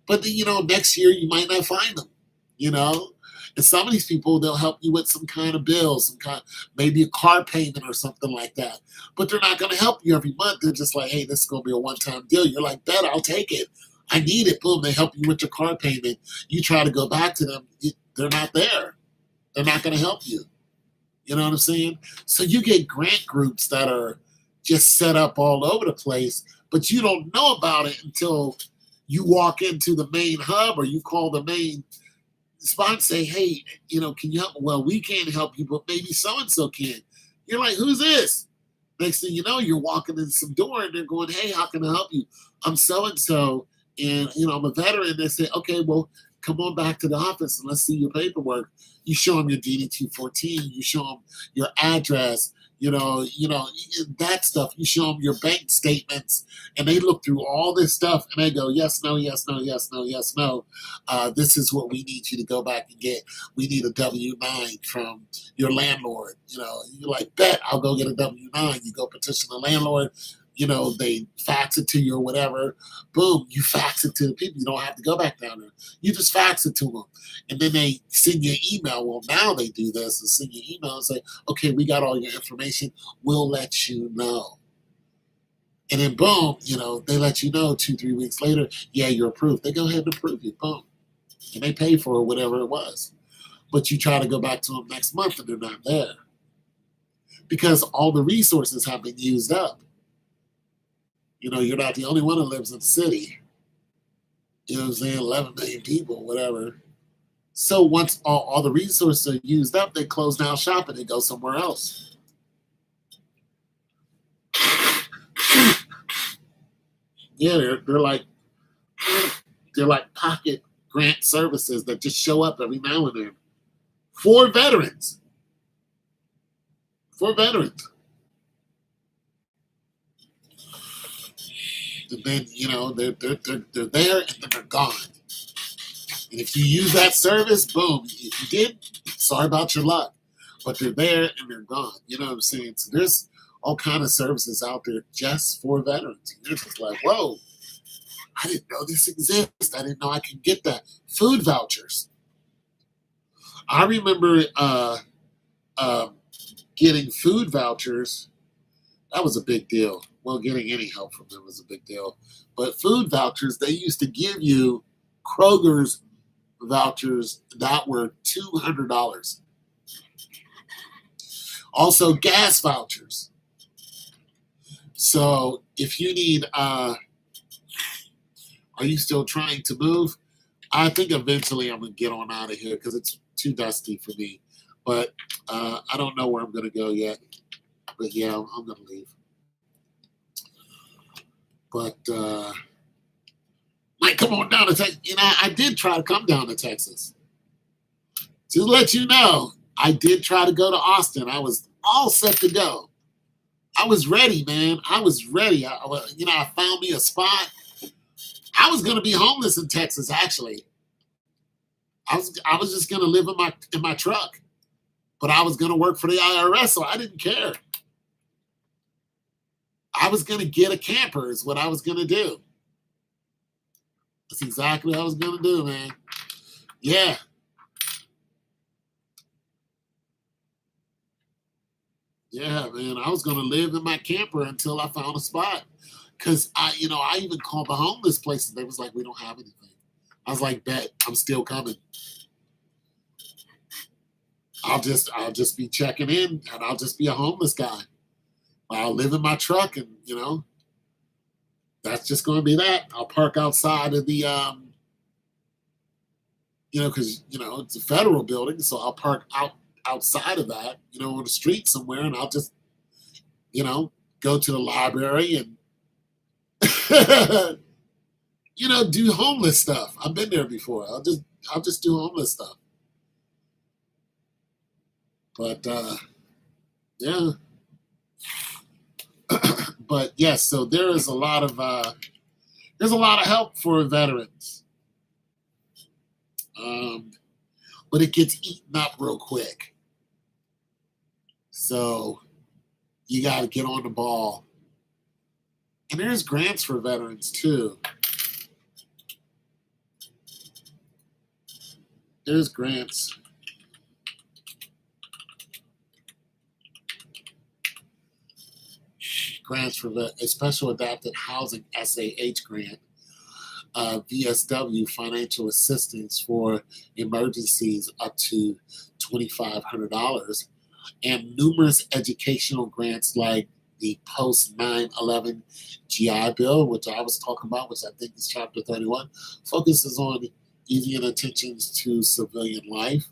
But then, next year you might not find them, And some of these people, they'll help you with some kind of bill, maybe a car payment or something like that. But they're not going to help you every month. They're just like, hey, this is going to be a one-time deal. You're like, bet, I'll take it. I need it. Boom, they help you with your car payment. You try to go back to them, they're not there. They're not going to help you. You know what I'm saying? So you get grant groups that are just set up all over the place, but you don't know about it until you walk into the main hub or you call the main spot and say, hey, can you help? Well, we can't help you, but maybe so-and-so can. You're like, who's this? Next thing you know, you're walking in some door and they're going, hey, how can I help you? I'm so-and-so, and, I'm a veteran. They say, okay, well, come on back to the office and let's see your paperwork. You show them your DD-214. You show them your address. that stuff. You show them your bank statements, and they look through all this stuff, and they go, yes, no, yes, no, yes, no, yes, no. This is what we need you to go back and get. We need a W-9 from your landlord. You're like, bet, I'll go get a W-9. You go petition the landlord. They fax it to you or whatever. Boom, you fax it to the people. You don't have to go back down there. You just fax it to them. And then they send you an email. Well, now they do this and send you an email and say, okay, we got all your information. We'll let you know. And then boom, they let you know 2-3 weeks later, yeah, you're approved. They go ahead and approve you. Boom. And they pay for whatever it was. But you try to go back to them next month and they're not there. Because all the resources have been used up. You're not the only one that lives in the city. You know what I'm saying? 11 million people, whatever. So once all the resources are used up, they close down shop and they go somewhere else. Yeah, they're like pocket grant services that just show up every now and then for veterans. For veterans. And then, they're there and then they're gone. And if you use that service, boom, if you did, sorry about your luck. But they're there and they're gone. You know what I'm saying? So there's all kind of services out there just for veterans. You're just like, whoa, I didn't know this exists. I didn't know I could get that. Food vouchers. I remember getting food vouchers. That was a big deal. Well, getting any help from them was a big deal. But food vouchers, they used to give you Kroger's vouchers that were $200. Also, gas vouchers. So if you need, are you still trying to move? I think eventually I'm going to get on out of here because it's too dusty for me. But I don't know where I'm going to go yet. But yeah, I'm going to leave. But might come on down to Texas. I did try to come down to Texas. To let you know, I did try to go to Austin. I was all set to go. I was ready, man. I was ready. I found me a spot. I was going to be homeless in Texas, actually. I was just going to live in my truck. But I was going to work for the IRS, so I didn't care. I was going to get a camper is what I was going to do. That's exactly what I was going to do, man. Yeah. Yeah, man. I was going to live in my camper until I found a spot. Because I even called the homeless places. They was like, we don't have anything. I was like, bet, I'm still coming. I'll just be checking in and I'll just be a homeless guy. I'll live in my truck and, that's just going to be that. I'll park outside of the, because, it's a federal building. So I'll park outside of that, on the street somewhere. And I'll just, go to the library and, do homeless stuff. I've been there before. I'll just do homeless stuff. But, yeah. But yes, so there's a lot of help for veterans, but it gets eaten up real quick. So you got to get on the ball, and there's grants for veterans too. There's grants. Grants for a special adapted housing SAH grant, VSW financial assistance for emergencies up to $2,500, and numerous educational grants like the post 9/11 GI Bill, which I was talking about, which I think is Chapter 31, focuses on easing attentions to civilian life.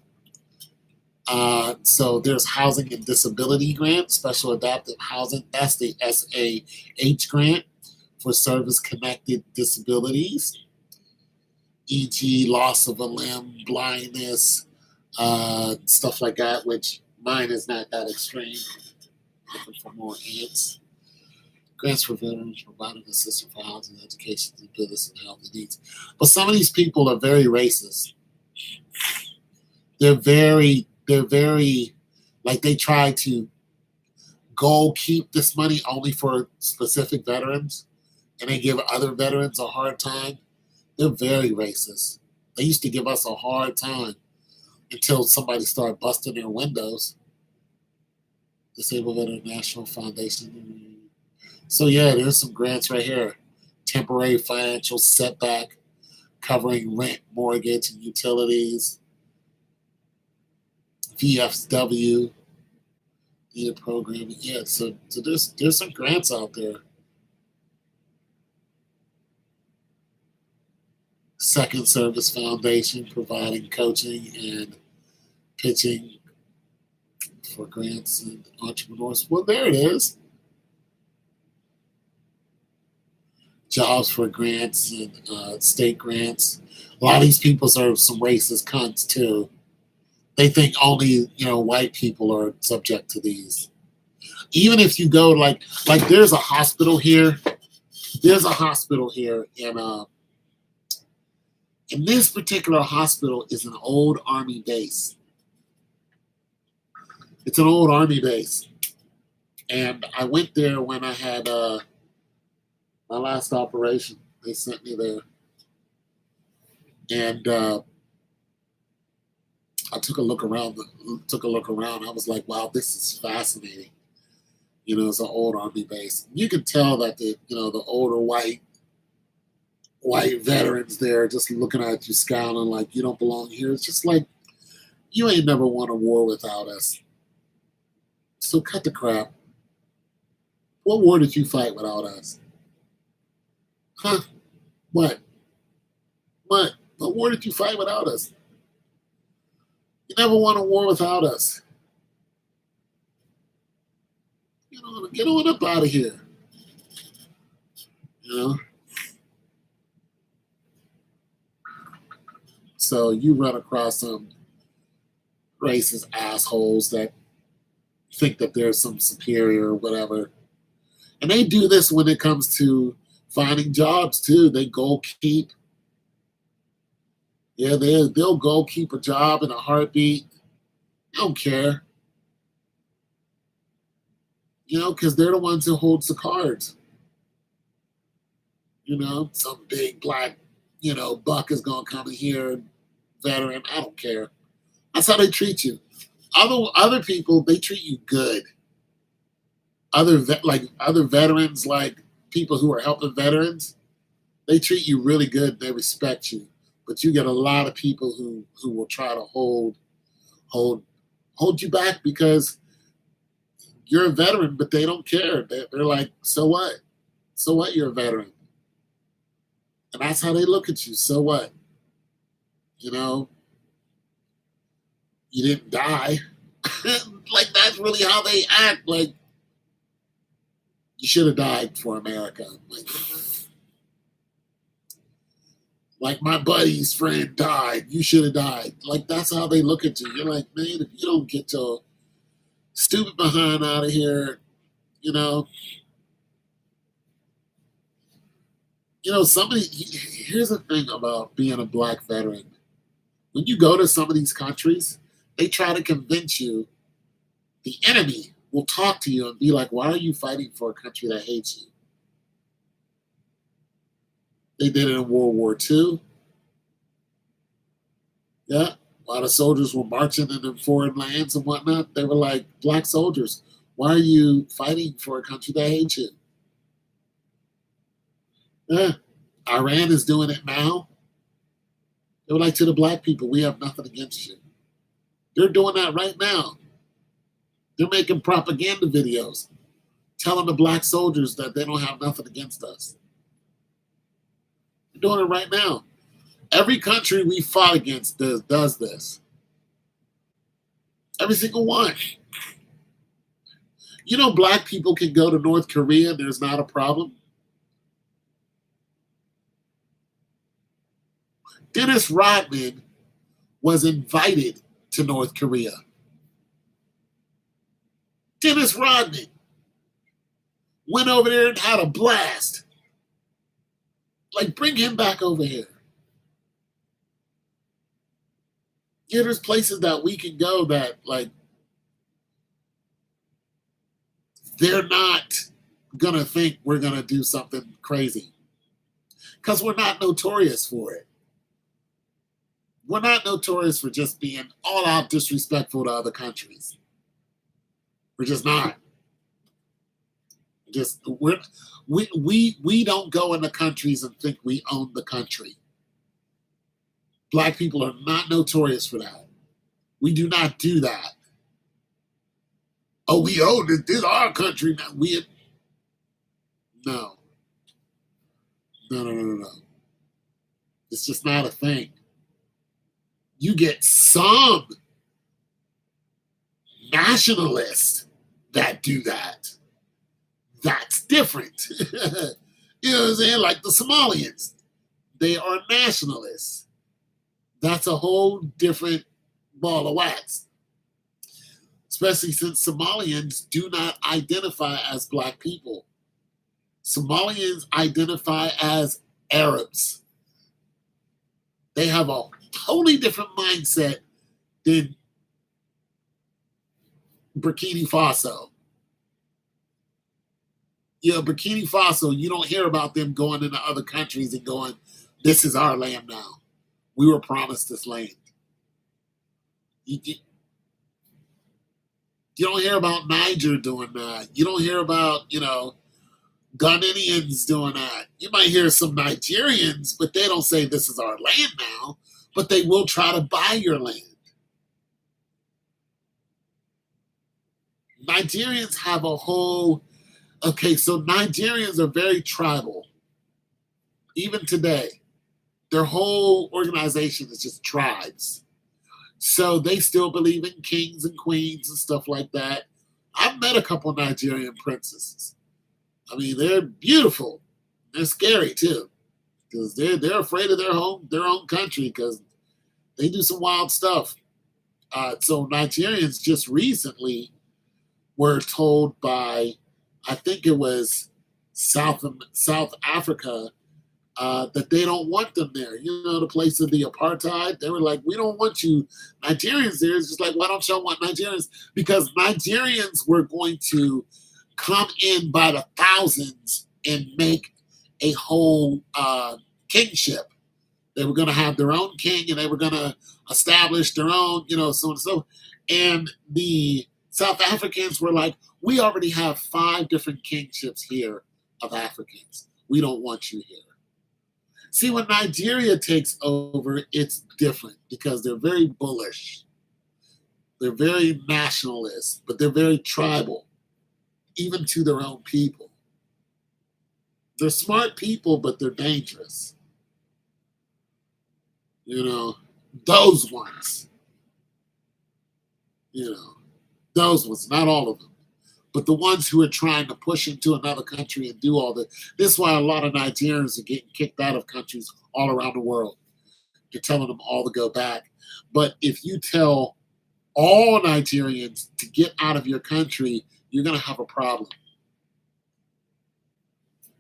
So there's housing and disability grant, special adaptive housing. That's the SAH grant for service-connected disabilities, e.g. loss of a limb, blindness, stuff like that, which mine is not that extreme. Looking for more ants. Grants for veterans providing assistance for housing, education, business, and healthy needs. But some of these people are very racist. They're very like they try to go keep this money only for specific veterans, and they give other veterans a hard time. They're very racist. They used to give us a hard time until somebody started busting their windows. Disabled Veteran National Foundation. So yeah, there's some grants right here. Temporary financial setback covering rent, mortgage, and utilities. VFW, needed programming. Yeah, so there's some grants out there. Second Service Foundation providing coaching and pitching for grants and entrepreneurs. Well, there it is. Jobs for grants and state grants. A lot of these people are some racist cunts too. They think only white people are subject to these. Even if you go like there's a hospital here. There's a hospital here in this particular hospital is an old army base. It's an old army base. And I went there when I had my last operation. They sent me there. And I took a look around. I was like, wow, this is fascinating. It's an old army base. You can tell that the older white veterans there just looking at you scowling like you don't belong here. It's just like you ain't never won a war without us. So cut the crap. What war did you fight without us? Huh? What? What war did you fight without us? You never won a war without us. Get on up out of here. So you run across some racist assholes that think that they're some superior or whatever. And they do this when it comes to finding jobs too. They go keep. Yeah, they'll go keep a job in a heartbeat. They don't care. Because they're the ones who holds the cards. Some big black, buck is gonna come in here, veteran. I don't care. That's how they treat you. Other people, they treat you good. Other veterans, like people who are helping veterans, they treat you really good. They respect you. But you get a lot of people who will try to hold you back because you're a veteran, but they don't care. They're like, so what? So what? You're a veteran, and that's how they look at you. So what? You didn't die. Like that's really how they act. Like you should have died for America. Like my buddy's friend died. You should have died. Like that's how they look at you. You're like, man, if you don't get your stupid behind out of here, here's the thing about being a black veteran. When you go to some of these countries, they try to convince you the enemy will talk to you and be like, why are you fighting for a country that hates you? They did it in World War II. Yeah. While the soldiers were marching in the foreign lands and whatnot, they were like, black soldiers, why are you fighting for a country that hates you? Yeah. Iran is doing it now. They were like, to the black people, we have nothing against you. They're doing that right now. They're making propaganda videos telling the black soldiers that they don't have nothing against us. They're doing it right now. Every country we fought against does this. Every single one. Black people can go to North Korea and there's not a problem. Dennis Rodman was invited to North Korea. Dennis Rodman. went over there and had a blast. Like, bring him back over here. Yeah, there's places that we can go that, like, they're not gonna think we're gonna do something crazy because we're not notorious for it. We're not notorious for just being all out disrespectful to other countries. We're just not. Just we don't go into countries and think we own the country. Black people are not notorious for that. We do not do that. Oh, we own it. This is our country now. No, no. It's just not a thing. You get some nationalists that do that. That's different. You know what I'm saying? Like the Somalians, they are nationalists. That's a whole different ball of wax. Especially since Somalians do not identify as Black people. Somalians identify as Arabs. They have a totally different mindset than Burkina Faso. You know, Burkina Faso, you don't hear about them going into other countries and going, this is our land now. We were promised this land. You don't hear about Niger doing that. You don't hear about, Ghanaians doing that. You might hear some Nigerians, but they don't say this is our land now, but they will try to buy your land. Nigerians have a whole, so Nigerians are very tribal. Even today, their whole organization is just tribes. So they still believe in kings and queens and stuff like that. I've met a couple Nigerian princesses. I mean, they're beautiful. They're scary too, because they're afraid of their own country because they do some wild stuff. So Nigerians just recently were told by, I think it was South Africa, that they don't want them there. You know, the place of the apartheid. They were like, we don't want you Nigerians there. It's just like, why don't y'all want Nigerians? Because Nigerians were going to come in by the thousands and make a whole kingship. They were going to have their own king and they were going to establish their own, so and so. And the South Africans were like, we already have 5 different kingships here of Africans. We don't want you here. See, when Nigeria takes over, it's different because they're very bullish. They're very nationalist, but they're very tribal, even to their own people. They're smart people, but they're dangerous. Those ones. Those ones, not all of them. But the ones who are trying to push into another country and do all this. This is why a lot of Nigerians are getting kicked out of countries all around the world. You're telling them all to go back. But if you tell all Nigerians to get out of your country, you're going to have a problem.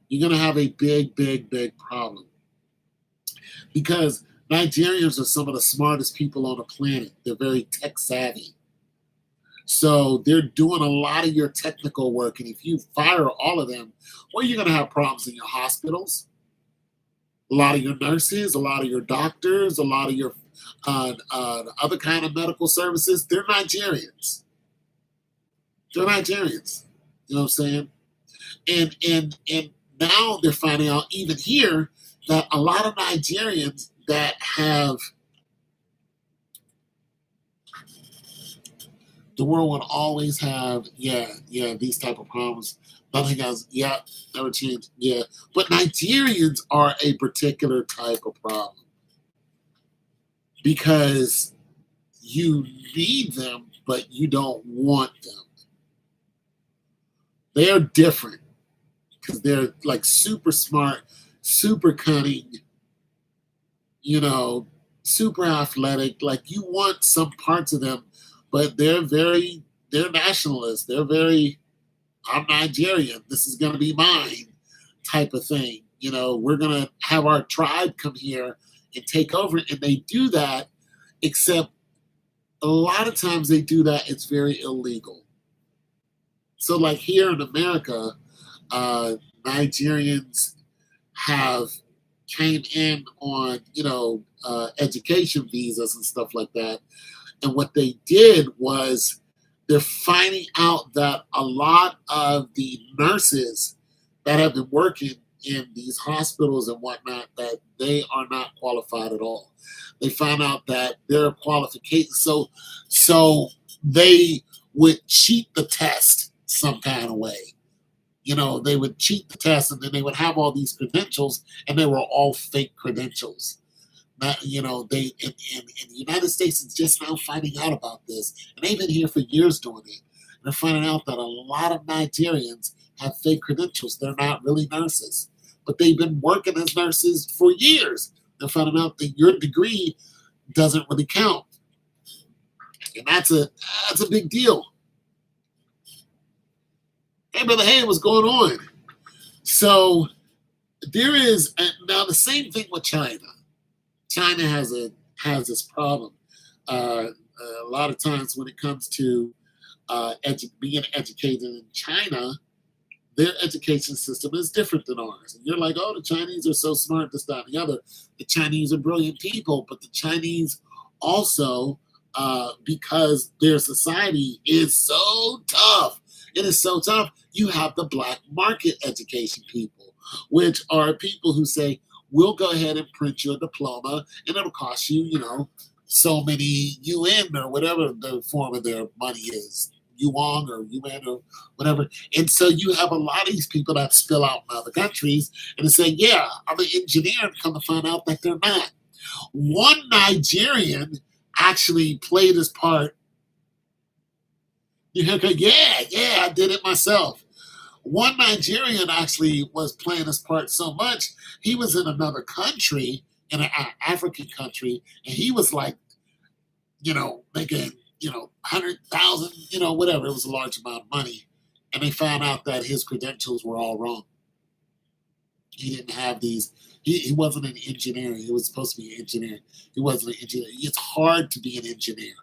You're going to have a big, big, big problem. Because Nigerians are some of the smartest people on the planet. They're very tech savvy. So they're doing a lot of your technical work. And if you fire all of them, well, you're going to have problems in your hospitals. A lot of your nurses, a lot of your doctors, a lot of your other kind of medical services, they're Nigerians. They're Nigerians. You know what I'm saying? And now they're finding out even here that a lot of Nigerians that have, the world would always have, these type of problems. Nothing else, never changed, But Nigerians are a particular type of problem because you need them, but you don't want them. They're different because they're like super smart, super cunning, super athletic. Like you want some parts of them, but they're nationalists. They're very I'm Nigerian. This is going to be mine type of thing. We're going to have our tribe come here and take over. And they do that, except a lot of times they do that, it's very illegal. So, like here in America, Nigerians have came in on, education visas and stuff like that. And what they did was they're finding out that a lot of the nurses that have been working in these hospitals and whatnot, that they are not qualified at all. They found out that their qualifications, so they would cheat the test some kind of way. They would cheat the test, and then they would have all these credentials, and they were all fake credentials. They in the United States is just now finding out about this, and they've been here for years doing it. And they're finding out that a lot of Nigerians have fake credentials. They're not really nurses, but they've been working as nurses for years. They're finding out that your degree doesn't really count, and that's a big deal. Hey, brother, hey, what's going on? So there is now the same thing with China. China has this problem. A lot of times when it comes to being educated in China, their education system is different than ours. And you're like, oh, the Chinese are so smart, this, that, and the other. The Chinese are brilliant people, but the Chinese also, because their society is so tough, it is so tough, you have the black market education people, which are people who say, we'll go ahead and print you a diploma, and it'll cost you, so many UN or whatever the form of their money is, yuan or yuan or whatever. And so you have a lot of these people that spill out in other countries and they say, yeah, I'm an engineer, and come to find out that they're not. One Nigerian actually played his part. Yeah, I did it myself. One Nigerian actually was playing his part so much, he was in another country, in an African country, and he was like, making, 100,000, whatever. It was a large amount of money. And they found out that his credentials were all wrong. He didn't have these, he wasn't an engineer. He was supposed to be an engineer. He wasn't an engineer. It's hard to be an engineer.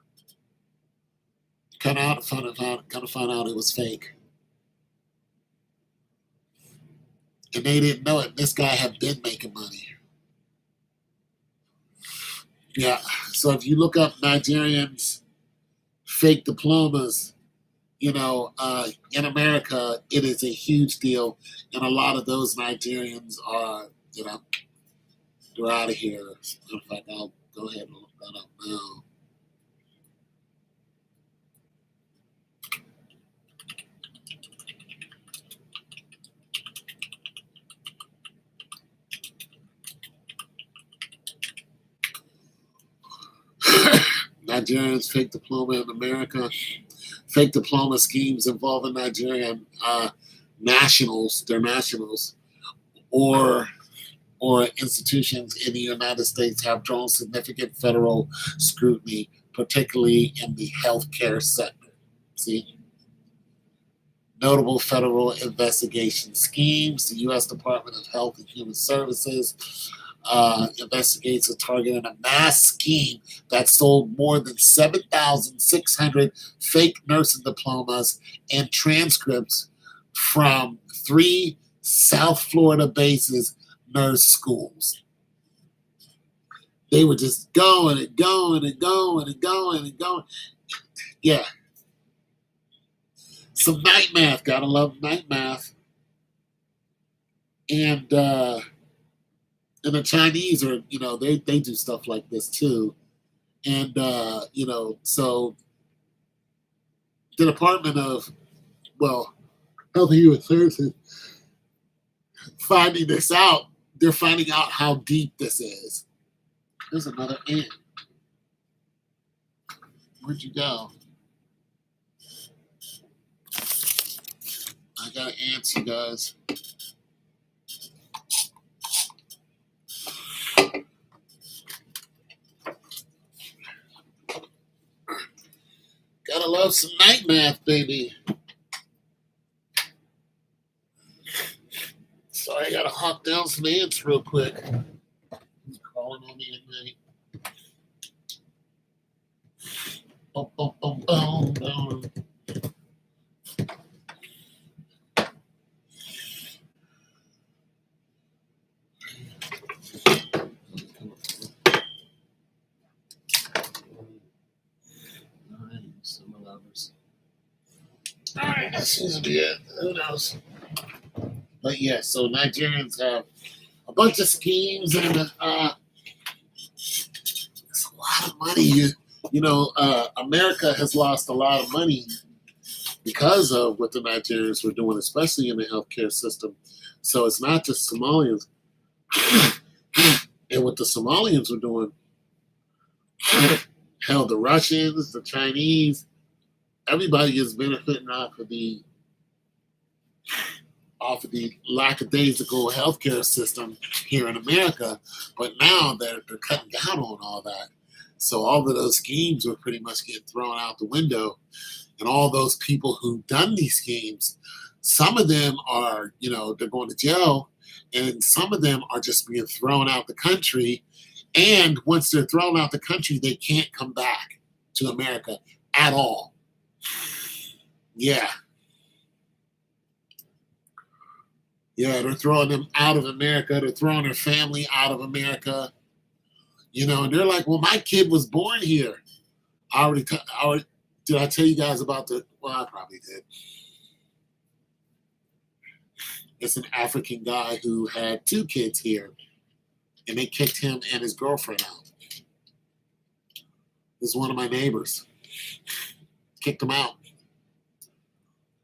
Kind of found out it was fake. And they didn't know it. This guy had been making money. Yeah. So if you look up Nigerians fake diplomas, in America, it is a huge deal. And a lot of those Nigerians are, they're out of here. In fact, I'll go ahead and look that up now. Nigerians fake diploma in America. Fake diploma schemes involving Nigerian nationals, they're nationals, or institutions in the United States have drawn significant federal scrutiny, particularly in the healthcare sector. See? Notable federal investigation schemes. The U.S. Department of Health and Human Services investigates a targeted a mass scheme that sold more than 7,600 fake nursing diplomas and transcripts from 3 South Florida bases nurse schools. They were just going and going and going and going and going. Yeah. Some night math. Gotta love night math. And the Chinese are, they do stuff like this too. And, so the Department of, Health and Human Services finding this out, they're finding out how deep this is. There's another ant. Where'd you go? I got ants, you guys. Gotta love some night math, baby. Sorry, I gotta hawk down some ants real quick. He's crawling on me at night. Boom, boom, boom, boom, boom. Summer lovers. All right, that seems to be it. Who knows? But yeah, so Nigerians have a bunch of schemes, and it's a lot of money. America has lost a lot of money because of what the Nigerians were doing, especially in the healthcare system. So it's not just Somalians. And what the Somalians were doing, hell, the Russians, the Chinese, everybody is benefiting off of the lackadaisical healthcare system here in America. But now they're cutting down on all that. So all of those schemes were pretty much getting thrown out the window. And all those people who've done these schemes, some of them are, they're going to jail, and some of them are just being thrown out the country. And once they're thrown out the country, they can't come back to America at all. Yeah. Yeah, they're throwing them out of America. They're throwing their family out of America. And they're like, well, my kid was born here. Did I tell you guys about well, I probably did. It's an African guy who had 2 kids here, and they kicked him and his girlfriend out. This is one of my neighbors. Kicked him out.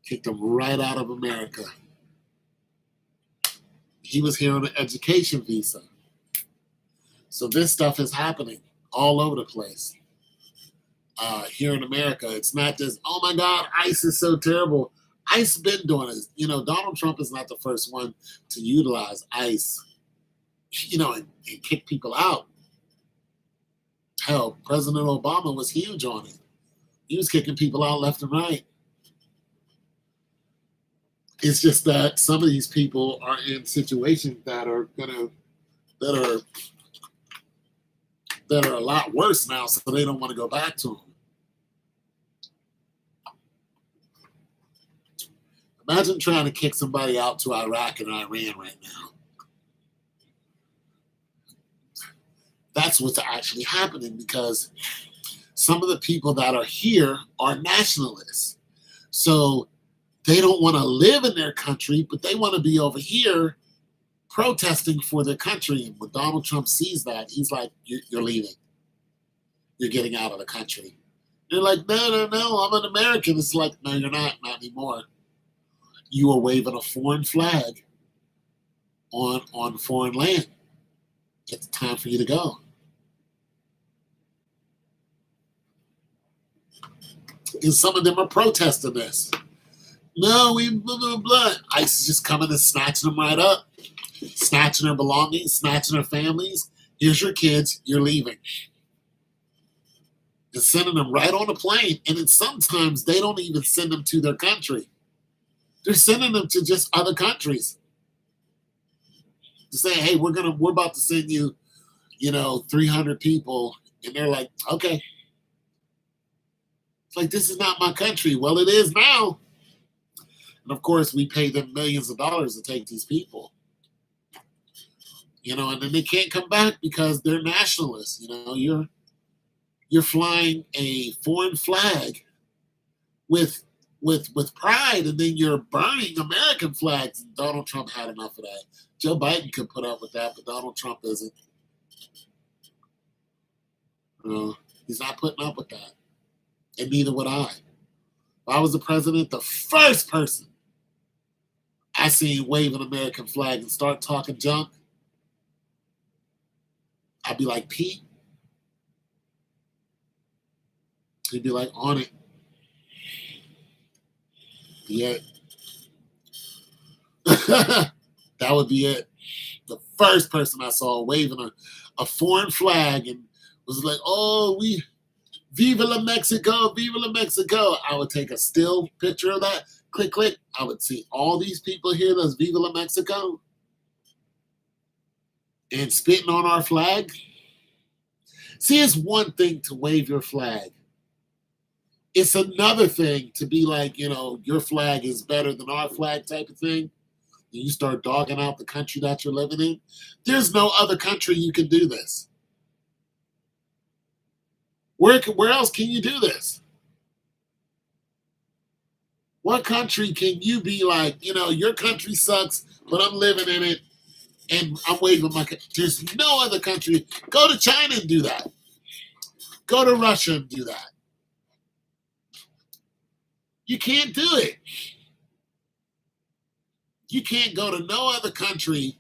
Kicked him right out of America. He was here on an education visa. So this stuff is happening all over the place. Here in America, it's not just, oh my God, ICE is so terrible. ICE been doing it. Donald Trump is not the first one to utilize ICE, and kick people out. Hell, President Obama was huge on it. He was kicking people out left and right. It's just that some of these people are in situations that are a lot worse now, so they don't want to go back to them. Imagine trying to kick somebody out to Iraq and Iran right now. That's what's actually happening, because some of the people that are here are nationalists. So they don't want to live in their country, but they want to be over here protesting for their country. And when Donald Trump sees that, he's like, you're leaving. You're getting out of the country. They're like, no, I'm an American. It's like, no, you're not anymore. You are waving a foreign flag on foreign land. It's time for you to go. And some of them are protesting this. No, we blah, blah, blah. ICE is just coming and snatching them right up, snatching their belongings, snatching their families. Here's your kids, you're leaving. And sending them right on a plane. And then sometimes they don't even send them to their country. They're sending them to just other countries. To say, hey, we're about to send you, 300 people. And they're like, okay. It's like, this is not my country. Well, it is now. And of course, we pay them millions of dollars to take these people. And then they can't come back because they're nationalists. You're flying a foreign flag with pride, and then you're burning American flags. Donald Trump had enough of that. Joe Biden could put up with that, but Donald Trump isn't. He's not putting up with that. And neither would I. If I was the president, the first person I seen wave an American flag and start talking junk, I'd be like, Pete. He'd be like, on it. Yeah. That would be it. The first person I saw waving a foreign flag and was like, oh, Viva la Mexico, Viva la Mexico. I would take a still picture of that. Click, click. I would see all these people here that's Viva la Mexico. and spitting on our flag. See, it's one thing to wave your flag. It's another thing to be like, your flag is better than our flag type of thing. And you start dogging out the country that you're living in. There's no other country you can do this. Where else can you do this? What country can you be like, your country sucks, but I'm living in it and I'm waving my. There's no other country. Go to China and do that. Go to Russia and do that. You can't do it. You can't go to no other country.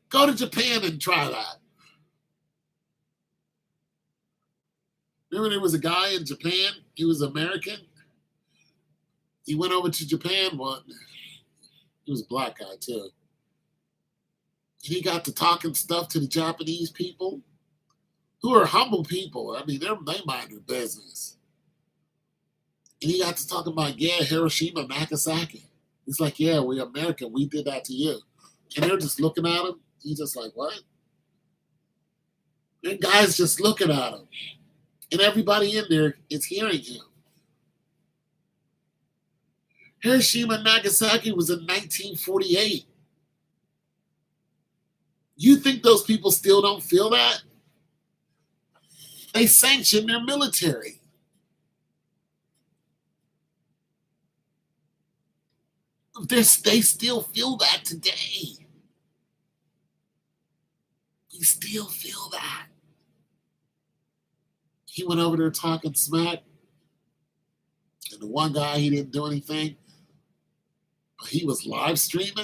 Go to Japan and try that. Remember there was a guy in Japan, he was American. He went over to Japan, well, he was a black guy too. He got to talking stuff to the Japanese people, who are humble people. I mean, they mind their business. And he got to talk about, Hiroshima, Nagasaki. He's like, yeah, we're American. We did that to you. And they're just looking at him. He's just like, what? And guys just looking at him. And everybody in there is hearing him. Hiroshima and Nagasaki was in 1948. You think those people still don't feel that? They sanction their military. They still feel that today. You still feel that. He went over there talking smack. And the one guy, he didn't do anything. But he was live streaming.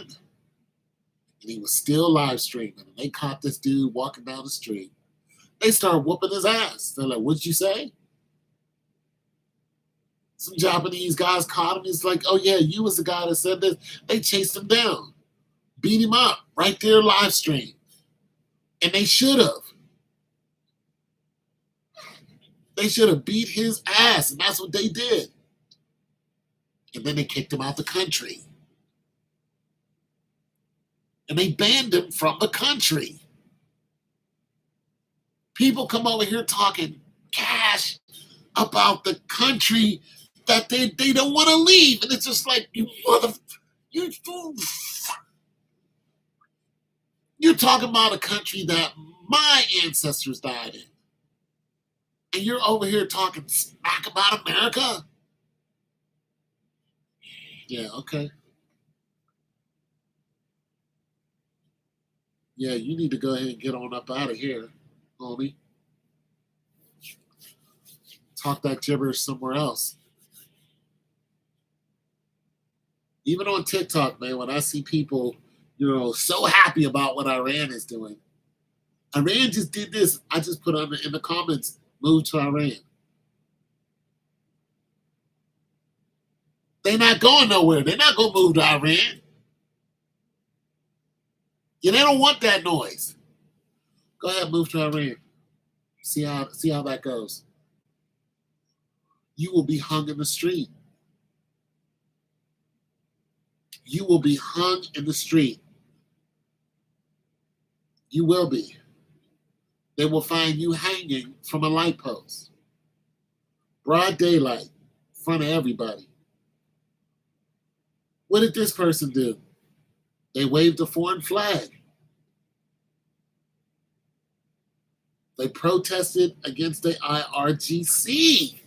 And he was still live streaming. And they caught this dude walking down the street. They started whooping his ass. They're like, what'd you say? Some Japanese guys caught him. He's like, oh yeah, you was the guy that said this. They chased him down. Beat him up right there live stream. And they should have. They should have beat his ass. And that's what they did. And then they kicked him out the country. And they banned him from the country. People come over here talking cash about the country that they don't want to leave. And it's just like, you're talking about a country that my ancestors died in. And you're over here talking smack about America? Yeah, okay. Yeah, you need to go ahead and get on up out of here, homie. Talk that gibberish somewhere else. Even on TikTok, man, when I see people, so happy about what Iran is doing. Iran just did this. I just put in the comments, move to Iran. They're not going nowhere. They're not going to move to Iran. Yeah, they don't want that noise. Go ahead, move to Iran. See how that goes. You will be hung in the street. You will be hung in the street. You will be. They will find you hanging from a light post. Broad daylight, in front of everybody. What did this person do? They waved a foreign flag. They protested against the IRGC.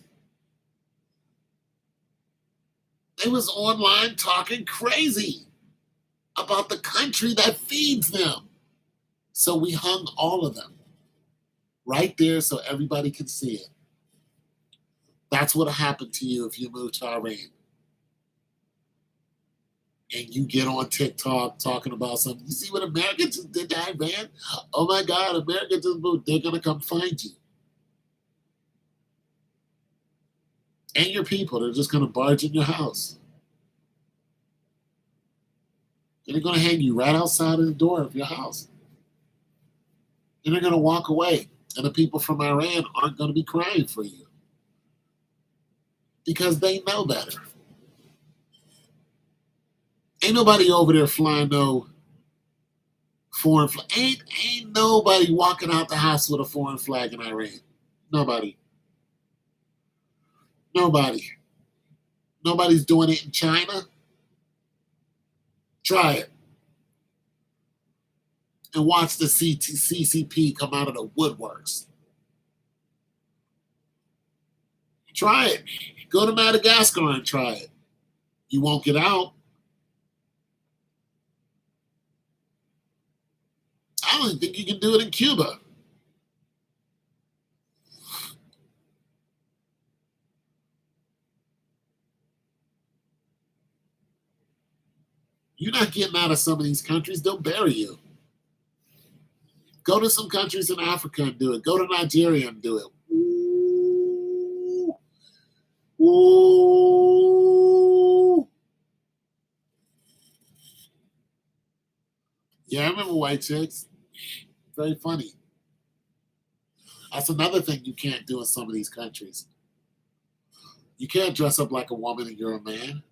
They was online talking crazy about the country that feeds them. So we hung all of them right there so everybody can see it. That's what'll happen to you if you move to Iran. And you get on TikTok talking about something. You see what America just did to Iran? Oh my God, America just moved. They're going to come find you. And your people, they're just going to barge in your house. And they're going to hang you right outside of the door of your house. And they're going to walk away. And the people from Iran aren't going to be crying for you. Because they know better. Ain't nobody over there flying no Foreign flag. Ain't nobody walking out the house with a foreign flag in Iran. Nobody. Nobody. Nobody's doing it in China. Try it. And watch the CCP come out of the woodworks. Try it. Go to Madagascar and try it. You won't get out. I don't think you can do it in Cuba. You're not getting out of some of these countries. They'll bury you. Go to some countries in Africa and do it. Go to Nigeria and do it. Ooh. Ooh. Yeah, I remember white chicks. Very funny. That's another thing you can't do in some of these countries. You can't dress up like a woman and you're a man.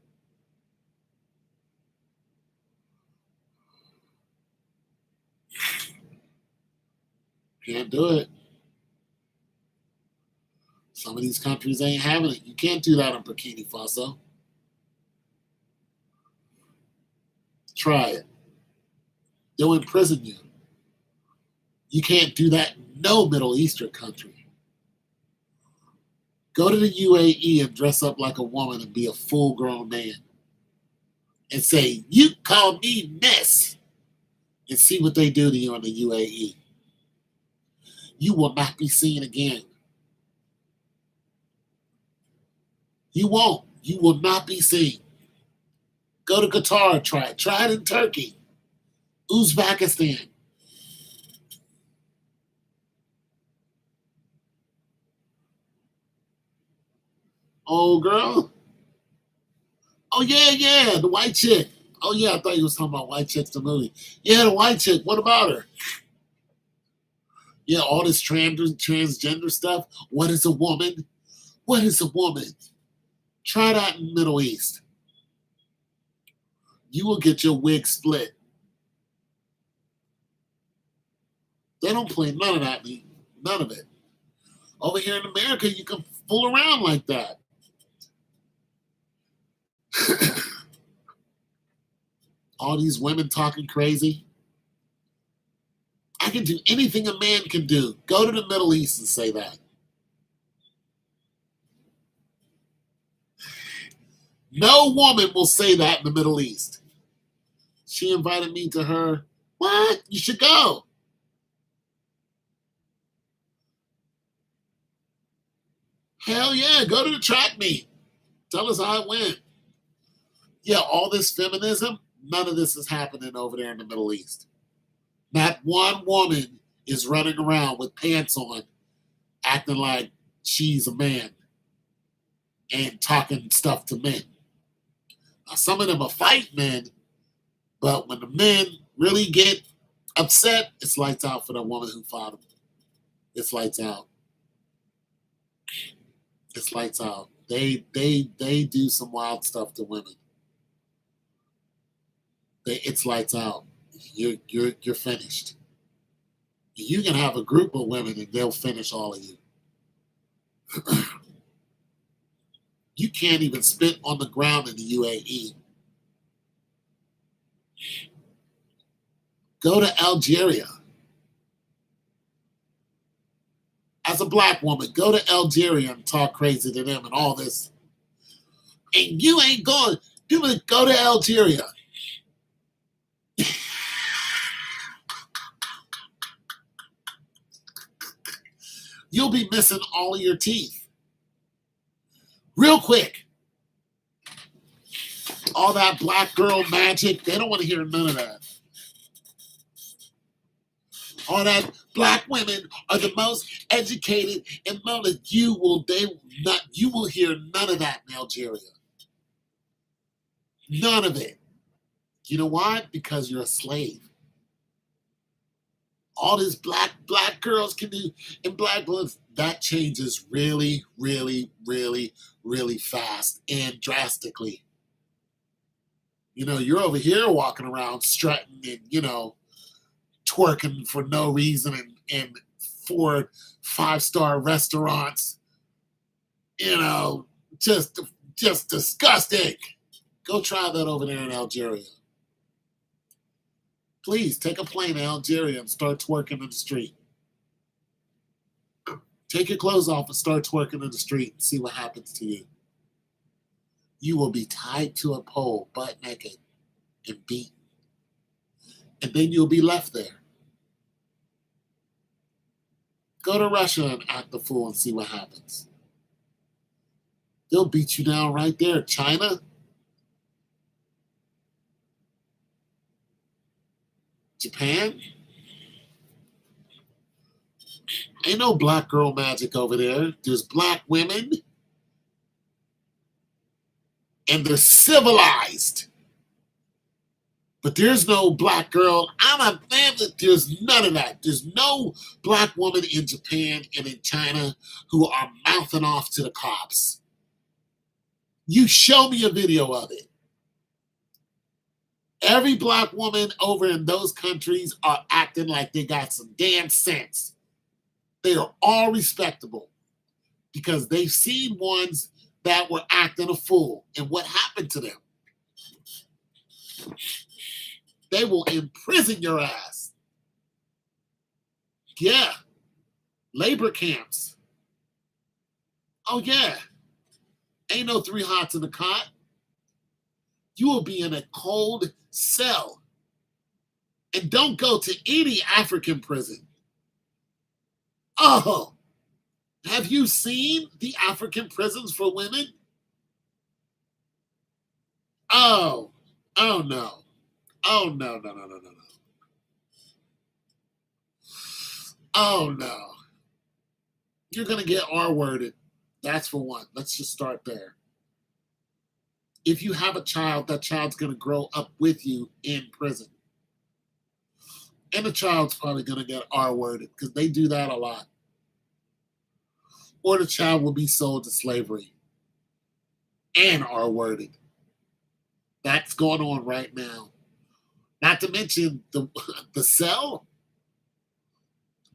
Can't do it. Some of these countries ain't having it. You can't do that in Burkina Faso. Try it. They'll imprison you. You can't do that in no Middle Eastern country. Go to the UAE and dress up like a woman and be a full-grown man. And say, you call me Miss. And see what they do to you in the UAE. You will not be seen again. You won't. You will not be seen. Go to Qatar, try it. Try it in Turkey. Uzbekistan. Oh, girl. Oh, yeah. The white chick. Oh, yeah, I thought you was talking about White Chicks, the movie. Yeah, the white chick. What about her? Yeah, all this transgender stuff. What is a woman? What is a woman? Try that in the Middle East. You will get your wig split. They don't play none of that. None of it. Over here in America, you can fool around like that. All these women talking crazy. I can do anything a man can do. Go to the Middle East and say that. No woman will say that in the Middle East. She invited me to her. What? You should go. Hell yeah, go to the track meet. Tell us how it went. Yeah, all this feminism, none of this is happening over there in the Middle East. Not one woman is running around with pants on, acting like she's a man and talking stuff to men. Now, some of them are fight men, but when the men really get upset, it's lights out for the woman who fought them. It's lights out. It's lights out. They do some wild stuff to women. It's lights out. You're finished. You can have a group of women and they'll finish all of you. You can't even spit on the ground in the UAE. Go to Algeria. As a black woman, go to Algeria and talk crazy to them and all this. And you ain't going. People go to Algeria. You'll be missing all of your teeth. Real quick. All that black girl magic, they don't want to hear none of that. All that black women are the most educated and knowledge. You will hear none of that in Algeria. None of it. You know why? Because you're a slave. All this black girls can do and black boys, that changes really, really, really, really fast and drastically. You're over here walking around strutting and, twerking for no reason in 4 5-star restaurants. You know, just disgusting. Go try that over there in Algeria. Please take a plane to Algeria and start twerking in the street. Take your clothes off and start twerking in the street and see what happens to you. You will be tied to a pole, butt naked, and beaten. And then you'll be left there. Go to Russia and act the fool and see what happens. They'll beat you down right there. China? Japan? Ain't no black girl magic over there. There's black women. And they're civilized. But there's no black girl. I'm a fan that there's none of that. There's no black woman in Japan and in China who are mouthing off to the cops. You show me a video of it. Every black woman over in those countries are acting like they got some damn sense. They are all respectable because they've seen ones that were acting a fool. And what happened to them? They will imprison your ass. Yeah. Labor camps. Oh, yeah. Ain't no 3 hots in the cot. You will be in a cold cell. And don't go to any African prison. Oh, have you seen the African prisons for women? Oh no. Oh, no. Oh, no. You're going to get R-worded. That's for one. Let's just start there. If you have a child, that child's going to grow up with you in prison. And the child's probably going to get R-worded because they do that a lot. Or the child will be sold to slavery and R-worded. That's going on right now. Not to mention the cell.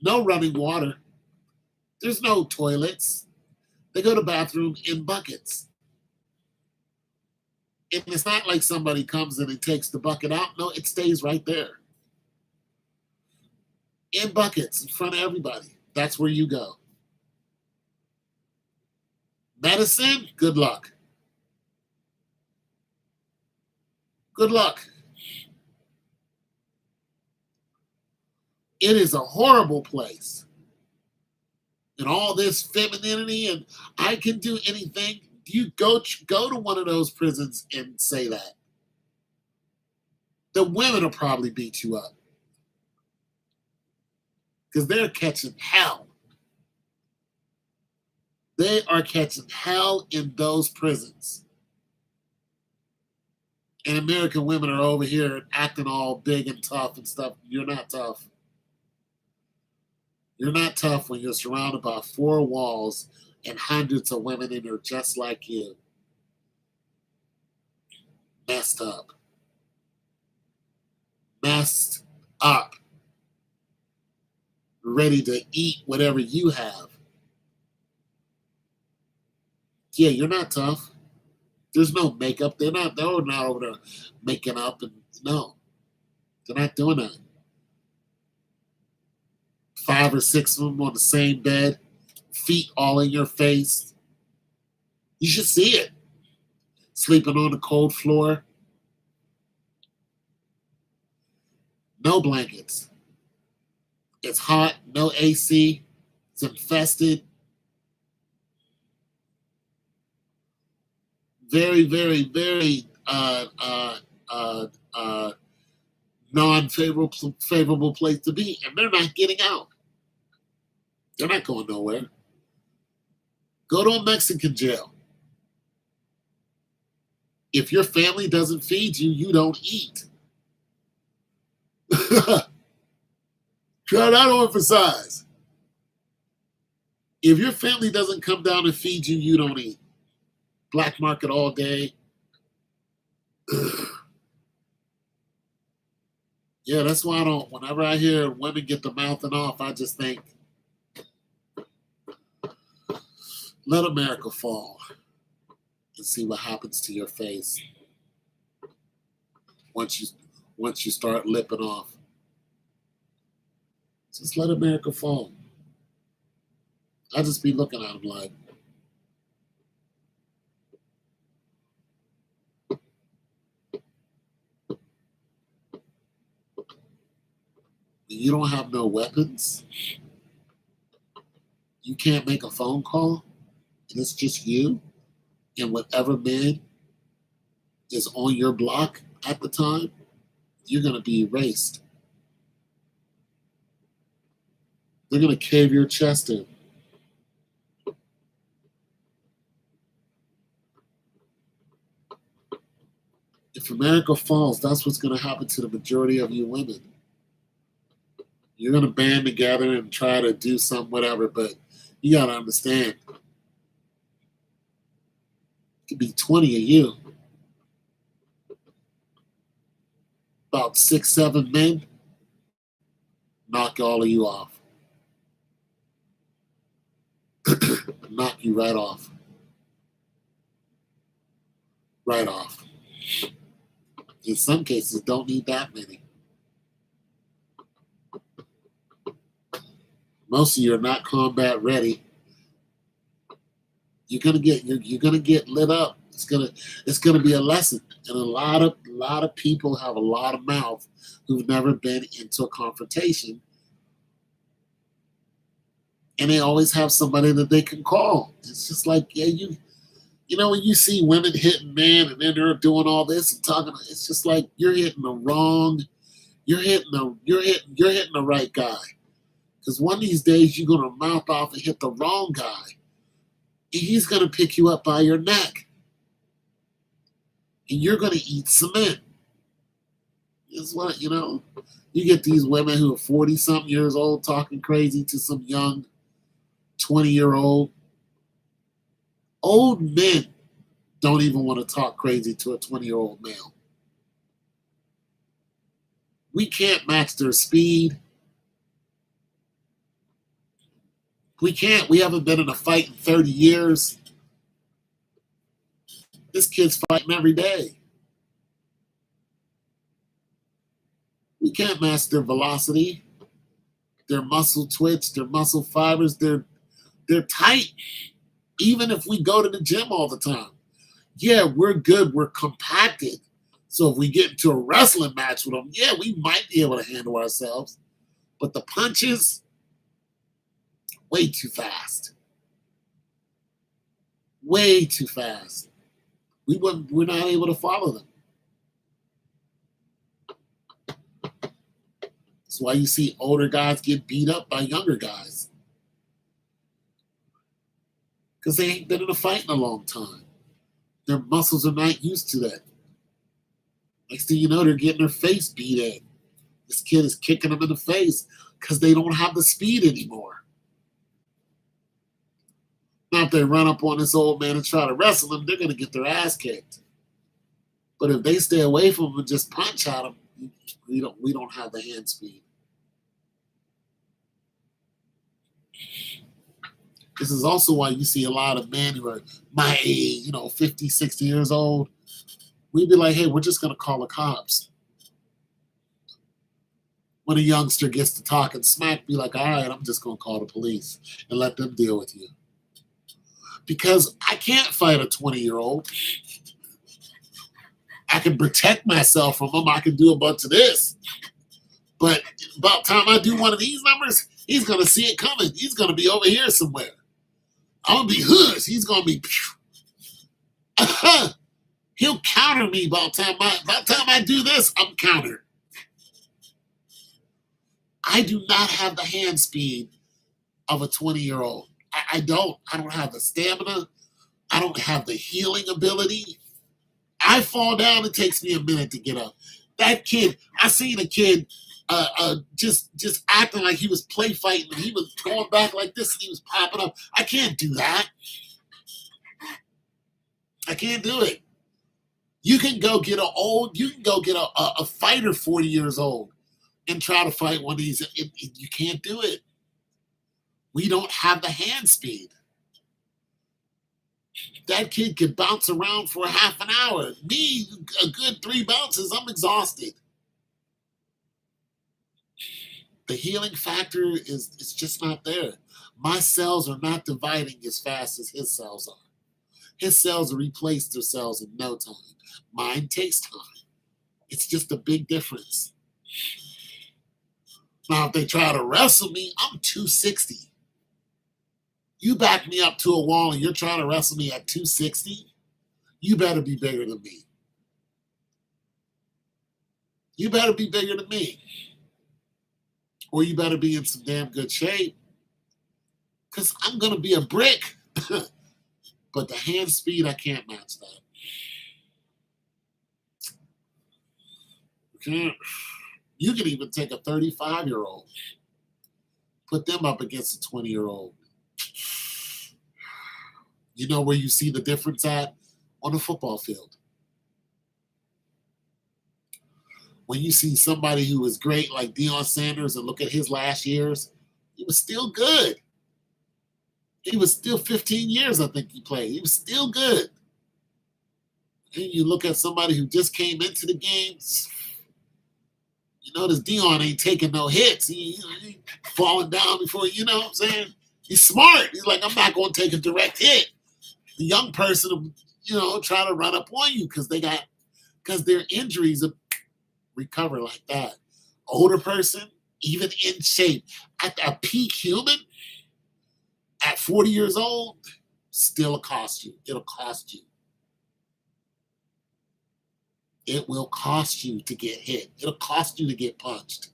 No running water. There's no toilets. They go to the bathroom in buckets. And it's not like somebody comes in and takes the bucket out. No, it stays right there. In buckets in front of everybody. That's where you go. Medicine, good luck. Good luck. It is a horrible place. And all this femininity and I can do anything. You go to one of those prisons and say that. The women will probably beat you up. Because they're catching hell. They are catching hell in those prisons. And American women are over here acting all big and tough and stuff. You're not tough. You're not tough when you're surrounded by 4 walls and hundreds of women in there just like you. Messed up. Messed up. Ready to eat whatever you have. Yeah, you're not tough. There's no makeup. They're not over there making up and no. They're not doing that. 5 or 6 of them on the same bed, feet all in your face. You should see it. Sleeping on the cold floor. No blankets. It's hot, no AC. It's infested. Very, very, very non-favorable place to be, and they're not getting out. They're not going nowhere. Go to a Mexican jail. If your family doesn't feed you, you don't eat. Try not to emphasize. If your family doesn't come down and feed you, you don't eat. Black market all day. Yeah, that's why I don't. Whenever I hear women get the mouthing off, I just think, let America fall and see what happens to your face once you once you start lipping off. Just let America fall. I just be looking at them like, you don't have no weapons. You can't make a phone call, and it's just you and whatever man is on your block at the time. You're gonna be erased. They're gonna cave your chest in. If America falls, that's what's gonna happen to the majority of you women. You're gonna band together and try to do something, whatever, but you gotta understand, it could be 20 of you, about 6, 7 men, knock all of you off. Knock you right off. Right off. In some cases, don't need that many. Most of you are not combat ready. You're gonna get lit up. It's gonna be a lesson. And a lot of people have a lot of mouth who've never been into a confrontation, and they always have somebody that they can call. It's just like, yeah, you know, when you see women hitting men and then they're doing all this and talking, it's just like you're hitting the wrong, you're hitting the right guy. Because one of these days you're gonna mouth off and hit the wrong guy, and he's gonna pick you up by your neck, and you're gonna eat cement. It's what you know. You get these women who are 40 something years old talking crazy to some young 20-year-old. Old men don't even want to talk crazy to a 20-year-old male. We can't match their speed. We can't. We haven't been in a fight in 30 years. This kid's fighting every day. We can't match their velocity, their muscle twitch, their muscle fibers. They're tight. Even if we go to the gym all the time. Yeah, we're good. We're compacted. So if we get into a wrestling match with them, yeah, we might be able to handle ourselves. But the punches, way too fast. Way too fast. We're not able to follow them. That's why you see older guys get beat up by younger guys. Because they ain't been in a fight in a long time. Their muscles are not used to that. Next thing you know, they're getting their face beat in. This kid is kicking them in the face because they don't have the speed anymore. Now, if they run up on this old man and try to wrestle him, they're going to get their ass kicked. But if they stay away from him and just punch at him, we don't have the hand speed. This is also why you see a lot of men who are my age, 50, 60 years old. We'd be like, hey, we're just going to call the cops. When a youngster gets to talking smack, be like, all right, I'm just going to call the police and let them deal with you. Because I can't fight a 20-year-old. I can protect myself from him. I can do a bunch of this. But about time I do one of these numbers, he's going to see it coming. He's going to be over here somewhere. I'm going to be hoods. He's going to be... He'll counter me by the time I do this, I'm countered. I do not have the hand speed of a 20-year-old. I don't have the stamina. I don't have the healing ability. I fall down, it takes me a minute to get up. That kid, I seen a kid just acting like he was play fighting and he was going back like this and he was popping up. I can't do that. I can't do it. You can go get a fighter 40 years old and try to fight one of these. You can't do it. We don't have the hand speed. That kid could bounce around for half an hour. Me, a good 3 bounces, I'm exhausted. The healing factor is just not there. My cells are not dividing as fast as his cells are. His cells replace their cells in no time. Mine takes time. It's just a big difference. Now, if they try to wrestle me, I'm 260. You back me up to a wall and you're trying to wrestle me at 260, you better be bigger than me. You better be bigger than me. Or you better be in some damn good shape. Because I'm going to be a brick. But the hand speed, I can't match that. You can even take a 35-year-old, put them up against a 20-year-old. You know where you see the difference at? On the football field. When you see somebody who was great like Deion Sanders and look at his last years, he was still good. He was still 15 years, I think he played. He was still good. And you look at somebody who just came into the games, you notice Deion ain't taking no hits. He falling down before, you know what I'm saying? He's smart. He's like, I'm not going to take a direct hit. The young person, you know, try to run up on you because their injuries recover like that. Older person, even in shape, at a peak human, at 40 years old, still cost you. It'll cost you. It will cost you to get hit. It'll cost you to get punched.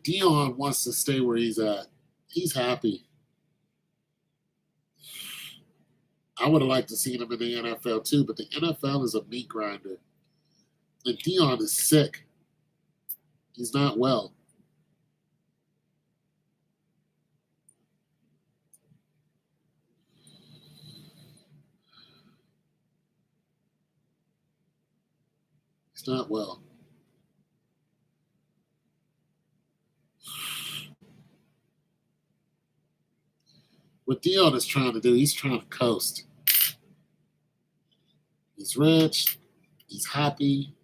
Deion wants to stay where he's at. He's happy. I would have liked to see him in the NFL too, but the NFL is a meat grinder. And Deion is sick. He's not well. He's not well. What Deion is trying to do, he's trying to coast. He's rich. He's happy.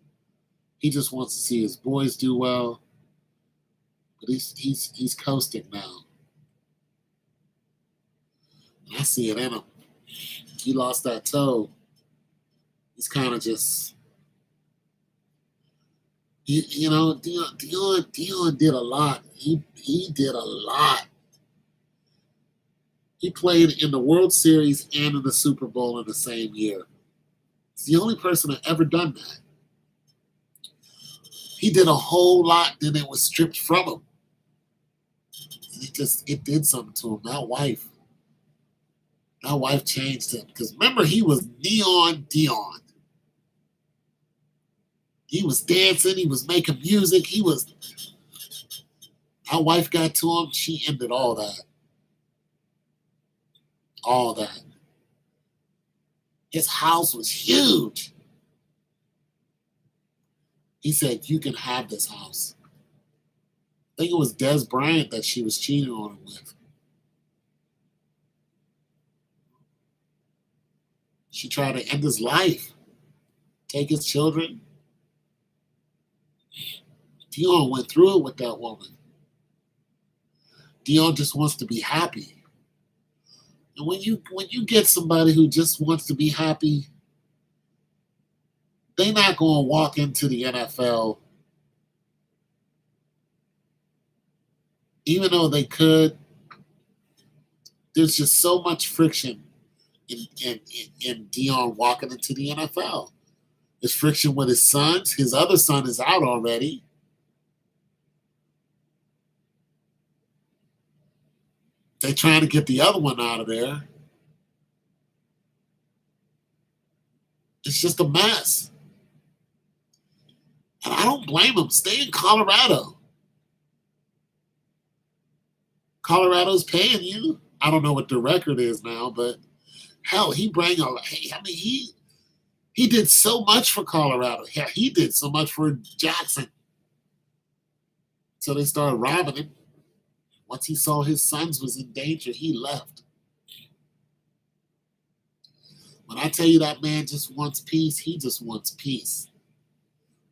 He just wants to see his boys do well. But he's coasting now. And I see it in him. He lost that toe. He's kind of just, you know, Deion did a lot. He did a lot. He played in the World Series and in the Super Bowl in the same year. He's the only person that ever done that. He did a whole lot, then it was stripped from him. It did something to him. That wife changed him. Because remember, he was Neon Deion. He was dancing. He was making music. Our wife got to him. She ended all that. All that. His house was huge. He said, you can have this house. I think it was Des Bryant that she was cheating on him with. She tried to end his life, take his children. Deion went through it with that woman. Deion just wants to be happy. And when you get somebody who just wants to be happy, they're not going to walk into the NFL, even though they could. There's just so much friction in Deion walking into the NFL. There's friction with his sons. His other son is out already. They're trying to get the other one out of there. It's just a mess. And I don't blame him. Stay in Colorado. Colorado's paying you. I don't know what the record is now, but Hell, he bring a. I mean, he did so much for Colorado. Yeah, he did so much for Jackson. So they started robbing him. Once he saw his sons was in danger, he left. When I tell you that man just wants peace, he just wants peace.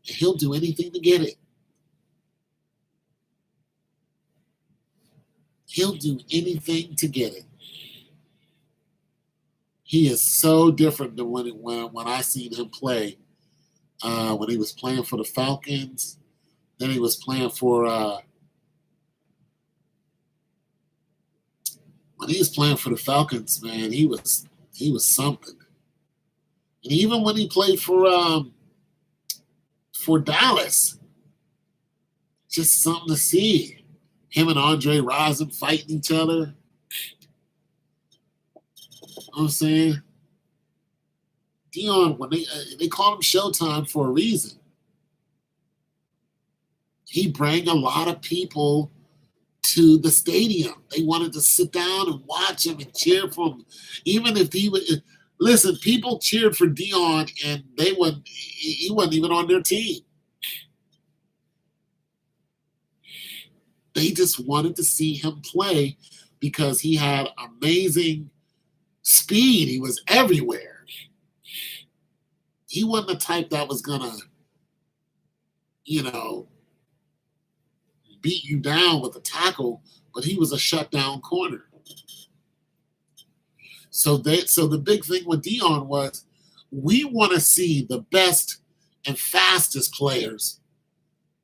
And he'll do anything to get it. He'll do anything to get it. He is so different than when I seen him play. When he was playing for the Falcons, then he was playing for when he was playing for the Falcons, man, he was something. And even when he played for Dallas, just something to see. Him and Andre Rison fighting each other. You know what I'm saying? Deion, when they call him Showtime for a reason. He bring a lot of people to the stadium. They wanted to sit down and watch him and cheer for him. Even if he would listen, people cheered for Deion and he wasn't even on their team. They just wanted to see him play because he had amazing speed. He was everywhere. He wasn't the type that was gonna, beat you down with a tackle, but he was a shutdown corner. So the big thing with Deion was we want to see the best and fastest players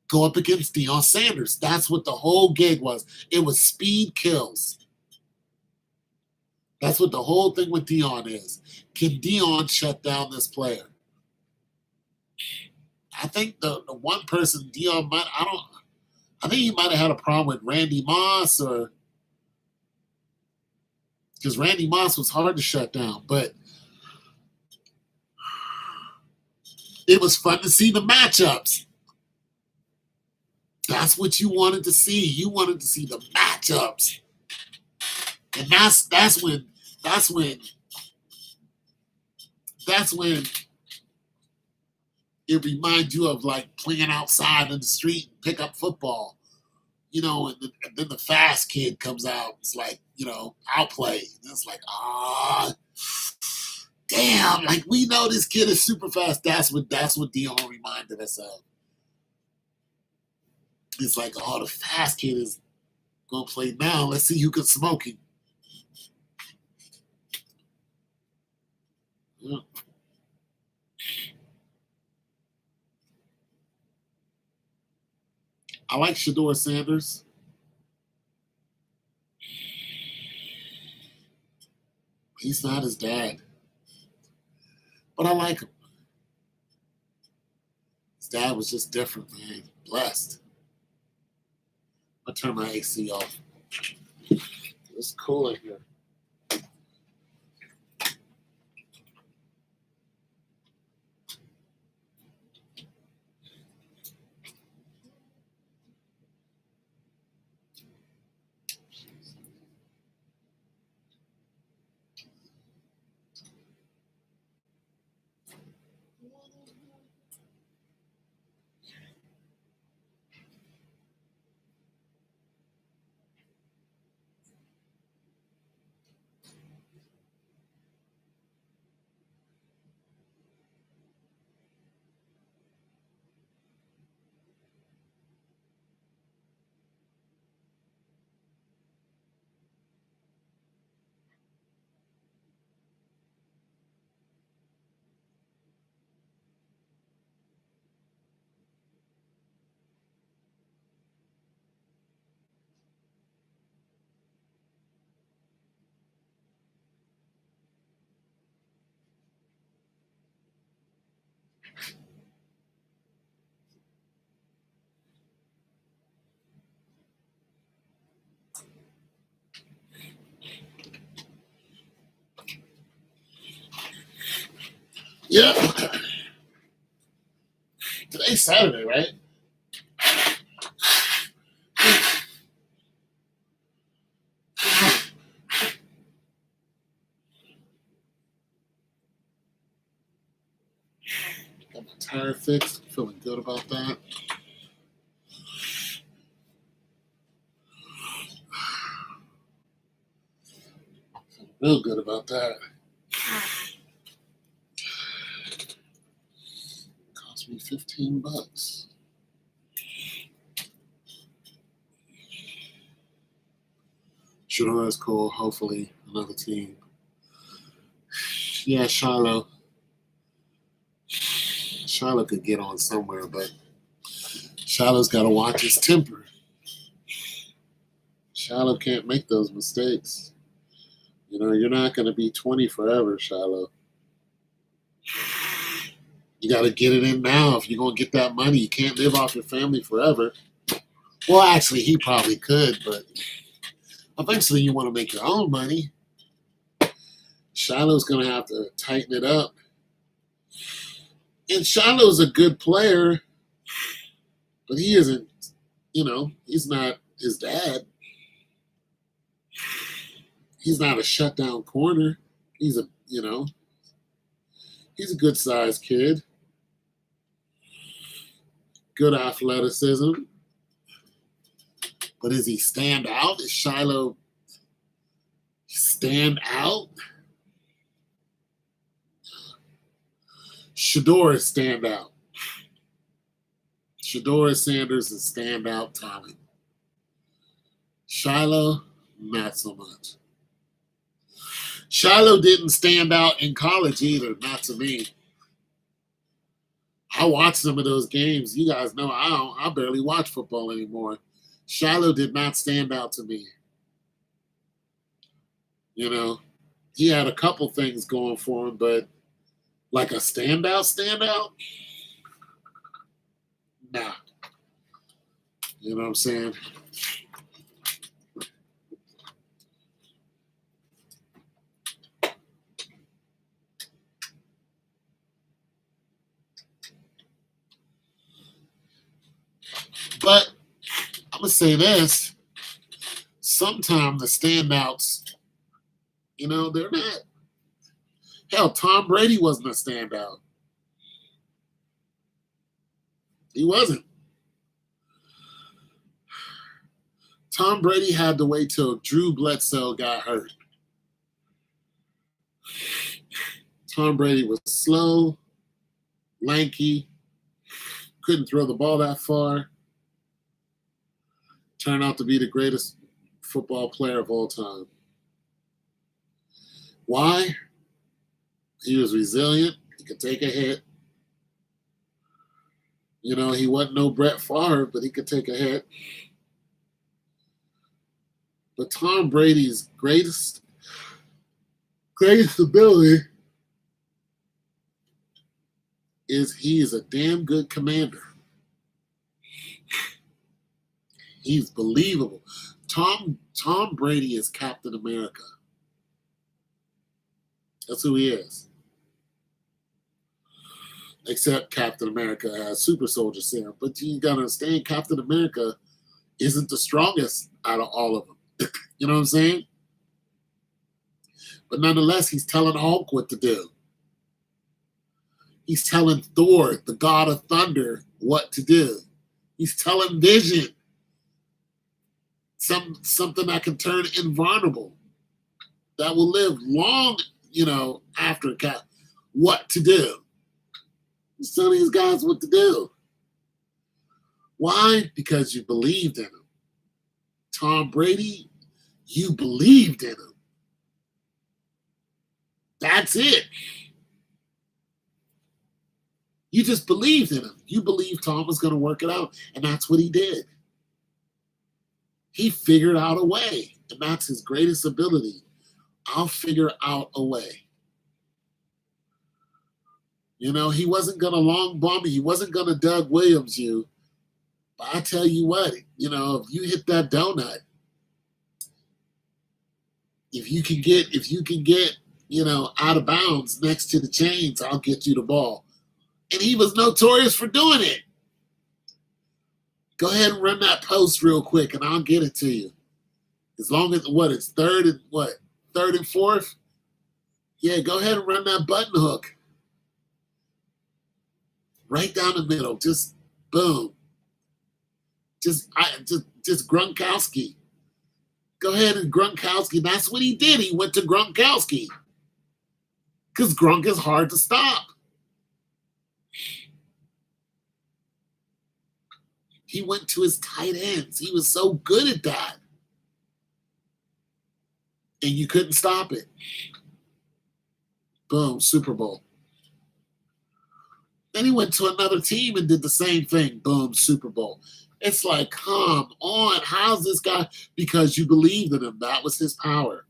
go up against Deion Sanders. That's what the whole gig was. It was speed kills. That's what the whole thing with Deion is. Can Deion shut down this player? I think the one person Deion I think he might have had a problem with Randy Moss because Randy Moss was hard to shut down, but it was fun to see the matchups. That's what you wanted to see. You wanted to see the matchups. And that's when it reminds you of like playing outside in the street, pick up football, and then the fast kid comes out. It's like, I'll play. And it's like, damn, like we know this kid is super fast. That's what Deion reminded us of. It's like, the fast kid is gonna play now. Let's see who can smoke him. Yeah. I like Shedeur Sanders. He's not his dad. But I like him. His dad was just different, man. Blessed. I'll turn my AC off. It's cool in here. Yeah. Today's Saturday, right? tire fixed. Feeling good about that. Real good about that. Cost me $15. Shedeur is cool. Hopefully, another team. Yeah, Shiloh. Shiloh could get on somewhere, but Shiloh's got to watch his temper. Shiloh can't make those mistakes. You know, you're not going to be 20 forever, Shiloh. You got to get it in now if you're going to get that money. You can't live off your family forever. Well, actually, he probably could, but eventually you want to make your own money. Shiloh's going to have to tighten it up. And Shiloh's a good player, but he isn't, he's not his dad. He's not a shutdown corner. He's a good-sized kid. Good athleticism. But does he stand out? Is Shiloh stand out? Shedeur is stand out. Shedeur Sanders is standout talent. Shiloh, not so much. Shiloh didn't stand out in college either, not to me. I watched some of those games. You guys know I barely watch football anymore. Shiloh did not stand out to me. He had a couple things going for him, but like a standout? Nah. You know what I'm saying? But I'm going to say this. Sometimes the standouts, they're not. Hell, Tom Brady wasn't a standout. He wasn't. Tom Brady had to wait till Drew Bledsoe got hurt. Tom Brady was slow, lanky, couldn't throw the ball that far. Turned out to be the greatest football player of all time. Why? He was resilient. He could take a hit. He wasn't no Brett Favre, but he could take a hit. But Tom Brady's greatest ability is he is a damn good commander. He's believable. Tom Brady is Captain America. That's who he is. Except Captain America has super soldier serum. But you got to understand, Captain America isn't the strongest out of all of them. You know what I'm saying? But nonetheless, he's telling Hulk what to do. He's telling Thor, the god of thunder, what to do. He's telling Vision something that can turn invulnerable, that will live long, after what to do. He's telling these guys what to do. Why? Because you believed in him. Tom Brady, you believed in him. That's it. You just believed in him. You believed Tom was going to work it out, and that's what he did. He figured out a way, and that's his greatest ability. I'll figure out a way. He wasn't going to long bomb you. He wasn't going to Doug Williams you. But I tell you what, if you hit that donut, if you can get, out of bounds next to the chains, I'll get you the ball. And he was notorious for doing it. Go ahead and run that post real quick, and I'll get it to you. As long as it's third and fourth? Yeah, go ahead and run that button hook. right down the middle, just boom. Just Gronkowski. Go ahead and Gronkowski. That's what he did. He went to Gronkowski. Because Gronk is hard to stop. He went to his tight ends. He was so good at that. And you couldn't stop it. Boom, Super Bowl. Then he went to another team and did the same thing. Boom, Super Bowl. It's like, come on. How's this guy? Because you believed in him. That was his power.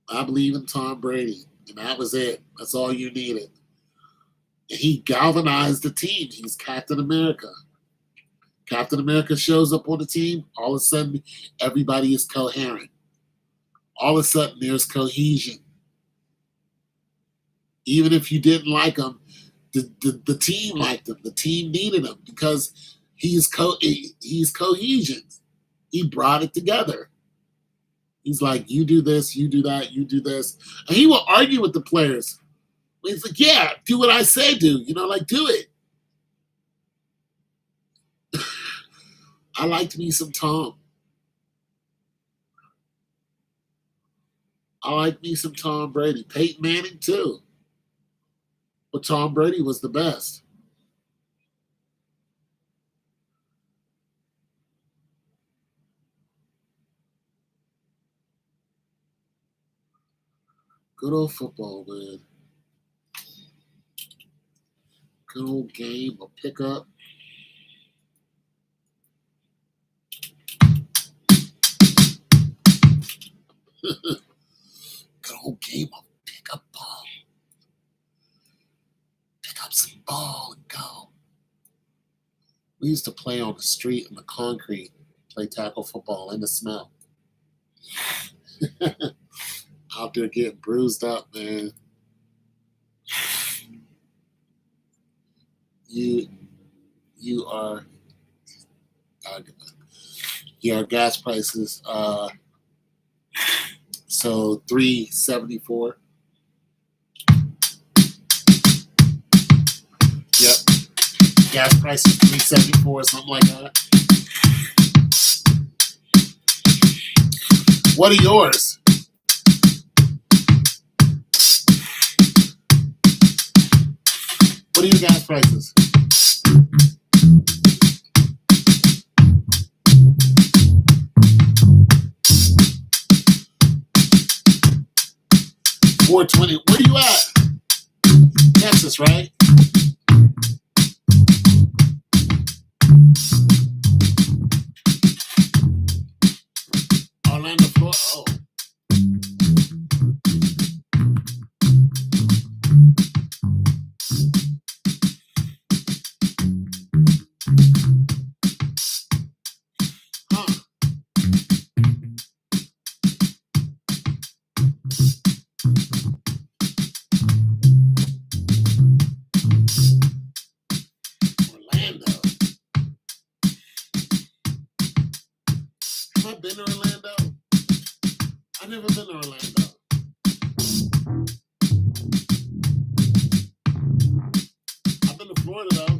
I believe in Tom Brady. And that was it. That's all you needed. And he galvanized the team. He's Captain America. Captain America shows up on the team. All of a sudden, everybody is coherent. All of a sudden, there's cohesion. Even if you didn't like him, the team liked him. The team needed him because he's cohesion. He brought it together. He's like, you do this, you do that, you do this. And he will argue with the players. He's like, yeah, do what I say do. Do it. I liked me some Tom. I like me some Tom Brady. Peyton Manning, too. But Tom Brady was the best. Good old football, man. Good old game, a pickup. Good old game of pickup ball. Pick up some ball and go. We used to play on the street in the concrete, play tackle football in the snow. Out there getting bruised up, man. You are your gas prices. So $3.74. Yep. Gas prices $3.74, something like that. What are yours? What are your gas prices? $4.20. Where you at? Texas, right? Orlando, Florida. Oh. Have I been to Orlando? I've never been to Orlando. I've been to Florida though.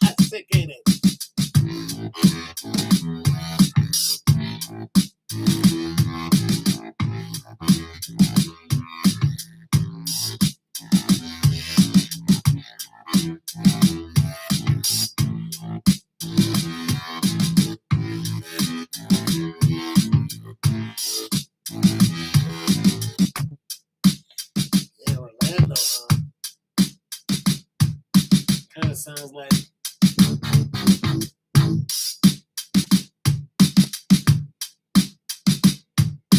That's sick, ain't it? Yeah, Orlando, huh? Kind of sounds like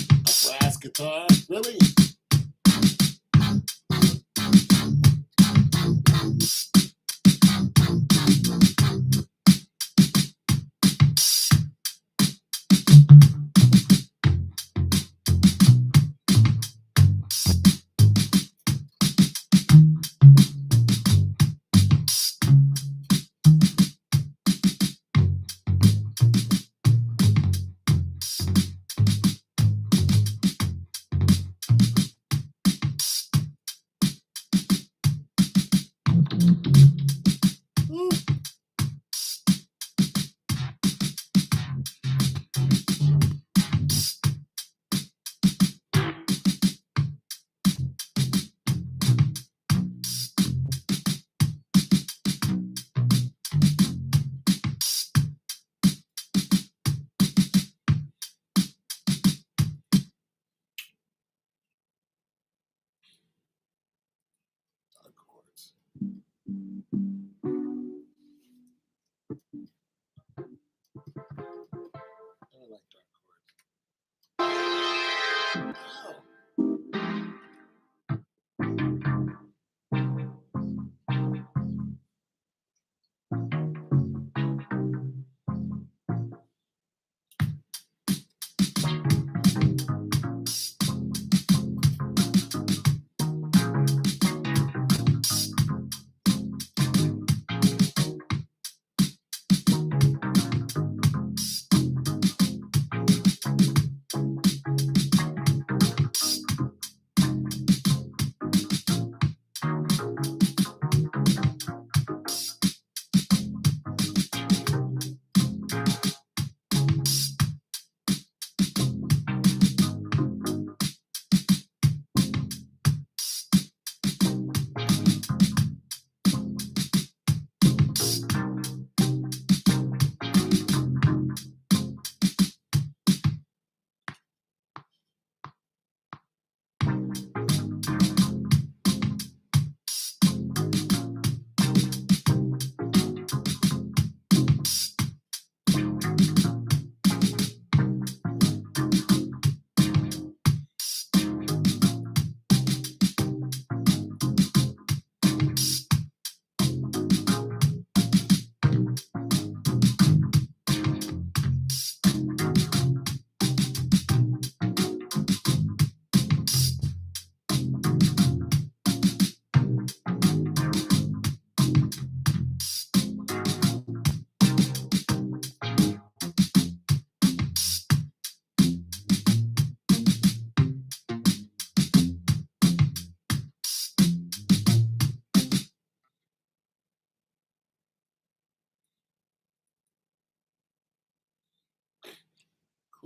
a brass guitar. Really?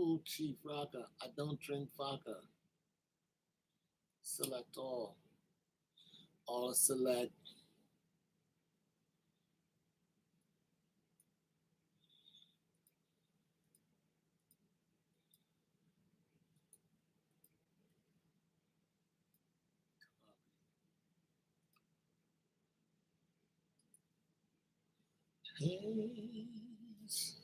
Cool Chief Rocker. I don't drink vodka. Select all. All select. Haze.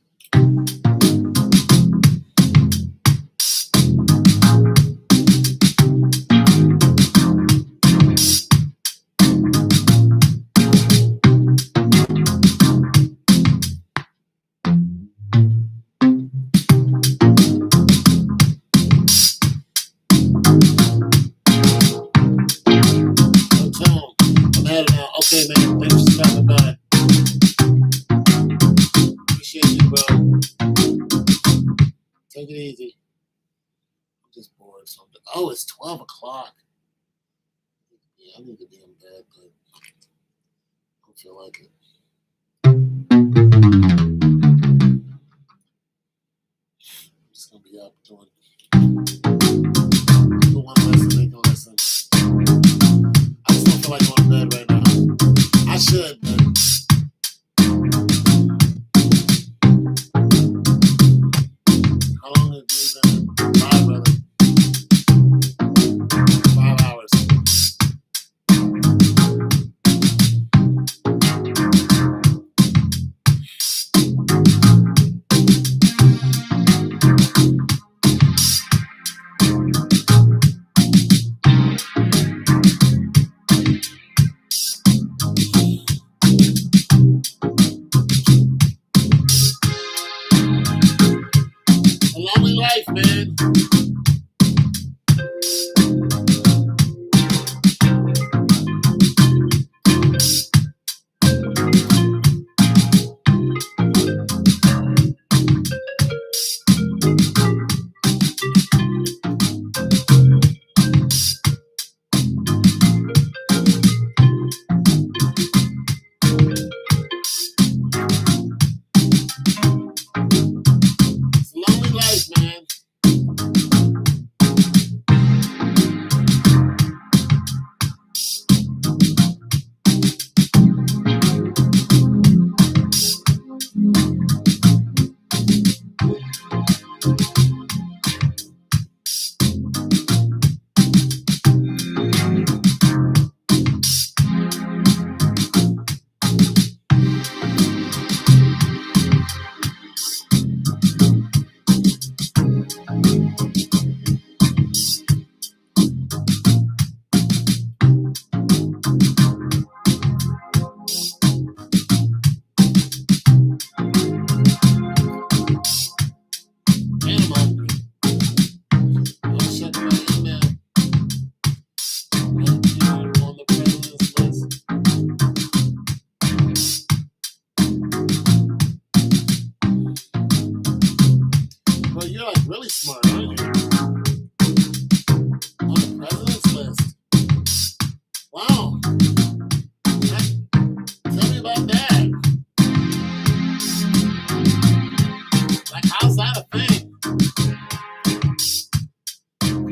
Tom, I'm at it now. Okay, man. Thanks for stopping by. Appreciate you, bro. Take it easy. I'm just bored. So oh, it's 12 o'clock. Yeah, I need to be in bed, but I don't feel like it. I'm just gonna be up doing one lesson, ain't gonna listen. I just don't feel like going to bed right now. I should, but how long have you been live, brother? 5 hours. A lonely life, man. It's a lonely life, man. Man, I'm hungry. I'm checking my email. Right here on the president's list. Bro, you're like really smart, aren't you? On the president's list. Wow. Tell me about that. Like, how's that a thing?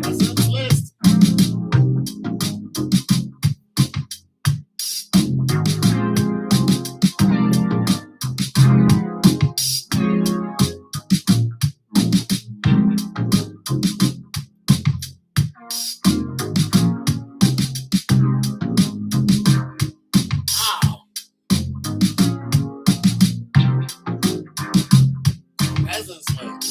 President's list. Wow. President's list.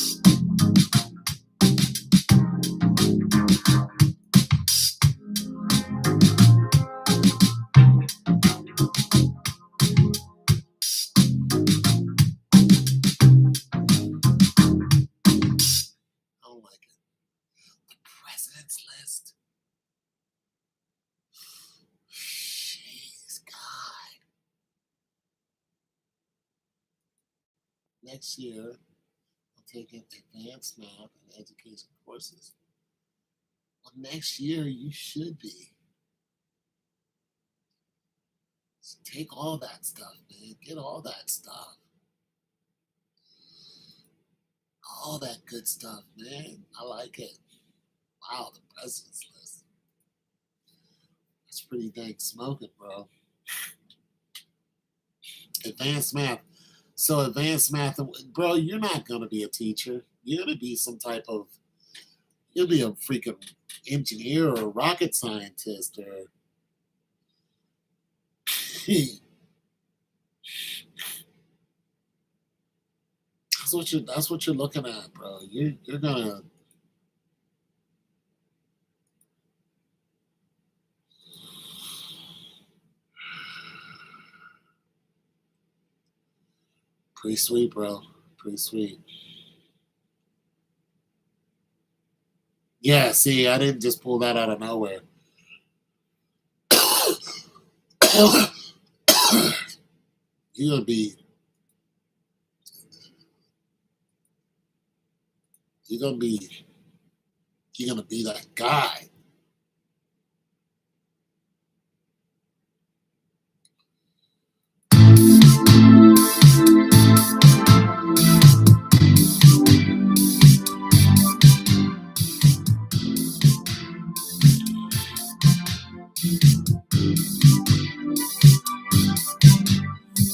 I don't like it. The president's list. Jeez, God. Next year, I'm taking advanced math and education courses. Well, next year, you should be. So take all that stuff, man. Get all that stuff. Oh, all that good stuff, man. I like it. Wow, the president's list. That's pretty dang smoking, bro. Advanced math. So advanced math, bro, you're not going to be a teacher. You're going to be you'll be a freaking engineer or a rocket scientist or that's what you're looking at, bro. You're gonna pretty sweet, bro. Pretty sweet. Yeah, see, I didn't just pull that out of nowhere. you're gonna be you're gonna be you're gonna be that guy.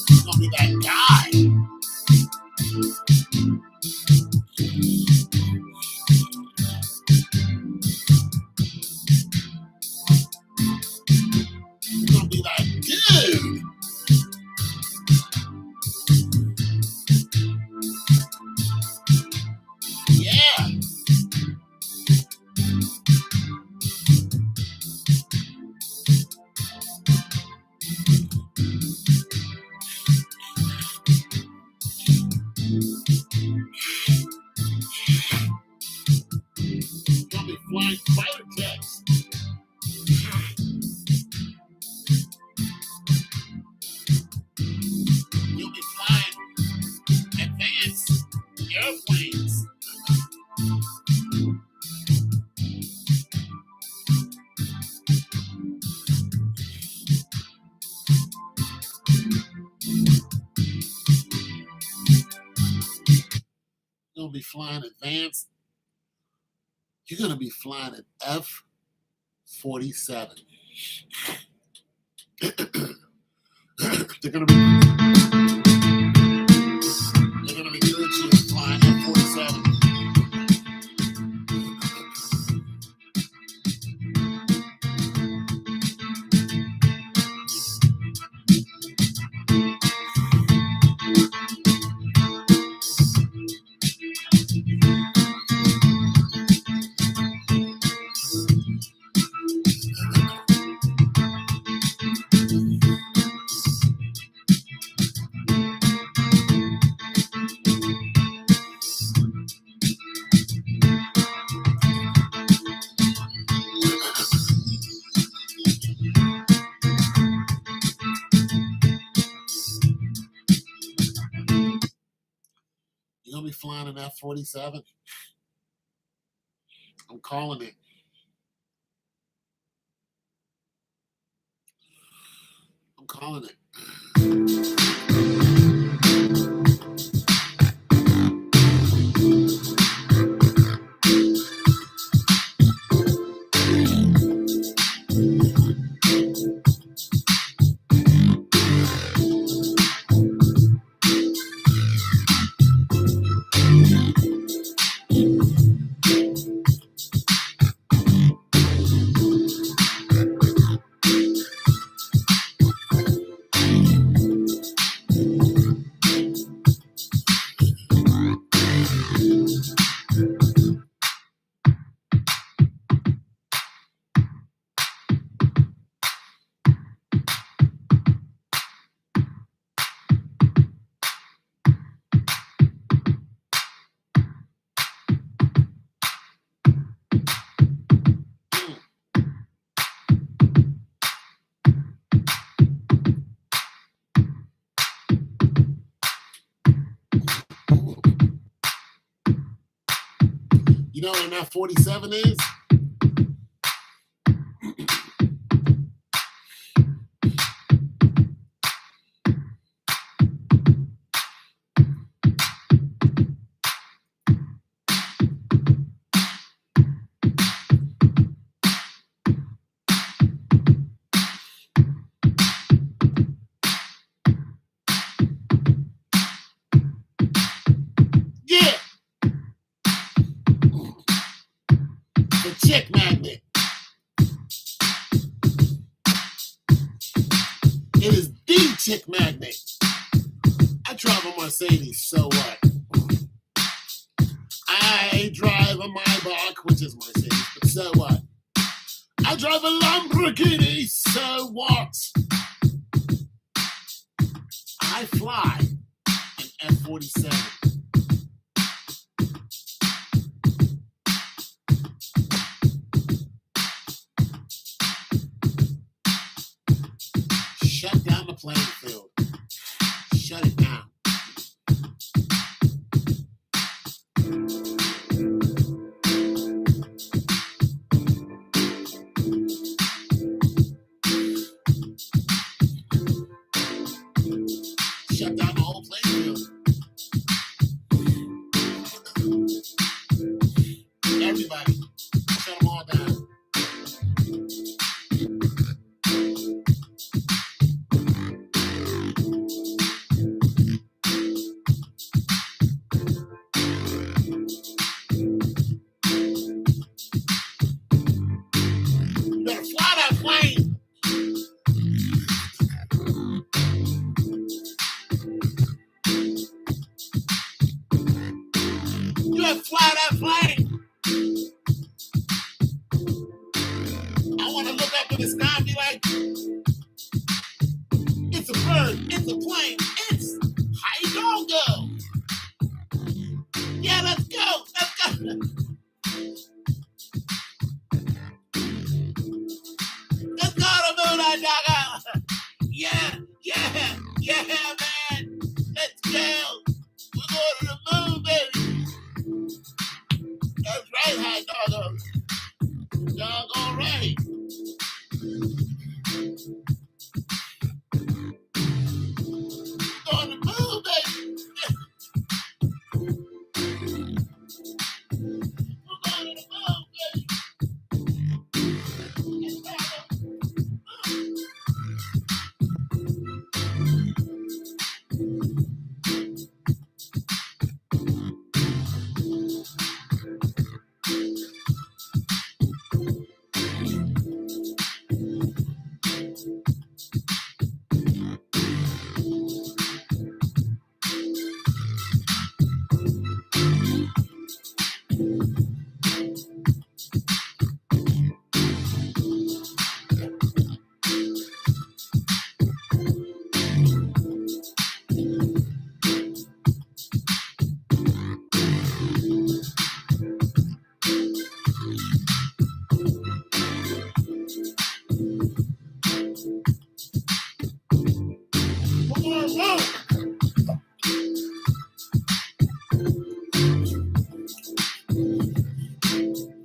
You're gonna be that guy. You're gonna be that dude. Yeah. You're gonna be flying fighter jets. You'll be flying advanced airplanes. You're gonna be flying advanced. You're gonna be flying an F-47. They're gonna be good shit flying F-47. You're gonna be flying an F-47. I'm calling it. I'm calling it. You know what an F-47 is? a chick magnet. It is the chick magnet. I drive a Mercedes, so what? I drive a Maybach, which is Mercedes, but so what? I drive a Lamborghini, so what? I fly an F-47. Shut down the playing field. Shut it down. Shut down the whole playing field. Everybody, shut them all down. You better fly that plane. You better fly that plane. I want to look up in the sky and be like, it's a bird, it's a plane, it's how you gonna go? Yeah, let's go, let's go. Let's go to the moon, doggo. Yeah, yeah, yeah, man. Let's go. We're going to the moon, baby. That's right, high doggo. Doggone right. We're going to the moon, baby. We're going to the moon, baby. Let's go.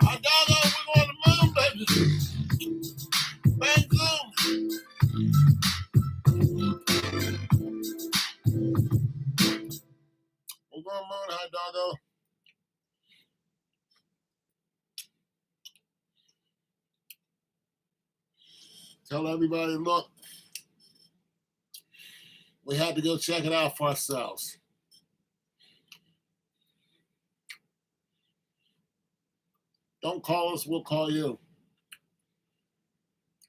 Hot doggo, we're going to the moon, baby. Bang, boom. We're going to the moon, hot doggo. Tell everybody, look, we had to go check it out for ourselves. Don't call us, we'll call you.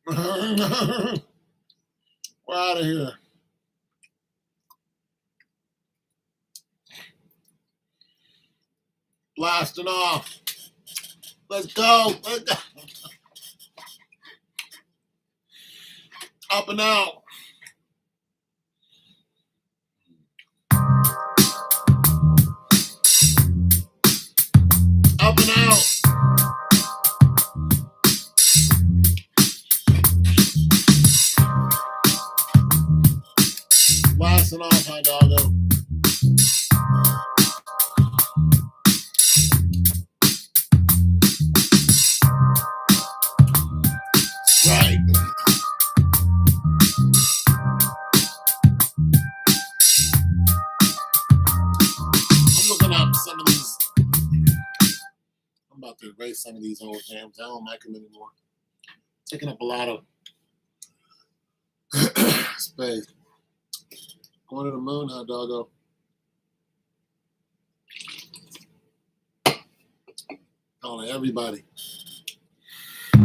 We're out of here. Blasting off. Let's go. Let's go. Up and out. Up and out. Blasting off, high doggo. Right. I'm looking up some of these. I'm about to erase some of these old jams. I don't like them anymore. Taking up a lot of space. Going to the moon, hot doggo. Calling everybody. Tell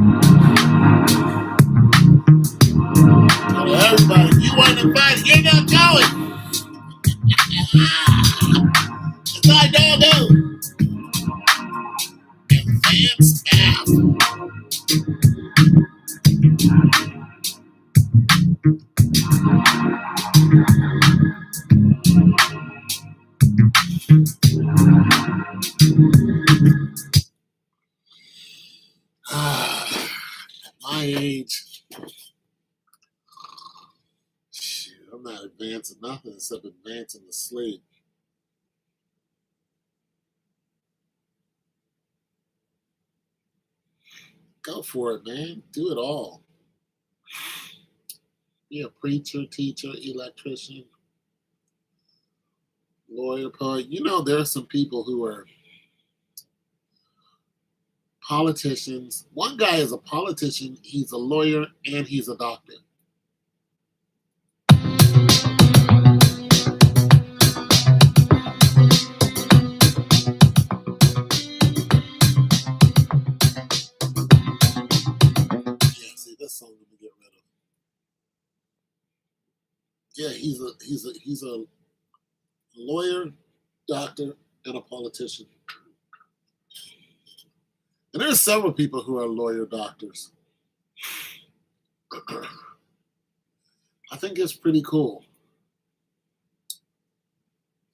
everybody, you want to fight, you're not going. It's my doggo. Advanced math. At my age, shoot, I'm not advancing nothing except advancing to sleep. Go for it, man. Do it all. Be a preacher, teacher, electrician, lawyer, poet. You know, there are some people who are politicians. One guy is a politician, he's a lawyer, and he's a doctor. Yeah, see, this song let me get rid of. Yeah, he's a lawyer, doctor, and a politician. And there's several people who are lawyer doctors. I think it's pretty cool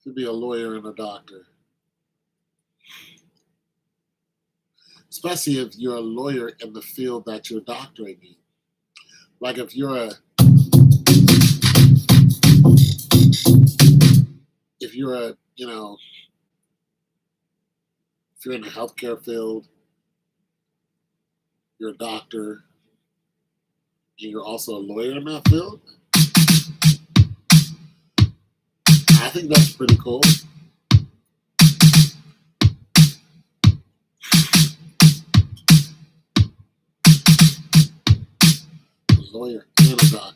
to be a lawyer and a doctor. Especially if you're a lawyer in the field that you're doctoring in. Like if you're in the healthcare field, you're a doctor, and you're also a lawyer in that field. I think that's pretty cool. A lawyer and a doctor.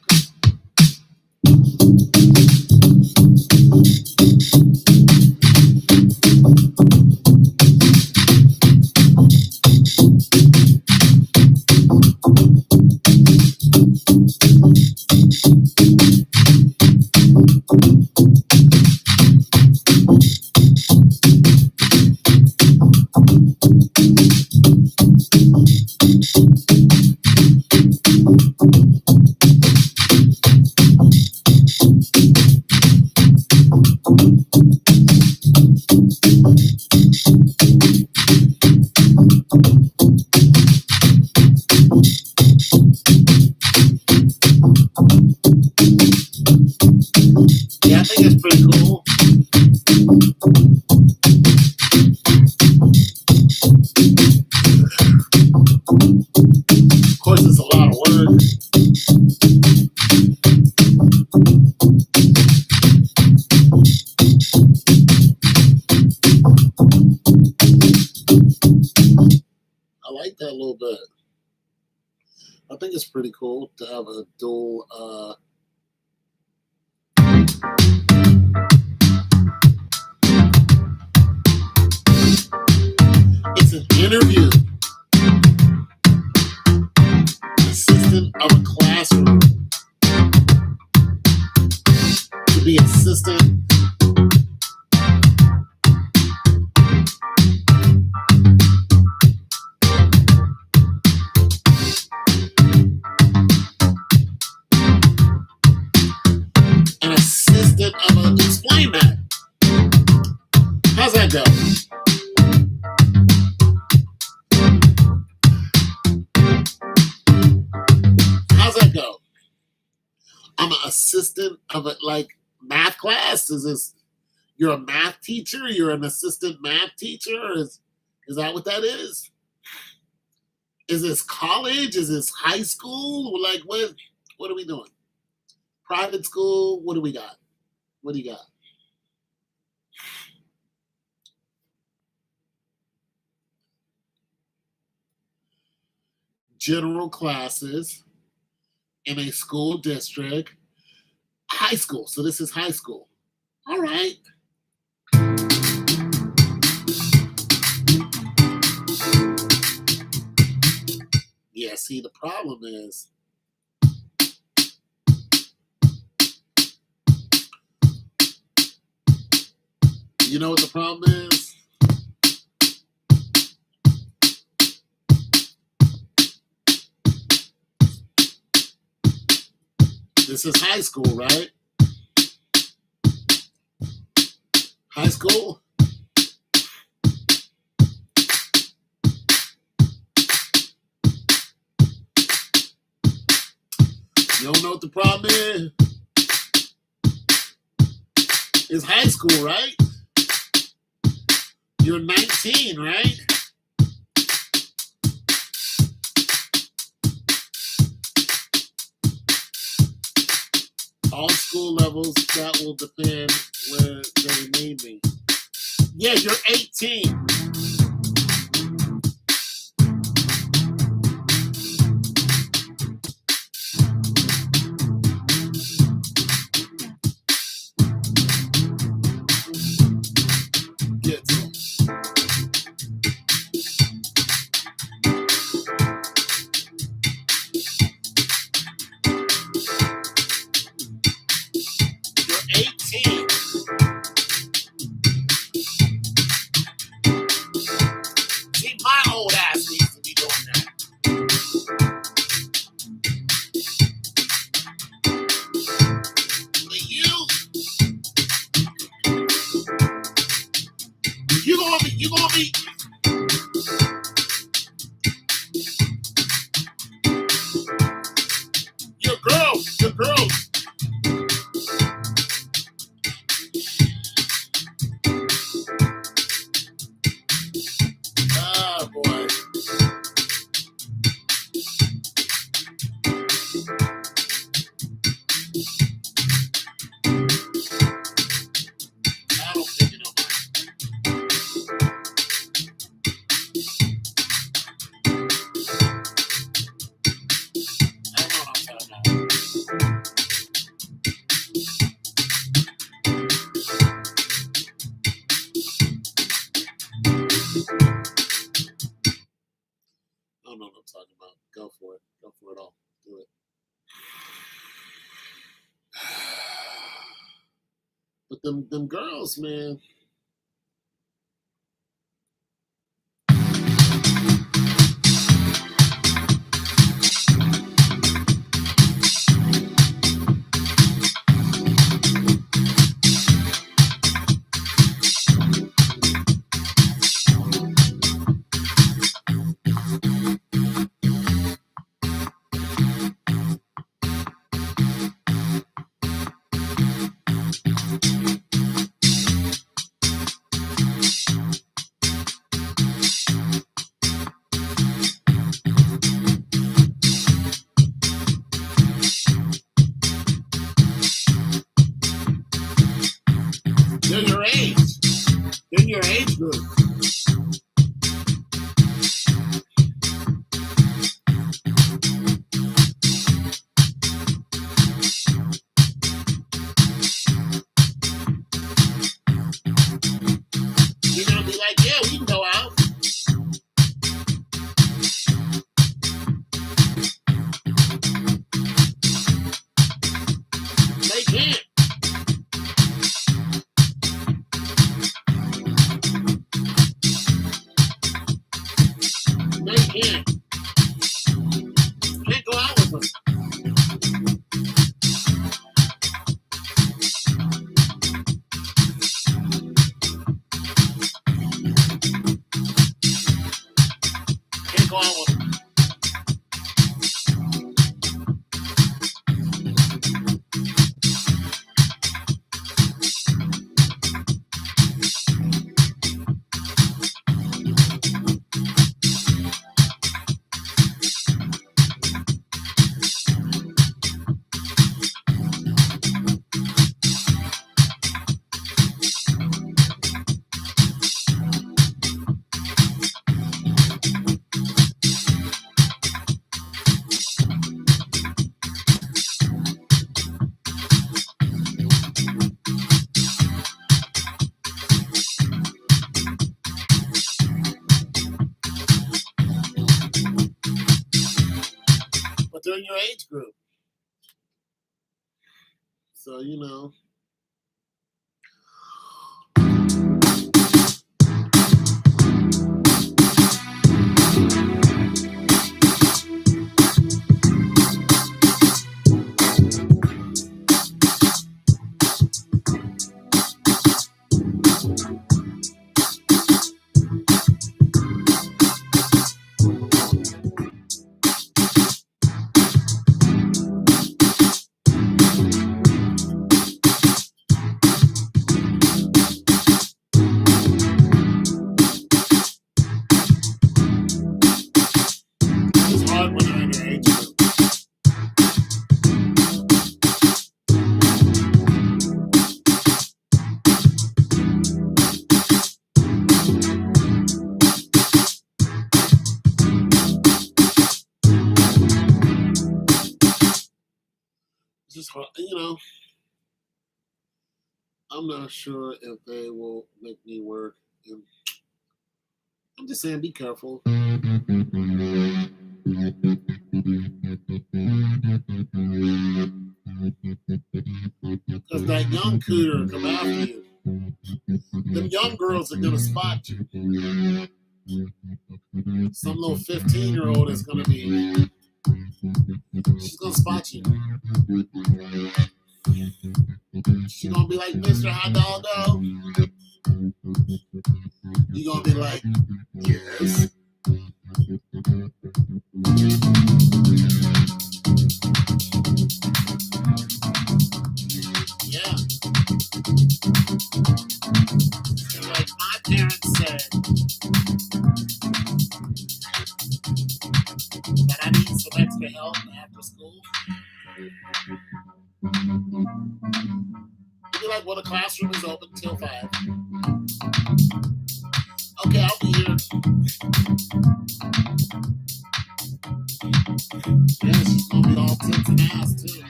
Yeah, I think it's pretty cool. Of course, it's a lot of work. I like that a little bit. I think it's pretty cool to have a dual. It's an interview. Assistant of a classroom. To be assistant. An assistant of a. Explain that. How's that go? How's that go? I'm an assistant of a math class. Is this you're a math teacher? You're an assistant math teacher? Is that what that is? Is this college? Is this high school? Like what are we doing? Private school? What do we got? What do you got? General classes in a school district. High school. So this is high school. All right. see, the problem is, you know what the problem is? This is high school, right? High school? You don't know what the problem is? It's high school, right? You're 19, right? All school levels, that will depend where they need me. Yeah, you're 18. Get to 'em. You're 18. See, my old ass needs to be doing that. But you gonna be, your girl. Oh boy. I don't think you know. I don't know what I'm talking about. I don't know what I'm talking about. Go for it. Go for it all. Do it. But them girls, man. They're your age. They're your age group. You're gonna be like, yeah, we can go out. They can't. They can't. Can't go out with them. Can't go out with them. they're in your age group. So, you know. It's hard when you're in your age group. It's just hard, you know. I'm not sure if they will make me work. And I'm just saying, be careful. Because that young cooter will come after you. Them young girls are going to spot you. Some little 15-year-old is going to be, she's going to spot you. She's going to be like, Mr. Hot Doggo. You're going to be like, yes. Yeah. And like my parents said that I need some extra help after school. You'd be like, well, the classroom is open till 5. Okay, I'll be here. Yeah, she's gonna be all tits and ass too.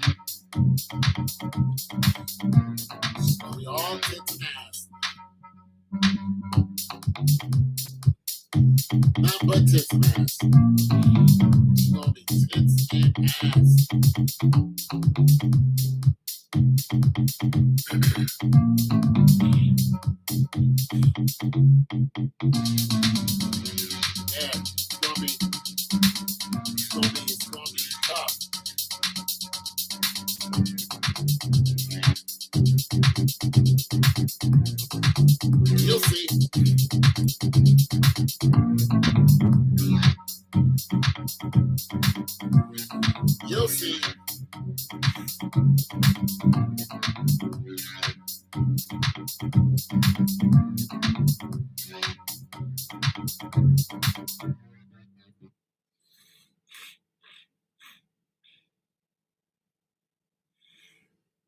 She's gonna be all tits and ass. Nothing but tits and ass. She's gonna be tits and ass. Yeah, it's gonna be tough. You'll see. You'll see.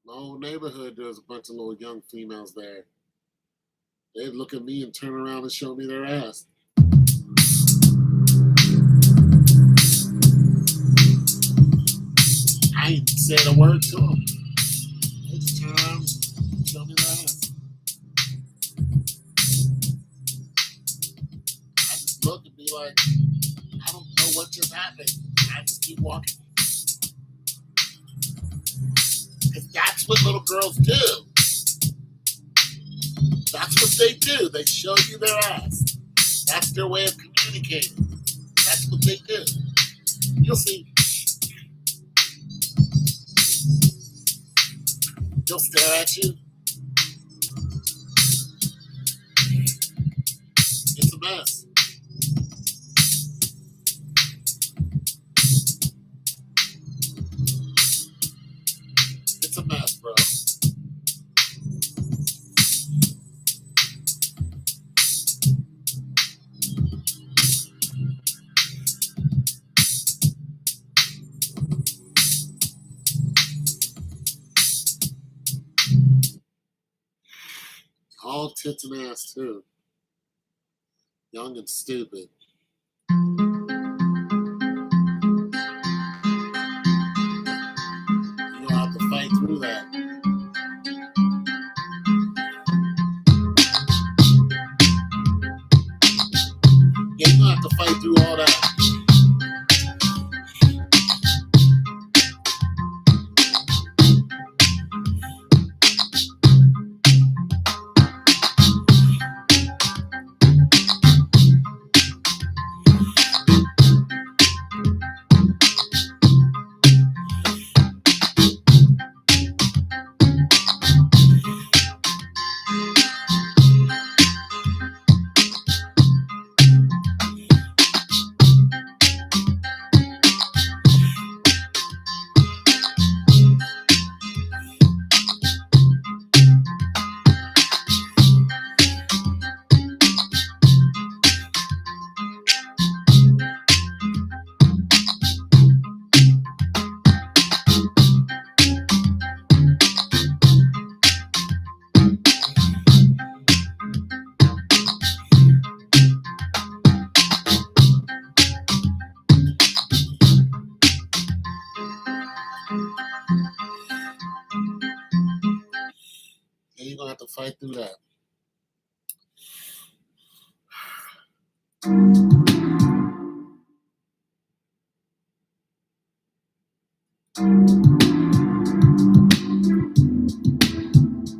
My old neighborhood, there's a bunch of little young females there. They'd look at me and turn around and show me their ass. I ain't said a word to them. They just turn around and show me their ass. I just look and be like, I don't know what just happened. I just keep walking. Because that's what little girls do. That's what they do. They show you their ass. That's their way of communicating. That's what they do. You'll see. They'll stare at you. It's a mess. It's a mess, bro. All tits and ass, too. Young and stupid. You'll have to fight through that. Yeah, you're going to have to fight through all that. fight through that.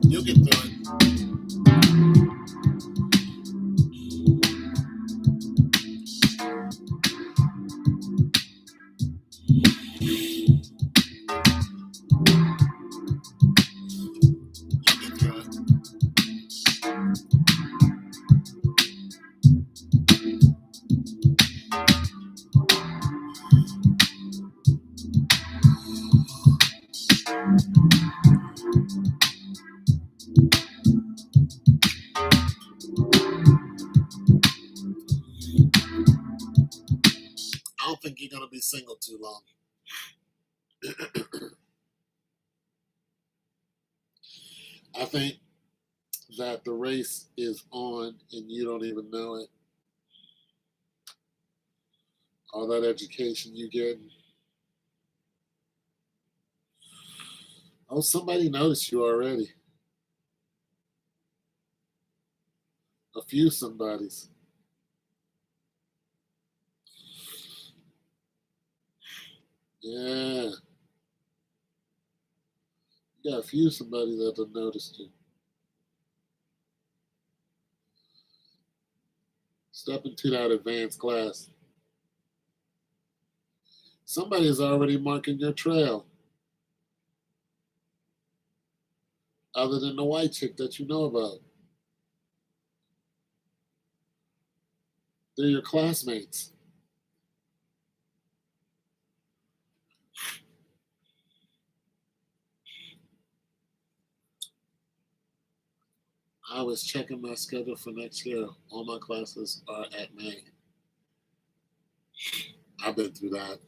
You'll get through it. You'll get through it. I don't think you're going to be single too long. I think that the race is on and you don't even know it. All that education you get. Oh, somebody noticed you already. A few somebodies. Yeah. You got a few somebody that have noticed you. Step into that advanced class. Somebody is already marking your trail. Other than the white chick that you know about. They're your classmates. I was checking my schedule for next year. All my classes are at May. I've been through that.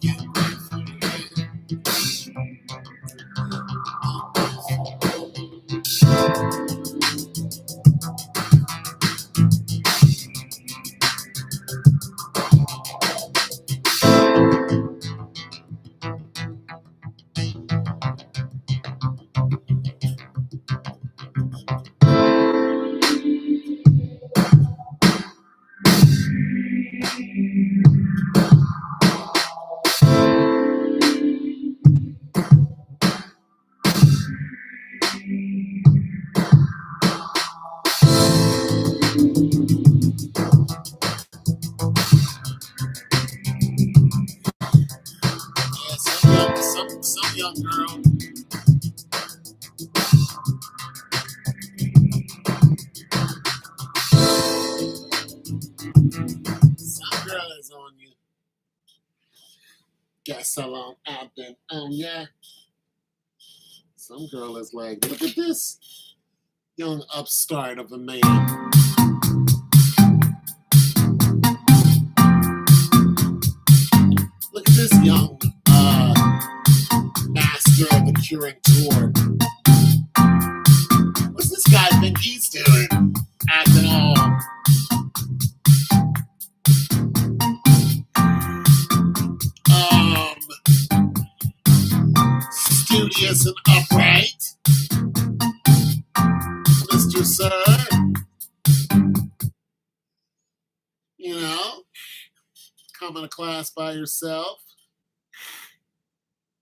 Yeah, some young girl. Some girl is on you. Guess how long I've been on ya. Some girl is like, look at this young upstart of a man. Look at this young master of the curing tour. What's this guy think he's doing? Acting all studious and upright. Mr. Sir. You know, coming to class by yourself.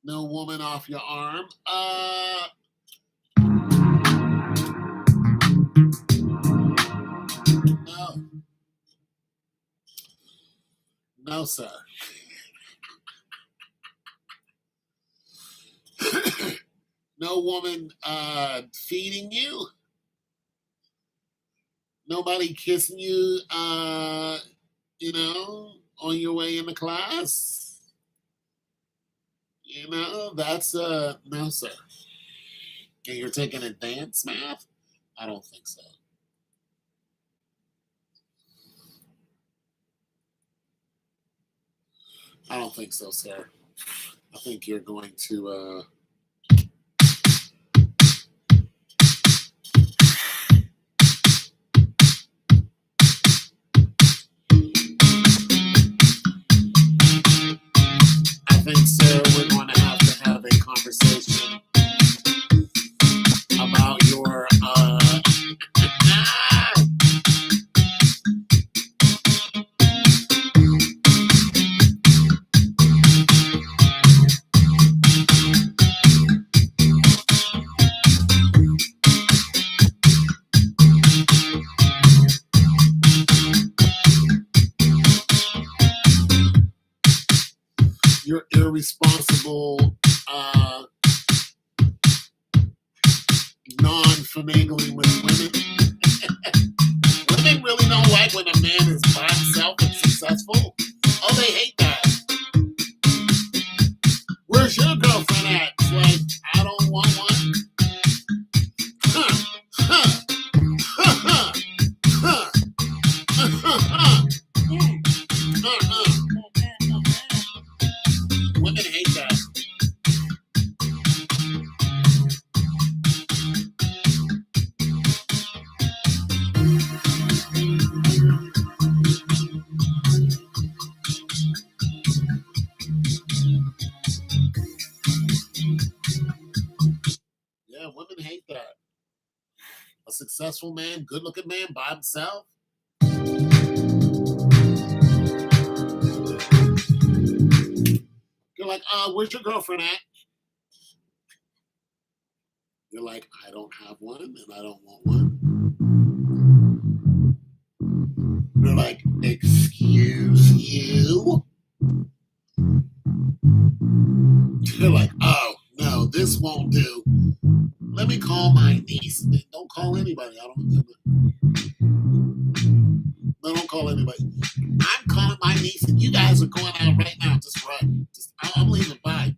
No woman off your arm. No. No, sir. No woman feeding you. Nobody kissing you, on your way into class. That's no, sir. And you're taking advanced math? I don't think so. I don't think so, sir. I think you're going to. I think, sir, we're going to have a conversation about your. Your irresponsible, non-finagling with women. Women really don't like when a man is by himself and successful. Oh, they hate that. Where's your girlfriend at? It's like, I don't want one. Huh, huh, huh, huh, huh, huh, huh. Women hate that. Yeah, women hate that. A successful man, good-looking man by himself. You're like, where's your girlfriend at? You're like, I don't have one and I don't want one. You're like, excuse you? You're like, oh, no, this won't do. Let me call my niece. Don't call anybody. Don't call anybody. I'm calling my niece and you guys are going out right now. Just run. I'm leaving. Bye.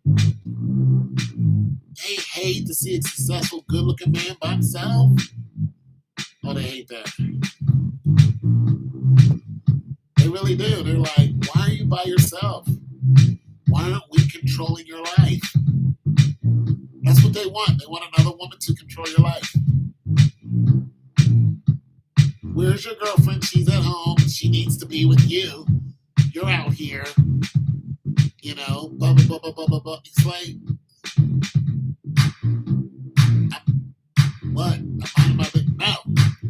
They hate to see a successful, good-looking man by himself. Oh, they hate that. They really do. They're like, why are you by yourself? Why aren't we controlling your life? That's what they want. They want another woman to control your life. Where's your girlfriend? She's at home. She needs to be with you. You're out here. Blah, blah, blah, blah, blah, blah, blah. It's like, what? No.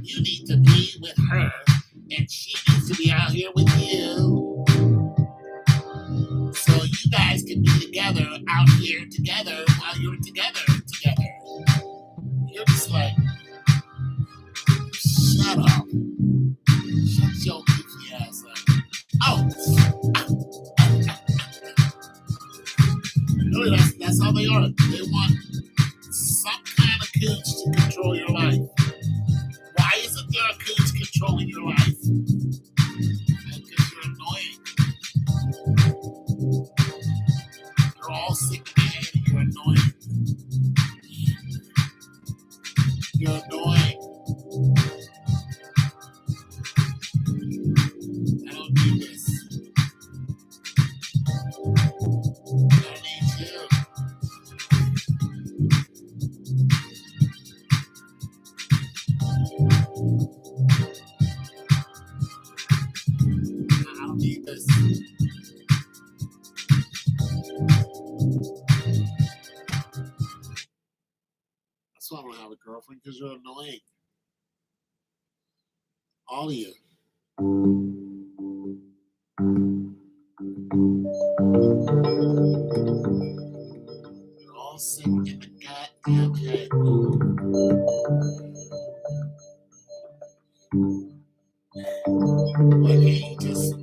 You need to be with her, and she needs to be out here with you. So you guys can be together, out here together, while you're together. You're just like, shut up. Shut your goofy ass up. Oh! Really, that's how they are. They want some kind of cooch to control your life. Why isn't there a cooch controlling your life? Because you're annoying. You're all sick in the head and you're annoying. You're annoying. I don't need this. I need you. I don't need this. That's why I don't have a girlfriend, because you're annoying. All of you. You're all sick in the goddamn head. Why can't you just...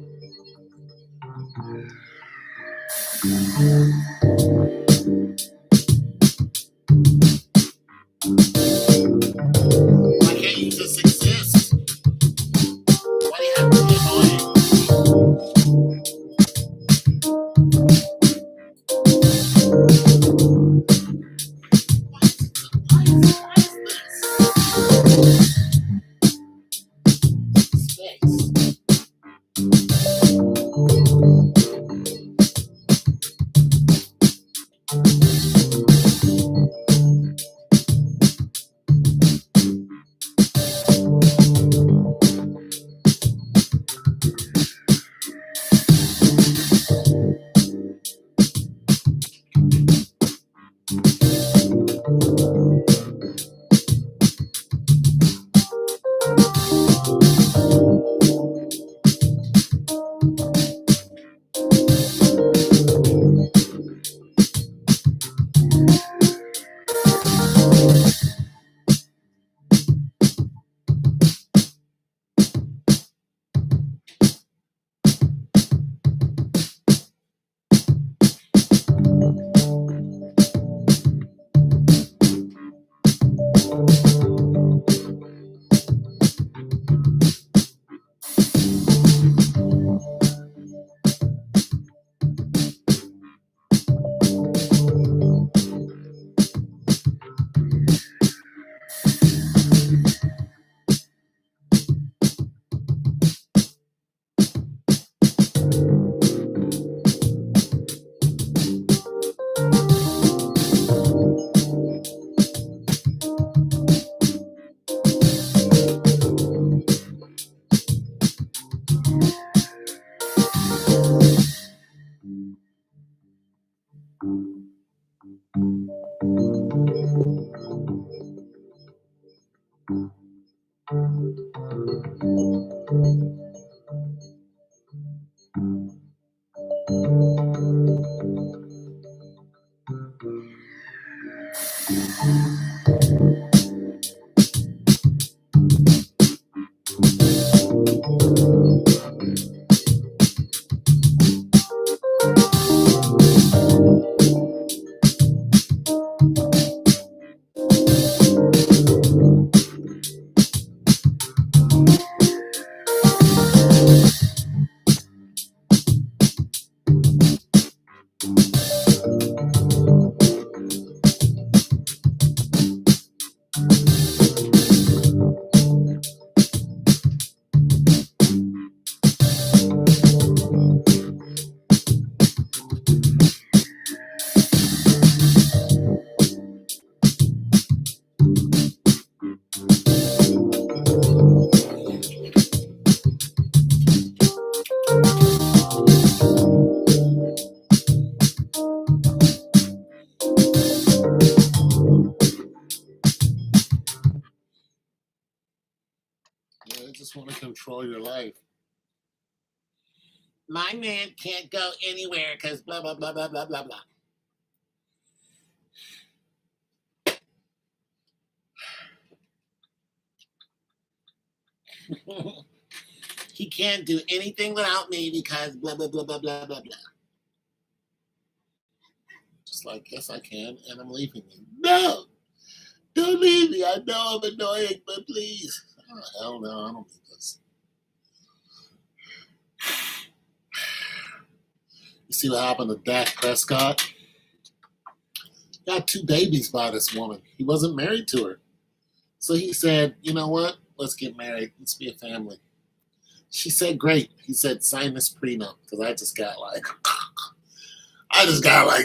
Why can't you just exist? Why do you have to be annoying? Space. Yeah, they just want to control your life. My man can't go anywhere because blah blah blah blah blah blah blah. He can't do anything without me because blah blah blah blah blah blah blah. Just like, yes, I can, and I'm leaving you. No, don't leave me. I know I'm annoying, but please. Oh, hell no, I don't need this. You see what happened to Dak Prescott? Got two babies by this woman. He wasn't married to her. So he said, you know what? Let's get married. Let's be a family. She said, great. He said, sign this prenup because I just got like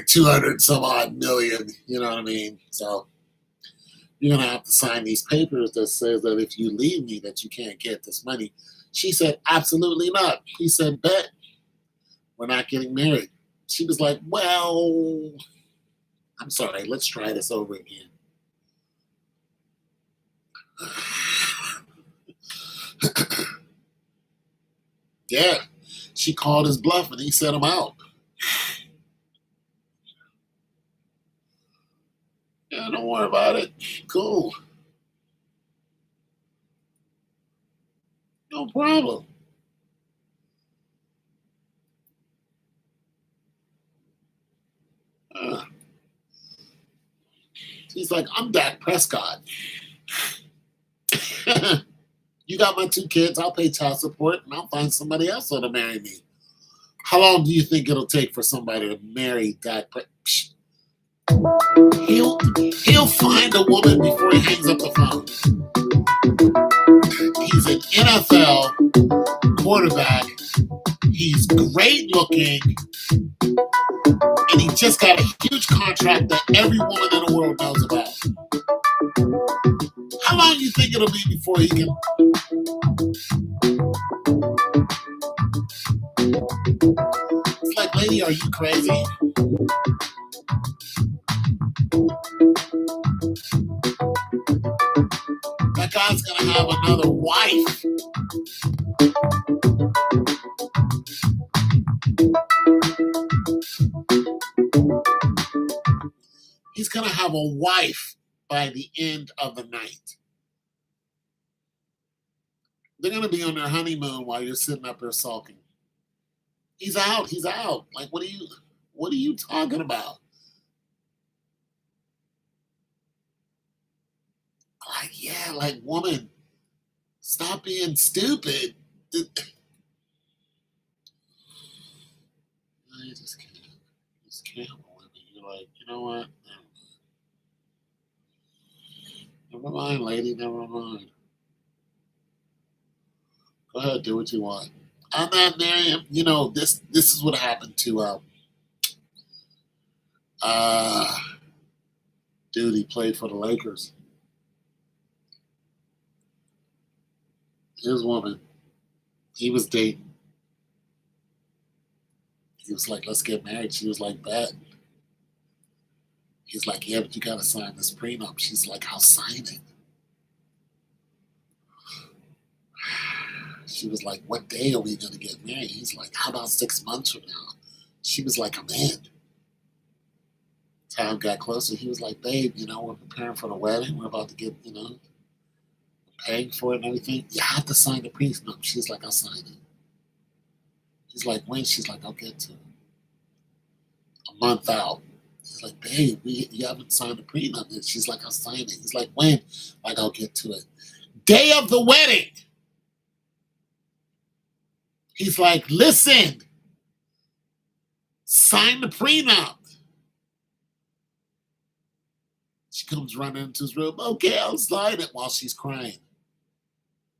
200 some odd million. You know what I mean? So you're gonna have to sign these papers that says that if you leave me, that you can't get this money. She said, absolutely not. He said, bet we're not getting married. She was like, well, I'm sorry. Let's try this over again. Yeah, she called his bluff and he set him out. Yeah, don't worry about it. Cool. No problem. Uh, He's like, I'm Dak Prescott. You got my 2 kids. I'll pay child support and I'll find somebody else that'll marry me. How long do you think it'll take for somebody to marry Dak Prescott? He'll find a woman before he hangs up the phone. He's an NFL quarterback. He's great looking. And he just got a huge contract that every woman in the world knows about. How long do you think it'll be before he can? It's like, lady, are you crazy? That guy's gonna have another wife. He's gonna have a wife by the end of the night. They're gonna be on their honeymoon while you're sitting up there sulking. He's out. He's out. Like, what are you talking about? Like, yeah, like, woman, stop being stupid. I just can't. Just can't believe it. You're like, you know what? Never mind, lady. Never mind. Go ahead, do what you want. I'm not marrying him. You know, this is what happened to uh dude, he played for the Lakers. His woman, he was dating. He was like, let's get married. She was like, bet. He's like, yeah, but you gotta sign this prenup. She's like, I'll sign it. She was like, what day are we gonna get married? He's like, how about 6 months from now? She was like, I'm in. Time got closer. He was like, babe, you know, we're preparing for the wedding. We're about to get, you know, paying for it and everything. You have to sign the prenup. She's like, I'll sign it. He's like, when? She's like, I'll get to it. A month out. He's like, babe, you haven't signed the prenup yet. She's like, I'll sign it. He's like, when? Like, I'll get to it. Day of the wedding. He's like, listen, sign the prenup. She comes running into his room. Okay, I'll sign it while she's crying.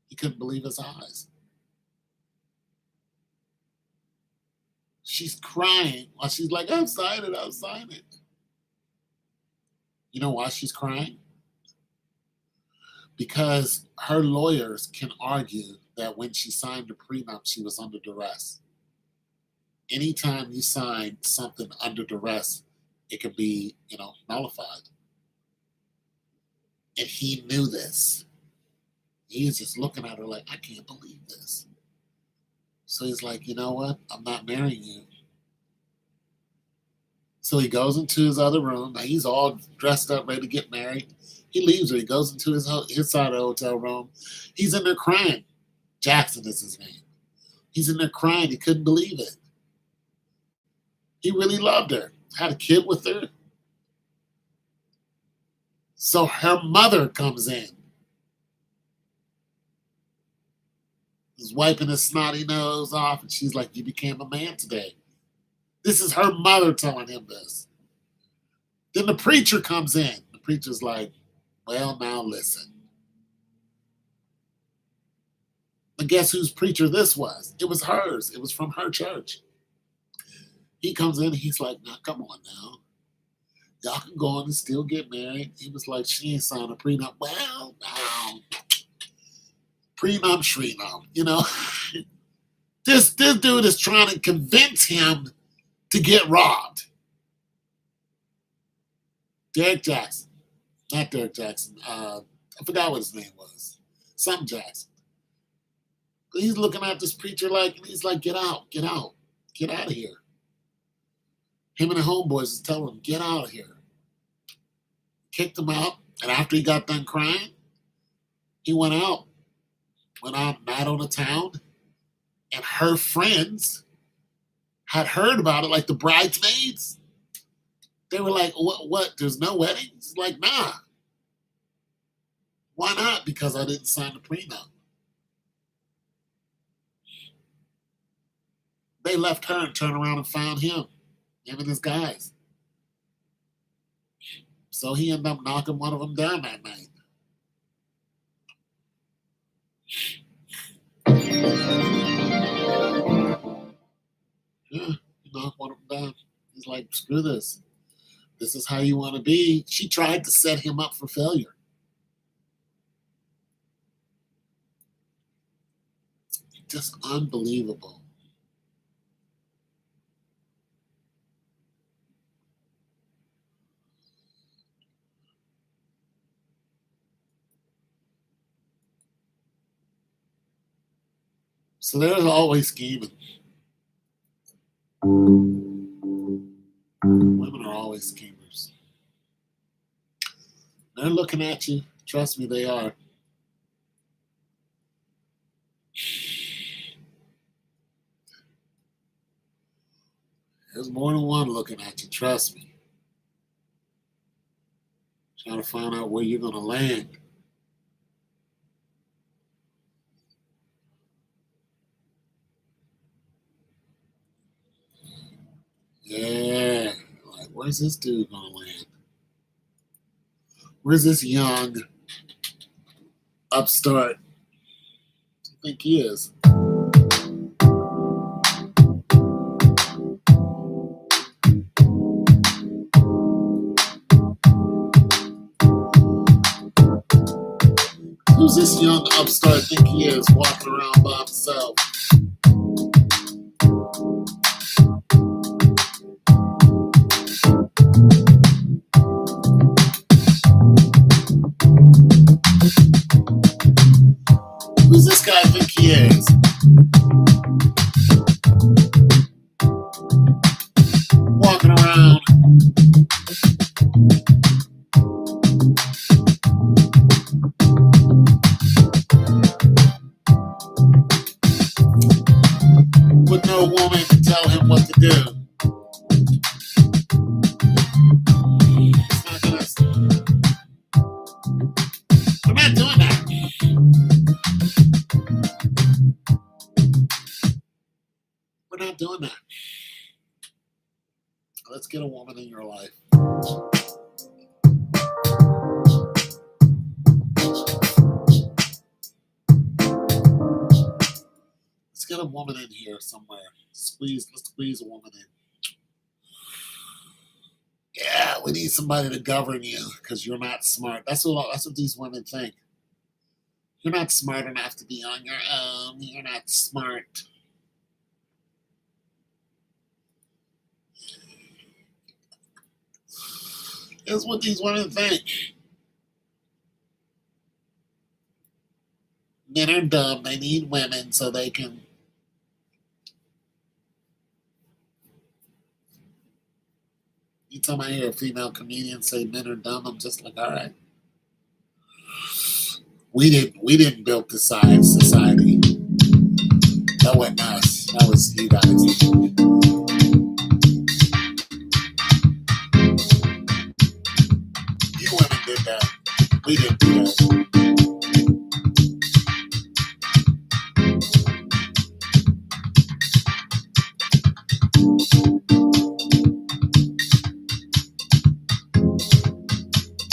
He couldn't believe his eyes. She's crying while she's like, I'll sign it, I'll sign it. You know why she's crying? Because her lawyers can argue that when she signed the prenup, she was under duress. Anytime you sign something under duress, it can be, you know, nullified. And he knew this. He's just looking at her like, I can't believe this. So he's like, you know what? I'm not marrying you. So he goes into his other room. Now he's all dressed up, ready to get married. He leaves her. He goes into his side of the hotel room. He's in there crying. Jackson is his name. He's in there crying. He couldn't believe it. He really loved her. Had a kid with her. So her mother comes in. He's wiping his snotty nose off, and she's like, you became a man today. This is her mother telling him this. Then the preacher comes in. The preacher's like, well, now listen. And guess whose preacher this was? It was hers. It was from her church. He comes in, he's like, now come on now. Y'all can go on and still get married. He was like, she ain't signed a prenup. Well, prenup, shrenup, you know. This dude is trying to convince him to get robbed. Derek Jackson. Not Derek Jackson. I forgot what his name was. Some Jackson. But he's looking at this preacher like, he's like, get out, get out, get out of here. Him and the homeboys is telling him, get out of here. Kicked him out. And after he got done crying, he went out mad on the town. And her friends had heard about it, like the bridesmaids. They were like, what? There's no weddings? Like, nah. Why not? Because I didn't sign the prenup. They left her and turned around and found him and his guys. So he ended up knocking one of them down that night. Yeah, he knocked one of them down. He's like, screw this. This is how you want to be. She tried to set him up for failure. Just unbelievable. So there's always scheming. Women are always schemers. They're looking at you. Trust me, they are. There's more than one looking at you. Trust me. Trying to find out where you're going to land. Yeah. Like, where's this dude going to land? Where's this young upstart? I think he is. Who's this young upstart think he is walking around by himself? Who's this guy think he is? Walking around. With no woman to tell him what to do. We're not doing that. We're not doing that. Let's get a woman in your life. Let's get a woman in here somewhere. Let's squeeze a woman in. Yeah, we need somebody to govern you because you're not smart. That's what these women think. You're not smart enough to be on your own. You're not smart. That's what these women think. Men are dumb. They need women so they can. Anytime I hear a female comedian say men are dumb, I'm just like, all right. We didn't build this society. That wasn't us. That was you guys. You women did that. We didn't do that.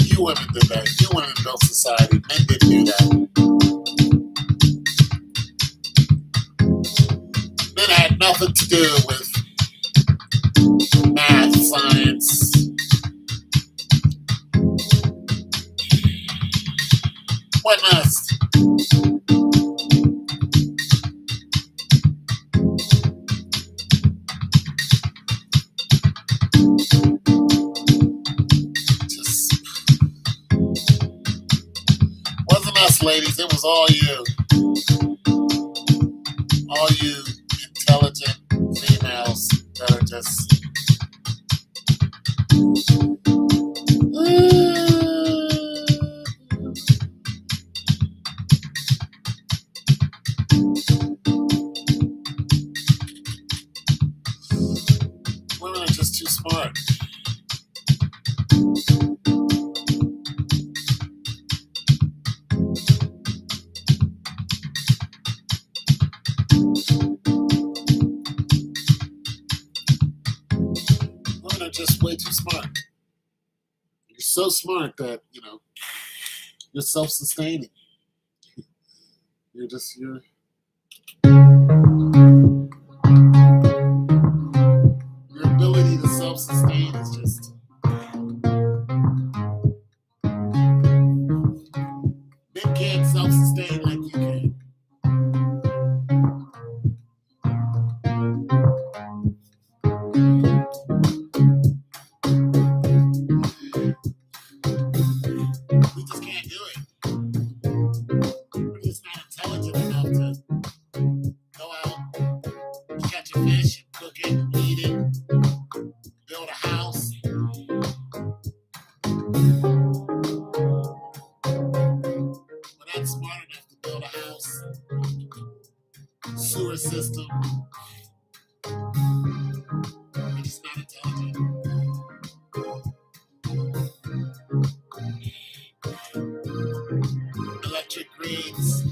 You women did that. You women built society. Men didn't do that. Men had nothing to do with math, science. What must? Wasn't us, ladies. It was all you. All you intelligent females that are just. Women are just too smart. Women are just way too smart. You're so smart that, you're self-sustaining. Your ability to self-sustain is just men can't self-sustain like you can. We just can't do it. We're just not intelligent enough to go out, catch a fish, cook it, eat it, build a house. We're not smart enough to build a house, sewer system. We're just not intelligent. Electric grids.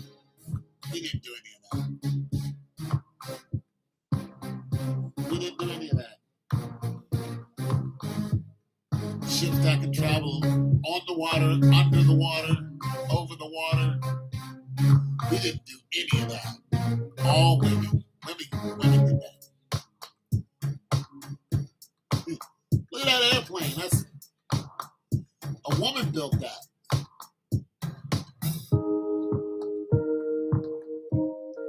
We didn't do any of that. We didn't do any of that. Ships that can travel on the water, under the water, over the water. We didn't do any of that. All women. Women did that. Look at that airplane. That's a woman built that.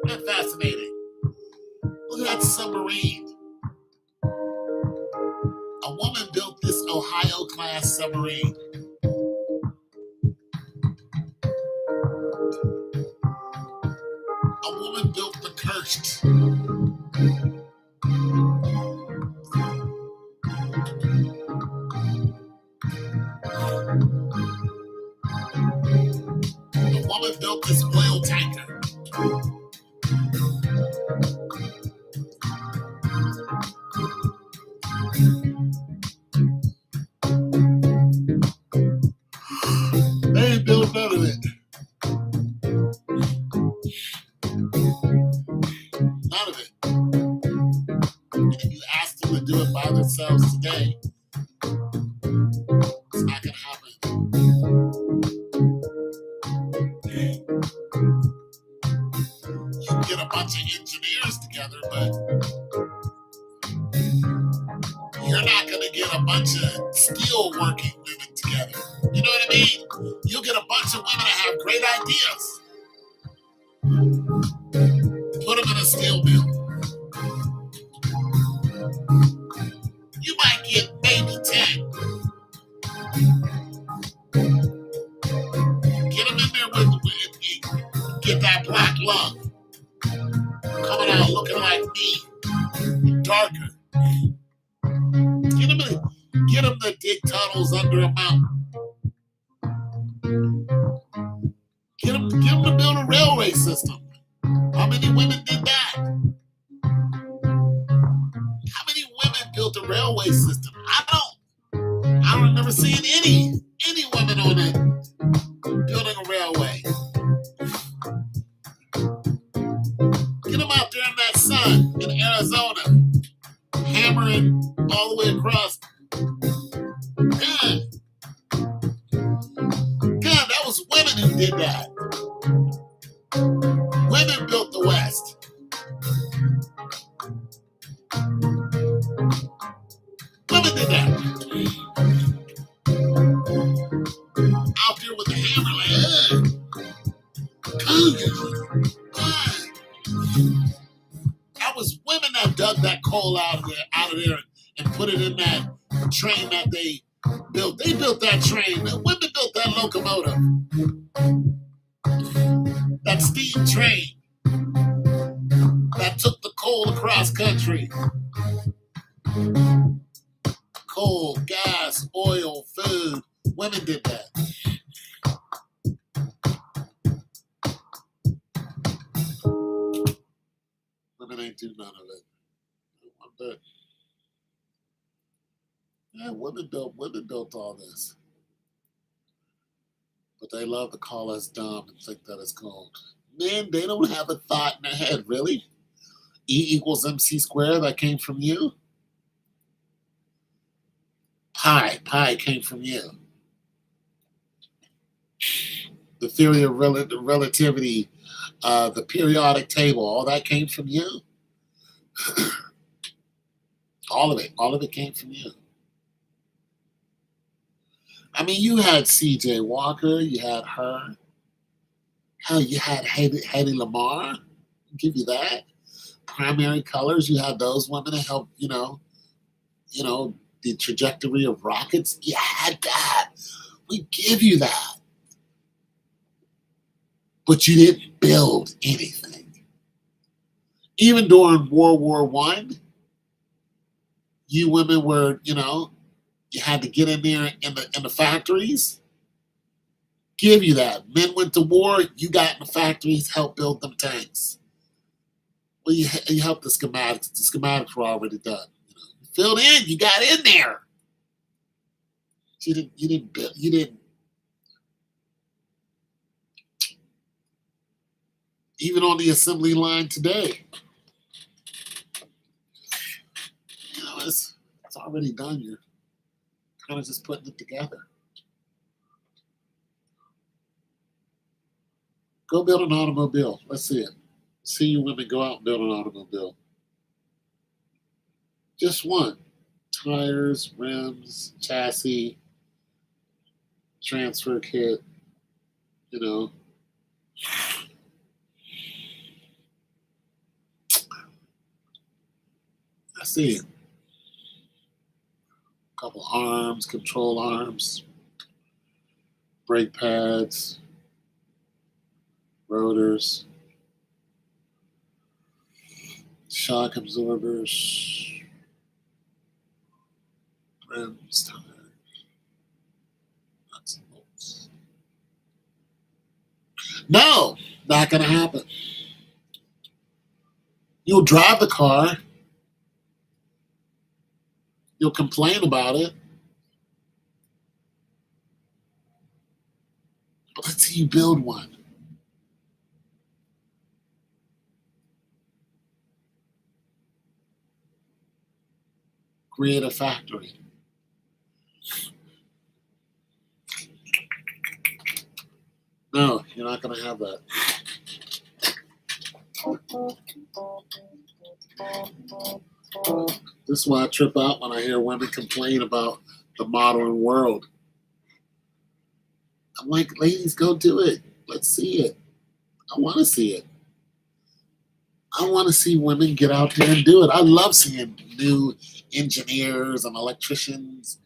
Isn't that fascinating? Look at that submarine. A woman built this Ohio class submarine. A woman built the Kursk. A woman built this oil tanker. They ain't built none of it. None of it. And if you ask them to do it by themselves today, it's not going to happen. You can get a bunch of engineers together, but you're not going to get a bunch of steel working women together. You know what I mean? You'll get a bunch of women that have great ideas. Put them in a steel mill. You might get maybe 10. Get them in there with get that black lung coming out looking like me, darker. Get them to dig tunnels under a mountain. Get them to build a railway system. How many women did that? How many women built a railway system? I don't remember seeing any women on it building a railway. Get them out there in that sun in Arizona, hammering all the way across. God, that was women who did that. Women built the West. Women did that. Out there with the hammer, that was women that dug that coal out of there and put it in that train that they built. They built that train. The women built that locomotive. That steam train that took the coal across country. Coal, gas, oil, food. Women did that. Women ain't do none of it. I'm done. Yeah, women built all this. But they love to call us dumb and think that it's cool. Man, they don't have a thought in their head, really. E equals MC squared, that came from you. Pi came from you. The theory of relativity, the periodic table, all that came from you. All of it came from you. I mean, you had C.J. Walker, you had her. Hell, you had Hedy Lamar. I'll give you that. Primary colors, you had those women to help, you know, the trajectory of rockets. You had that. We give you that. But you didn't build anything. Even during World War One, you women were, you had to get in there in the factories. Give you that. Men went to war, you got in the factories, helped build them tanks. Well, you helped the schematics. The schematics were already done. You filled in, you got in there. You didn't even on the assembly line today. It's already done. You're kind of just putting it together. Go build an automobile. Let's see it. See you women go out and build an automobile. Just one. Tires, rims, chassis, transfer kit, you know. I see it. A couple arms, control arms, brake pads, rotors, shock absorbers, rims, tires, nuts and bolts. No, not going to happen. You'll drive the car. You'll complain about it. But let's see you build one. Create a factory. No, you're not going to have that. This is why I trip out when I hear women complain about the modern world. I'm like, ladies, go do it. Let's see it. I want to see it. I want to see women get out there and do it. I love seeing new engineers and electricians,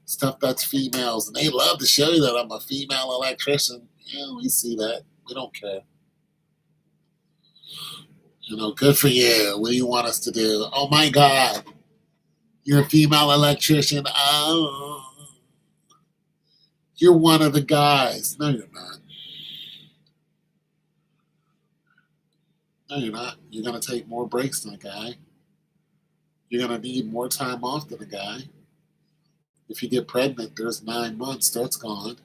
stuff that's females, and they love to show you that I'm a female electrician. Yeah, we see that. We don't care. Good for you. What do you want us to do? Oh my God, you're a female electrician. Oh, you're one of the guys. No, you're not. No, you're not. You're going to take more breaks than a guy. You're going to need more time off than a guy. If you get pregnant, there's 9 months. That's gone.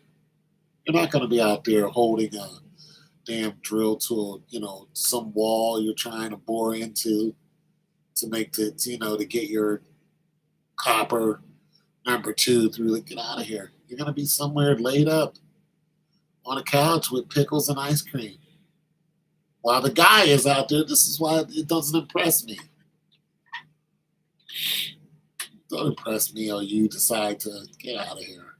You're not going to be out there holding a damn drill to some wall you're trying to bore into to to get your copper number 2 through. Get out of here. You're going to be somewhere laid up on a couch with pickles and ice cream. While the guy is out there, this is why it doesn't impress me. Don't impress me or you decide to get out of here.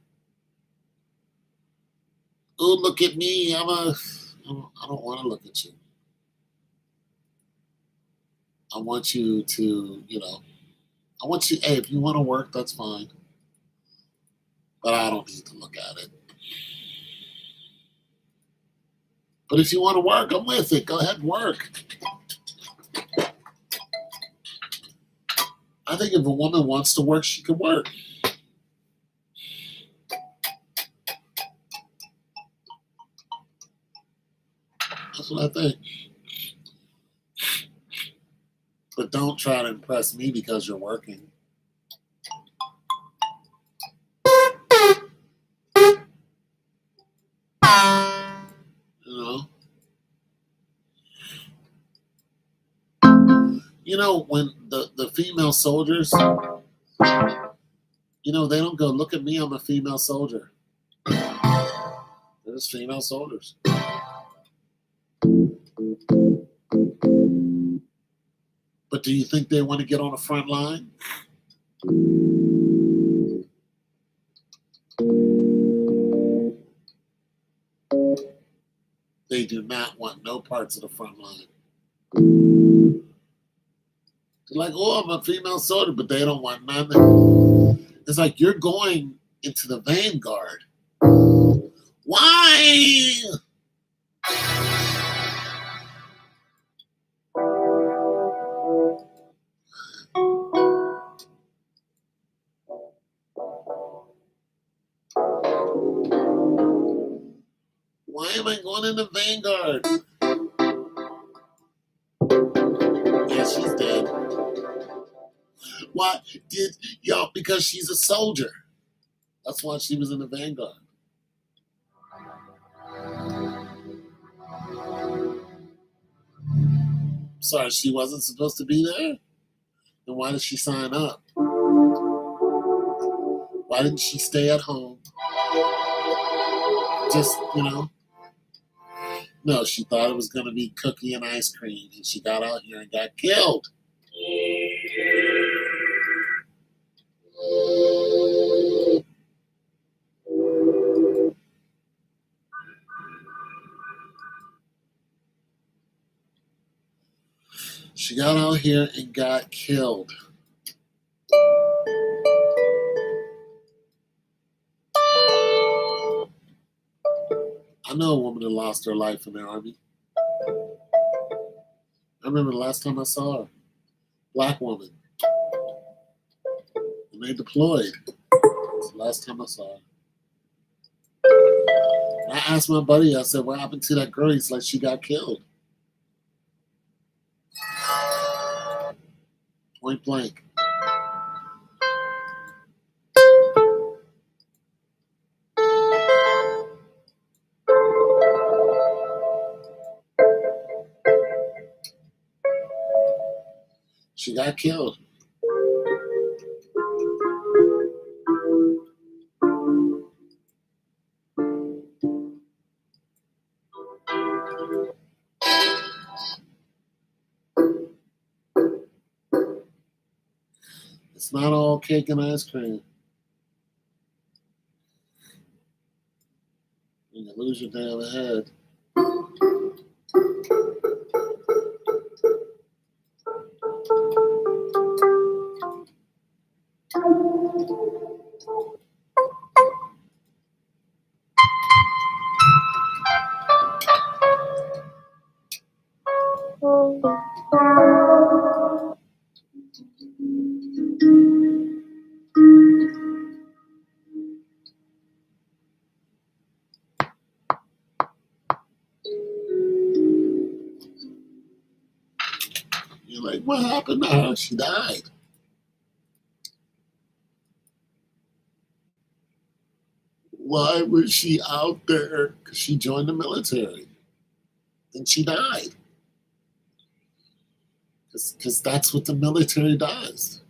Oh, look at me. I don't want to look at you. I want you to, hey, if you want to work, that's fine. But I don't need to look at it. But if you want to work, I'm with it. Go ahead and work. I think if a woman wants to work, she can work. That's what I think. But don't try to impress me because you're working. When the female soldiers, they don't go, look at me, I'm a female soldier. They're just female soldiers. But do you think they want to get on the front line? They do not want no parts of the front line. They're like, oh, I'm a female soldier, but they don't want nothing. It's like you're going into the vanguard. Why? Why am I going in the vanguard? Yeah, she's dead. Why did y'all? Because she's a soldier. That's why she was in the vanguard. Sorry, she wasn't supposed to be there? Then why did she sign up? Why didn't she stay at home? Just, No, she thought it was going to be cookie and ice cream, and she got out here and got killed. She got out here and got killed. I know a woman that lost her life in the Army. I remember the last time I saw her. Black woman. And they deployed. It was the last time I saw her. And I asked my buddy, I said, what happened to that girl? He's like, she got killed. Point blank. She got killed. It's not all cake and ice cream. You lose your damn head. You're like, what happened to her? She died. Why was she out there? Because she joined the military. And she died. Because that's what the military does.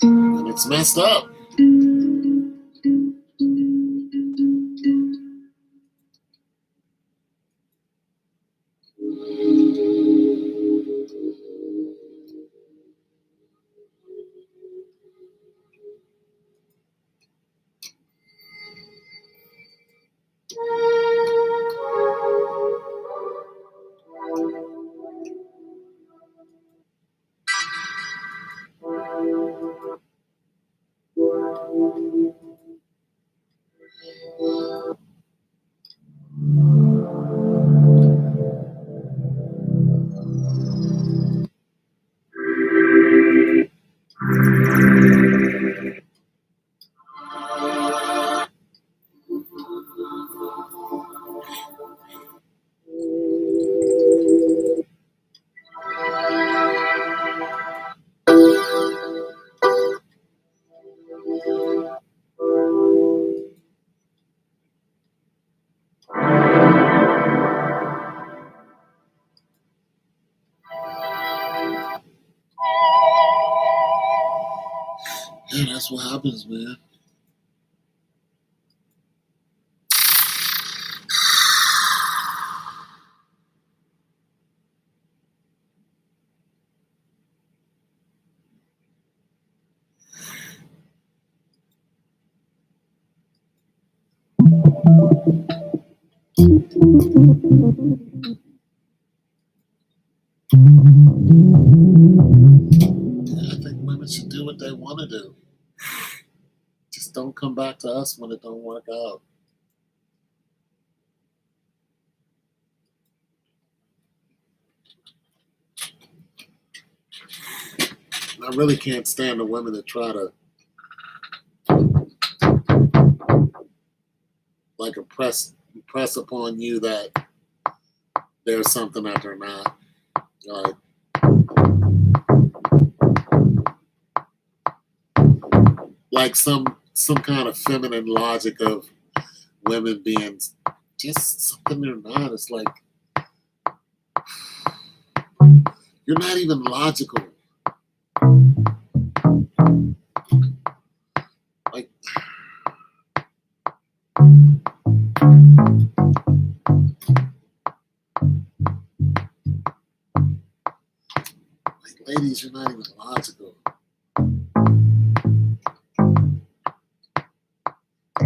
And it's messed up. Yeah, that's what happens, man. Yeah, I think women should do what they want to do. Just don't come back to us when it don't work out. I really can't stand the women that try to like impress upon you that there's something that they're not. Like, like some kind of feminine logic of women being just something they're not. It's like you're not even logical. Like ladies, you're not even logical. I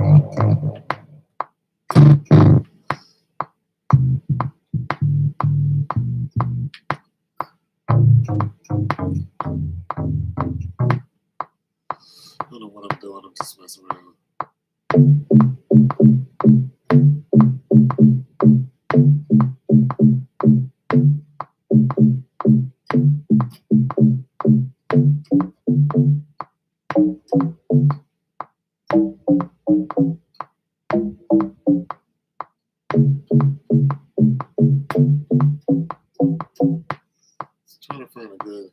don't know what I'm doing. I'm just messing around. Just trying to find a good.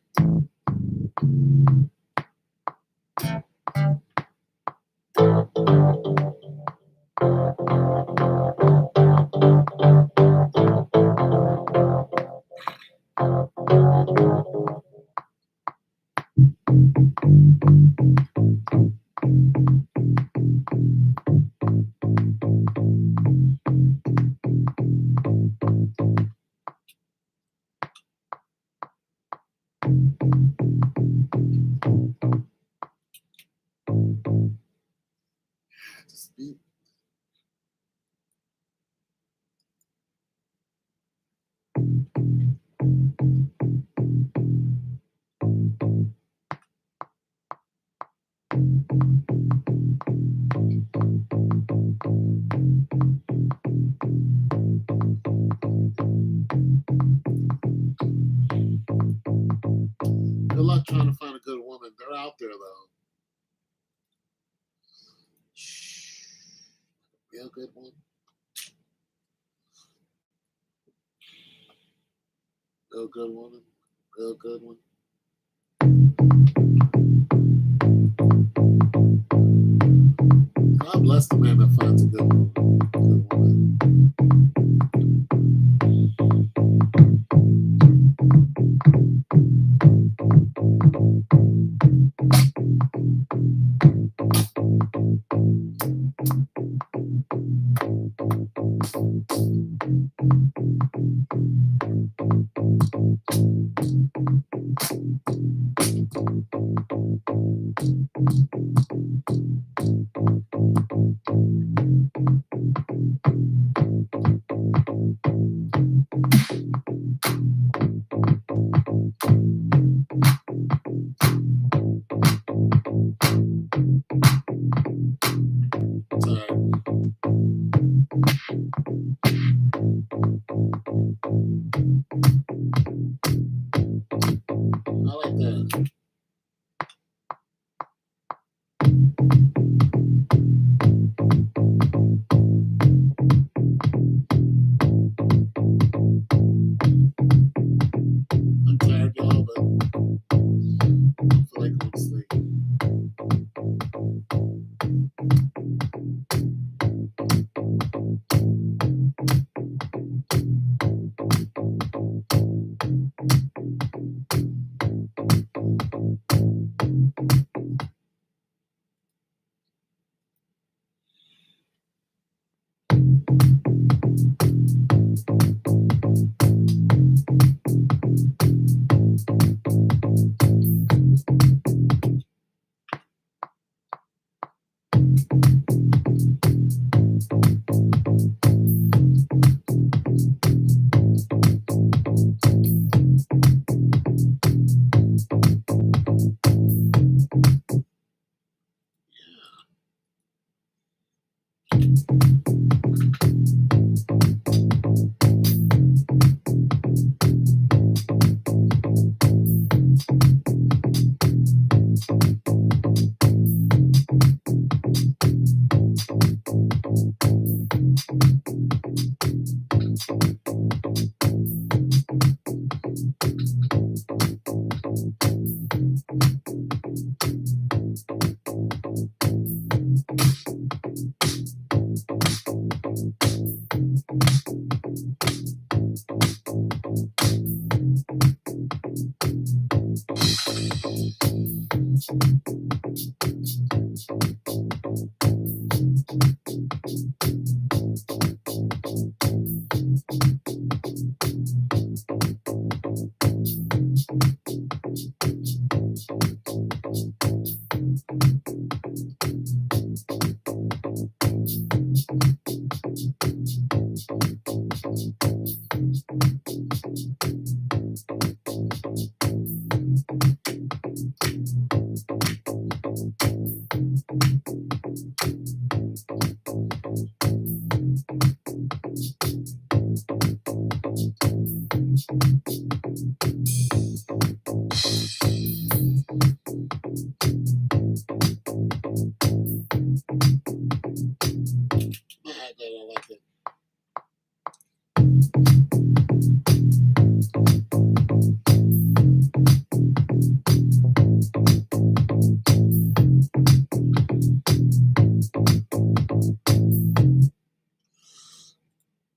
Just be, good luck trying to find a good woman. They're out there though. Real good one. Real good woman. Real good one. God bless the man that finds a good woman. Good woman. I don't like it.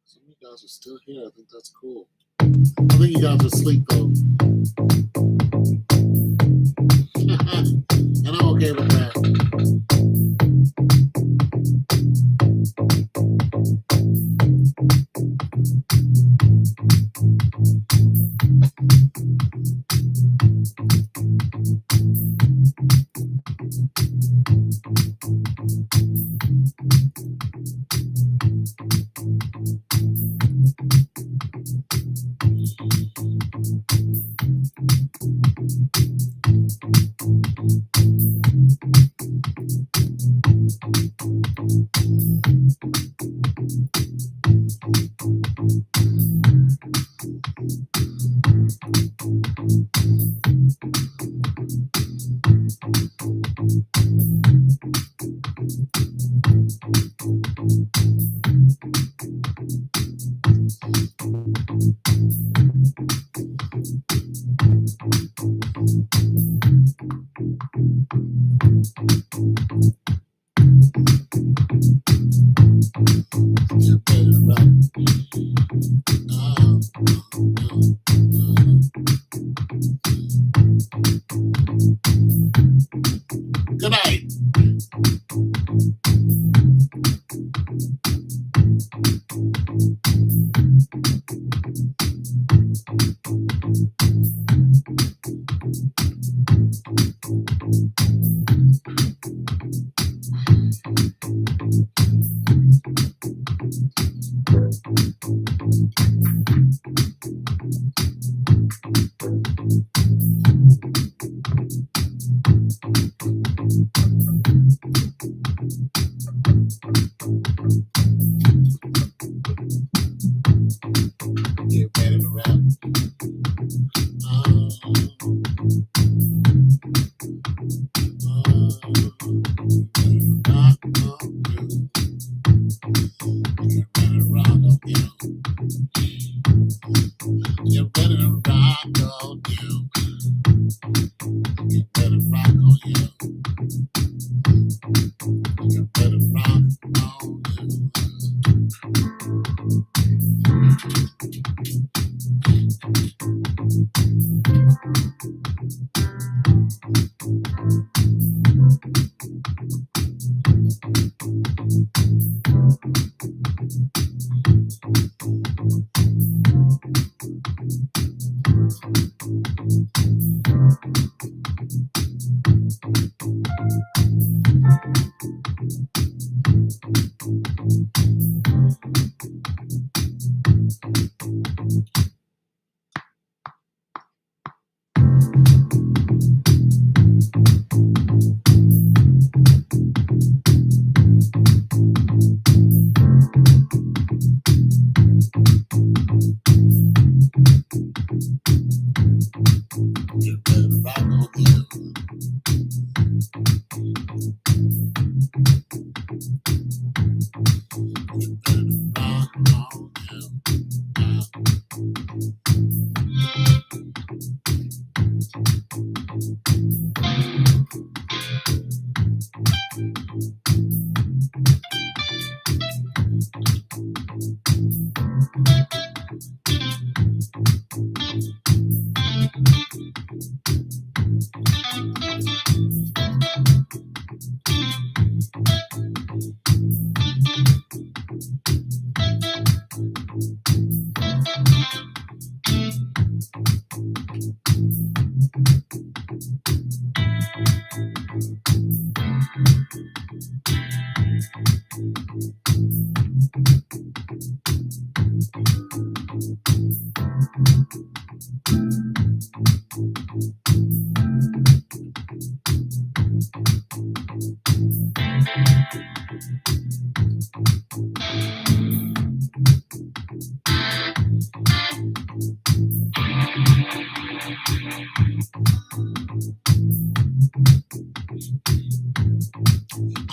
Some of you guys are still here. I think that's cool. I think you guys are asleep though. And I'm okay with that. Good night.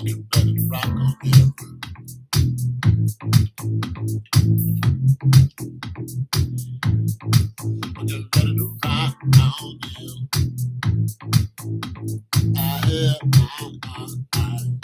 Get ready to rock on you. Get ready to rock on you. Yeah, Get ready to rock on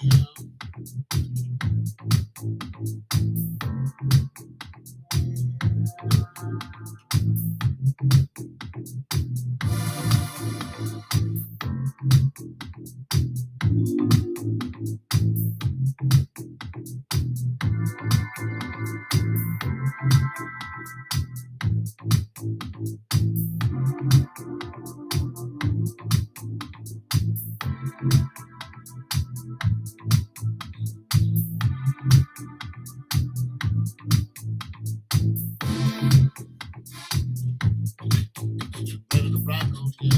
you. Ready to rock on you.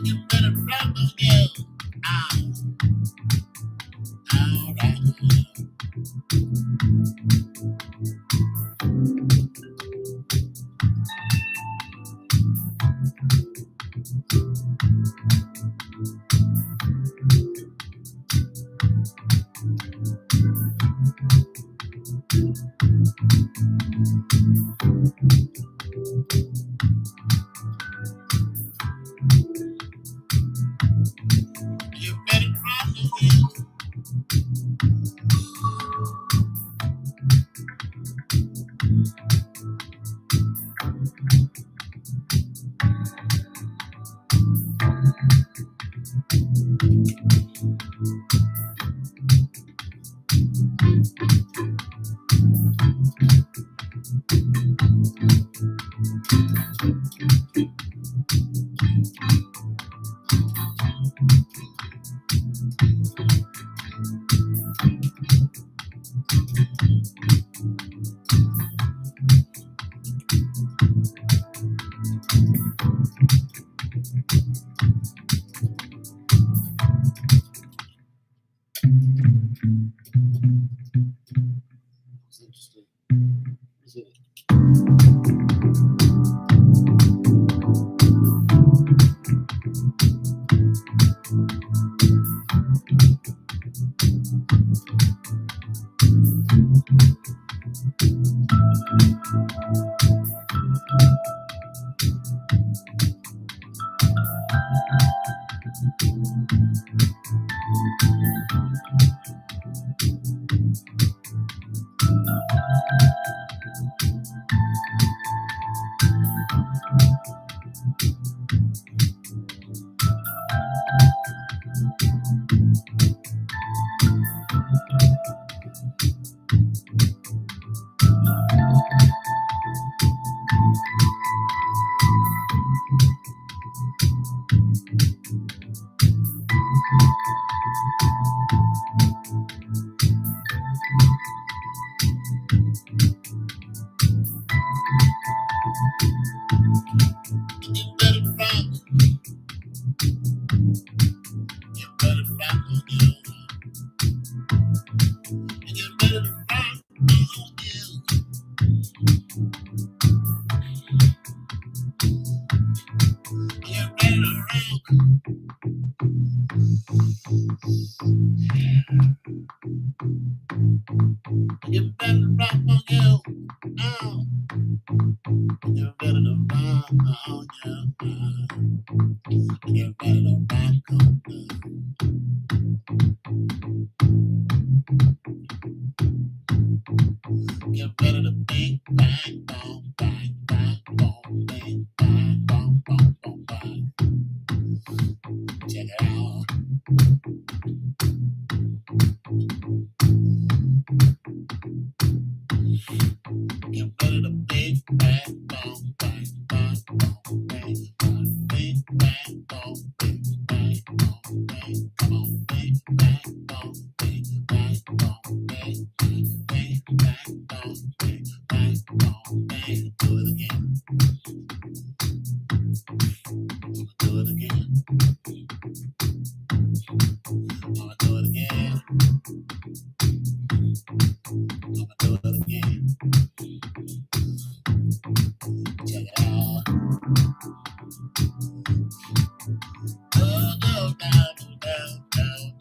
You better rock on you. All right. You better rock on you. Get ready to rock on you. Oh. Get ready to rock on you. Get ready to rock on you. Get ready to bang, bang, boom, bang, bang, boom, bang, bang, boom, boom, boom, bang. Check it out. Get ready to bang, bang, boom, bang, bang, boom, bang, bang, bang, bang, boom, bang, bang, boom, bang. Come on, bang, bang, boom, bang, bang, boom, bang, bang, bang, boom, bang, bang, boom, bang. Do it again. Do it again. I'ma do it again. I'ma do it again. Check it out. Go, go, down, down, down.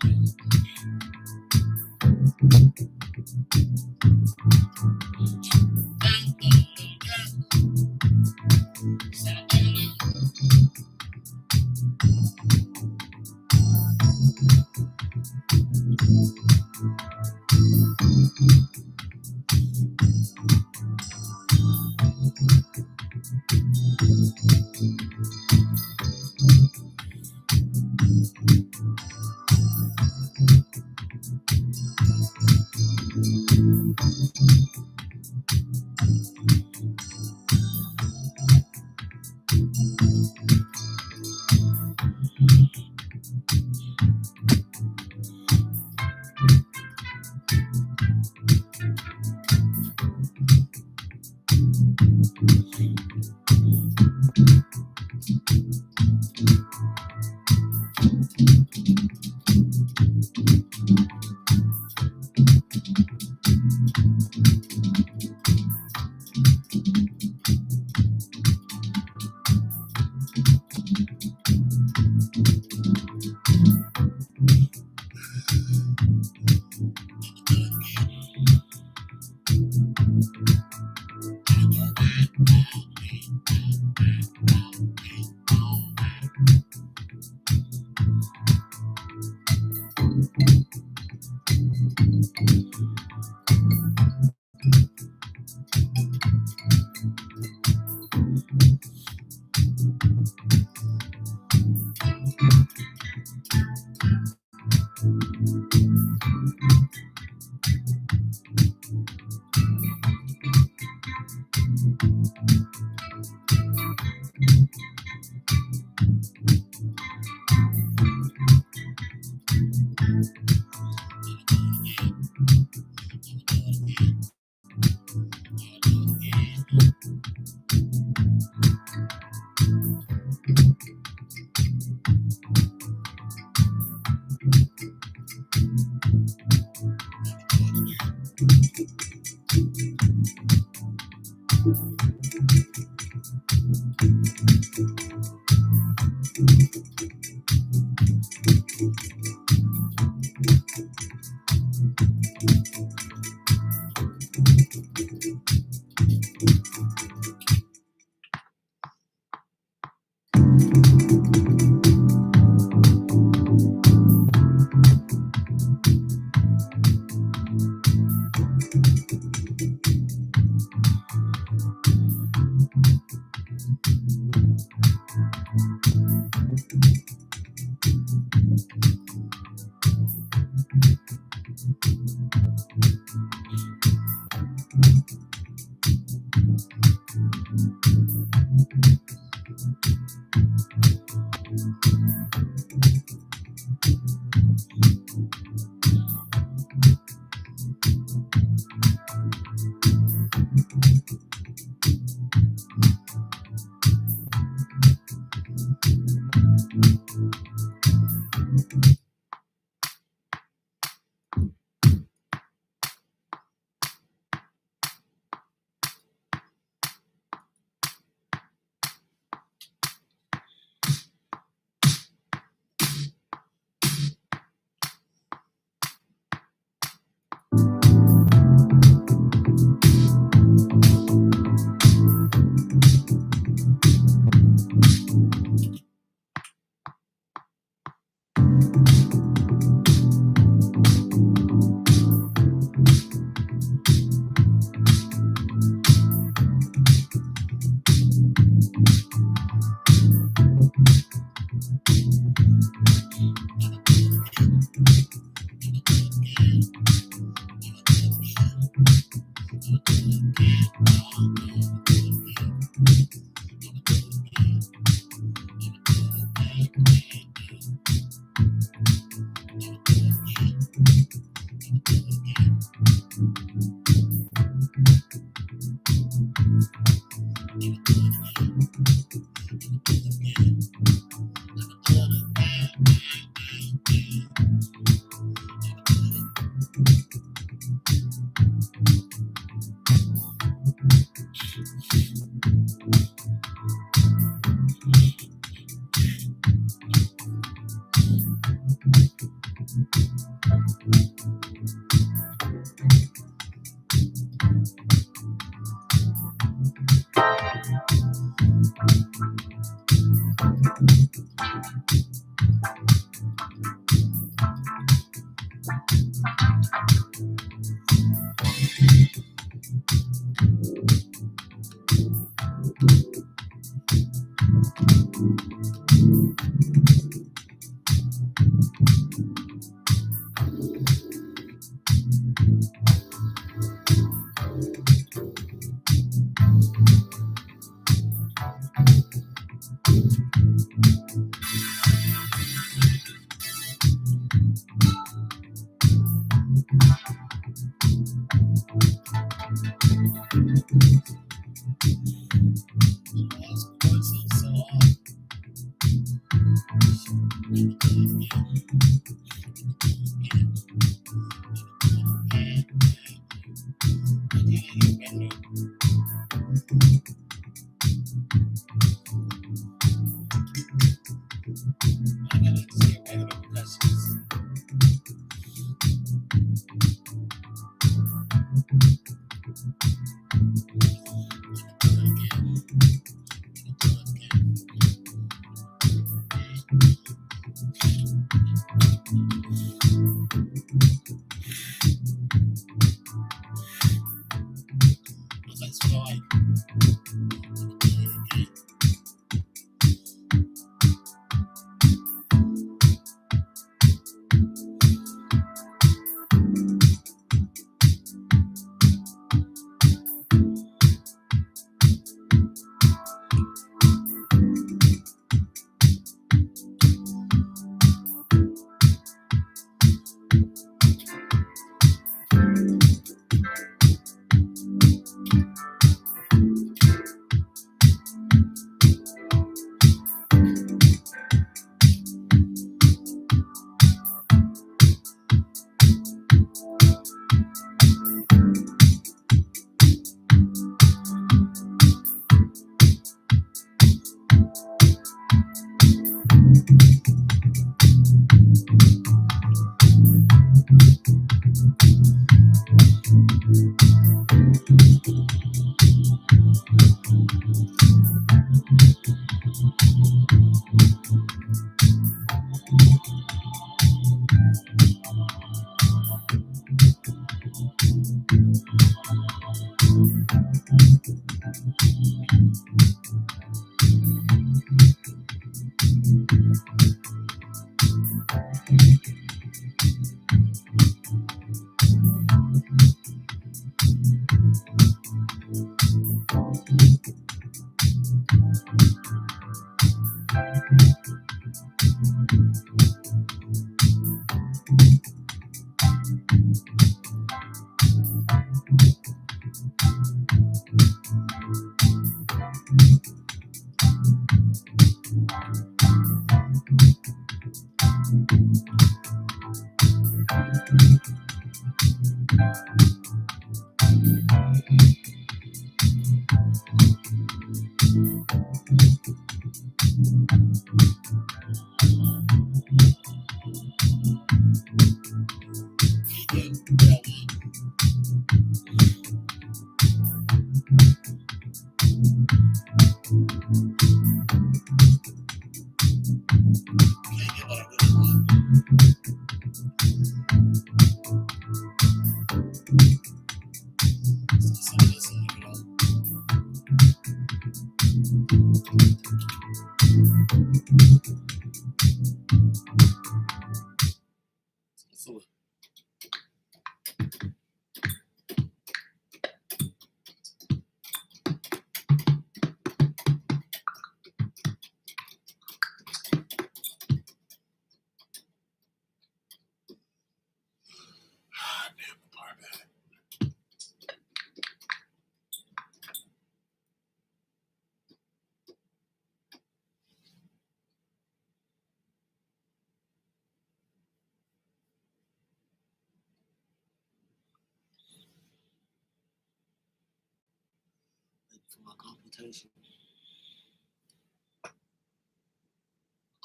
for my computation.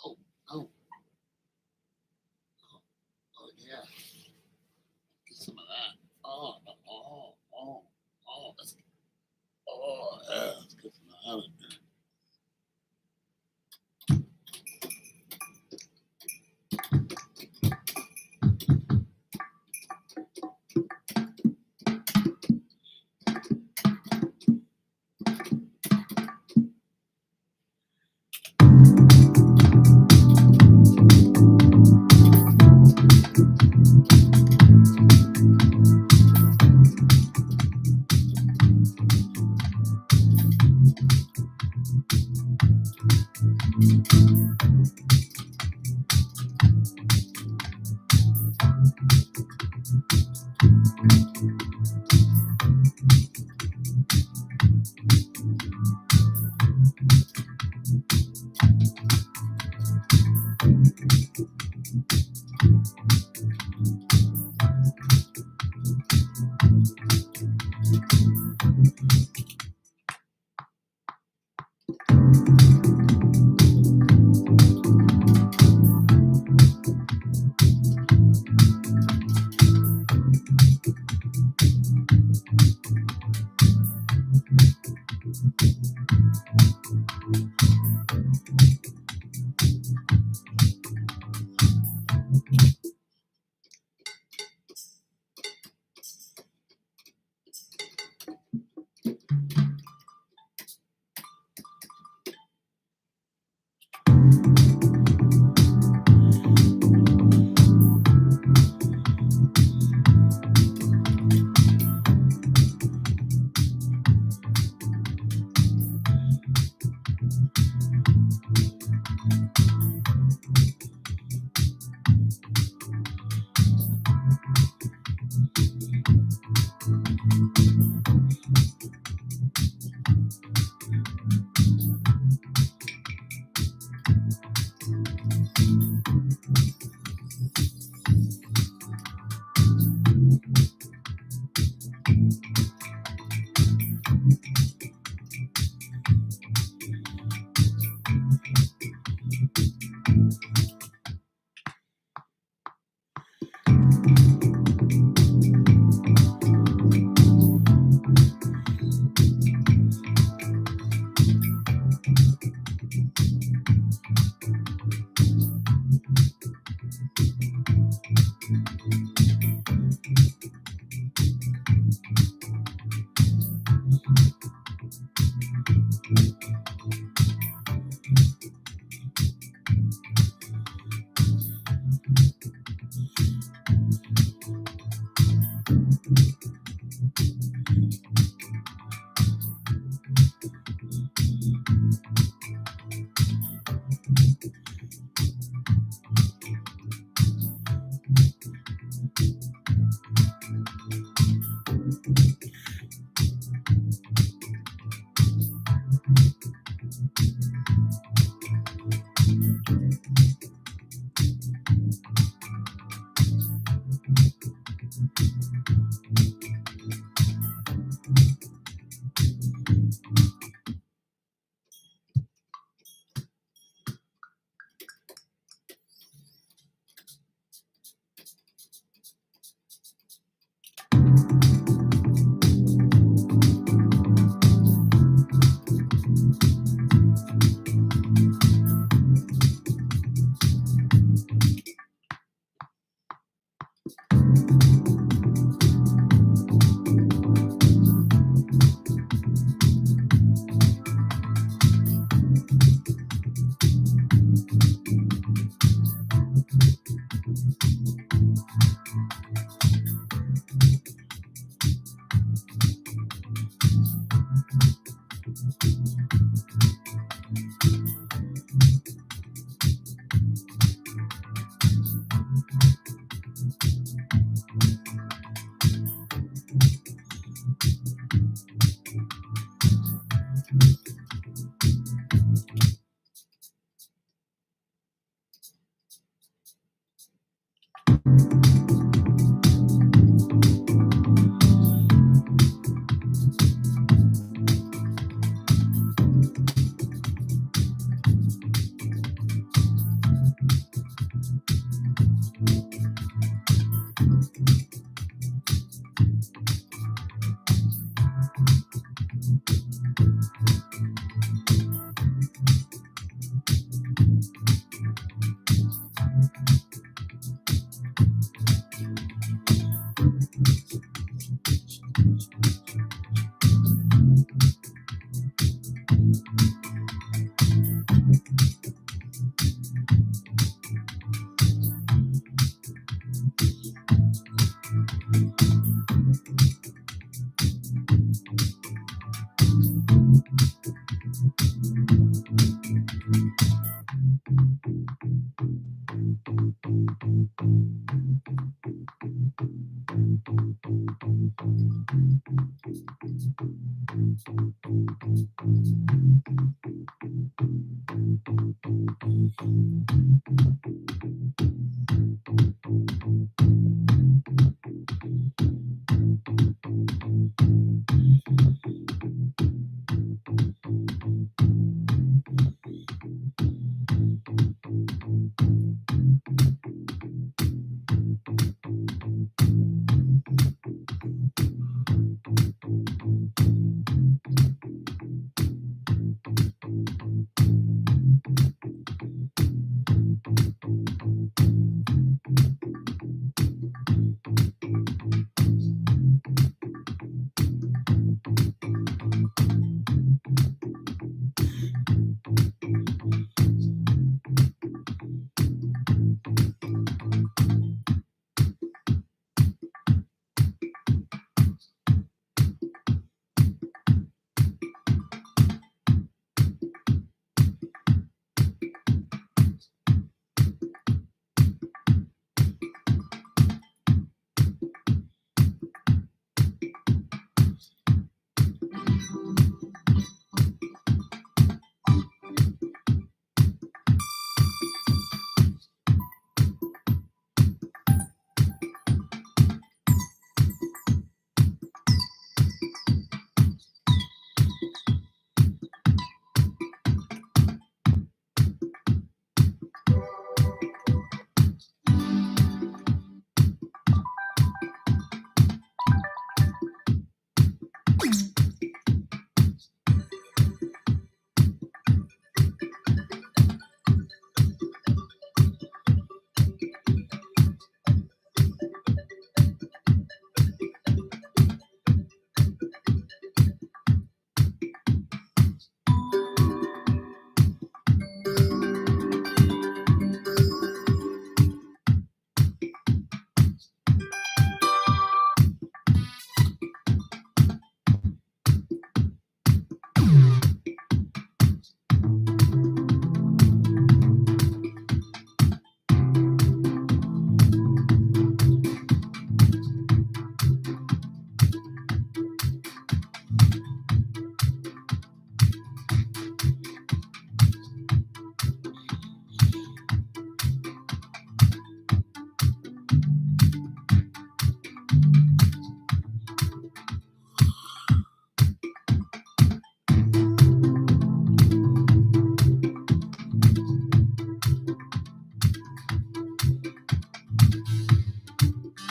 Oh, oh, oh, yeah. Get some of that. Oh, let's get, yeah, let's get some of that in there.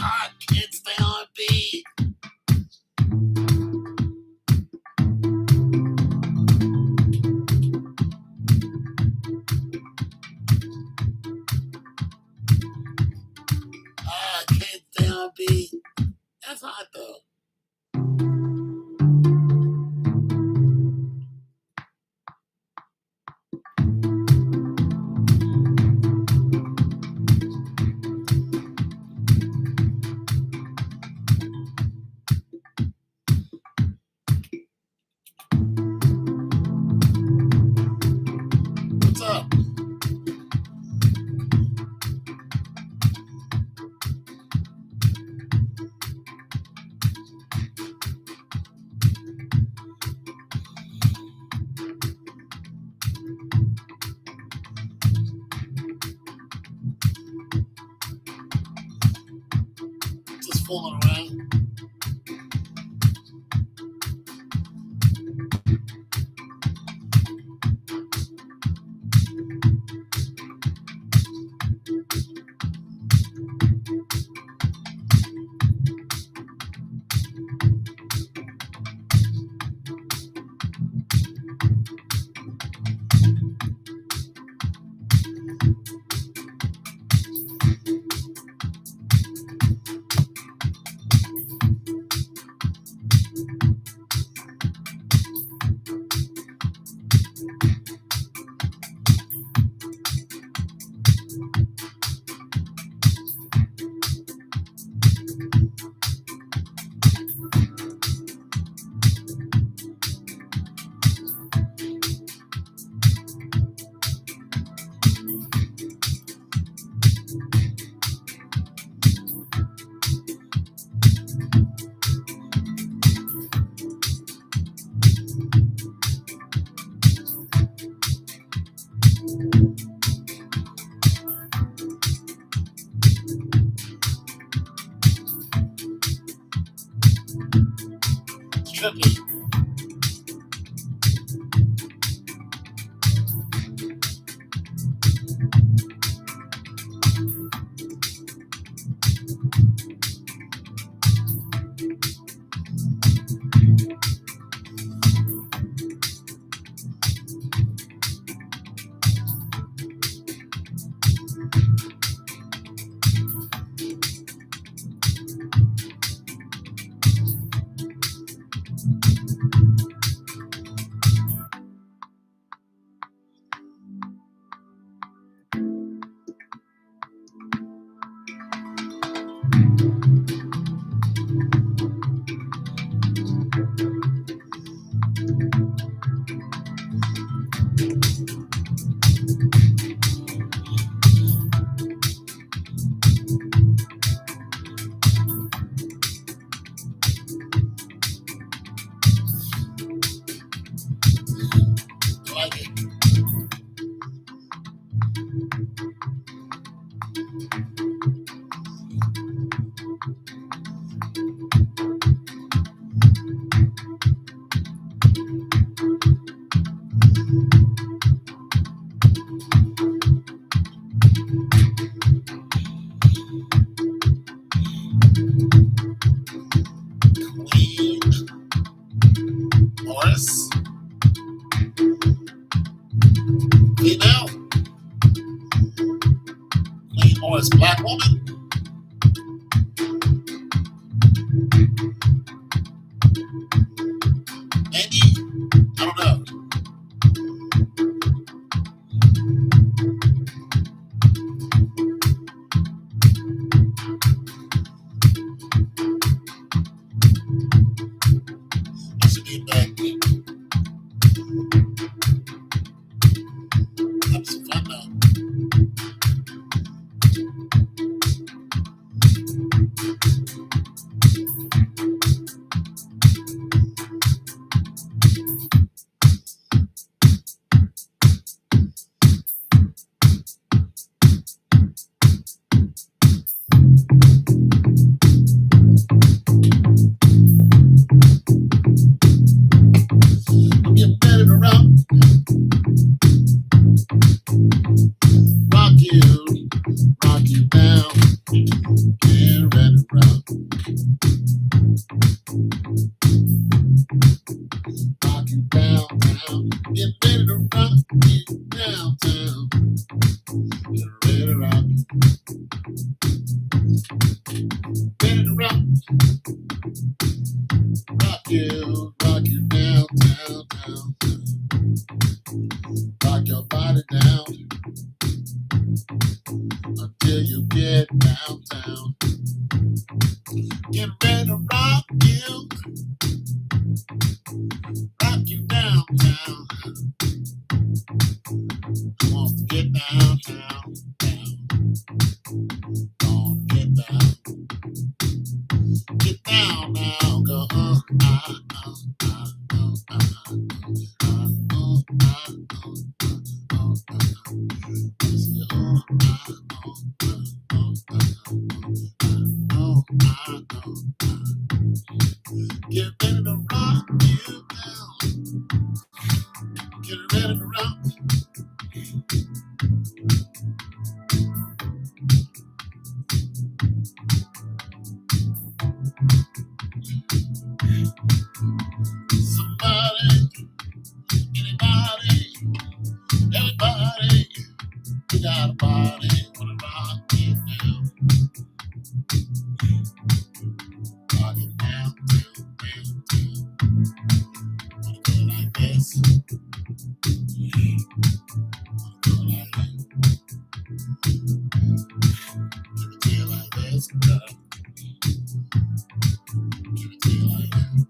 I can't stay on beat. I can't stay on beat. That's hot though. What's up? Just fooling around. It's trippy. I like it. Queen Morris. Female. Queen Morris, black woman. Maybe. I don't know. That should be a bad thing. Have some fun though. I'm getting ready to rock you down. Getting ready to rock you downtown. Getting ready to rock you downtown. Getting ready to rock you. Ready to rock you downtown, downtown. Rock your body down until you get downtown. Get ready to rock you downtown. I want to get downtown, Gonna get down now, go Get ready to rock you down. Get ready to rock. Somebody, anybody, everybody, you got a body, wanna rock it down. Rock it down, wanna go like this. Wanna go like that. Give it to you like this, girl. Give it to you like that.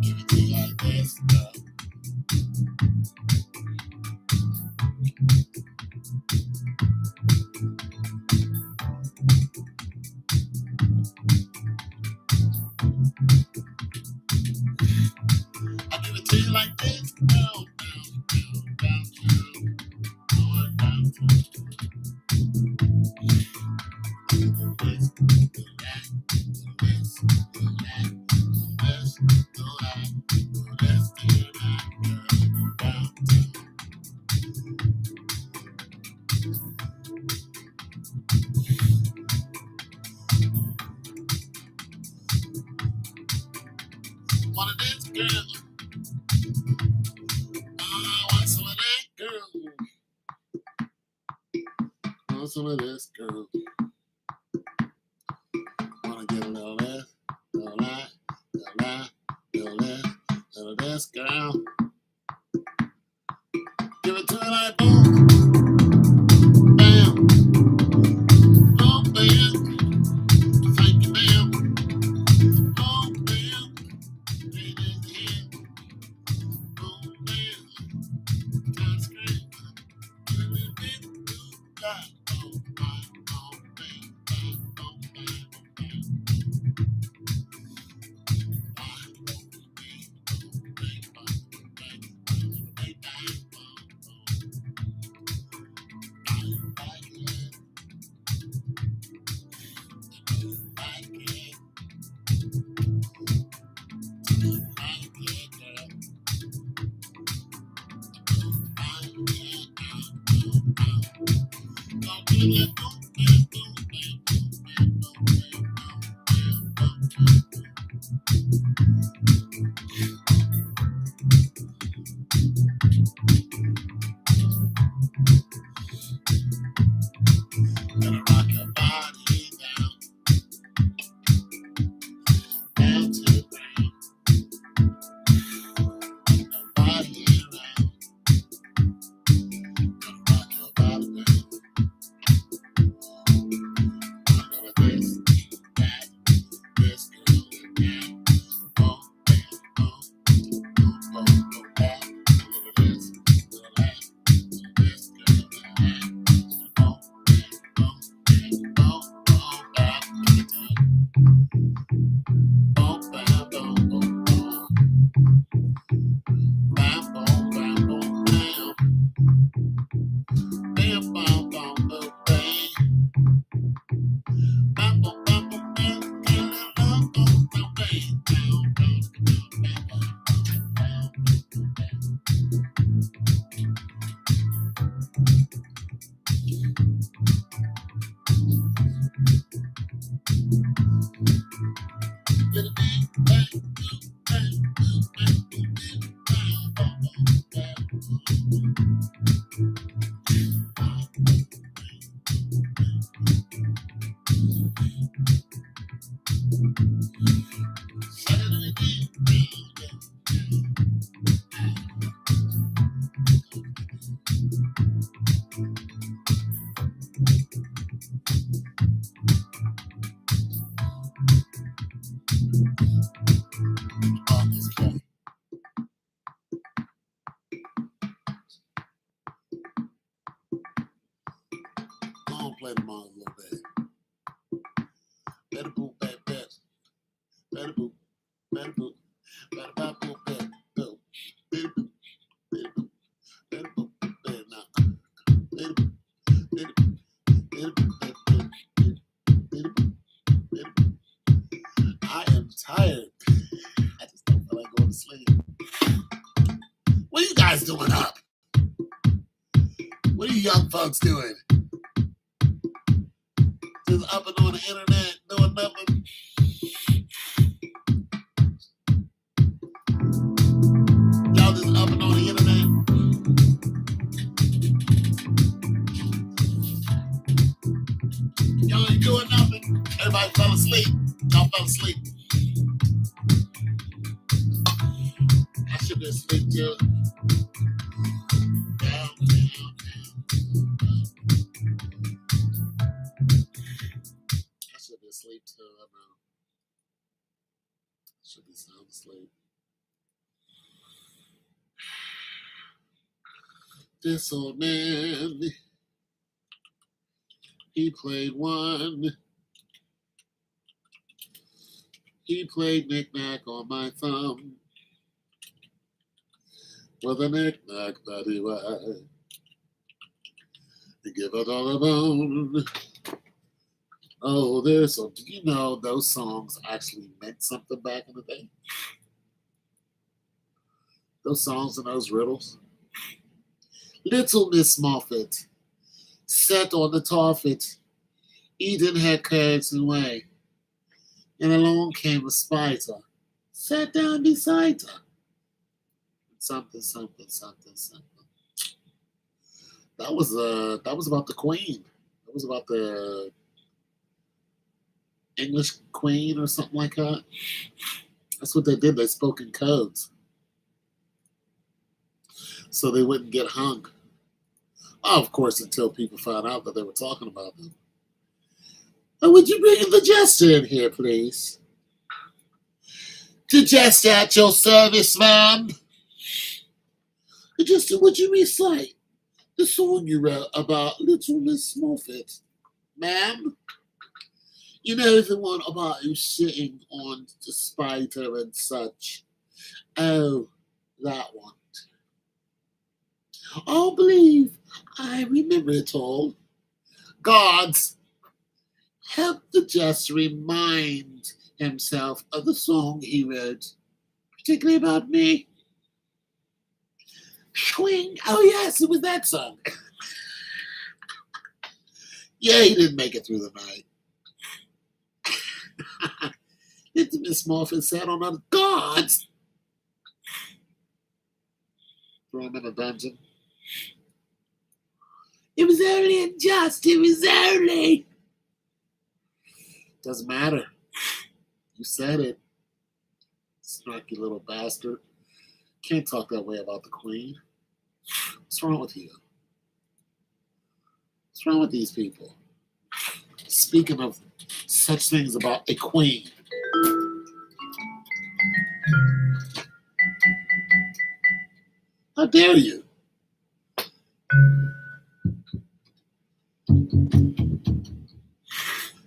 Give it to you like this, girl. I give it to you like this, girl. One of this girl. I want some of that girl. I want some of this girl. Wanna get a little this, little that, little that, little this, little this girl. Give it to her like boom, bam, oh bam, thank you, bam, oh bam, ain't in the hand, oh bam, that's great. Give me a big blue light, oh bam, oh bam, bam, oh bam, oh bam. Gonna rock your body down, down to the ground. Nobody around. Gonna rock your body down. I'm gonna this, that, this girl and that. Oh, bam, oh, oh, oh, that. A little this, little that, little this girl and that. Oh, bam, oh, oh, that. Oh, bam, oh, oh, oh. Bam, boom, bam, boom, bam. Bam, bam, bam, boom, bang. Bam, boom, bam, boom, bam. Bam, bam, boom, bam, bang. Bam, bam, bam, bam, bam. Little bang, bang, boom, bang, boom, bang, boom, bang. Bam, bam, bam, on this track. Go on, play them on a little bit. Better boop, better bet. Better boop, better boop, better bop, boop, better boop. Better boop, better boop, better boop, better now. Better boop, better boop, better boop, better boop, better boop, better boop. I am tired. I just don't feel like going to sleep. What are you guys doing up? What are you young folks doing? Just up and on the internet doing nothing. Y'all just up and on the internet. Y'all ain't doing nothing. Everybody fell asleep. Y'all fell asleep. I should have sleep too. Down, down, down. I should be asleep too. I know. Should be sound asleep. This old man, he played one. He played knick-knack on my thumb. With a knick-knack, paddywhack. Give it all alone. Oh, there's so. Do you know those songs actually meant something back in the day? Those songs and those riddles. Little Miss Moffat sat on the toffet, eating her curds and whey, and along came a spider, sat down beside her. Something, something, something, something. That was about the Queen. That was about the English Queen or something like that. That's what they did. They spoke in codes so they wouldn't get hung. Oh, of course, until people found out that they were talking about them. Oh, would you bring the jester in here, please? The jester at your service, ma'am. The jester, would you recite the song you wrote about Little Miss Moffat, ma'am? You know, the one about you sitting on the spider and such. Oh, that one. Oh, believe I remember it all. Gods, help the jester remind himself of the song he wrote, particularly about me. Swing. Oh, yes, it was that song. Yeah, he didn't make it through the night. Little Miss Moffat sat on the gods. Throw him in a dungeon. It was only unjust. It was only. Doesn't matter. You said it. Snarky little bastard. Can't talk that way about the Queen. What's wrong with you? What's wrong with these people? Speaking of such things about a queen. How dare you?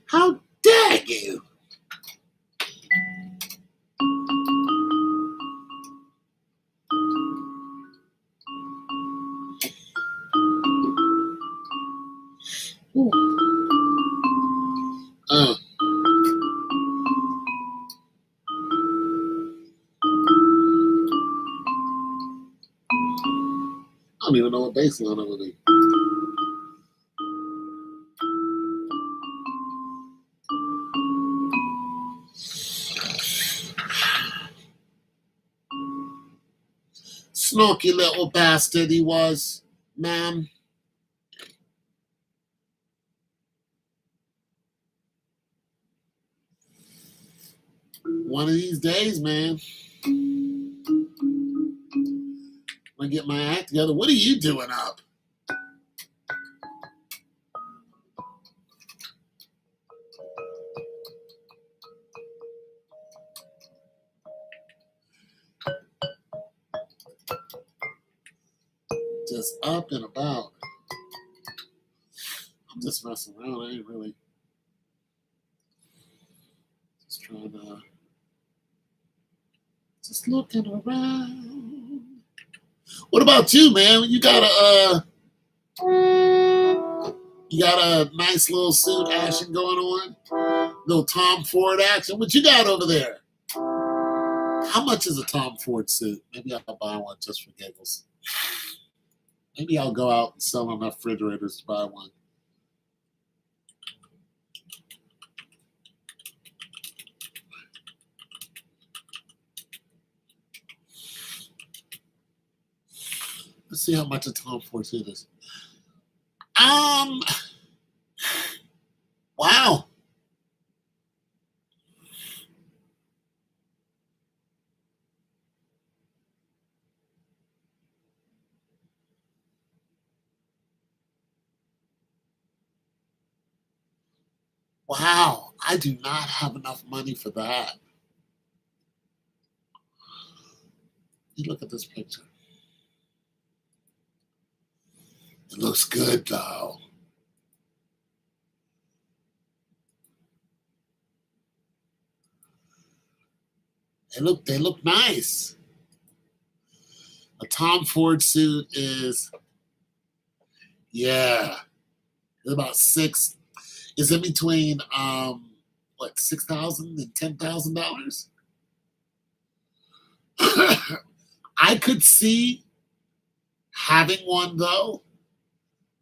How dare you? Ooh. I don't even know what bass line it would be. Snarky little bastard he was, ma'am. One of these days, man, I'm gonna get my act together. What are you doing up? Just up and about. I'm just messing around. I ain't really just trying to just looking around. What about you, man? You got a nice little suit action going on, little Tom Ford action. What you got over there? How much is a Tom Ford suit? Maybe I'll buy one just for giggles. Maybe I'll go out and sell enough refrigerators to buy one. Let's see how much a Tom Ford suit is. Wow. Wow, I do not have enough money for that. You look at this picture. It looks good, though. They look nice. A Tom Ford suit is, yeah. It's about six. It's in between what, $6,000 and $10,000. I could see having one though,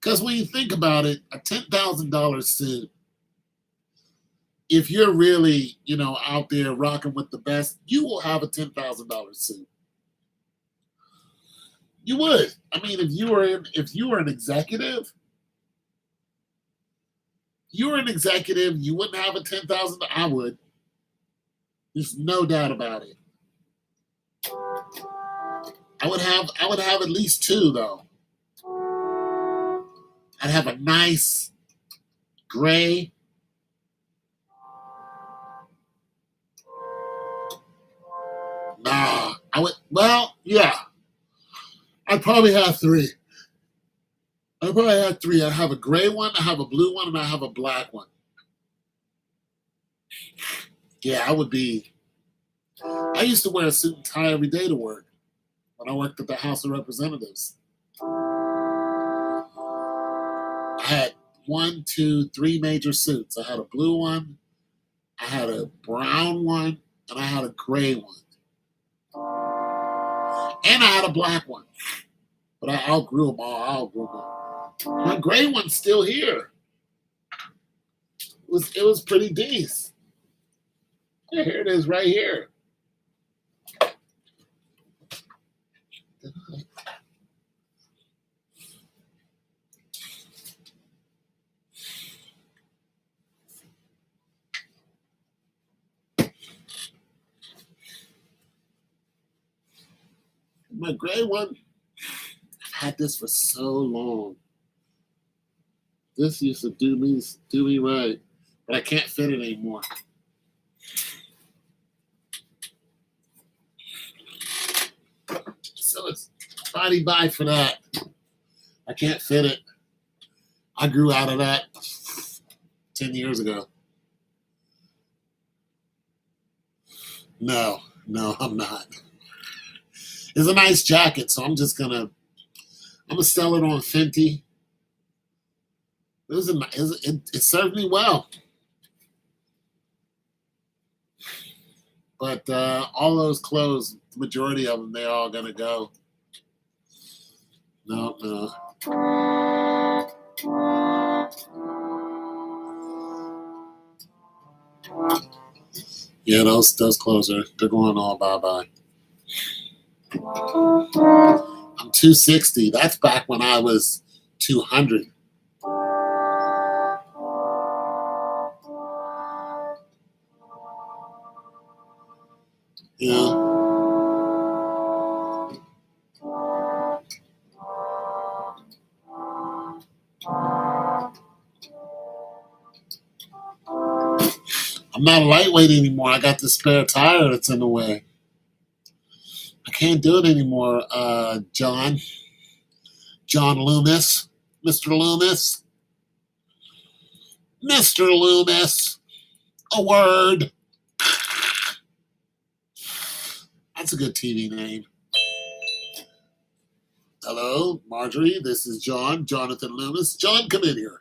because when you think about it, a $10,000 suit, if you're really, out there rocking with the best, you will have a $10,000 suit. You would. I mean, if you were an executive, you wouldn't have a 10,000. I would. There's no doubt about it. I would have at least two though. I'd have a nice gray. Nah, I would. Well, yeah. I'd probably have three. I have a gray one, I have a blue one, and I have a black one. Yeah, I would be. I used to wear a suit and tie every day to work when I worked at the House of Representatives. I had one, two, three major suits. I had a blue one, I had a brown one, and I had a gray one. And I had a black one. But I outgrew them all. My gray one's still here. It was pretty decent. Yeah, here it is right here. My gray one, I've had this for so long. This used to do me right, but I can't fit it anymore. So it's body buy for that. I can't fit it. I grew out of that 10 years ago. No, I'm not. It's a nice jacket, so I'm gonna sell it on Fenty. It served me well. But all those clothes, the majority of them, they're all gonna go. No. Yeah, those clothes they're going all bye-bye. I'm 260. That's back when I was 200. Yeah. I'm not lightweight anymore. I got the spare tire that's in the way. I can't do it anymore, John Loomis. Mr. Loomis. Mr. Loomis. A word. That's a good TV name. Hello, Marjorie. This is Jonathan Loomis. John, come in here.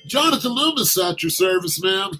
Jonathan Loomis, at your service, ma'am.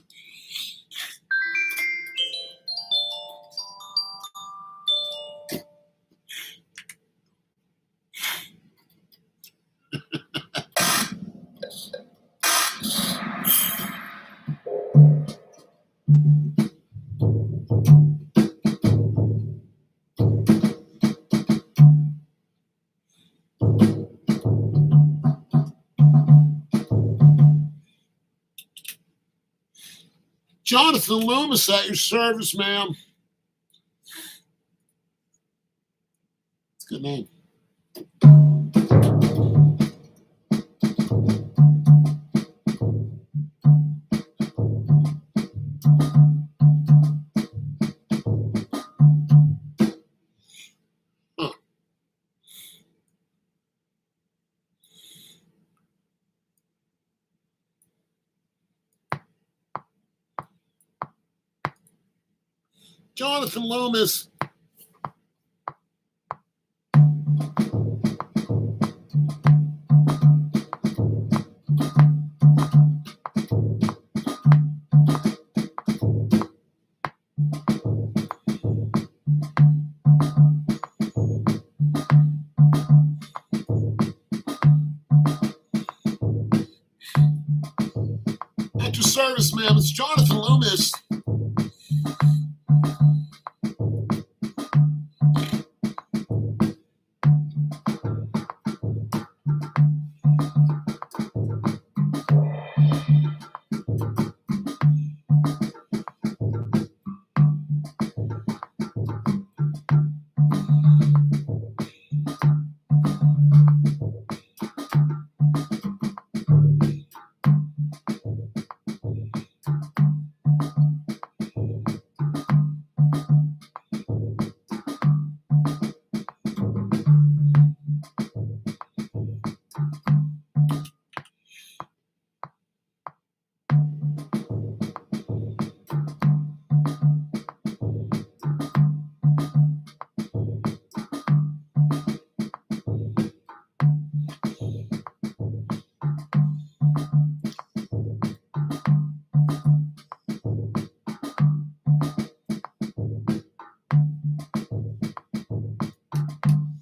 Jonathan Loomis, at your service, ma'am. It's a good name. Huh. Jonathan Loomis. nervous, man. It's Jonathan Loomis.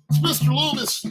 It's Mr. Loomis.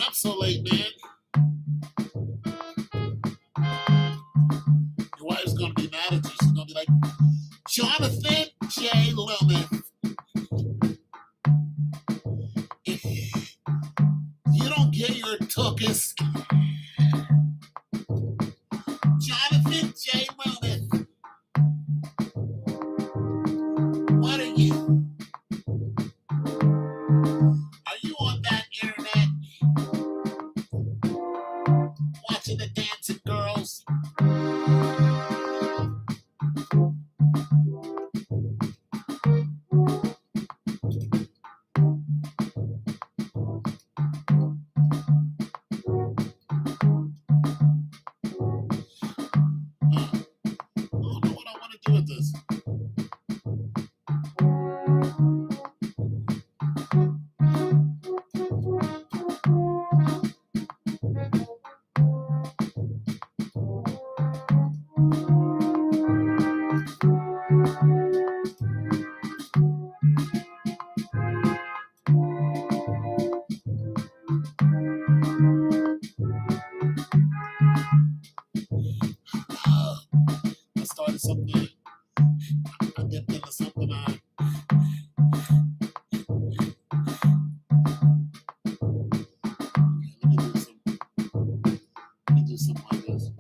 Up so late, man. Your wife's gonna be mad at you. She's gonna be like, Jonathan J. Loomis, if you don't get your tuchus, Jonathan J. Loomis, what are to the dancing girls. I don't know what I want to do with this. I started something. I dipped into something. Let me do something like this.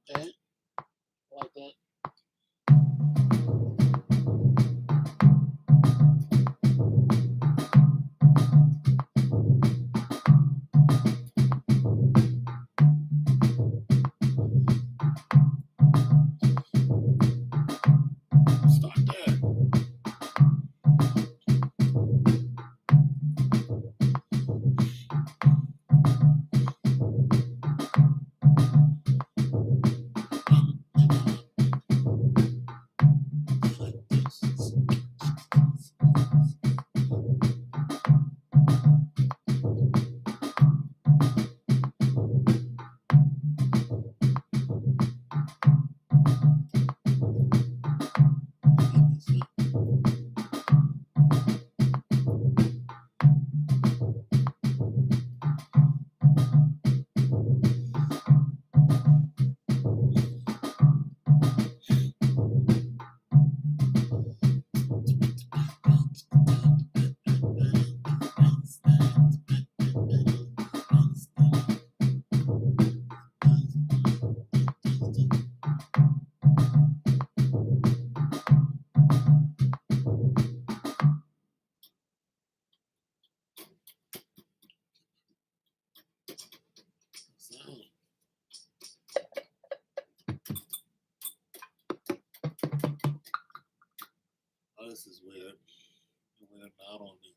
Okay, like that. Start there. Oh, this is weird. You're weird out on me.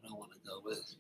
What I want to go with.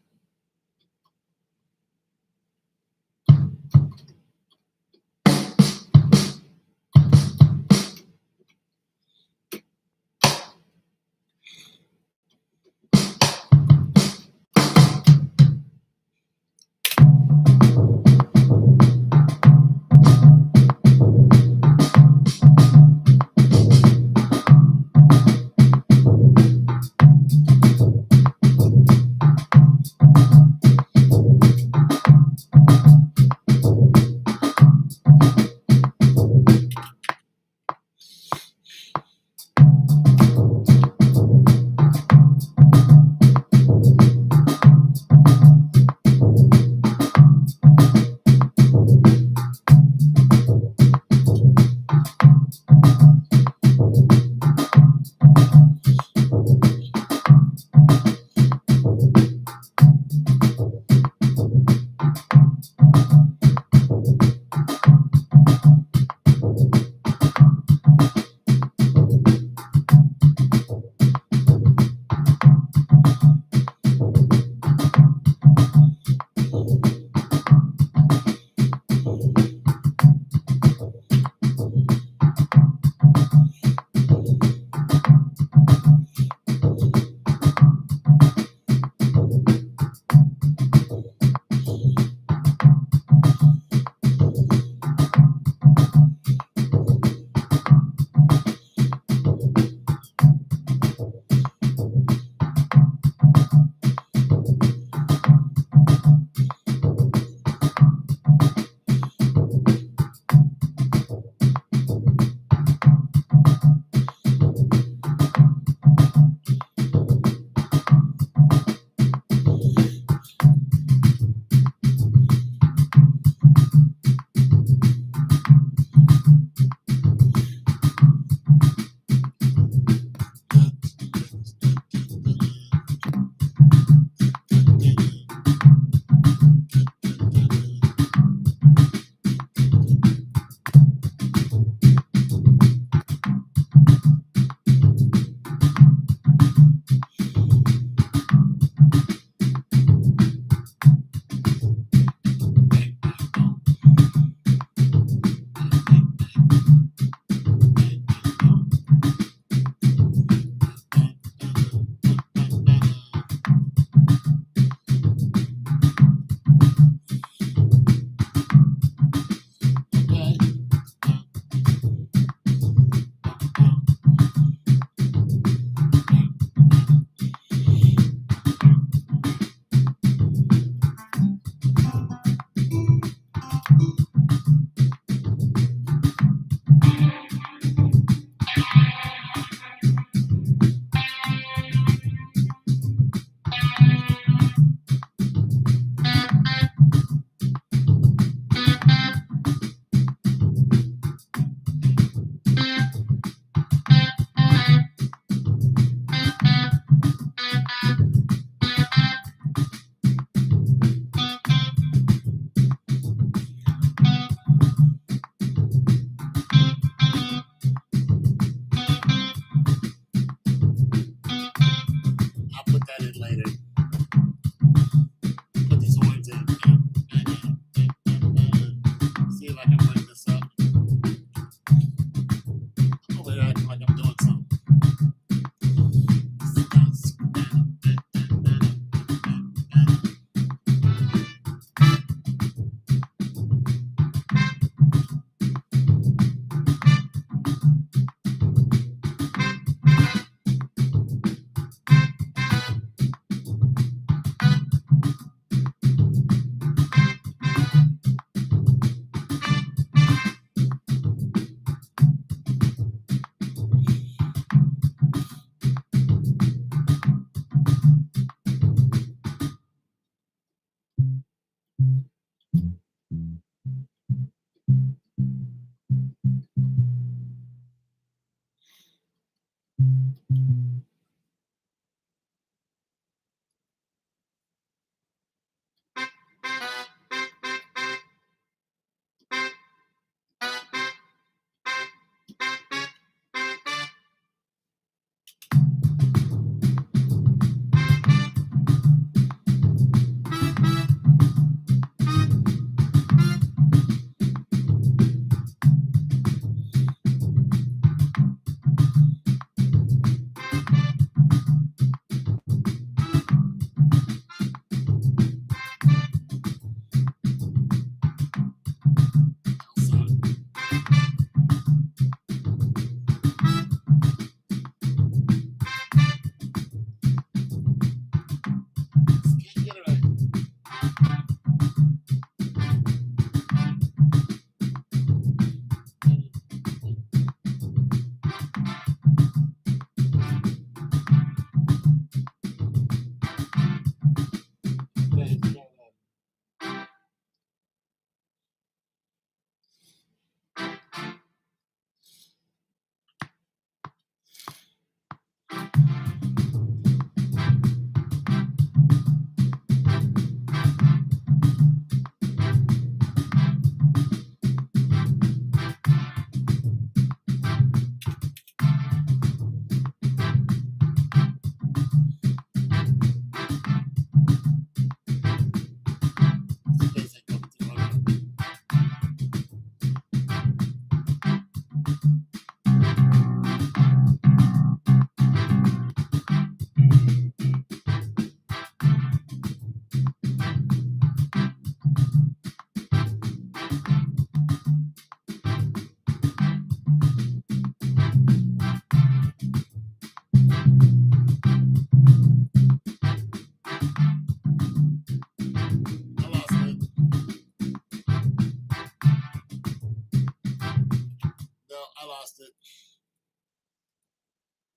it.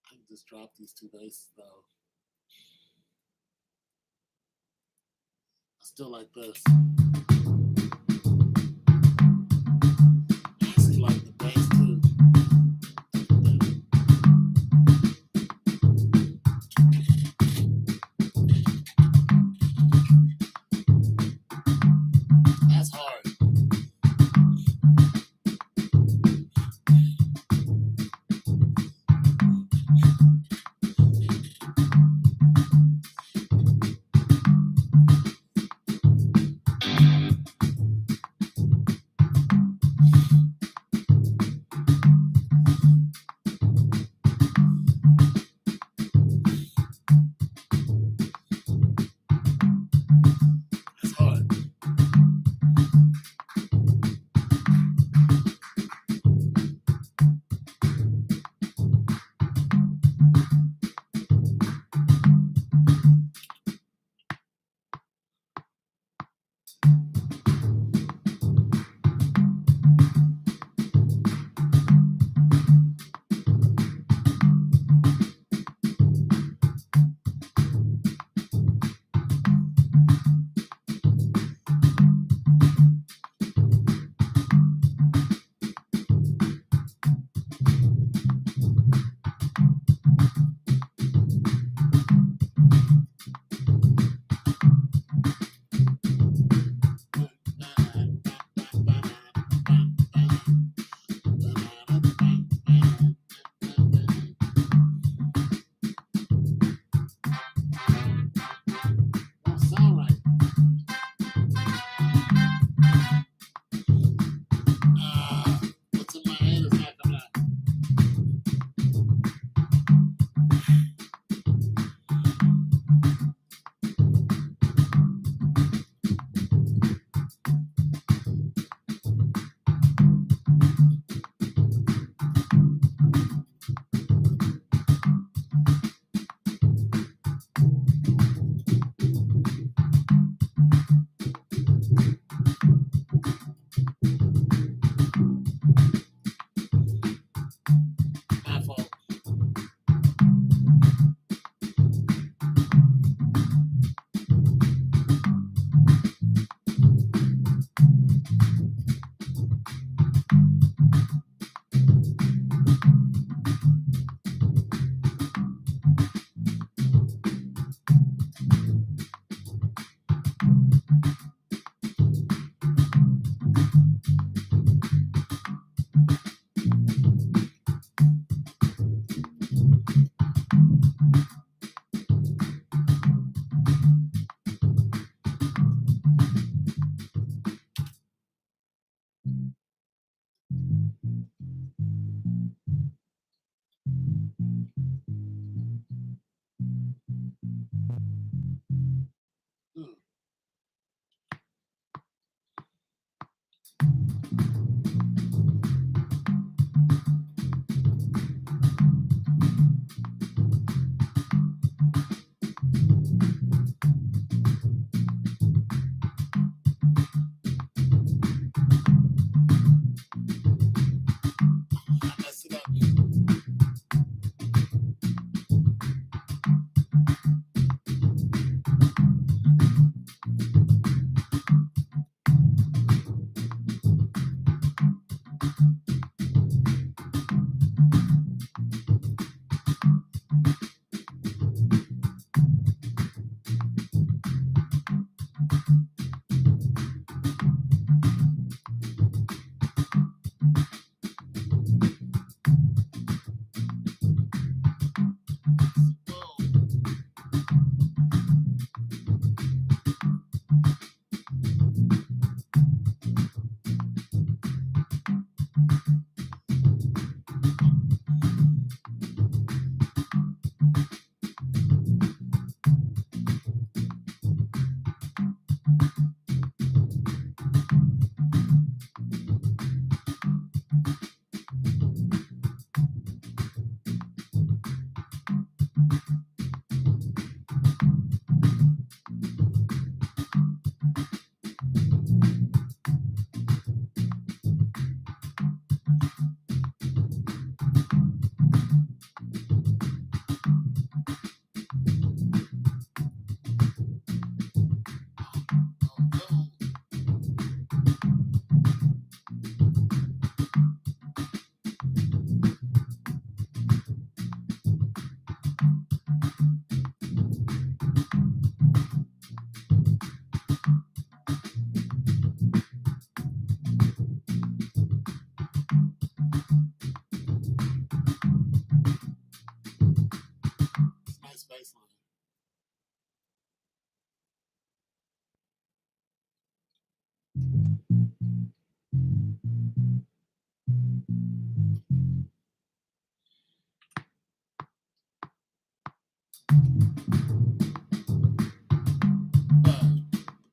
I can just drop these two basses though. I still like this. I actually like the bass too. That's hard.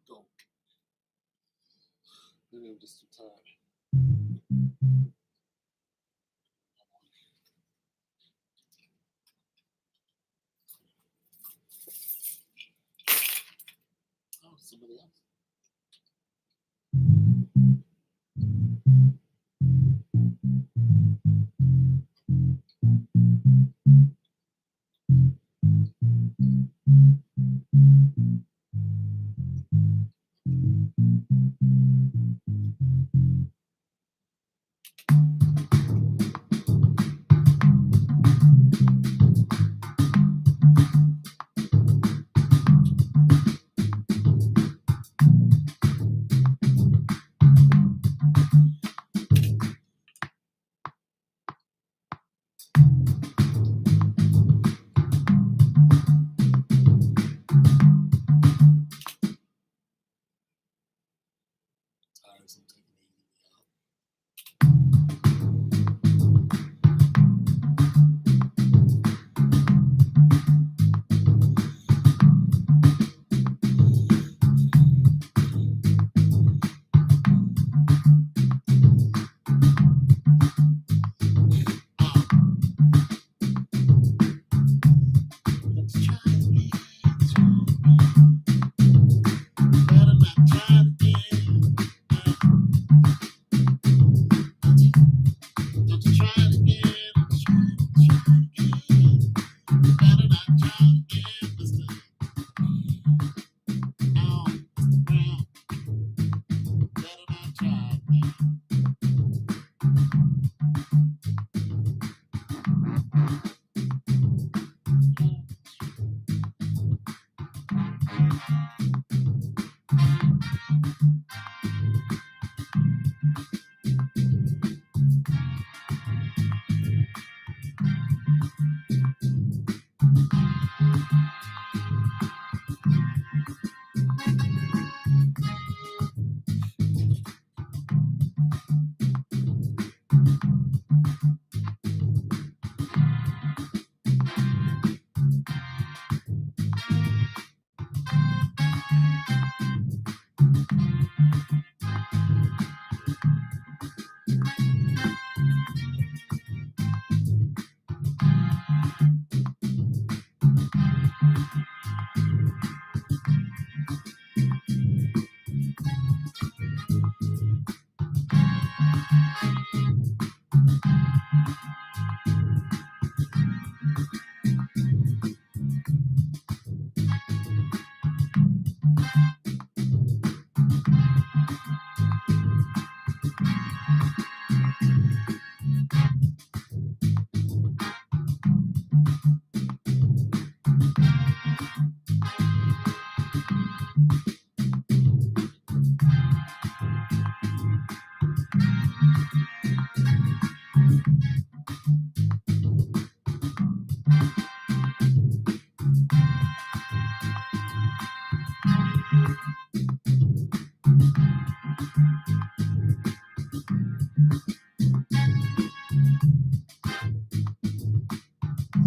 Go. Maybe I'm just too tired. Oh, somebody else. Tired, so I'm taking the evening out. Let's try again. Better not try again. Don't you try it again. Try again. Better not try again this time. Oh, well, better not try again.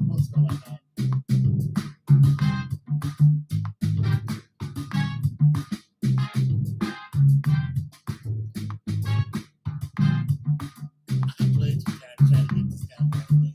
Let's go like that. I played too tired to try to get this guy right away.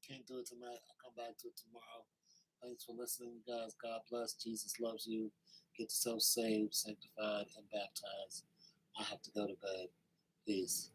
Can't do it tonight. I'll come back to it tomorrow. Thanks for listening, guys. God bless. Jesus loves you. Get yourself saved, sanctified, and baptized. I have to go to bed. Peace.